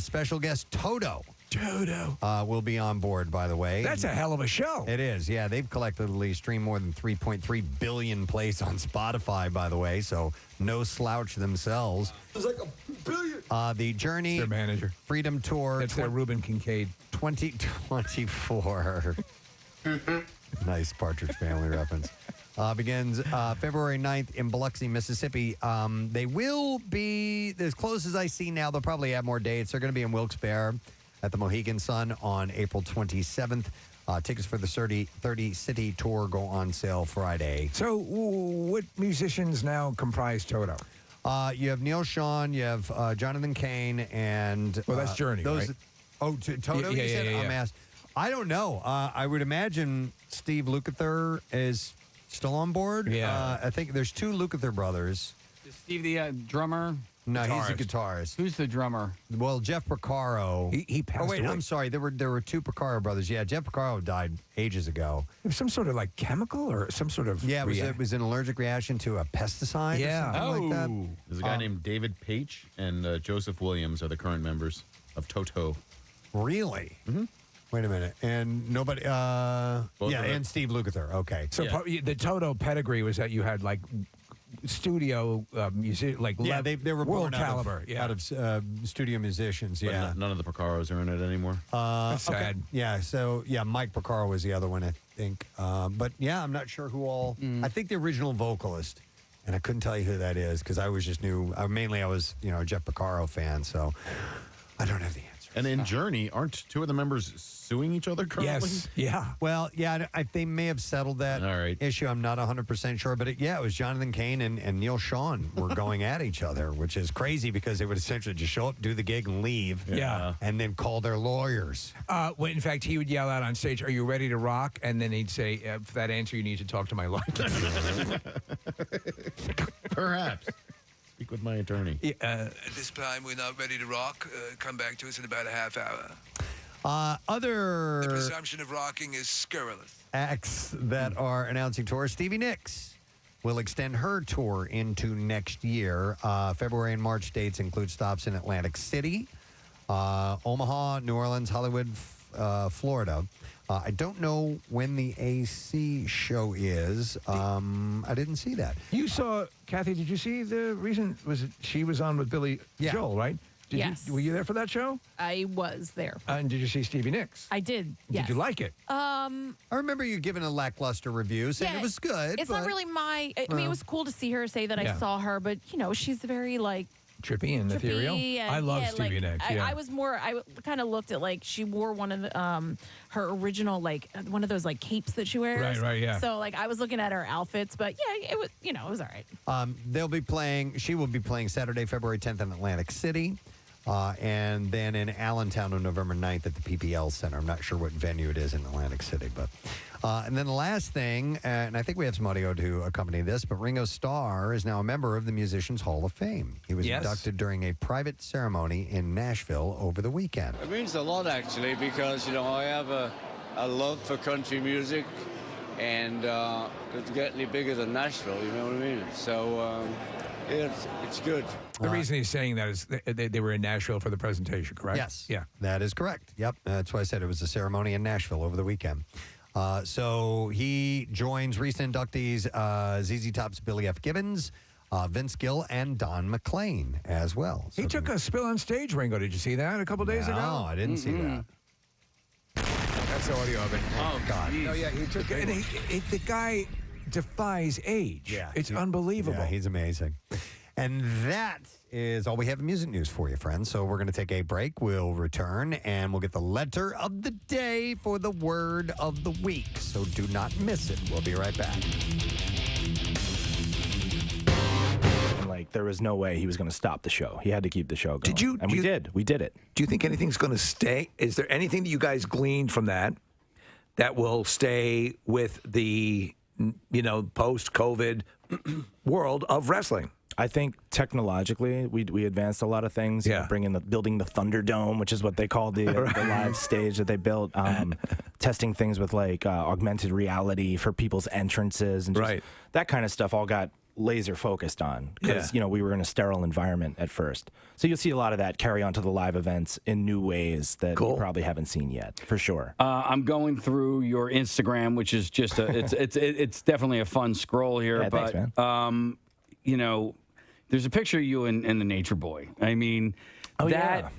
Special guest Toto. Toto. Will be on board, by the way. That's a hell of a show. It is, yeah. They've collectively streamed more than 3.3 billion plays on Spotify, by the way, so no slouch themselves. It's like a billion. The Journey Their manager. Freedom Tour. That's their Reuben Kincaid. 2024. Nice Partridge Family reference. Begins February 9th in Biloxi, Mississippi. They will be, as close as I see now, they'll probably have more dates. They're going to be in Wilkes-Barre at the Mohegan Sun on April 27th. Tickets for the 30 city tour go on sale Friday. So, what musicians now comprise Toto? You have Neil Sean, you have Jonathan Cain, and Well, that's Journey, right? Oh, Toto, you said? I'm asked. I don't know. I would imagine Steve Lukather is still on board. Yeah. I think there's two Lukather brothers. Is Steve the drummer? No, he's a guitarist. Who's the drummer? Well, Jeff Porcaro. He passed Oh, wait, away. I'm sorry. There were two Porcaro brothers. Yeah, Jeff Porcaro died ages ago. It was some sort of like chemical or some sort of Yeah, it was an allergic reaction to a pesticide or something like that. There's a guy named David Page and Joseph Williams are the current members of Toto. Really? Mm-hmm. Wait a minute. And nobody, and Steve Lukather. Okay. So the Toto pedigree was that you had like studio music, like they were world born caliber, out of studio musicians. But Yeah. none of the Porcaros are in it anymore. That's sad. Yeah. So Mike Porcaro was the other one, I think. But yeah, I'm not sure who all. I think the original vocalist, and I couldn't tell you who that is because I was just new. Mainly, I was a Jeff Porcaro fan, so I don't have the answer. And in Journey, aren't two of the members suing each other currently? Yes. Yeah. Well, yeah, they may have settled that issue. I'm not 100% sure. But it was Jonathan Cain and Neil Sean were going at each other, which is crazy because they would essentially just show up, do the gig, and leave. Yeah. And then call their lawyers. Well, in fact, he would yell out on stage, "Are you ready to rock?" And then he'd say, "For that answer, you need to talk to my lawyer." Perhaps. Speak with my attorney. At this time, we're not ready to rock. Come back to us in about a half hour. Other The presumption of rocking is scurrilous. acts that are announcing tours. Stevie Nicks will extend her tour into next year. February and March dates include stops in Atlantic City, Omaha, New Orleans, Hollywood, Florida. I don't know when the AC show is. I didn't see that. You saw, Kathy, did you see the reason? Was it she was on with Billy Joel, right? Yes. Were you there for that show? I was there. And did you see Stevie Nicks? I did. Yes. Did you like it? I remember you giving a lackluster review, saying it was good. It's not but- really my. I mean, it was cool to see her say that I Yeah. saw her, but she's very like. Trippy and ethereal. And, I love Stevie Nicks. I was more. I kind of looked at like she wore one of the, her original one of those like capes that she wears. Right, yeah. So like I was looking at her outfits, but yeah, it was it was all right. They'll be playing. She will be playing Saturday, February 10th in Atlantic City, and then in Allentown on November 9th at the PPL Center. I'm not sure what venue it is in Atlantic City, but. And then the last thing, and I think we have some audio to accompany this, but Ringo Starr is now a member of the Musicians Hall of Fame. He was inducted during a private ceremony in Nashville over the weekend. It means a lot, actually, because, I have a love for country music, and it's getting any bigger than Nashville, you know what I mean? So, it's good. The reason he's saying that is they were in Nashville for the presentation, correct? Yes. Yeah. That is correct. Yep. That's why I said it was a ceremony in Nashville over the weekend. So he joins recent inductees ZZ Top's Billy F. Gibbons, Vince Gill, and Don McLean as well. So He took a spill on stage, Ringo. Did you see that a couple days ago? No, I didn't see that. That's the audio of it. Oh, God. No, yeah, he took it. And the guy defies age. Yeah. It's unbelievable. Yeah, he's amazing. And that is all we have in music news for you, friends. So we're going to take a break. We'll return, and we'll get the letter of the day for the word of the week. So do not miss it. We'll be right back. And like, there was no way he was going to stop the show. He had to keep the show going. Did you? And we did. We did it. Do you think anything's going to stay? Is there anything that you guys gleaned from that will stay with the post-COVID world of wrestling? I think technologically we advanced a lot of things. You know, building the Thunderdome, which is what they call the live stage that they built. Testing things with like augmented reality for people's entrances and just that kind of stuff all got laser focused on because we were in a sterile environment at first. So you'll see a lot of that carry on to the live events in new ways that you probably haven't seen yet, for sure. I'm going through your Instagram, which is just it's definitely a fun scroll here. Yeah, but thanks, man. There's a picture of you and the Nature Boy. I mean, that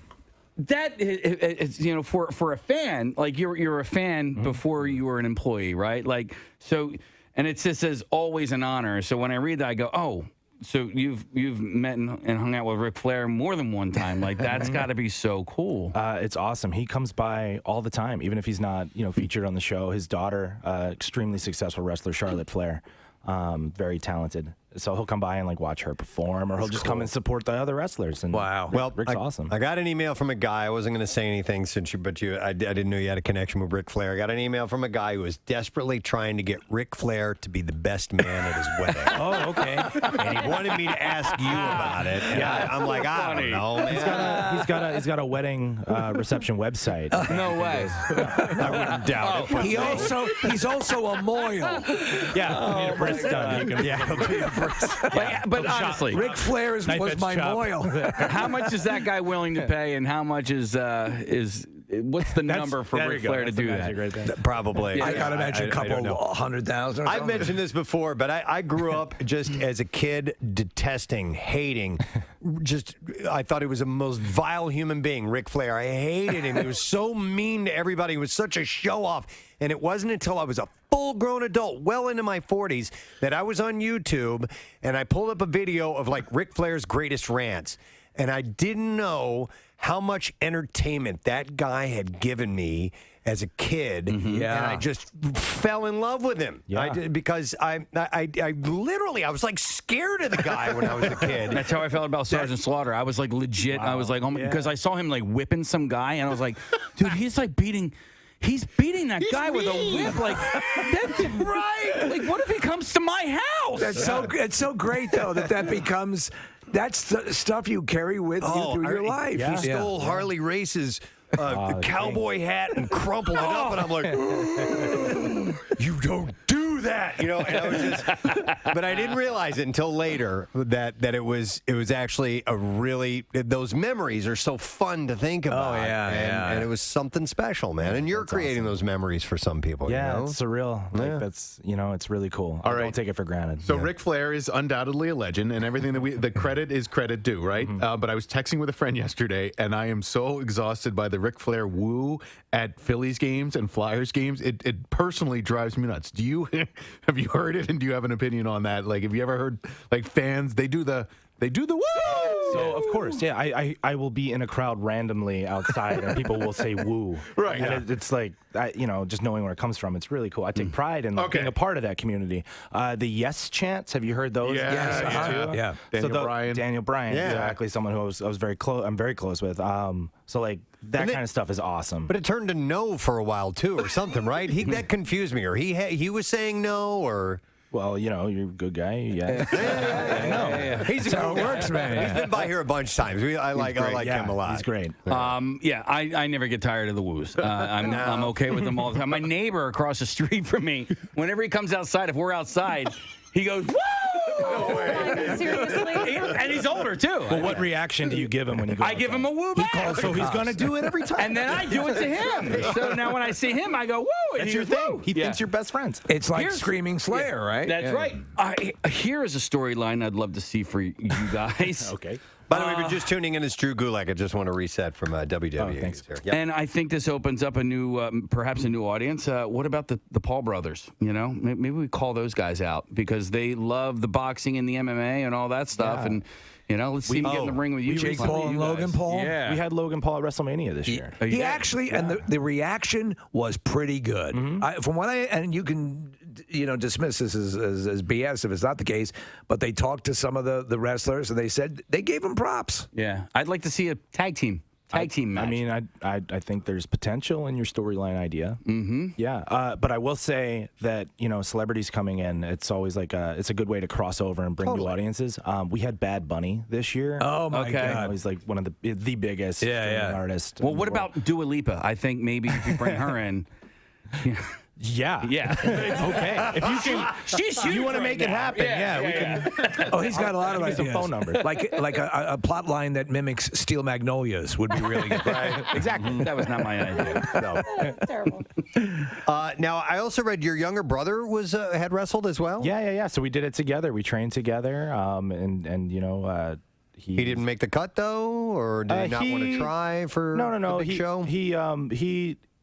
is, for a fan, like you're a fan before you were an employee, right? Like so. And it just says always an honor. So when I read that, I go, oh, so you've met and hung out with Ric Flair more than one time. Like that's got to be so cool. It's awesome. He comes by all the time, even if he's not featured on the show. His daughter, extremely successful wrestler, Charlotte Flair, very talented. So he'll come by and like watch her perform, or he'll just come and support the other wrestlers. And Well, Rick's awesome. I got an email from a guy. I wasn't going to say anything I didn't know you had a connection with Ric Flair. I got an email from a guy who was desperately trying to get Ric Flair to be the best man at his wedding. Oh, okay. And he wanted me to ask you about it. And I'm like, I don't know, man. He's got a wedding reception website. No way. I wouldn't doubt it. He's also a moil. Yeah, need a Preston. He'll be a But honestly, Ric Flair was my moil. How much is that guy willing to pay, and how much is what's the number for Ric Flair to do that? Right Probably. I got to imagine a couple 100,000. I've mentioned this before, but I grew up just as a kid detesting, hating, I thought he was the most vile human being, Ric Flair. I hated him. He was so mean to everybody. He was such a show-off. And it wasn't until I was a full-grown adult, well into my 40s, that I was on YouTube and I pulled up a video of like Ric Flair's greatest rants. And I didn't know how much entertainment that guy had given me as a kid, and I just fell in love with him. I did, because I literally, I was like scared of the guy when I was a kid. That's how I felt about Sergeant Slaughter. I was like legit. I was like, oh my, because I saw him like whipping some guy, and I was like, dude, he's beating that guy with a whip. Like, that's right. Like, what if he comes to my house? It's so great though that becomes. That's the stuff you carry with you through your life. He stole Harley Race's cowboy hat and crumpled it up, and I'm like, you don't do that, And I was just, but I didn't realize it until later that it was actually a really, those memories are so fun to think about. And it was something special, man. And you're creating those memories for some people. Yeah, it's surreal. Like, that's it's really cool. All right. Don't take it for granted. So Ric Flair is undoubtedly a legend, and everything the credit is credit due, right? But I was texting with a friend yesterday, and I am so exhausted by the Ric Flair woo at Phillies games and Flyers games. It personally drives me nuts. Have you heard it, and do you have an opinion on that? Like, have you ever heard like fans? They do the woo. So of course, I will be in a crowd randomly outside, and people will say woo. Right. And it's like just knowing where it comes from. It's really cool. I take pride in being a part of that community. The yes chants. Have you heard those? Yeah. Daniel Bryan. Exactly. Someone who I was very close. I'm very close with. So like that kind of stuff is awesome. But it turned to no for a while too, or something, right? That confused me. Or he was saying no, or. Well, you're a good guy. Yeah. He's how it works, man. He's been by here a bunch of times. I like him a lot. He's great. I never get tired of the woos. I'm okay with them all the time. My neighbor across the street from me, whenever he comes outside, if we're outside, he goes, woo! No way. Seriously? And he's older, too. Well, what reaction do you give him when you go I give him a woo back. So he's going to do it every time. And then I do it to him. So now when I see him, I go, woo! And That's your thing. He thinks you're best friends. It's like Screaming Slayer, right? That's right. Here is a storyline I'd love to see for you guys. Okay. By the way, if you're just tuning in, it's Drew Gulak. I just want to reset from WWE. Thanks. Here. Yep. And I think this opens up a new, perhaps a new audience. What about the Paul brothers? Maybe we call those guys out because they love the boxing and the MMA and all that stuff. And let's see him get in the ring with you, Jake Paul and Logan Paul. Yeah, we had Logan Paul at WrestleMania this year. He actually, and the reaction was pretty good. From what and you can, dismiss this as BS if it's not the case, but they talked to some of the wrestlers and they said they gave him props. Yeah, I'd like to see a tag team. Tag team match. I mean, I think there's potential in your storyline idea. Mm-hmm. Yeah, but I will say that celebrities coming in, it's always like it's a good way to cross over and bring new audiences. We had Bad Bunny this year. Oh my God, he's like one of the biggest streaming artists. Well, what about Dua Lipa? I think maybe if you bring her in. Yeah. Okay. If you can, you want to make it happen. We can. Oh, he's got a lot of ideas. Some phone numbers. Like a plot line that mimics Steel Magnolias would be really good. Right. Exactly. That was not my idea. No. Terrible. Now, I also read your younger brother had wrestled as well. Yeah. So we did it together. We trained together. He didn't make the cut though, or did he not want to try for no. the big show?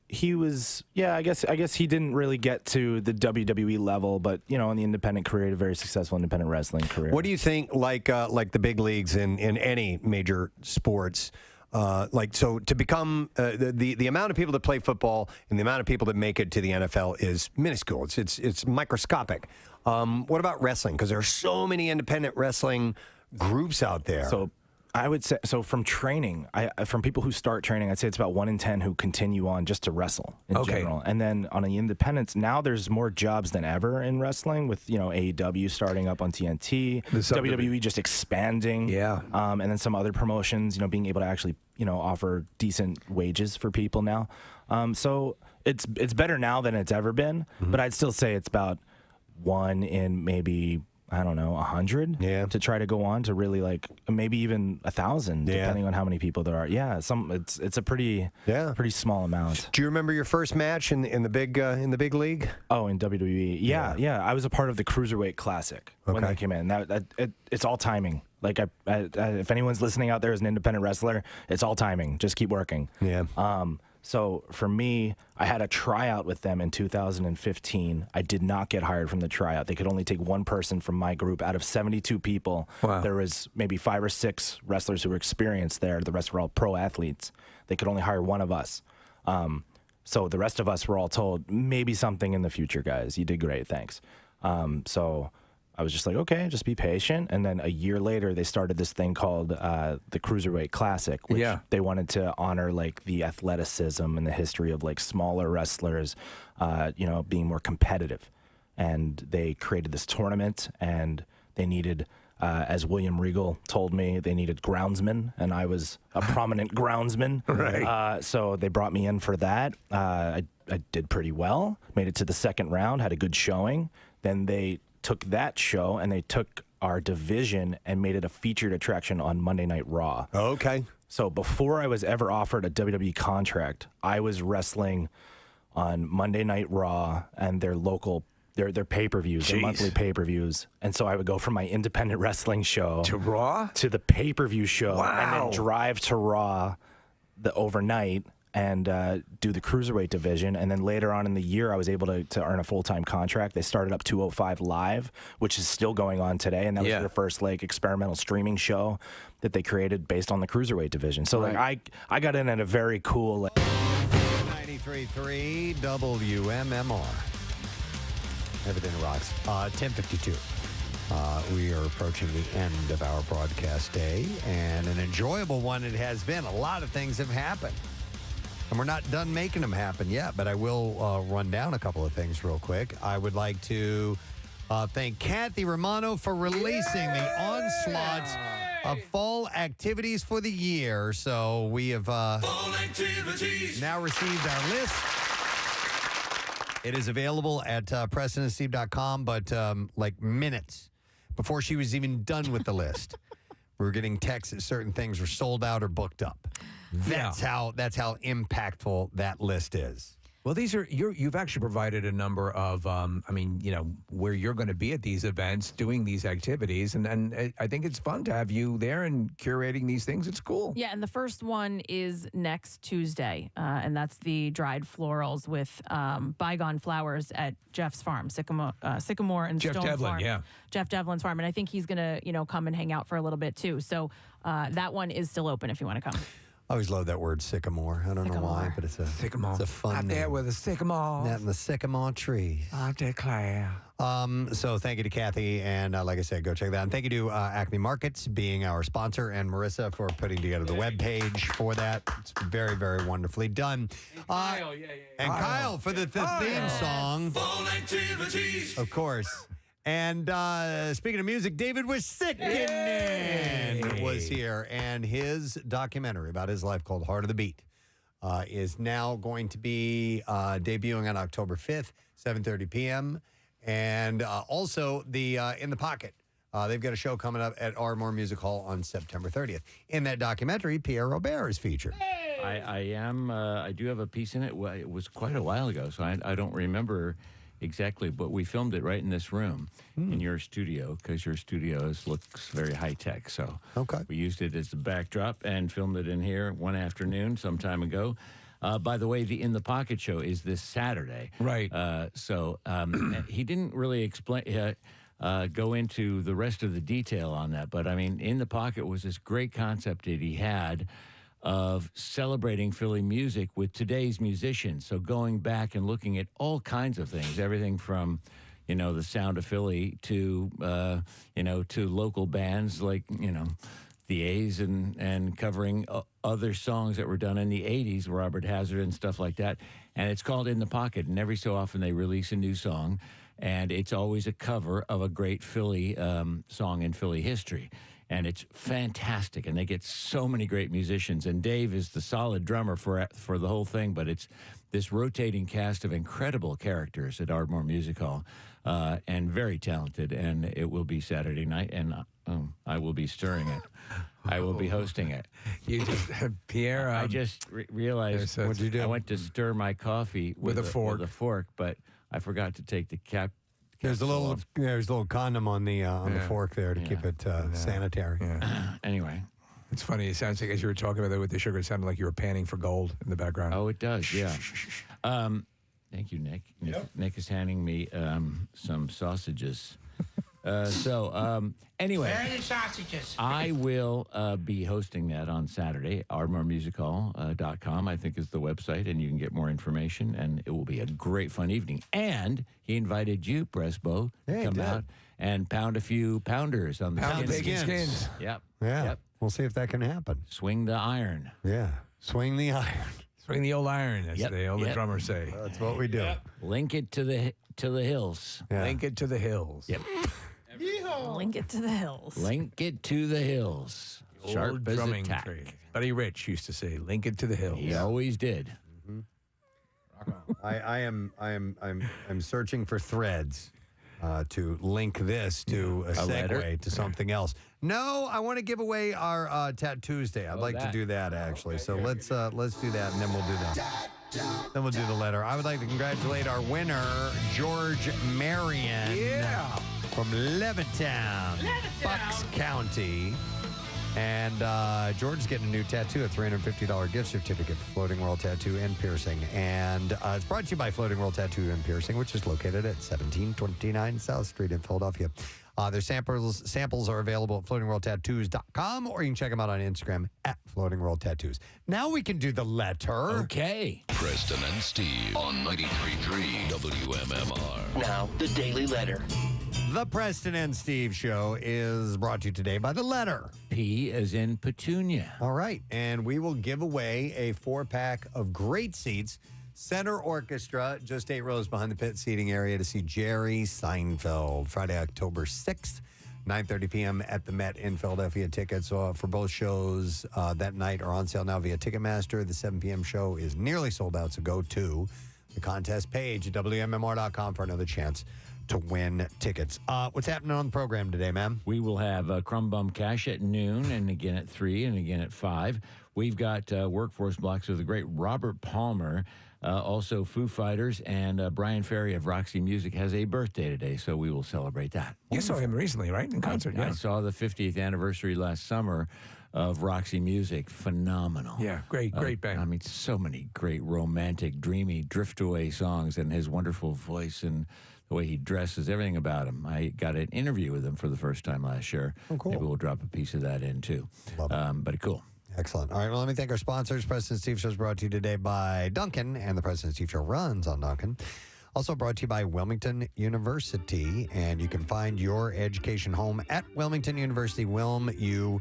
He was, I guess he didn't really get to the WWE level, but in the independent career, a very successful independent wrestling career. What do you think, like the big leagues in any major sports? So to become the amount of people that play football and the amount of people that make it to the NFL is minuscule. It's microscopic. What about wrestling? Because there are so many independent wrestling groups out there. So I would say, from training, from people who start training, I'd say it's about 1 in 10 who continue on just to wrestle in general. And then on the independents, now there's more jobs than ever in wrestling with, AEW starting up on TNT, WWE just expanding. Yeah. And then some other promotions, being able to actually, offer decent wages for people now. So it's better now than it's ever been, but I'd still say it's about 1 in maybe 100 to try to go on to really maybe even 1,000 depending on how many people there are. It's a pretty small amount. Do you remember your first match in the big league? Oh, in WWE. Yeah. I was a part of the Cruiserweight Classic when that came in. It's all timing. Like if anyone's listening out there as an independent wrestler, it's all timing. Just keep working. So for me, I had a tryout with them in 2015. I did not get hired from the tryout. They could only take one person from my group out of 72 people. Wow. There was maybe 5 or 6 wrestlers who were experienced there. The rest were all pro athletes. They could only hire one of us. So the rest of us were all told, maybe something in the future, guys. You did great, thanks. So I was just like, okay, just be patient. And then a year later, they started this thing called the Cruiserweight Classic, which they wanted to honor the athleticism and the history of smaller wrestlers, being more competitive. And they created this tournament, and they needed, as William Regal told me, they needed groundsmen, and I was a prominent groundsman. Right. So they brought me in for that. I did pretty well, made it to the second round, had a good showing. Then they took that show and they took our division and made it a featured attraction on Monday Night Raw. Okay. So before I was ever offered a WWE contract, I was wrestling on Monday Night Raw and their local, their pay-per-views, their monthly pay-per-views. And so I would go from my independent wrestling show to Raw to the pay-per-view show and Wow. then drive to Raw the overnight and do the Cruiserweight division. And then later on in the year, I was able to earn a full-time contract. They started up 205 Live, which is still going on today. And that was their first experimental streaming show that they created based on the Cruiserweight division. So I got in at a very cool 93.3 WMMR. Everything rocks. 10:52. We are approaching the end of our broadcast day, and an enjoyable one it has been. A lot of things have happened. And we're not done making them happen yet, but I will run down a couple of things real quick. I would like to thank Kathy Romano for releasing the onslaughts of fall activities for the year. So we have now received our list. It is available at PrestonandSteve.com, but minutes before she was even done with the list, we were getting texts that certain things were sold out or booked up. That's how impactful that list is. Well, these are you've actually provided a number of, where you're going to be at these events, doing these activities, and I think it's fun to have you there and curating these things. It's cool. Yeah, and the first one is next Tuesday, and that's the dried florals with bygone flowers at Jeff's farm, Sycamore and Jeff Stone Devlin, Farm. yeah. Jeff Devlin's farm, and I think he's going to come and hang out for a little bit too. So that one is still open if you want to come. I always love that word, sycamore. I don't know why, but it's a sycamore. It's a fun Out name. there with the sycamores. Out in the sycamore trees. I declare. So thank you to Kathy, and like I said, go check that out. And thank you to Acme Markets being our sponsor, and Marissa for putting together the web page for that. It's very, very wonderfully done. And Kyle for the theme song. Fall activities. Of course. And speaking of music, David Uosikkinen was here, and his documentary about his life called Heart of the Beat is now going to be debuting on October 5th, 7:30 p.m., and also the In the Pocket. They've got a show coming up at Ardmore Music Hall on September 30th. In that documentary, Pierre Robert is featured. I do have a piece in it. Well, it was quite a while ago, so I don't remember exactly, but we filmed it right in this room in your studio because your studio looks very high-tech. So we used it as a backdrop and filmed it in here one afternoon some time ago. By the way, the In the Pocket show is this Saturday. Right. So he didn't really explain, go into the rest of the detail on that. But, I mean, In the Pocket was this great concept that he had of celebrating Philly music with today's musicians. So going back and looking at all kinds of things, everything from, you know, the sound of Philly to, you know, to local bands like, you know, the A's and covering other songs that were done in the 80s, Robert Hazard and stuff like that. And it's called In the Pocket. And every so often they release a new song. And it's always a cover of a great Philly song in Philly history. And it's fantastic. And they get so many great musicians. And Dave is the solid drummer for the whole thing. But it's this rotating cast of incredible characters at Ardmore Music Hall. And very talented. And it will be Saturday night. And I will be stirring it. I will be hosting it. You just, Pierre. I just realized what'd you do? I went to stir my coffee with a fork, but I forgot to take the cap. There's a little condom on the fork there to keep it sanitary. Anyway. It's funny. It sounds like as you were talking about it with the sugar, it sounded like you were panning for gold in the background. Oh, it does, yeah. Thank you, Nick. Nick is handing me some sausages. Anyway, sausages. I will be hosting that on Saturday. ArdmoreMusicHall.com, I think, is the website, and you can get more information, and it will be a great, fun evening. And he invited you, Presbo, to come out and pound a few pounders on the skins. Yep. Yeah. Yep. We'll see if that can happen. Swing the iron. Yeah. Swing the iron. Swing the old iron, as the old drummers say. That's what we do. Yep. Link it to the hills. Yeah. Link it to the hills. Yep. Link it to the hills. Link it to the hills. Sharp Old as a drumming tack. trade. Buddy Rich used to say, "Link it to the hills." He always did. I'm searching for threads to link this to a segue letter? to something else. No, I want to give away our Tattoos Day. I'd like to that. do that actually. So let's do that, and then we'll do that. Then we'll do the letter. I would like to congratulate our winner, George Marion. Yeah. From Levittown, Bucks County. And George is getting a new tattoo, a $350 gift certificate for Floating World Tattoo and Piercing. And it's brought to you by Floating World Tattoo and Piercing, which is located at 1729 South Street in Philadelphia. Their samples are available at floatingworldtattoos.com, or you can check them out on Instagram at Floating World Tattoos. Now we can do the letter. Okay. Preston and Steve on 93.3 WMMR. Now, the Daily Letter. The Preston and Steve Show is brought to you today by the letter P as in Petunia. All right. And we will give away a 4-pack of great seats. Center Orchestra, just 8 rows behind the pit seating area to see Jerry Seinfeld. Friday, October 6th, 9:30 p.m. at the Met in Philadelphia. Tickets for both shows that night are on sale now via Ticketmaster. The 7 p.m. show is nearly sold out, so go to the contest page at WMMR.com for another chance to win tickets. What's happening on the program today, ma'am? We will have Crumb Bum Cash at noon, and again at 3, and again at 5. We've got Workforce Blocks with the great Robert Palmer. Also, Foo Fighters and Brian Ferry of Roxy Music has a birthday today, so we will celebrate that. You saw him recently, right, in concert? I saw the 50th anniversary last summer of Roxy Music. Phenomenal. Yeah, great band. I mean, so many great romantic, dreamy, drift-away songs, and his wonderful voice and the way he dresses, everything about him. I got an interview with him for the first time last year. Oh, cool. Maybe we'll drop a piece of that in, too. Love it. But cool. Excellent. All right, well, let me thank our sponsors. President Steve Show is brought to you today by Duncan, and the President Steve Show runs on Duncan. Also brought to you by Wilmington University, and you can find your education home at Wilmington University, wilmu.edu.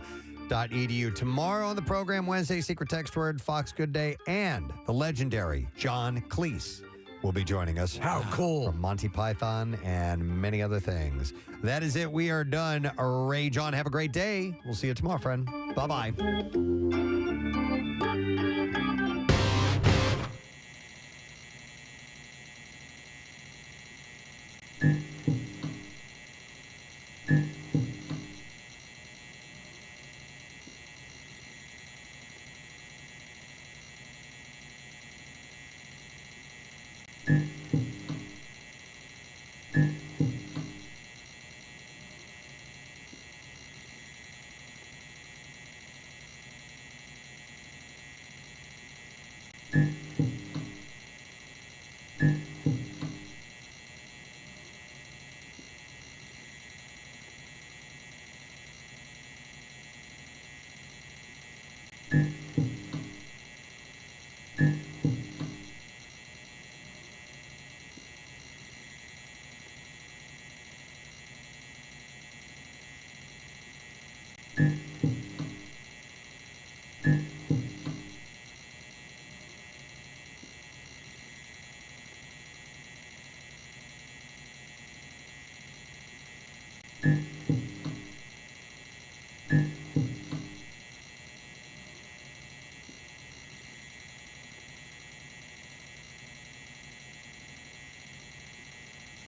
Tomorrow on the program, Wednesday, Secret Text Word, Fox Good Day, and the legendary John Cleese will be joining us. How cool. From Monty Python and many other things. That is it. We are done. Ray John, have a great day. We'll see you tomorrow, friend. Bye-bye.